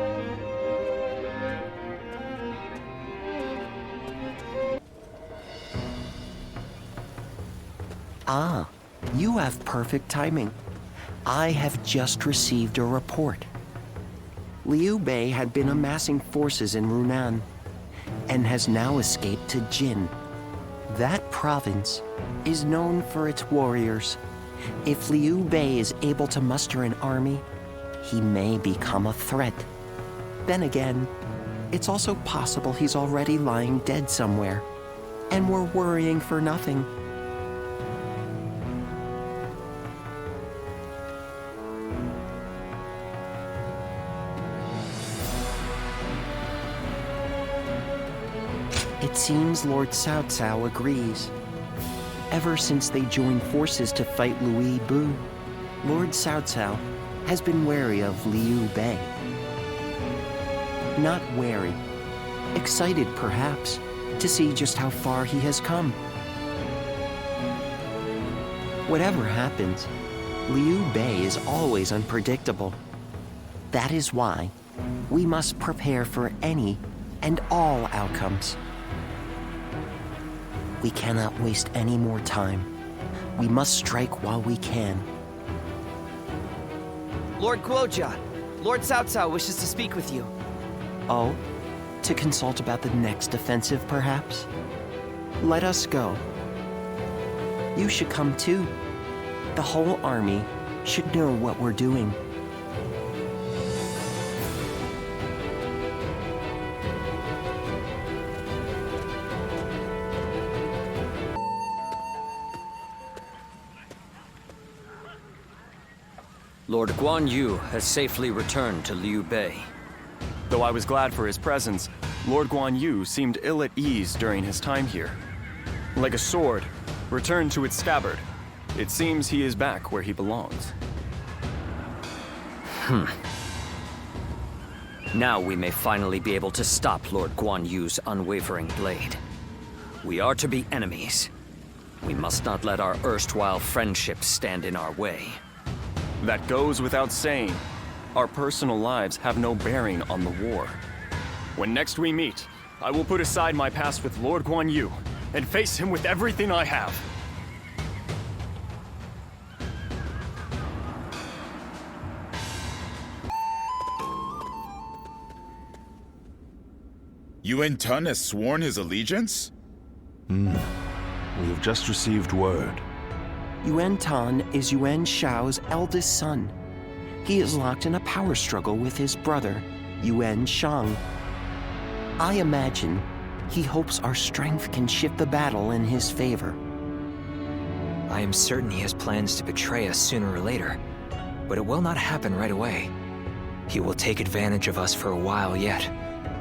Ah, you have perfect timing. I have just received a report. Liu Bei had been amassing forces in Runan, and has now escaped to Jin. That province is known for its warriors. If Liu Bei is able to muster an army, he may become a threat. Then again, it's also possible he's already lying dead somewhere, and we're worrying for nothing. It seems Lord Cao Cao agrees. Ever since they joined forces to fight Louis Bu, Lord Cao Cao has been wary of Liu Bei. Not wary, excited perhaps, to see just how far he has come. Whatever happens, Liu Bei is always unpredictable. That is why we must prepare for any and all outcomes. We cannot waste any more time. We must strike while we can. Lord Guojia, Lord Cao Cao wishes to speak with you. Oh? To consult about the next offensive, perhaps? Let us go. You should come too. The whole army should know what we're doing. Lord Guan Yu has safely returned to Liu Bei. Though I was glad for his presence, Lord Guan Yu seemed ill at ease during his time here. Like a sword, returned to its scabbard, it seems he is back where he belongs. Now we may finally be able to stop Lord Guan Yu's unwavering blade. We are to be enemies. We must not let our erstwhile friendships stand in our way. That goes without saying. Our personal lives have no bearing on the war. When next we meet, I will put aside my past with Lord Guan Yu and face him with everything I have. Yuan Tun has sworn his allegiance? We have just received word. Yuan Tan is Yuan Shao's eldest son. He is locked in a power struggle with his brother, Yuan Shang. I imagine he hopes our strength can shift the battle in his favor. I am certain he has plans to betray us sooner or later, but it will not happen right away. He will take advantage of us for a while yet,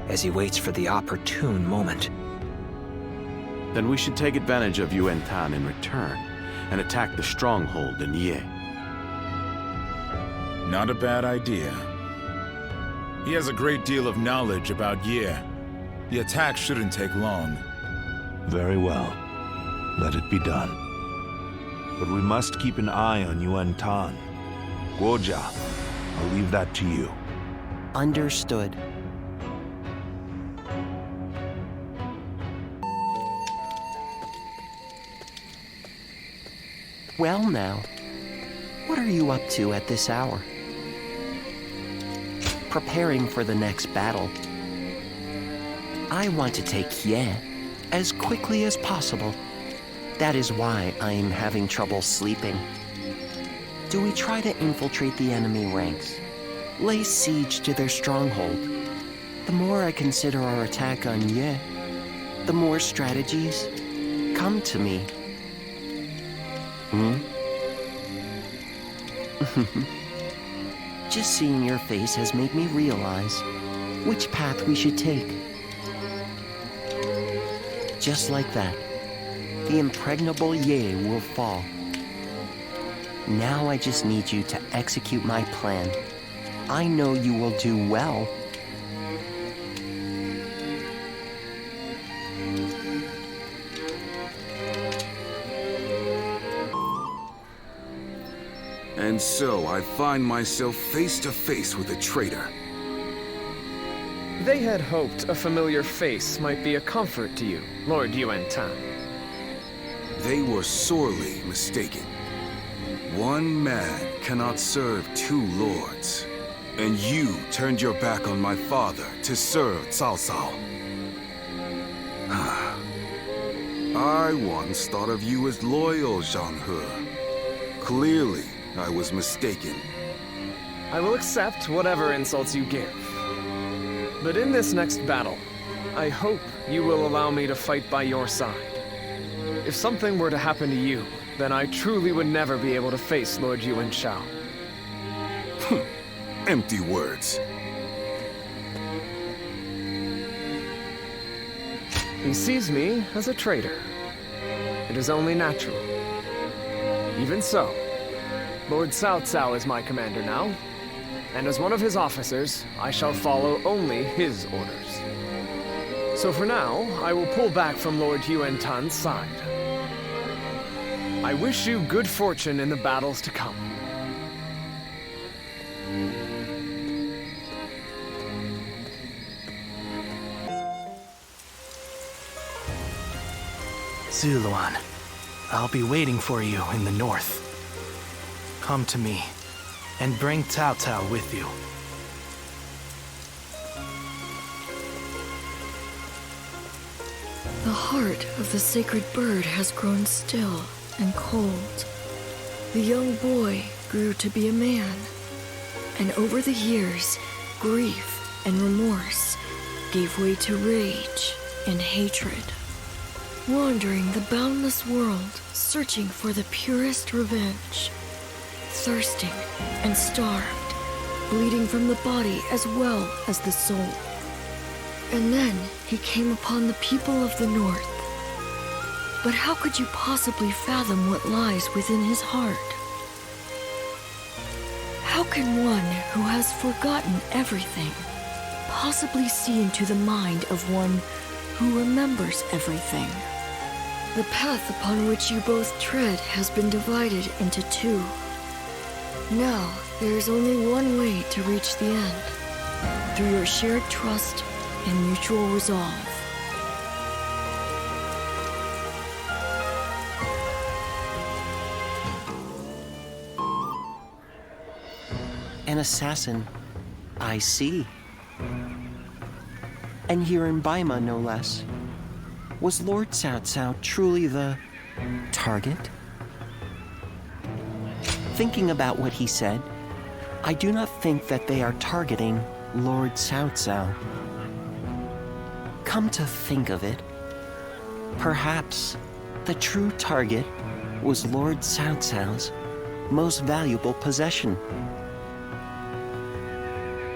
as he waits for the opportune moment. Then we should take advantage of Yuan Tan in return and attack the stronghold in Ye. Not a bad idea. He has a great deal of knowledge about Ye. The attack shouldn't take long. Very well. Let it be done. But we must keep an eye on Yuan Tan. Guojia, I'll leave that to you. Understood. Well now, what are you up to at this hour? Preparing for the next battle. I want to take Ye as quickly as possible. That is why I am having trouble sleeping. Do we try to infiltrate the enemy ranks? Lay siege to their stronghold? The more I consider our attack on Ye, the more strategies come to me. Just seeing your face has made me realize which path we should take. Just like that, the impregnable Ye will fall. Now I just need you to execute my plan. I know you will do well. And so I find myself face to face with a traitor. They had hoped a familiar face might be a comfort to you, Lord Yuan Tan. They were sorely mistaken. One man cannot serve two lords. And you turned your back on my father to serve Cao Cao. I once thought of you as loyal, Zhang He. Clearly, I was mistaken. I will accept whatever insults you give. But in this next battle, I hope you will allow me to fight by your side. If something were to happen to you, then I truly would never be able to face Lord Yuan Shao. Empty words. He sees me as a traitor. It is only natural. Even so, Lord Cao Cao is my commander now, and as one of his officers, I shall follow only his orders. So for now, I will pull back from Lord Yuan Tan's side. I wish you good fortune in the battles to come. Zuluan, I'll be waiting for you in the north. Come to me, and bring Cao Cao with you. The heart of the sacred bird has grown still and cold. The young boy grew to be a man, and over the years, grief and remorse gave way to rage and hatred. Wandering the boundless world, searching for the purest revenge. Thirsting and starved, bleeding from the body as well as the soul. And then he came upon the people of the North. But how could you possibly fathom what lies within his heart? How can one who has forgotten everything possibly see into the mind of one who remembers everything? The path upon which you both tread has been divided into two. Now, there is only one way to reach the end, through your shared trust and mutual resolve. An assassin, I see. And here in Baima, no less. Was Lord Cao Cao truly the target? Thinking about what he said, I do not think that they are targeting Lord Cao Cao. Come to think of it, perhaps the true target was Lord Cao Cao's most valuable possession.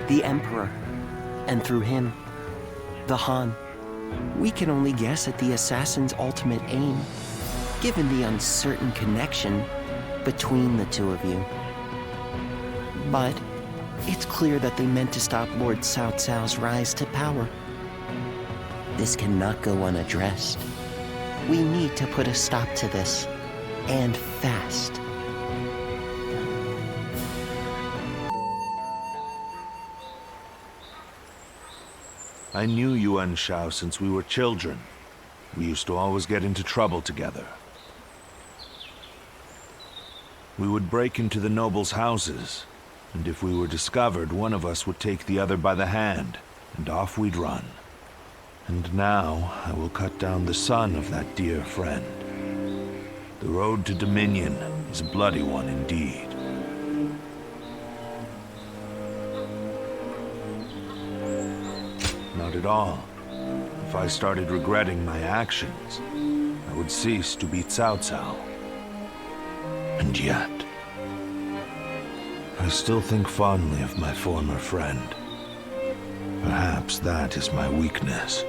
The Emperor, and through him, the Han, We can only guess at the assassin's ultimate aim, given the uncertain connection between the two of you. But it's clear that they meant to stop Lord Cao Cao's rise to power. This cannot go unaddressed. We need to put a stop to this, and fast. I knew Yuan Shao since we were children. We used to always get into trouble together. We would break into the nobles' houses, and if we were discovered, one of us would take the other by the hand, and off we'd run. And now, I will cut down the son of that dear friend. The road to Dominion is a bloody one indeed. Not at all. If I started regretting my actions, I would cease to be Cao Cao. And yet, I still think fondly of my former friend. Perhaps that is my weakness.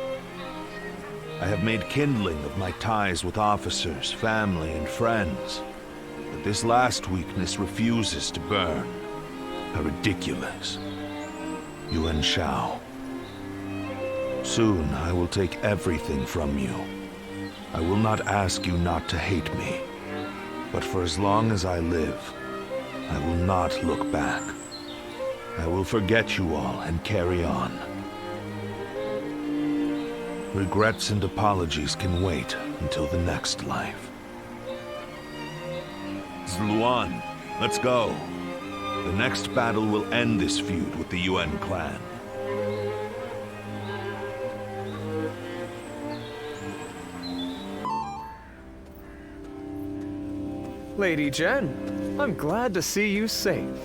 I have made kindling of my ties with officers, family, and friends. But this last weakness refuses to burn. How ridiculous. Yuan Shao. Soon I will take everything from you. I will not ask you not to hate me. But for as long as I live, I will not look back. I will forget you all and carry on. Regrets and apologies can wait until the next life. Zluan, let's go. The next battle will end this feud with the Yuan clan. Lady Jen, I'm glad to see you safe.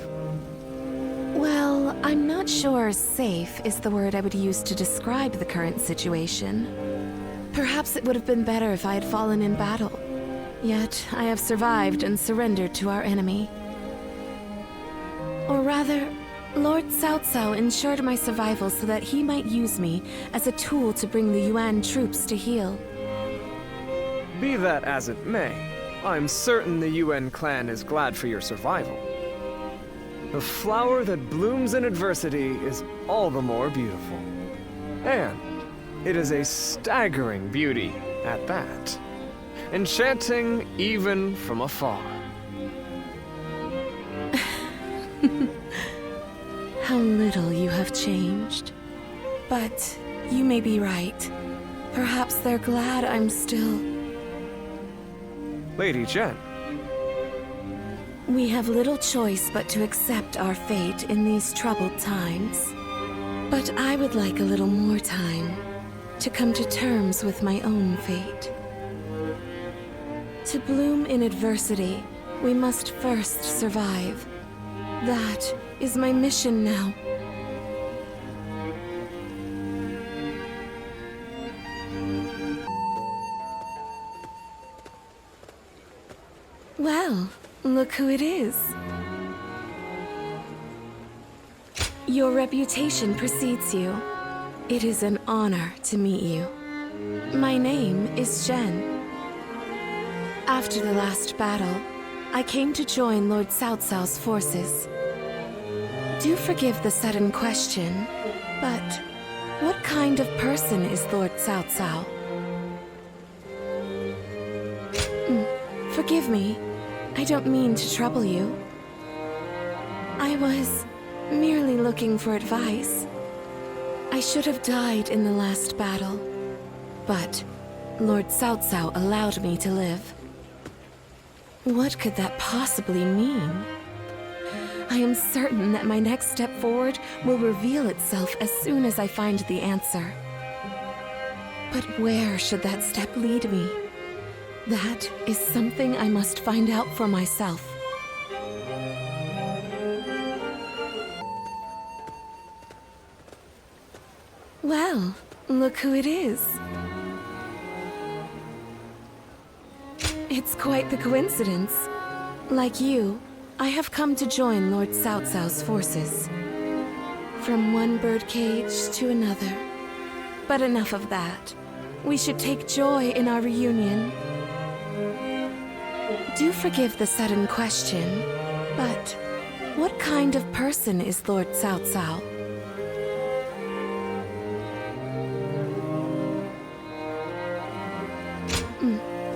Well, I'm not sure safe is the word I would use to describe the current situation. Perhaps it would have been better if I had fallen in battle. Yet, I have survived and surrendered to our enemy. Or rather, Lord Cao Cao ensured my survival so that he might use me as a tool to bring the Yuan troops to heel. Be that as it may, I'm certain the Yuan clan is glad for your survival. The flower that blooms in adversity is all the more beautiful. And it is a staggering beauty at that. Enchanting even from afar. How little you have changed. But you may be right. Perhaps they're glad I'm still... Lady Jen. We have little choice but to accept our fate in these troubled times. But I would like a little more time to come to terms with my own fate. To bloom in adversity, we must first survive. That is my mission now. Well, look who it is. Your reputation precedes you. It is an honor to meet you. My name is Jen. After the last battle, I came to join Lord Cao Cao's forces. Do forgive the sudden question, but what kind of person is Lord Cao Cao? Forgive me. I don't mean to trouble you. I was merely looking for advice. I should have died in the last battle, but Lord Cao Cao allowed me to live. What could that possibly mean? I am certain that my next step forward will reveal itself as soon as I find the answer. But where should that step lead me? That is something I must find out for myself. Well, look who it is. It's quite the coincidence. Like you, I have come to join Lord Cao Cao's forces. From one birdcage to another. But enough of that. we should take joy in our reunion. Do forgive the sudden question, but what kind of person is Lord Cao Cao?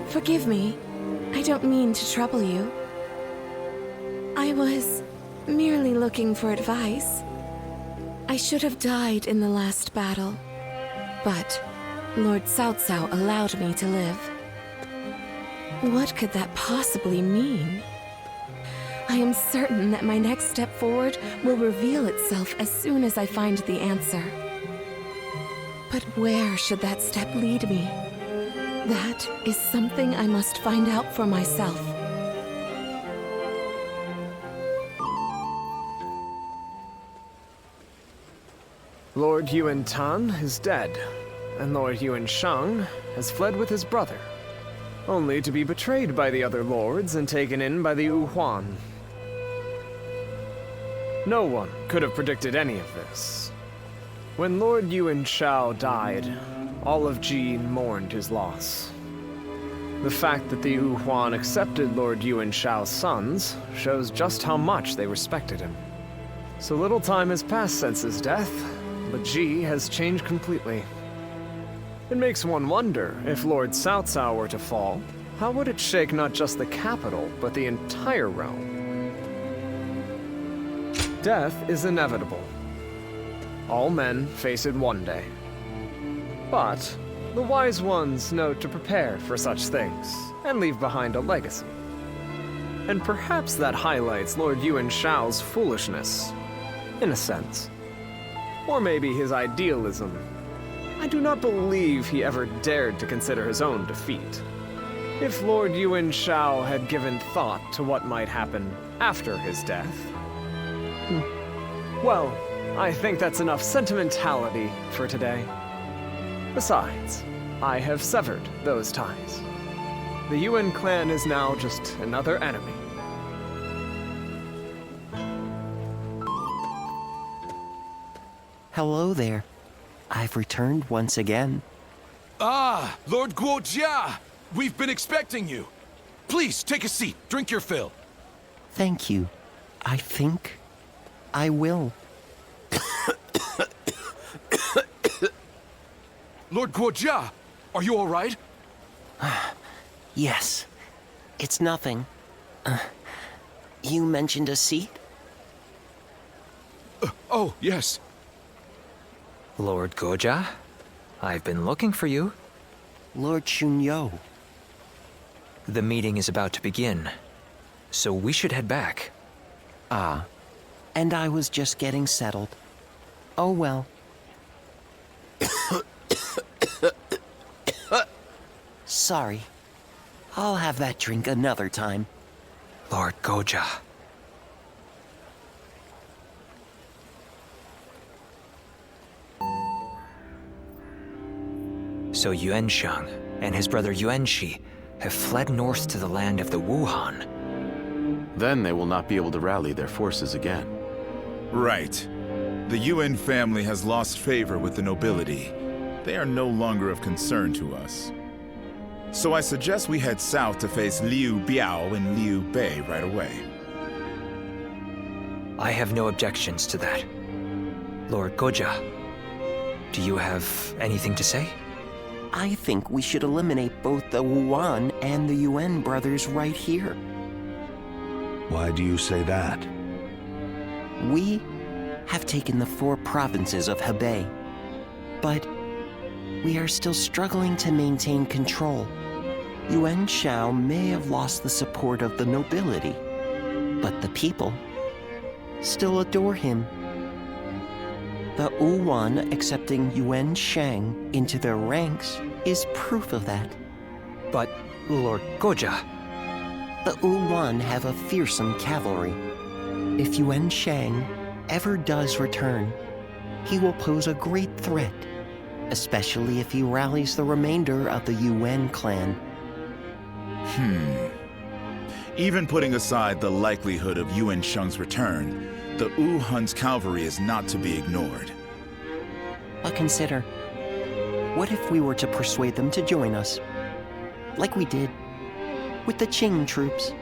Forgive me. I don't mean to trouble you. I was merely looking for advice. I should have died in the last battle, but Lord Cao Cao allowed me to live. What could that possibly mean? I am certain that my next step forward will reveal itself as soon as I find the answer. But where should that step lead me? That is something I must find out for myself. Lord Yuan Tan is dead, and Lord Yuan Shang has fled with his brother, only to be betrayed by the other lords and taken in by the Wu Huan. No one could have predicted any of this. When Lord Yuan Shao died, all of Ji mourned his loss. The fact that the Wu Huan accepted Lord Yuan Shao's sons shows just how much they respected him. So little time has passed since his death, but Ji has changed completely. It makes one wonder, if Lord Cao Cao were to fall, how would it shake not just the capital, but the entire realm? Death is inevitable. All men face it one day. But the wise ones know to prepare for such things, and leave behind a legacy. And perhaps that highlights Lord Yuan Shao's foolishness, in a sense. Or maybe his idealism. I do not believe he ever dared to consider his own defeat. If Lord Yuan Shao had given thought to what might happen after his death... Well, I think that's enough sentimentality for today. Besides, I have severed those ties. The Yuan clan is now just another enemy. Hello there. I've returned once again. Ah, Lord Guojia! We've been expecting you. Please, take a seat. Drink your fill. Thank you. I think I will. Lord Guojia, are you all right? Yes. It's nothing. You mentioned a seat? Oh, yes. Lord Guojia, I've been looking for you. Lord Chunyo. The meeting is about to begin, so we should head back. Ah, and I was just getting settled. Oh well. Sorry. I'll have that drink another time. Lord Guojia. So Yuan Shang and his brother Yuan Shi have fled north to the land of the Wuhan. Then they will not be able to rally their forces again. Right. The Yuan family has lost favor with the nobility. They are no longer of concern to us. So I suggest we head south to face Liu Biao and Liu Bei right away. I have no objections to that. Lord Guojia, do you have anything to say? I think we should eliminate both the Wuan and the Yuan brothers right here. Why do you say that? We have taken the 4 provinces of Hebei, but we are still struggling to maintain control. Yuan Shao may have lost the support of the nobility, but the people still adore him. The Wuan accepting Yuan Shang into their ranks is proof of that. But, Lord Guojia... The Wuan have a fearsome cavalry. If Yuan Shang ever does return, he will pose a great threat, especially if he rallies the remainder of the Yuan clan. Even putting aside the likelihood of Yuan Shang's return, the Wuhan's cavalry is not to be ignored. But consider, What if we were to persuade them to join us? Like we did with the Qing troops.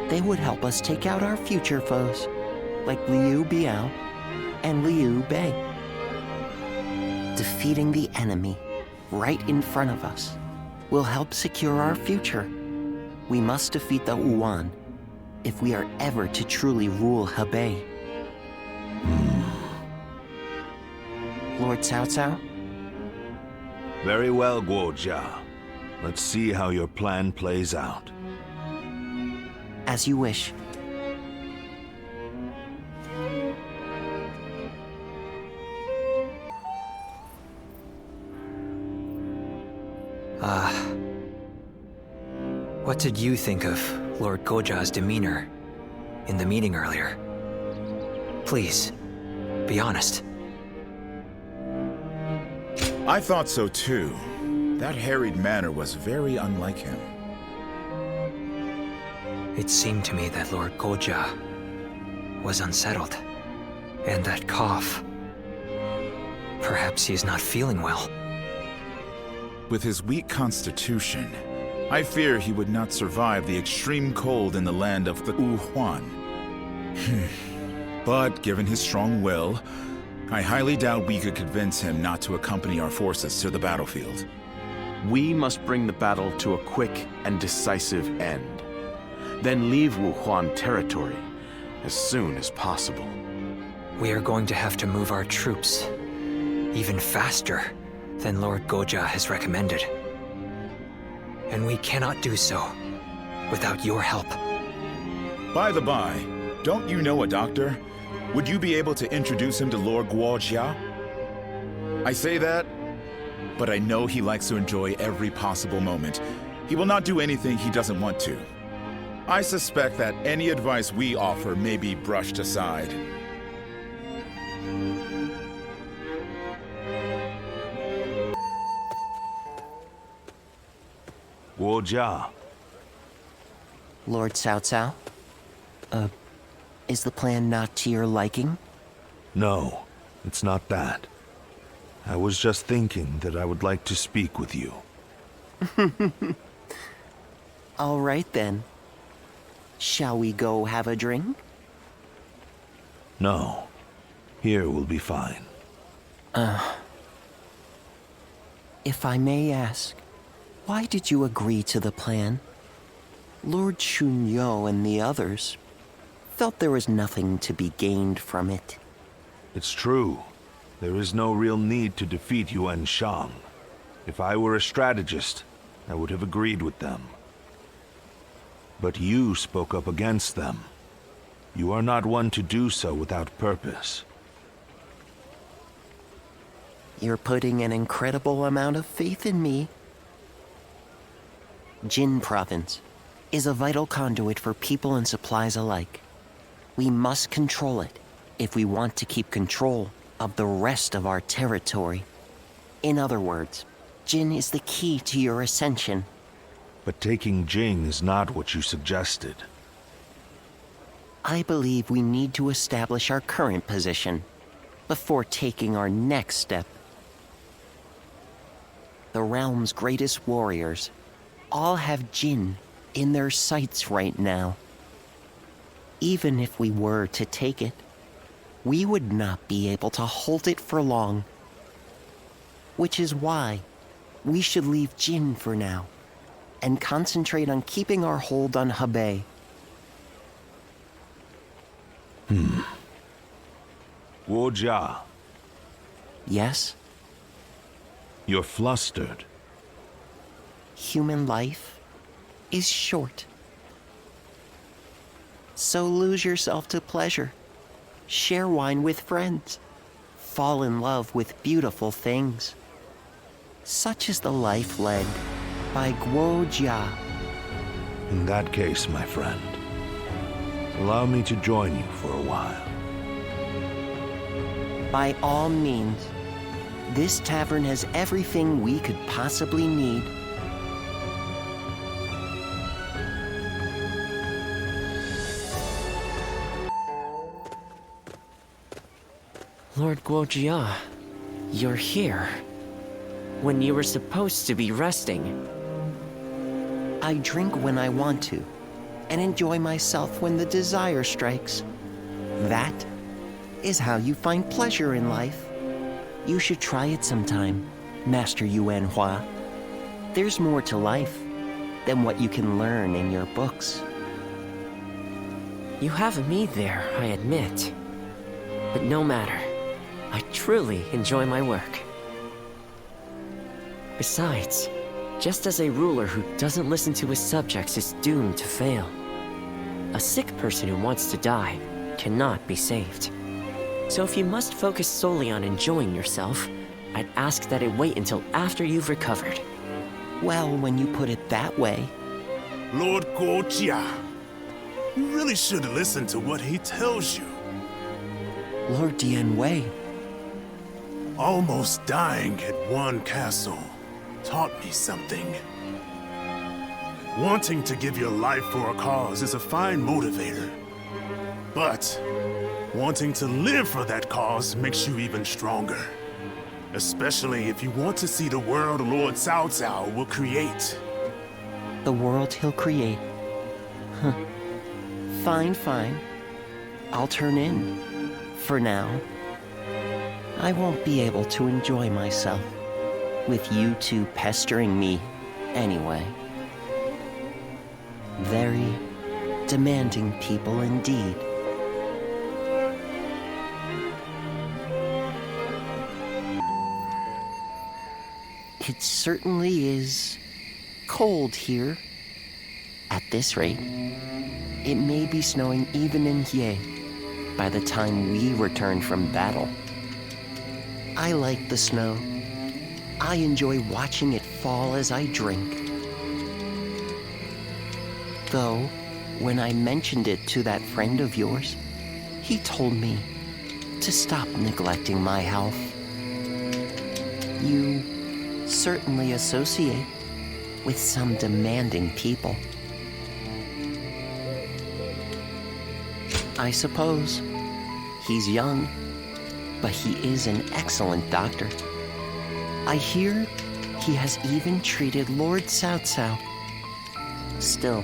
They would help us take out our future foes, like Liu Biao and Liu Bei. Defeating the enemy right in front of us will help secure our future. We must defeat the Yuan if we are ever to truly rule Hebei. Lord Cao Cao? Very well, Guojia. Let's see how your plan plays out. As you wish. What did you think of Lord Goja's demeanor in the meeting earlier? Please, be honest. I thought so too. That harried manner was very unlike him. It seemed to me that Lord Goja was unsettled. And that cough. Perhaps he's not feeling well. With his weak constitution, I fear he would not survive the extreme cold in the land of the Yuan. But given his strong will, I highly doubt we could convince him not to accompany our forces to the battlefield. We must bring the battle to a quick and decisive end. Then leave Wuhuan territory as soon as possible. We are going to have to move our troops even faster than Lord Goja has recommended. And we cannot do so without your help. By the by, don't you know a doctor? Would you be able to introduce him to Lord Guojia? I say that, but I know he likes to enjoy every possible moment. He will not do anything he doesn't want to. I suspect that any advice we offer may be brushed aside. Guojia. Lord Cao Cao? Is the plan not to your liking? No, it's not that. I was just thinking that I would like to speak with you. All right then. Shall we go have a drink? No. Here will be fine. If I may ask, why did you agree to the plan? Lord Chunyo and the others felt there was nothing to be gained from it. It's true. There is no real need to defeat Yuan Shang. If I were a strategist, I would have agreed with them. But you spoke up against them. You are not one to do so without purpose. You're putting an incredible amount of faith in me. Jin Province is a vital conduit for people and supplies alike. We must control it if we want to keep control of the rest of our territory. In other words, Jin is the key to your ascension. But taking Jing is not what you suggested. I believe we need to establish our current position before taking our next step. The realm's greatest warriors all have Jin in their sights right now. Even if we were to take it, we would not be able to hold it for long. Which is why we should leave Jin for now and concentrate on keeping our hold on Hebei. Guojia. Yes? You're flustered. Human life is short. So lose yourself to pleasure. Share wine with friends. Fall in love with beautiful things. Such is the life led by Guojia. In that case, my friend, allow me to join you for a while. By all means. This tavern has everything we could possibly need. Lord Guojia, You're here when you were supposed to be resting. I drink when I want to, and enjoy myself when the desire strikes. That is how you find pleasure in life. You should try it sometime, Master Yuan Hua. There's more to life than what you can learn in your books. You have me there, I admit. But no matter, I truly enjoy my work. Besides, just as a ruler who doesn't listen to his subjects is doomed to fail, a sick person who wants to die cannot be saved. So if you must focus solely on enjoying yourself, I'd ask that it wait until after you've recovered. Well, when you put it that way... Lord Guojia, you really should listen to what he tells you. Lord Dianwei. Almost dying at one castle taught me something. Wanting to give your life for a cause is a fine motivator. But wanting to live for that cause makes you even stronger. Especially if you want to see the world Lord Cao Cao will create. The world he'll create? Huh. Fine, fine. I'll turn in. For now. I won't be able to enjoy myself, with you two pestering me anyway. Very demanding people indeed. It certainly is cold here. At this rate, it may be snowing even in Ye by the time we return from battle. I like the snow. I enjoy watching it fall as I drink. Though, when I mentioned it to that friend of yours, he told me to stop neglecting my health. You certainly associate with some demanding people. I suppose. He's young, but he is an excellent doctor. I hear he has even treated Lord Cao Cao. Still,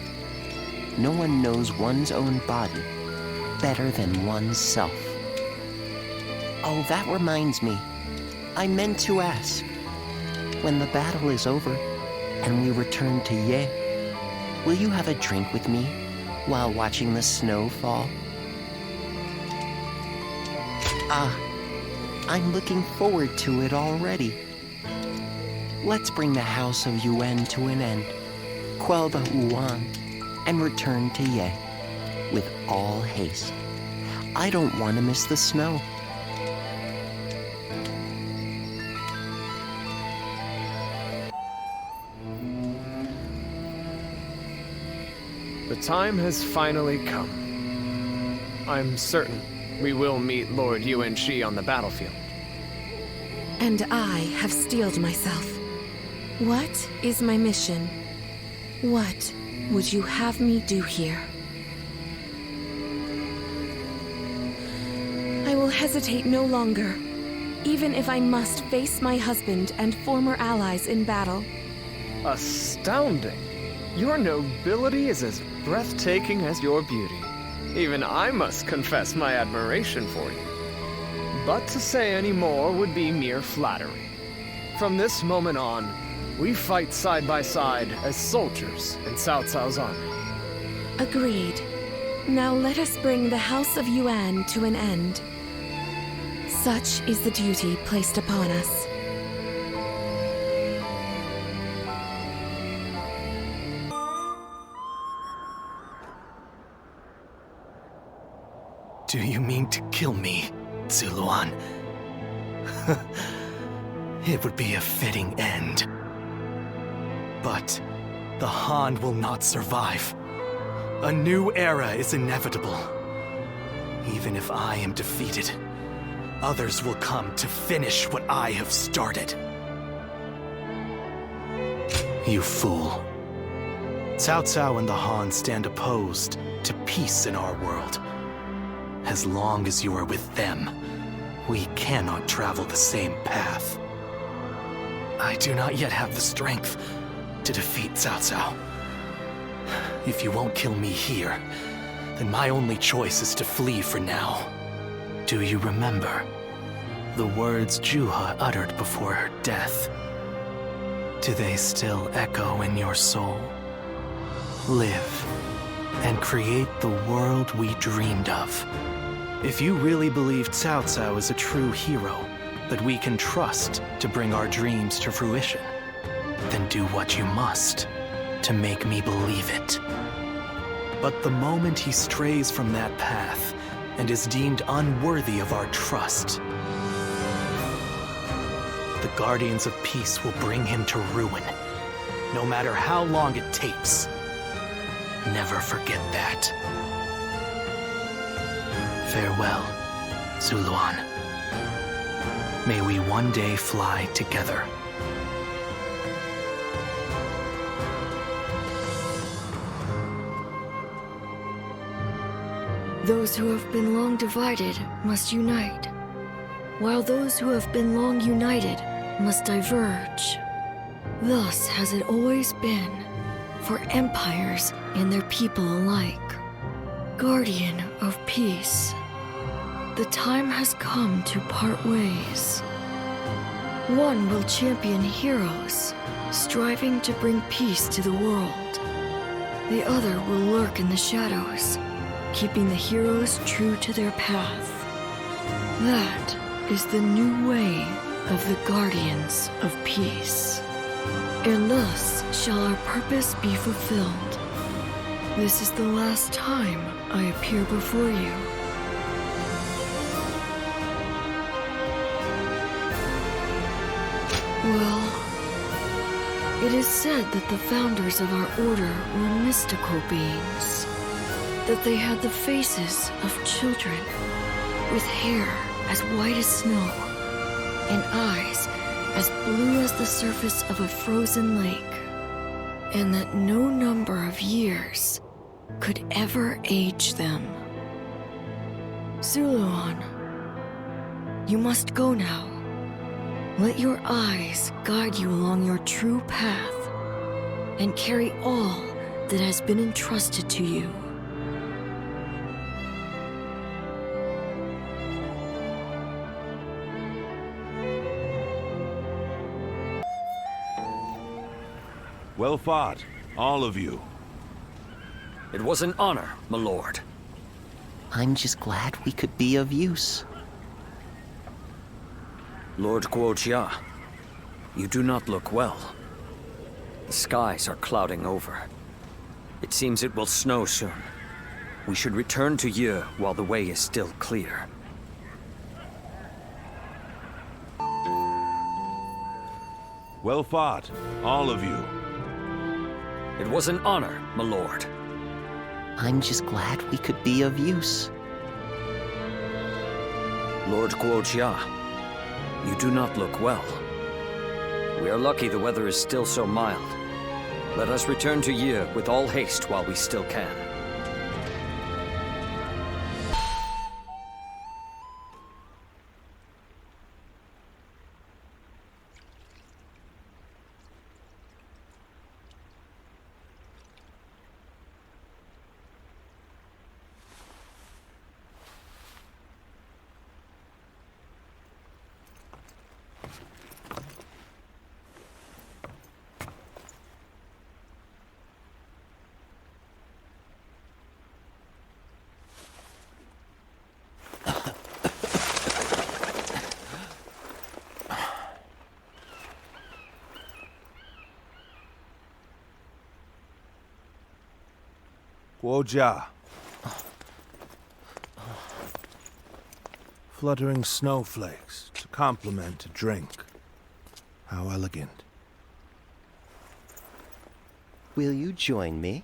no one knows one's own body better than one's self. Oh, that reminds me. I meant to ask. When the battle is over and we return to Ye, will you have a drink with me while watching the snow fall? Ah, I'm looking forward to it already. Let's bring the House of Yuan to an end, quell the Wuan, and return to Ye with all haste. I don't want to miss the snow. The time has finally come. I'm certain we will meet Lord Yuanxi on the battlefield. And I have steeled myself. What is my mission? What would you have me do here? I will hesitate no longer, even if I must face my husband and former allies in battle. Astounding! Your nobility is as breathtaking as your beauty. Even I must confess my admiration for you. But to say any more would be mere flattery. From this moment on, we fight side by side as soldiers in Cao Cao's army. Agreed. Now let us bring the House of Yuan to an end. Such is the duty placed upon us. Do you mean to kill me, Zuluan? It would be a fitting end. But the Han will not survive. A new era is inevitable. Even if I am defeated, others will come to finish what I have started. You fool. Cao Cao and the Han stand opposed to peace in our world. As long as you are with them, We cannot travel the same path. I do not yet have the strength to defeat Cao Cao. If you won't kill me here, then my only choice is to flee for now. Do you remember the words Juha uttered before her death? Do they still echo in your soul? Live and create the world we dreamed of. If you really believe Cao Cao is a true hero that we can trust to bring our dreams to fruition, then do what you must to make me believe it. But the moment he strays from that path and is deemed unworthy of our trust, the Guardians of Peace will bring him to ruin, no matter how long it takes. Never forget that. Farewell, Zuluan. May we one day fly together. Those who have been long divided must unite, while those who have been long united must diverge. Thus has it always been for empires and their people alike. Guardian of peace, the time has come to part ways. One will champion heroes, striving to bring peace to the world. The other will lurk in the shadows, keeping the heroes true to their path. That is the new way of the Guardians of Peace. And thus shall our purpose be fulfilled. This is the last time I appear before you. Well, it is said that the founders of our order were mystical beings, that they had the faces of children, with hair as white as snow, and eyes as blue as the surface of a frozen lake, and that no number of years could ever age them. Zuluan, you must go now. Let your eyes guide you along your true path, and carry all that has been entrusted to you. Well fought, all of you. It was an honor, my lord. I'm just glad we could be of use. Lord Guojia, you do not look well. The skies are clouding over. It seems it will snow soon. We should return to Yi while the way is still clear. Well fought, all of you. It was an honor, my lord. I'm just glad we could be of use. Lord Guojia, you do not look well. We are lucky the weather is still so mild. Let us return to Yi with all haste while we still can. Guojia. Fluttering snowflakes to complement a drink. How elegant. Will you join me?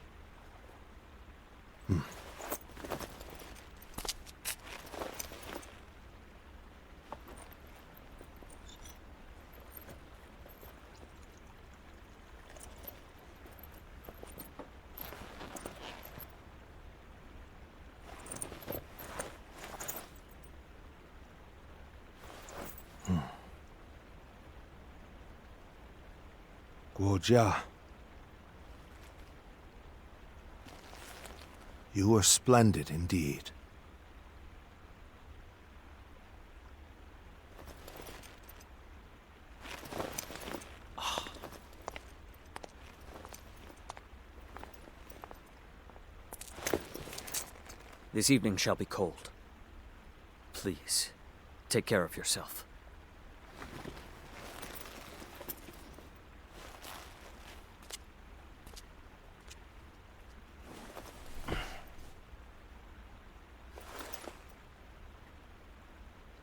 Guojia. You were splendid indeed. This evening shall be cold. Please, take care of yourself.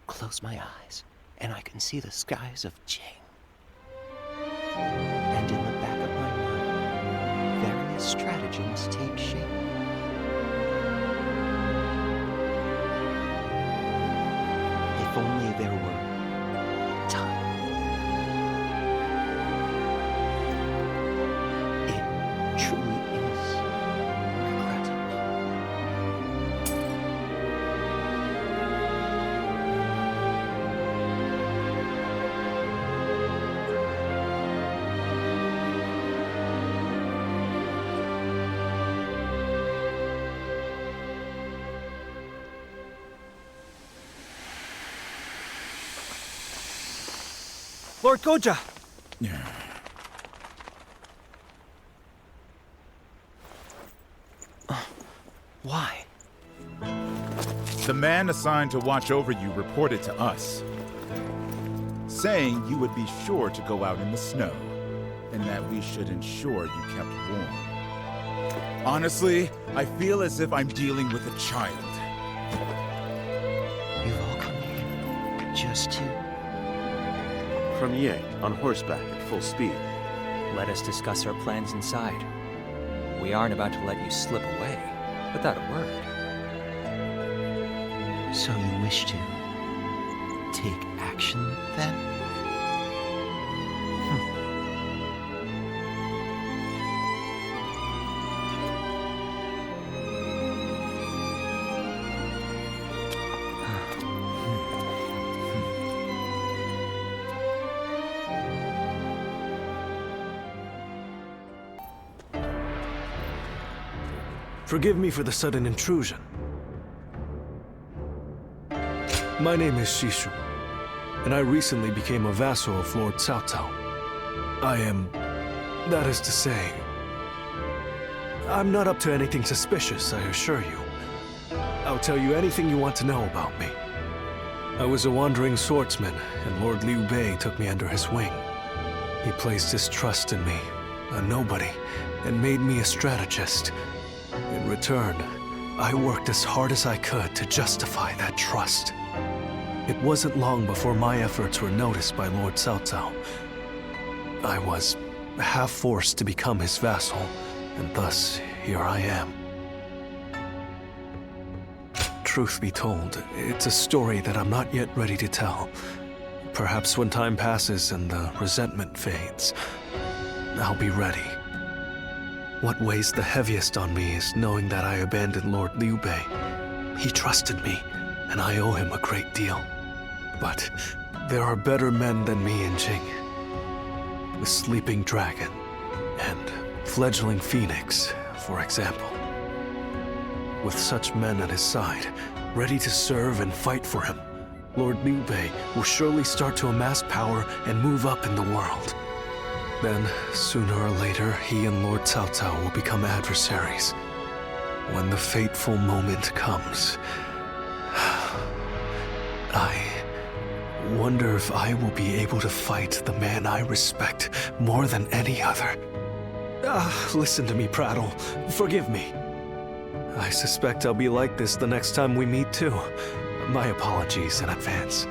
Close my eyes, and I can see the skies of Jing. And in the back of my mind, various stratagems take shape. If only there were time. It truly is regrettable. Lord Goja! Why? The man assigned to watch over you reported to us, saying you would be sure to go out in the snow, and that we should ensure you kept warm. Honestly, I feel as if I'm dealing with a child. You've all come here just to... From Ye, on horseback at full speed. Let us discuss our plans inside. We aren't about to let you slip away without a word. So you wish to take action, then? Forgive me for the sudden intrusion. My name is Shishu, and I recently became a vassal of Lord Cao Cao. I am... that is to say... I'm not up to anything suspicious, I assure you. I'll tell you anything you want to know about me. I was a wandering swordsman, and Lord Liu Bei took me under his wing. He placed his trust in me, a nobody, and made me a strategist. In return, I worked as hard as I could to justify that trust. It wasn't long before my efforts were noticed by Lord Cao Cao. I was half forced to become his vassal, and thus here I am. Truth be told, it's a story that I'm not yet ready to tell. Perhaps when time passes and the resentment fades, I'll be ready. What weighs the heaviest on me is knowing that I abandoned Lord Liu Bei. He trusted me, and I owe him a great deal. But there are better men than me in Jing. The Sleeping Dragon and Fledgling Phoenix, for example. With such men at his side, ready to serve and fight for him, Lord Liu Bei will surely start to amass power and move up in the world. Then, sooner or later, he and Lord Cao Cao will become adversaries. When the fateful moment comes, I wonder if I will be able to fight the man I respect more than any other. Listen to me prattle. Forgive me. I suspect I'll be like this the next time we meet, too. My apologies in advance.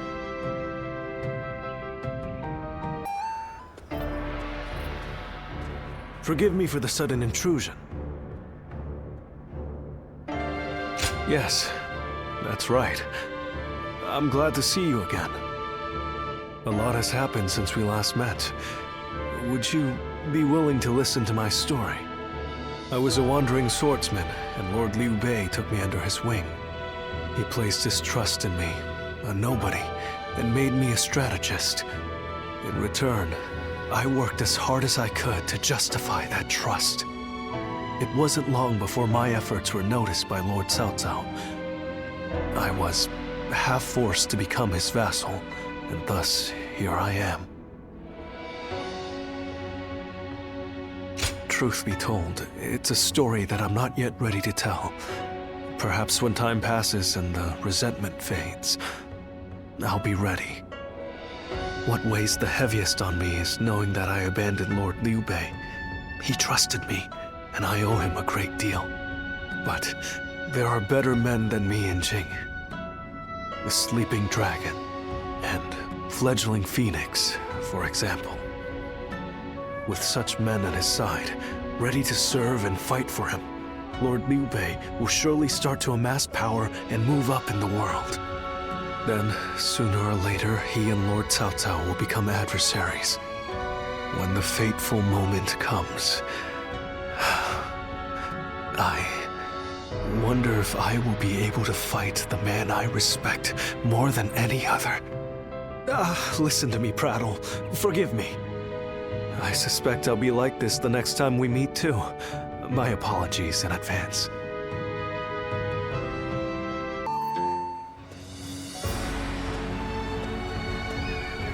Forgive me for the sudden intrusion. Yes, that's right. I'm glad to see you again. A lot has happened since we last met. Would you be willing to listen to my story? I was a wandering swordsman, and Lord Liu Bei took me under his wing. He placed his trust in me, a nobody, and made me a strategist. In return, I worked as hard as I could to justify that trust. It wasn't long before my efforts were noticed by Lord Cao Cao. I was half forced to become his vassal, and thus here I am. Truth be told, it's a story that I'm not yet ready to tell. Perhaps when time passes and the resentment fades, I'll be ready. What weighs the heaviest on me is knowing that I abandoned Lord Liu Bei. He trusted me, and I owe him a great deal. But there are better men than me in Jing. The Sleeping Dragon and Fledgling Phoenix, for example. With such men at his side, ready to serve and fight for him, Lord Liu Bei will surely start to amass power and move up in the world. Then, sooner or later, he and Lord Cao Cao will become adversaries. When the fateful moment comes, I wonder if I will be able to fight the man I respect more than any other. Listen to me prattle. Forgive me. I suspect I'll be like this the next time we meet, too. My apologies in advance.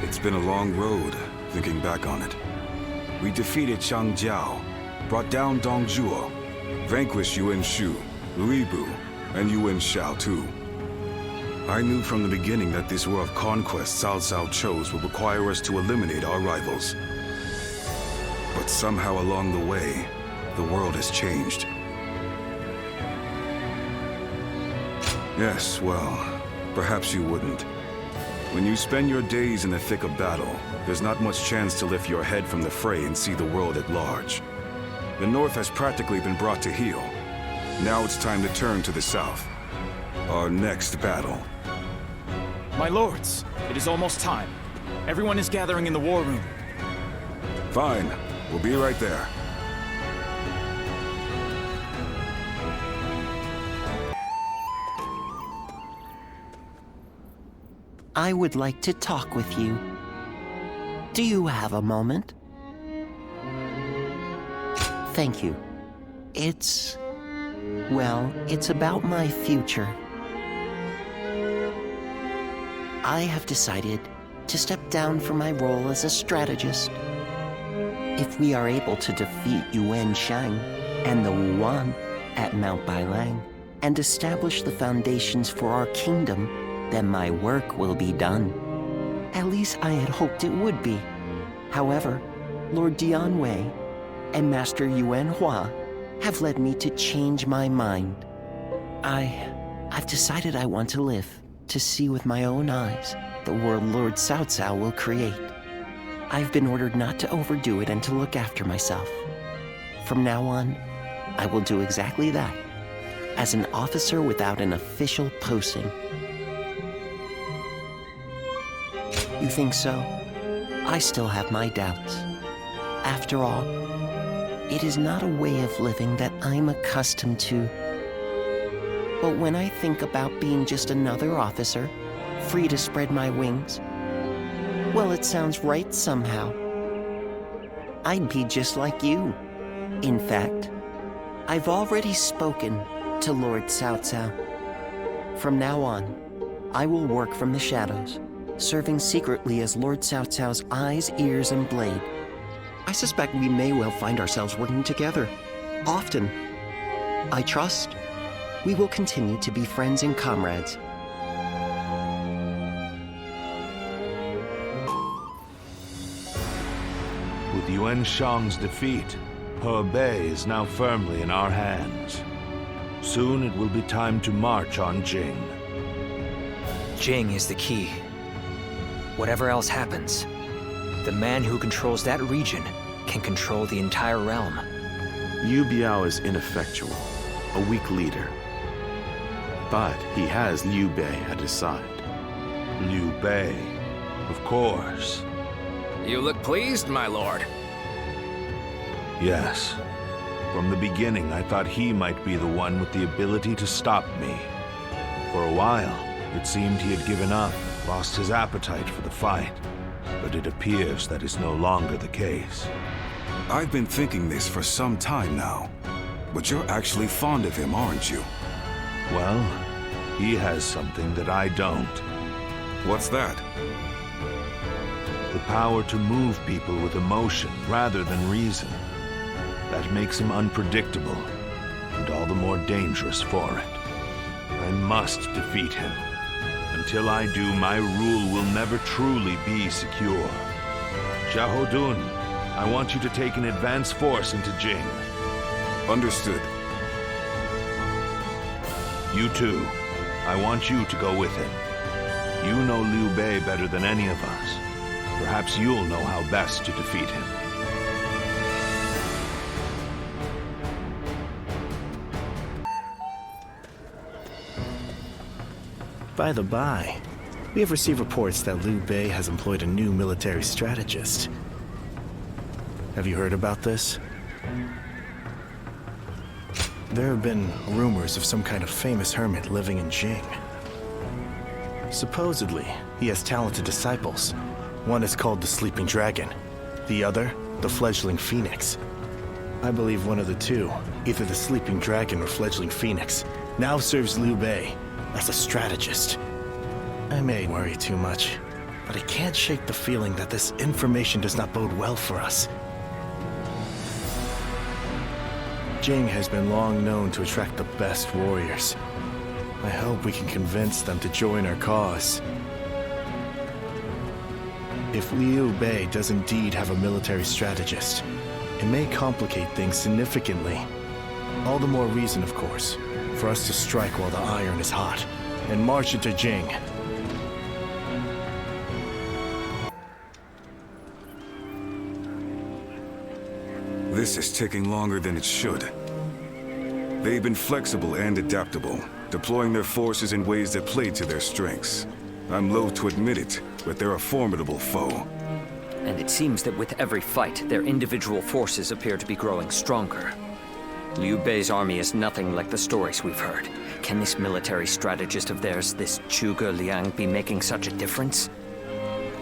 It's been a long road, thinking back on it. We defeated Chang Jiao, brought down Dong Zhuo, vanquished Yuan Shu, Lu Bu, and Yuan Shao too. I knew from the beginning that this war of conquest Cao Cao chose would require us to eliminate our rivals. But somehow along the way, the world has changed. Yes, well, perhaps you wouldn't. When you spend your days in the thick of battle, there's not much chance to lift your head from the fray and see the world at large. The North has practically been brought to heel. Now it's time to turn to the South. Our next battle. My lords, it is almost time. Everyone is gathering in the war room. Fine. We'll be right there. I would like to talk with you. Do you have a moment? Thank you. Well, it's about my future. I have decided to step down from my role as a strategist. If we are able to defeat Yuan Shang and the Wuan at Mount Bailang and establish the foundations for our kingdom, then my work will be done. At least I had hoped it would be. However, Lord Dian Wei and Master Yuan Hua have led me to change my mind. I've decided I want to live, to see with my own eyes the world Lord Cao Cao will create. I've been ordered not to overdo it and to look after myself. From now on, I will do exactly that, as an officer without an official posting. You think so? I still have my doubts. After all, it is not a way of living that I'm accustomed to. But when I think about being just another officer, free to spread my wings, well, it sounds right somehow. I'd be just like you. In fact, I've already spoken to Lord Cao Cao. From now on, I will work from the shadows, serving secretly as Lord Cao Cao's eyes, ears, and blade. I suspect we may well find ourselves working together. Often. I trust we will continue to be friends and comrades. With Yuan Shang's defeat, Hebei is now firmly in our hands. Soon it will be time to march on Jing. Jing is the key. Whatever else happens, the man who controls that region can control the entire realm. Yu Biao is ineffectual, a weak leader. But he has Liu Bei at his side. Liu Bei, of course. You look pleased, my lord. Yes. From the beginning, I thought he might be the one with the ability to stop me. For a while, it seemed he had given up, lost his appetite for the fight. but it appears that is no longer the case. I've been thinking this for some time now, but you're actually fond of him, aren't you? Well, he has something that I don't. What's that? The power to move people with emotion rather than reason. That makes him unpredictable, and all the more dangerous for it. I must defeat him. Until I do, my rule will never truly be secure. Xiahou, I want you to take an advance force into Jing. Understood. You too. I want you to go with him. You know Liu Bei better than any of us. Perhaps you'll know how best to defeat him. By the by, we have received reports that Liu Bei has employed a new military strategist. Have you heard about this? There have been rumors of some kind of famous hermit living in Jing. Supposedly, he has talented disciples. One is called the Sleeping Dragon, the other, the Fledgling Phoenix. I believe one of the two, either the Sleeping Dragon or Fledgling Phoenix, now serves Liu Bei as a strategist. I may worry too much, but I can't shake the feeling that this information does not bode well for us. Jing has been long known to attract the best warriors. I hope we can convince them to join our cause. If Liu Bei does indeed have a military strategist, it may complicate things significantly. All the more reason, of course, for us to strike while the iron is hot, and march into Jing. This is taking longer than it should. They've been flexible and adaptable, deploying their forces in ways that play to their strengths. I'm loath to admit it, but they're a formidable foe. And it seems that with every fight, their individual forces appear to be growing stronger. Liu Bei's army is nothing like the stories we've heard. Can this military strategist of theirs, this Zhuge Liang, be making such a difference?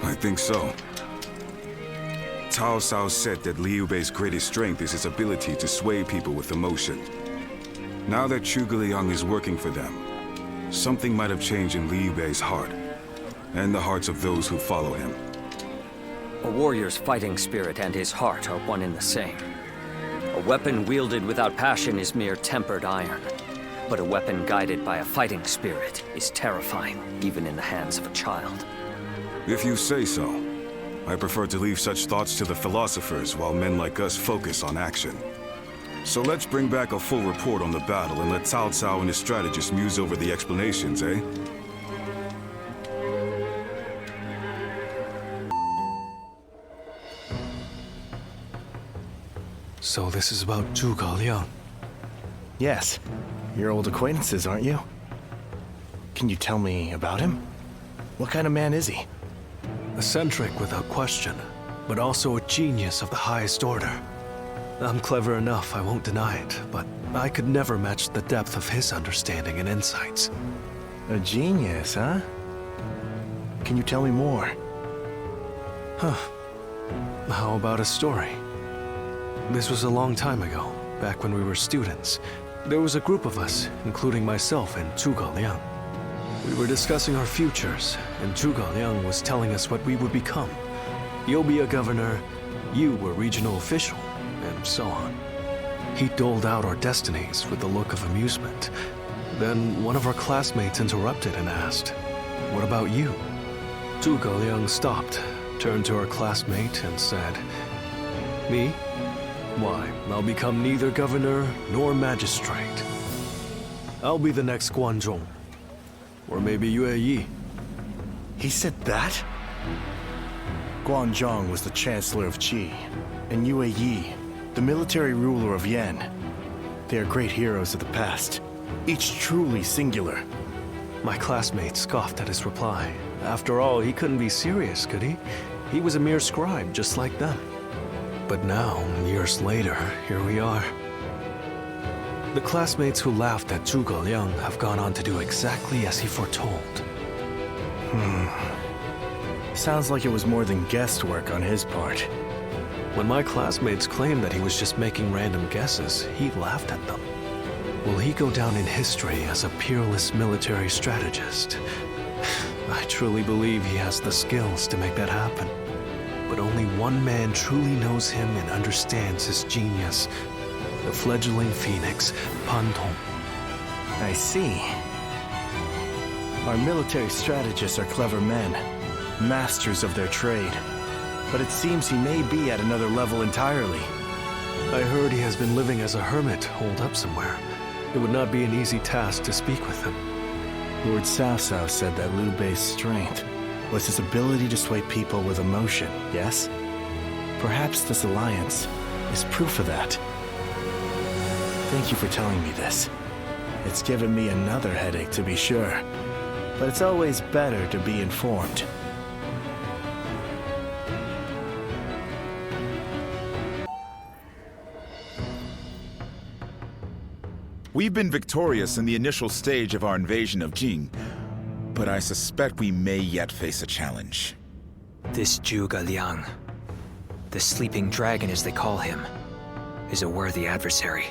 I think so. Cao Cao said that Liu Bei's greatest strength is his ability to sway people with emotion. Now that Zhuge Liang is working for them, something might have changed in Liu Bei's heart, and the hearts of those who follow him. A warrior's fighting spirit and his heart are one and the same. A weapon wielded without passion is mere tempered iron, but a weapon guided by a fighting spirit is terrifying, even in the hands of a child. If you say so. I prefer to leave such thoughts to the philosophers while men like us focus on action. So let's bring back a full report on the battle and let Cao Cao and his strategist muse over the explanations, eh? So this is about Zhuge Liang? Yes. You're old acquaintances, aren't you? Can you tell me about him? What kind of man is he? Eccentric without question, but also a genius of the highest order. I'm clever enough, I won't deny it, but I could never match the depth of his understanding and insights. A genius, huh? Can you tell me more? Huh. How about a story? This was a long time ago, back when we were students. There was a group of us, including myself and Zhuge Liang. We were discussing our futures, and Zhuge Liang was telling us what we would become. You'll be a governor, you a regional official, and so on. He doled out our destinies with a look of amusement. Then one of our classmates interrupted and asked, "What about you?" Zhuge Liang stopped, turned to our classmate and said, "Me? Why, I'll become neither governor nor magistrate. I'll be the next Guanzhong. Or maybe Yue Yi." He said that? Guanzhong was the Chancellor of Qi, and Yue Yi, the military ruler of Yan. They are great heroes of the past, each truly singular. My classmate scoffed at his reply. After all, he couldn't be serious, could he? He was a mere scribe, just like them. But now, years later, here we are. The classmates who laughed at Zhuge Liang have gone on to do exactly as he foretold. Sounds like it was more than guesswork on his part. When my classmates claimed that he was just making random guesses, he laughed at them. Will he go down in history as a peerless military strategist? I truly believe he has the skills to make that happen. But only one man truly knows him and understands his genius. The fledgling phoenix, Pantong. I see. Our military strategists are clever men, masters of their trade. But it seems he may be at another level entirely. I heard he has been living as a hermit, holed up somewhere. It would not be an easy task to speak with him. Lord Cao Cao said that Liu Bei's strength was his ability to sway people with emotion, yes? Perhaps this alliance is proof of that. Thank you for telling me this. It's given me another headache, to be sure. But it's always better to be informed. We've been victorious in the initial stage of our invasion of Jing, but I suspect we may yet face a challenge. This Zhuge Liang, the sleeping dragon as they call him, is a worthy adversary.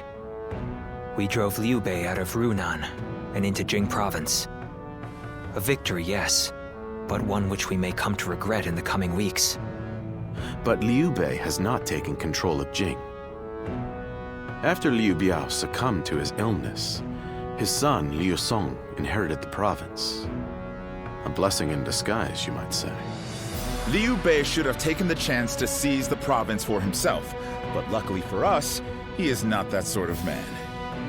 We drove Liu Bei out of Runan and into Jing province. A victory, yes, but one which we may come to regret in the coming weeks. But Liu Bei has not taken control of Jing. After Liu Biao succumbed to his illness, his son Liu Song inherited the province. A blessing in disguise, you might say. Liu Bei should have taken the chance to seize the province for himself, but luckily for us, he is not that sort of man.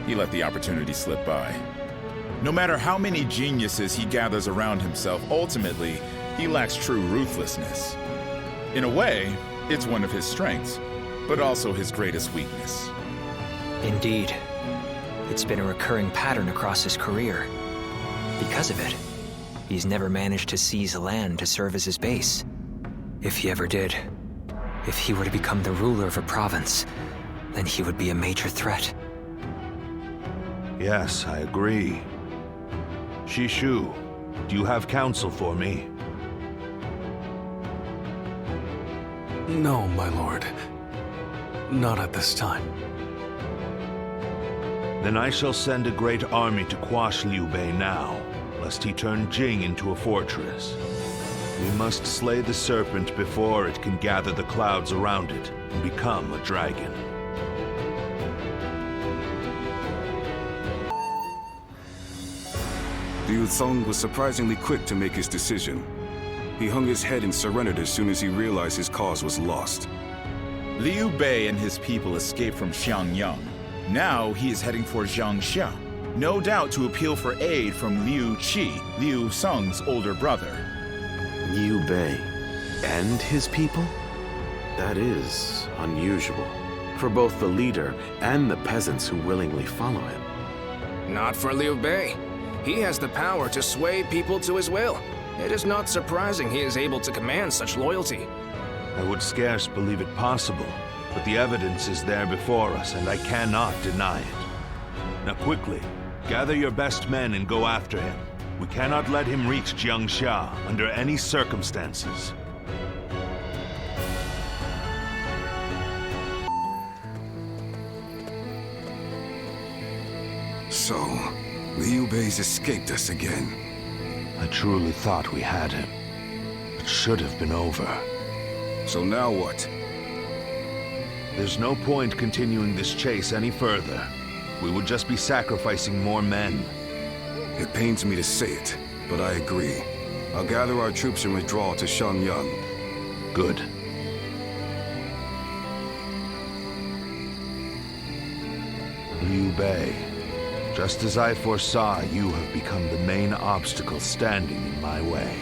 He let the opportunity slip by. No matter how many geniuses he gathers around himself, ultimately, he lacks true ruthlessness. In a way, it's one of his strengths, but also his greatest weakness. Indeed. It's been a recurring pattern across his career. Because of it, he's never managed to seize land to serve as his base. If he ever did, if he were to become the ruler of a province, then he would be a major threat. Yes, I agree. Shishu, do you have counsel for me? No, my lord. Not at this time. Then I shall send a great army to quash Liu Bei now, lest he turn Jing into a fortress. We must slay the serpent before it can gather the clouds around it and become a dragon. Liu Song was surprisingly quick to make his decision. He hung his head and surrendered as soon as he realized his cause was lost. Liu Bei and his people escaped from Xiangyang. Now he is heading for Jiangxia, no doubt to appeal for aid from Liu Qi, Liu Song's older brother. Liu Bei and his people? That is unusual for both the leader and the peasants who willingly follow him. Not for Liu Bei. He has the power to sway people to his will. It is not surprising he is able to command such loyalty. I would scarce believe it possible, but the evidence is there before us, and I cannot deny it. Now quickly, gather your best men and go after him. We cannot let him reach Jiangxia under any circumstances. So, Liu Bei's escaped us again. I truly thought we had him. It should have been over. So now what? There's no point continuing this chase any further. We would just be sacrificing more men. It pains me to say it, but I agree. I'll gather our troops and withdraw to Xiangyang. Good. Liu Bei, just as I foresaw, you have become the main obstacle standing in my way.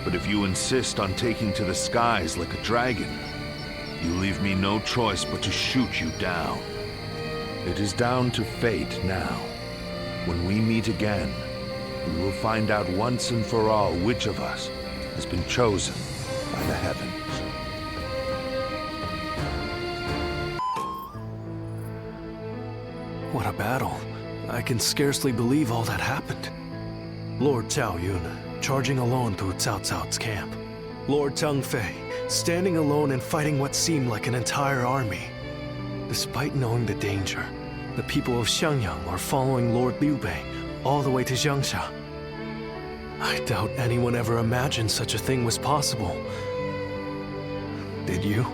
But if you insist on taking to the skies like a dragon, you leave me no choice but to shoot you down. It is down to fate now. When we meet again, we will find out once and for all which of us has been chosen by the heavens. What a battle. I can scarcely believe all that happened. Lord Cao Yun, charging alone through Cao Cao's camp. Lord Zhengfei, standing alone and fighting what seemed like an entire army. Despite knowing the danger, the people of Xiangyang are following Lord Liu Bei all the way to Jiangxia. I doubt anyone ever imagined such a thing was possible. Did you?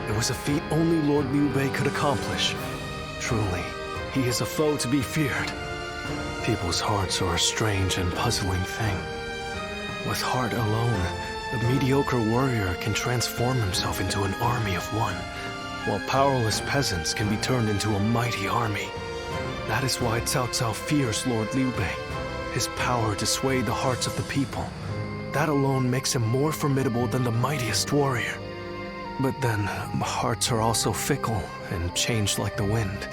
It was a feat only Lord Liu Bei could accomplish. Truly, he is a foe to be feared. People's hearts are a strange and puzzling thing. With heart alone, a mediocre warrior can transform himself into an army of one, while powerless peasants can be turned into a mighty army. That is why Cao Cao fears Lord Liu Bei, his power to sway the hearts of the people. That alone makes him more formidable than the mightiest warrior. But then, hearts are also fickle and change like the wind.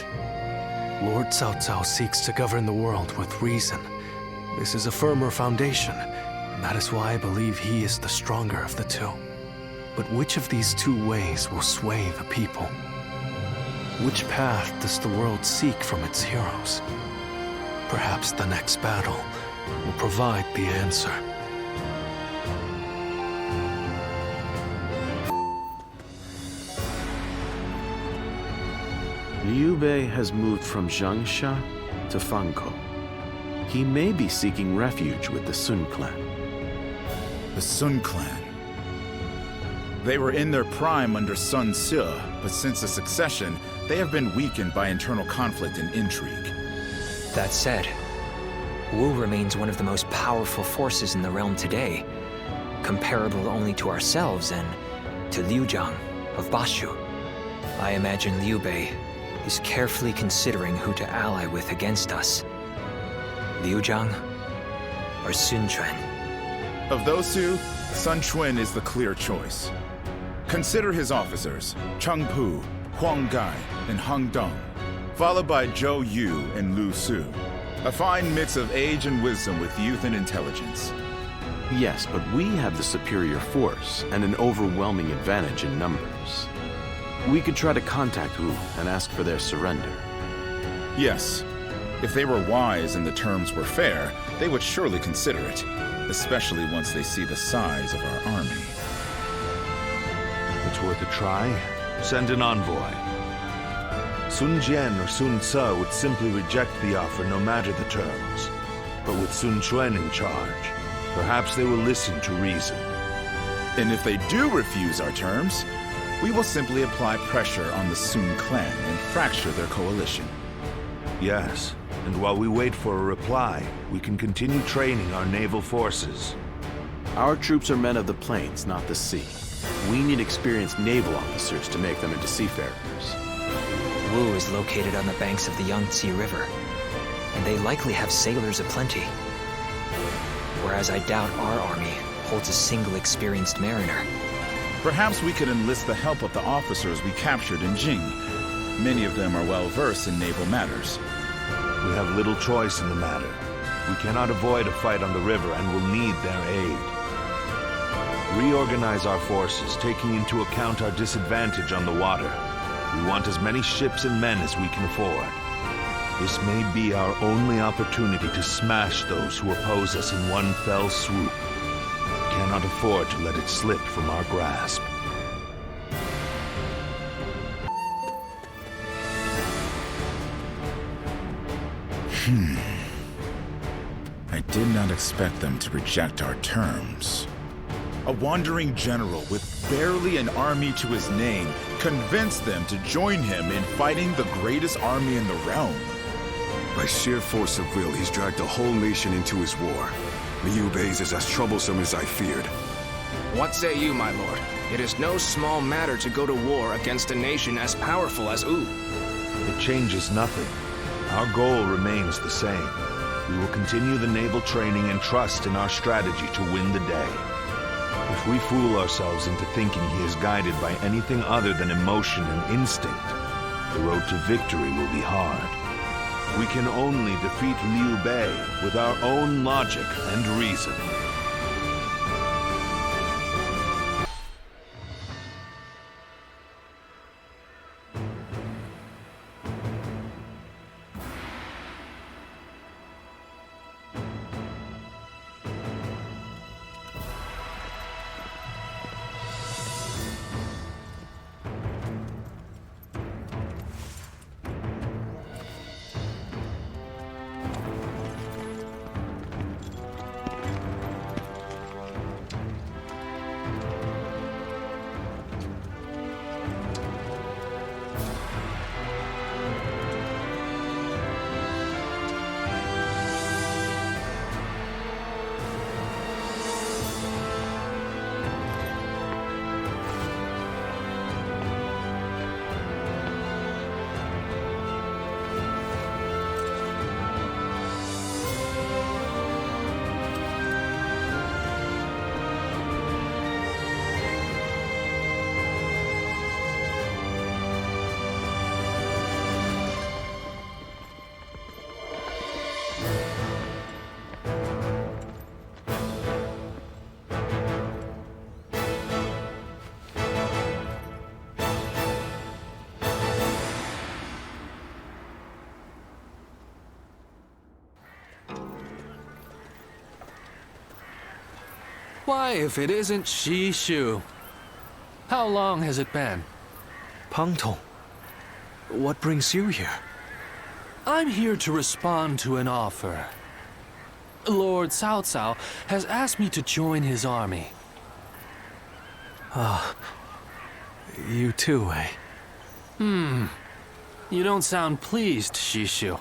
Lord Cao Cao seeks to govern the world with reason. This is a firmer foundation, and that is why I believe he is the stronger of the two. But which of these two ways will sway the people? Which path does the world seek from its heroes? Perhaps the next battle will provide the answer. Liu Bei has moved from Jiangxia to Fangkou. He may be seeking refuge with the Sun clan. The Sun clan. They were in their prime under Sun Ce, but since the succession, they have been weakened by internal conflict and intrigue. That said, Wu remains one of the most powerful forces in the realm today, comparable only to ourselves and to Liu Zhang of Bashu. I imagine Liu Bei is carefully considering who to ally with against us. Liu Zhang or Sun Quan? Of those two, Sun Quan is the clear choice. Consider his officers, Cheng Pu, Huang Gai, and Heng Dong, followed by Zhou Yu and Lu Su. A fine mix of age and wisdom with youth and intelligence. Yes, but we have the superior force and an overwhelming advantage in numbers. We could try to contact Wu and ask for their surrender. Yes. If they were wise and the terms were fair, they would surely consider it, especially once they see the size of our army. It's worth a try. Send an envoy. Sun Jian or Sun Ce would simply reject the offer no matter the terms. But with Sun Quan in charge, perhaps they will listen to reason. And if they do refuse our terms, we will simply apply pressure on the Sun clan and fracture their coalition. Yes, and while we wait for a reply, we can continue training our naval forces. Our troops are men of the plains, not the sea. We need experienced naval officers to make them into seafarers. Wu is located on the banks of the Yangtze River, and they likely have sailors aplenty. Whereas I doubt our army holds a single experienced mariner. Perhaps we could enlist the help of the officers we captured in Jing. Many of them are well versed in naval matters. We have little choice in the matter. We cannot avoid a fight on the river and will need their aid. Reorganize our forces, taking into account our disadvantage on the water. We want as many ships and men as we can afford. This may be our only opportunity to smash those who oppose us in one fell swoop. We cannot afford to let it slip from our grasp. I did not expect them to reject our terms. A wandering general with barely an army to his name convinced them to join him in fighting the greatest army in the realm. By sheer force of will, he's dragged a whole nation into his war. Liu Bei's is as troublesome as I feared. What say you, my lord? It is no small matter to go to war against a nation as powerful as Wu. It changes nothing. Our goal remains the same. We will continue the naval training and trust in our strategy to win the day. If we fool ourselves into thinking he is guided by anything other than emotion and instinct, the road to victory will be hard. We can only defeat Liu Bei with our own logic and reason. Why, if it isn't Shishu? How long has it been? Pangtong, what brings you here? I'm here to respond to an offer. Lord Cao Cao has asked me to join his army. Ah, you too, eh? You don't sound pleased, Shishu.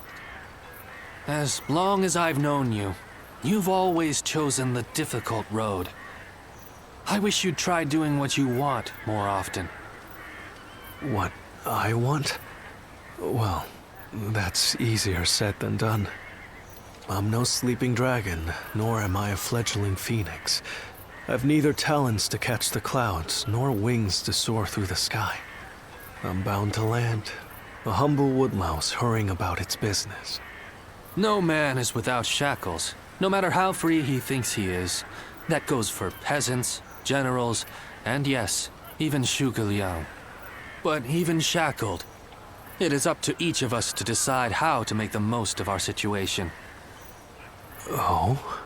As long as I've known you, you've always chosen the difficult road. I wish you'd try doing what you want more often. What I want? Well, that's easier said than done. I'm no sleeping dragon, nor am I a fledgling phoenix. I've neither talons to catch the clouds, nor wings to soar through the sky. I'm bound to land, a humble woodlouse hurrying about its business. No man is without shackles, no matter how free he thinks he is. That goes for peasants, generals, and yes, even Zhuge Liang. But even shackled, it is up to each of us to decide how to make the most of our situation. Oh?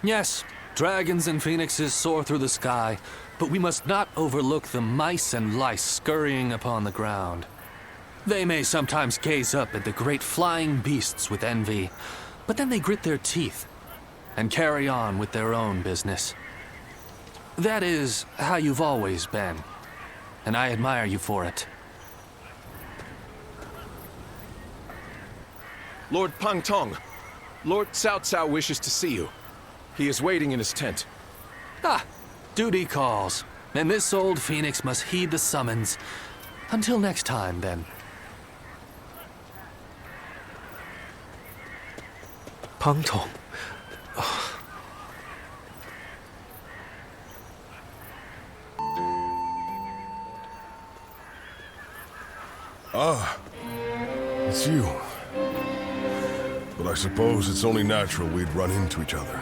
Yes, dragons and phoenixes soar through the sky, but we must not overlook the mice and lice scurrying upon the ground. They may sometimes gaze up at the great flying beasts with envy, but then they grit their teeth and carry on with their own business. That is how you've always been, and I admire you for it. Lord Pangtong, Lord Cao Cao wishes to see you. He is waiting in his tent. Ah, duty calls, and this old phoenix must heed the summons. Until next time, then. Pangtong. Ah, it's you. But I suppose it's only natural we'd run into each other.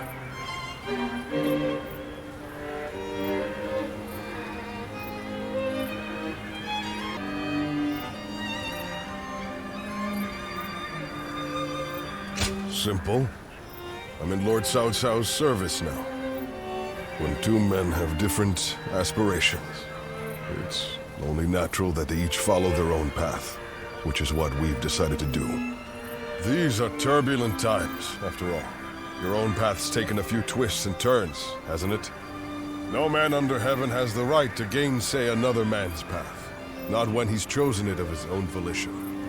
Simple. I'm in Lord Cao Cao's service now. When two men have different aspirations, it's only natural that they each follow their own path, which is what we've decided to do. These are turbulent times, after all. Your own path's taken a few twists and turns, hasn't it? No man under heaven has the right to gainsay another man's path, not when he's chosen it of his own volition.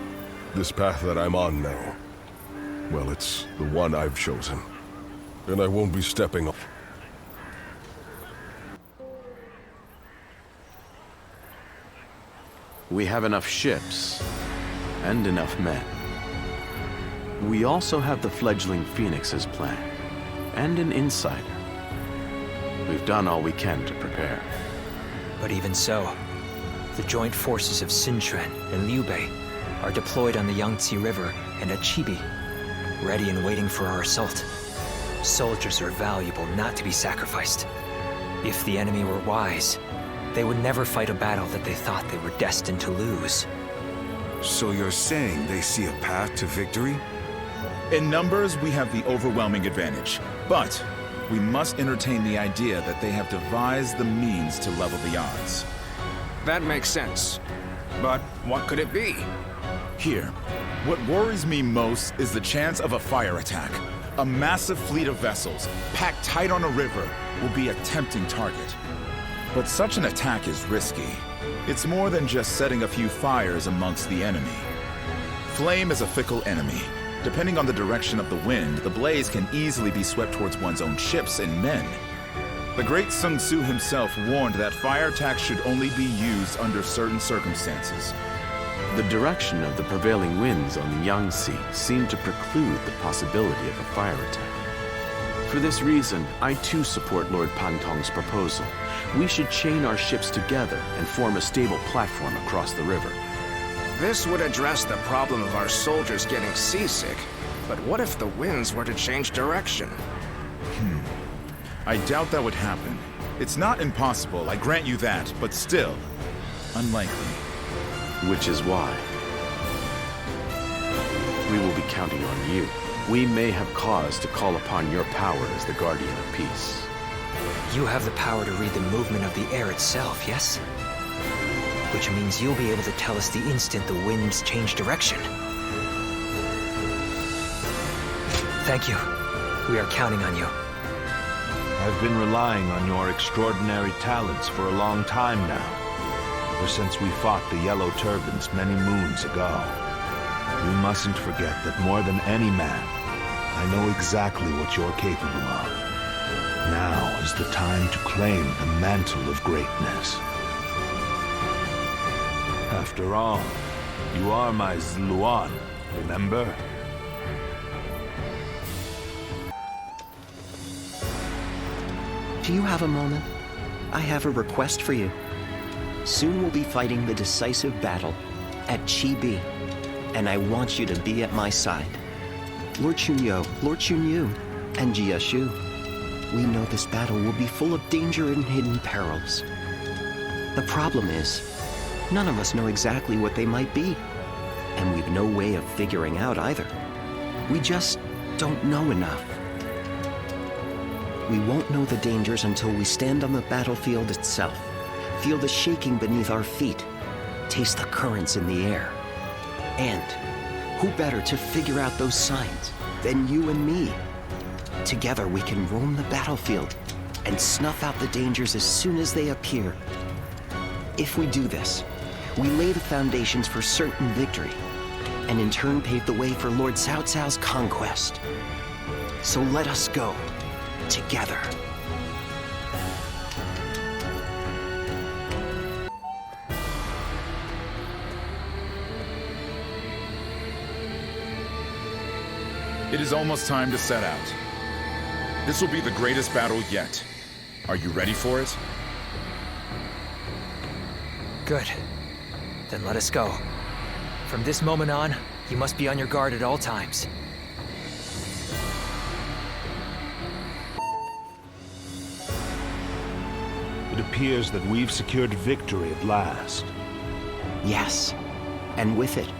This path that I'm on now, well, it's the one I've chosen, and I won't be stepping off. We have enough ships and enough men. We also have the fledgling Phoenix as planned, and an insider. We've done all we can to prepare. But even so, the joint forces of Sun Quan and Liu Bei are deployed on the Yangtze River and at Chibi, ready and waiting for our assault. Soldiers are valuable, not to be sacrificed. If the enemy were wise, they would never fight a battle that they thought they were destined to lose. So you're saying they see a path to victory? In numbers, we have the overwhelming advantage, but we must entertain the idea that they have devised the means to level the odds. That makes sense. But what could it be? Here, what worries me most is the chance of a fire attack. A massive fleet of vessels, packed tight on a river, will be a tempting target. But such an attack is risky. It's more than just setting a few fires amongst the enemy. Flame is a fickle enemy. Depending on the direction of the wind, the blaze can easily be swept towards one's own ships and men. The great Sun Tzu himself warned that fire attacks should only be used under certain circumstances. The direction of the prevailing winds on the Yangtze seemed to preclude the possibility of a fire attack. For this reason, I too support Lord Pangtong's proposal. We should chain our ships together and form a stable platform across the river. This would address the problem of our soldiers getting seasick. But what if the winds were to change direction? I doubt that would happen. It's not impossible, I grant you that, but still, unlikely. Which is why we will be counting on you. We may have cause to call upon your power as the guardian of peace. You have the power to read the movement of the air itself, yes? Which means you'll be able to tell us the instant the winds change direction. Thank you. We are counting on you. I've been relying on your extraordinary talents for a long time now. Ever since we fought the Yellow Turbans many moons ago. We mustn't forget that more than any man, I know exactly what you're capable of. Now is the time to claim the mantle of greatness. After all, you are my Zluan, remember? Do you have a moment? I have a request for you. Soon we'll be fighting the decisive battle at Chibi, and I want you to be at my side. Lord Chunyo, Lord Chunyu, and Jiashu. We know this battle will be full of danger and hidden perils. The problem is, none of us know exactly what they might be, and we've no way of figuring out either. We just don't know enough. We won't know the dangers until we stand on the battlefield itself, feel the shaking beneath our feet, taste the currents in the air. And who better to figure out those signs than you and me? Together we can roam the battlefield and snuff out the dangers as soon as they appear. If we do this, we lay the foundations for certain victory, and in turn pave the way for Lord Cao Cao's conquest. So let us go, together. It is almost time to set out. This will be the greatest battle yet. Are you ready for it? Good. Then let us go. From this moment on, you must be on your guard at all times. It appears that we've secured victory at last. Yes, and with it,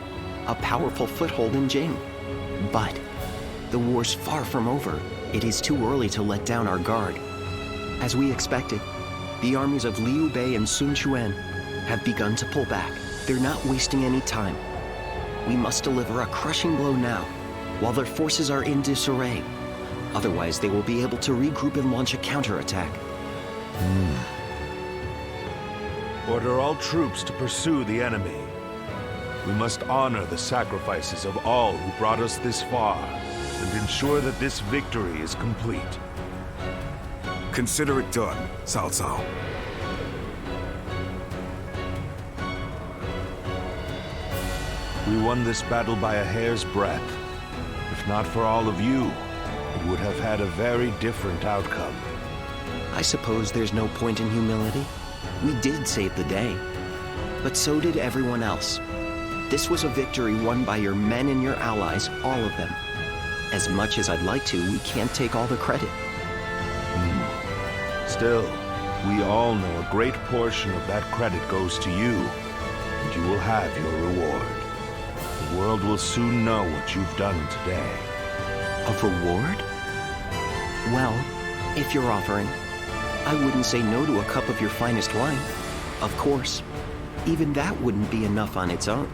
a powerful foothold in Jing. But the war's far from over. It is too early to let down our guard. As we expected, the armies of Liu Bei and Sun Quan have begun to pull back. They're not wasting any time. We must deliver a crushing blow now, while their forces are in disarray. Otherwise, they will be able to regroup and launch a counterattack. Order all troops to pursue the enemy. We must honor the sacrifices of all who brought us this far, and ensure that this victory is complete. Consider it done, Cao Cao. We won this battle by a hair's breadth. If not for all of you, it would have had a very different outcome. I suppose there's no point in humility. We did save the day. But so did everyone else. This was a victory won by your men and your allies, all of them. As much as I'd like to, we can't take all the credit. Still, we all know a great portion of that credit goes to you, and you will have your reward. The world will soon know what you've done today. A reward? Well, if you're offering, I wouldn't say no to a cup of your finest wine. Of course, even that wouldn't be enough on its own.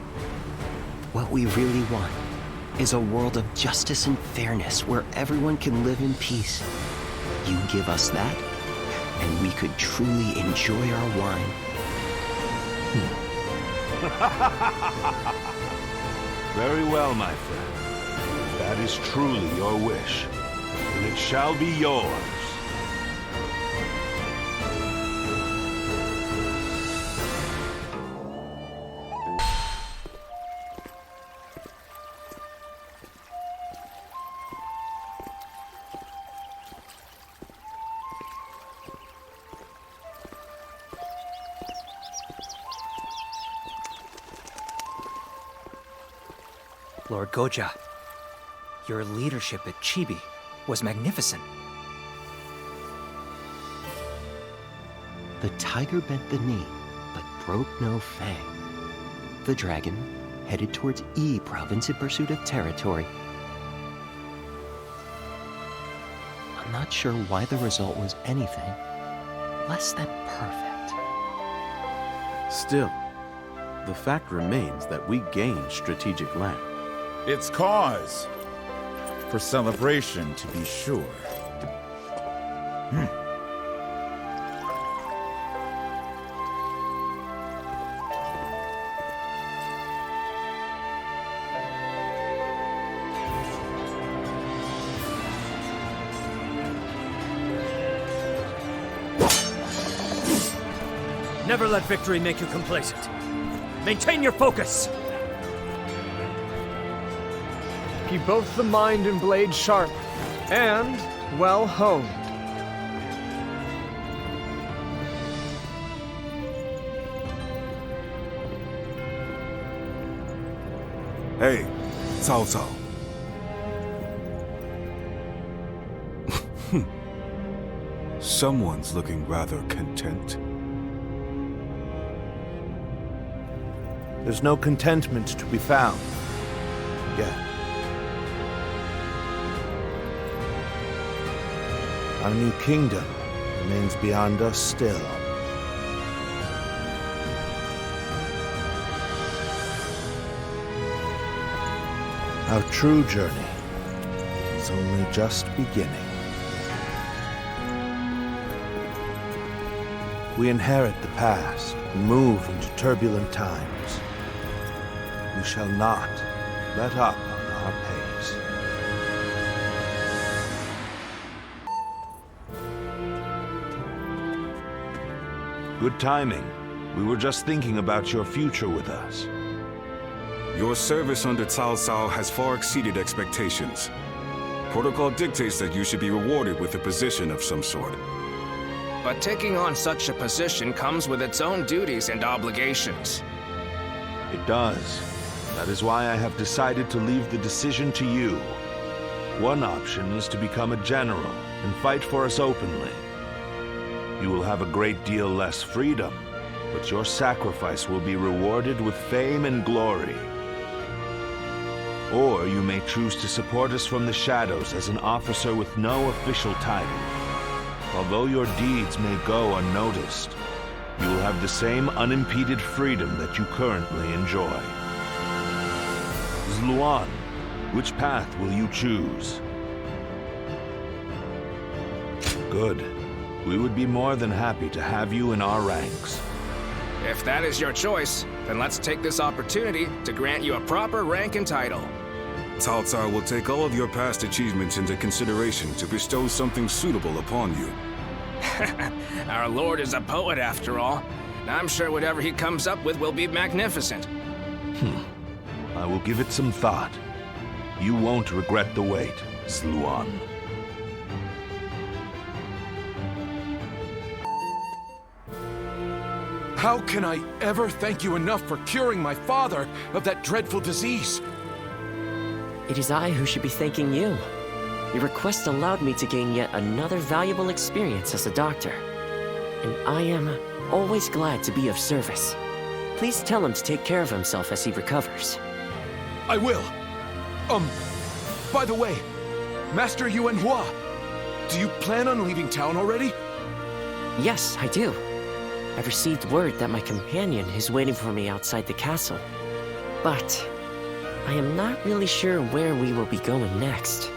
What we really want is a world of justice and fairness where everyone can live in peace. You give us that, and we could truly enjoy our wine. Very well, my friend. If that is truly your wish, then it shall be yours. Lord Goja, your leadership at Chibi was magnificent. The tiger bent the knee, but broke no fang. The dragon headed towards Yi Province in pursuit of territory. On not sure why the result was anything less than perfect. Still, the fact remains that we gained strategic land. It's cause for celebration, to be sure. Never let victory make you complacent. Maintain your focus! Keep both the mind and blade sharp, and well honed. Hey, Cao Cao. Someone's looking rather content. There's no contentment to be found yet. Our new kingdom remains beyond us still. Our true journey is only just beginning. We inherit the past and move into turbulent times. We shall not let up on our pace. Good timing. We were just thinking about your future with us. Your service under Cao Cao has far exceeded expectations. Protocol dictates that you should be rewarded with a position of some sort. But taking on such a position comes with its own duties and obligations. It does. That is why I have decided to leave the decision to you. One option is to become a general and fight for us openly. You will have a great deal less freedom, but your sacrifice will be rewarded with fame and glory. Or you may choose to support us from the shadows as an officer with no official title. Although your deeds may go unnoticed, you will have the same unimpeded freedom that you currently enjoy. Zluan, which path will you choose? Good. We would be more than happy to have you in our ranks. If that is your choice, then let's take this opportunity to grant you a proper rank and title. Cao Cao will take all of your past achievements into consideration to bestow something suitable upon you. Our lord is a poet after all. I'm sure whatever he comes up with will be magnificent. I will give it some thought. You won't regret the wait, Zluan. How can I ever thank you enough for curing my father of that dreadful disease? It is I who should be thanking you. Your request allowed me to gain yet another valuable experience as a doctor. And I am always glad to be of service. Please tell him to take care of himself as he recovers. I will. By the way, Master Yuanhua, do you plan on leaving town already? Yes, I do. I've received word that my companion is waiting for me outside the castle. But I am not really sure where we will be going next.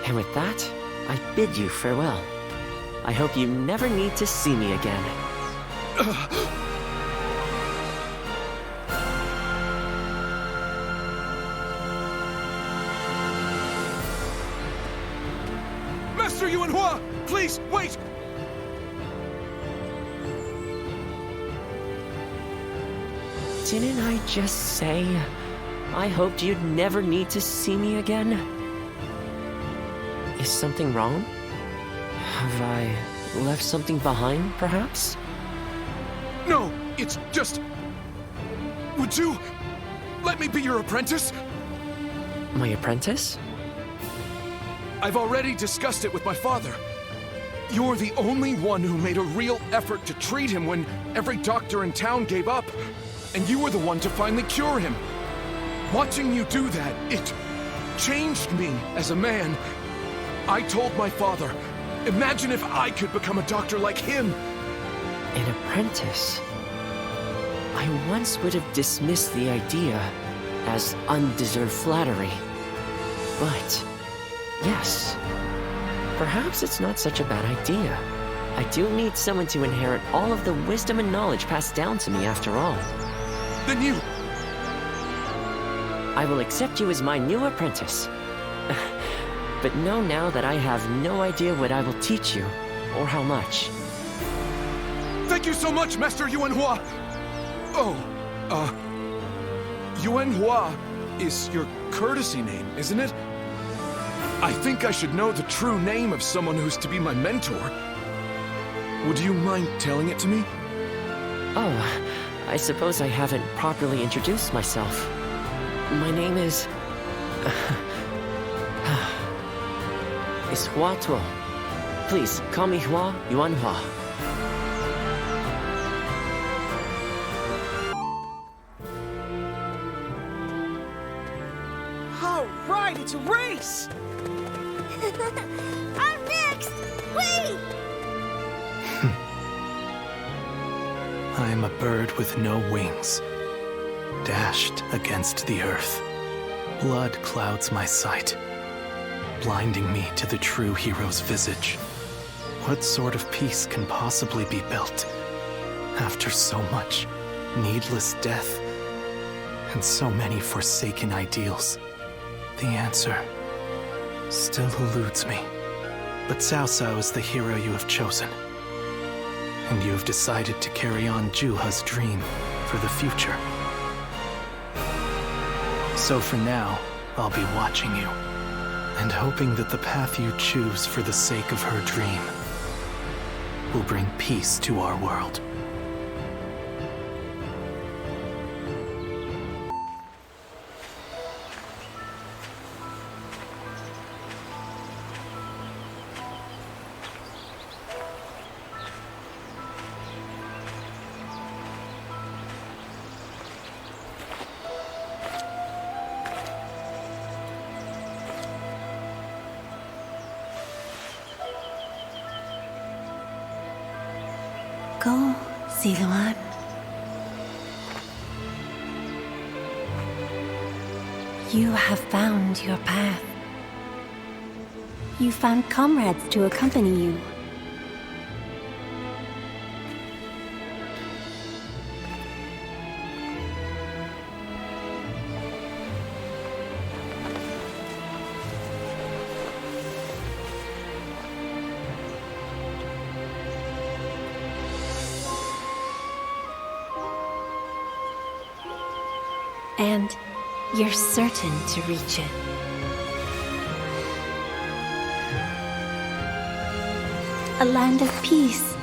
And with that, I bid you farewell. I hope you never need to see me again. Master Yuanhua, please, wait! Didn't I just say I hoped you'd never need to see me again? Is something wrong? Have I left something behind, perhaps? No, it's just... Would you let me be your apprentice? My apprentice? I've already discussed it with my father. You're the only one who made a real effort to treat him when every doctor in town gave up. And you were the one to finally cure him. Watching you do that, it changed me as a man. I told my father Imagine if I could become a doctor like him! An apprentice? I once would have dismissed the idea as undeserved flattery. But, yes, perhaps it's not such a bad idea. I do need someone to inherit all of the wisdom and knowledge passed down to me after all. Then you... I will accept you as my new apprentice. But know now that I have no idea what I will teach you, or how much. Thank you so much, Master Yuanhua! Oh, Yuanhua is your courtesy name, isn't it? I think I should know the true name of someone who's to be my mentor. Would you mind telling it to me? Oh, I suppose I haven't properly introduced myself. My name is... is Hua Tuo. Please, call me Hua Yuanhua. All right, it's a race! I'm next! Wait! I am a bird with no wings, dashed against the earth. Blood clouds my sight, blinding me to the true hero's visage. What sort of peace can possibly be built after so much needless death and so many forsaken ideals? The answer still eludes me. But Cao Cao is the hero you have chosen. And you have decided to carry on Juha's dream for the future. So for now, I'll be watching you, and hoping that the path you choose for the sake of her dream will bring peace to our world. Go, Ziluan. You have found your path. You found comrades to accompany you. And you're certain to reach it. A land of peace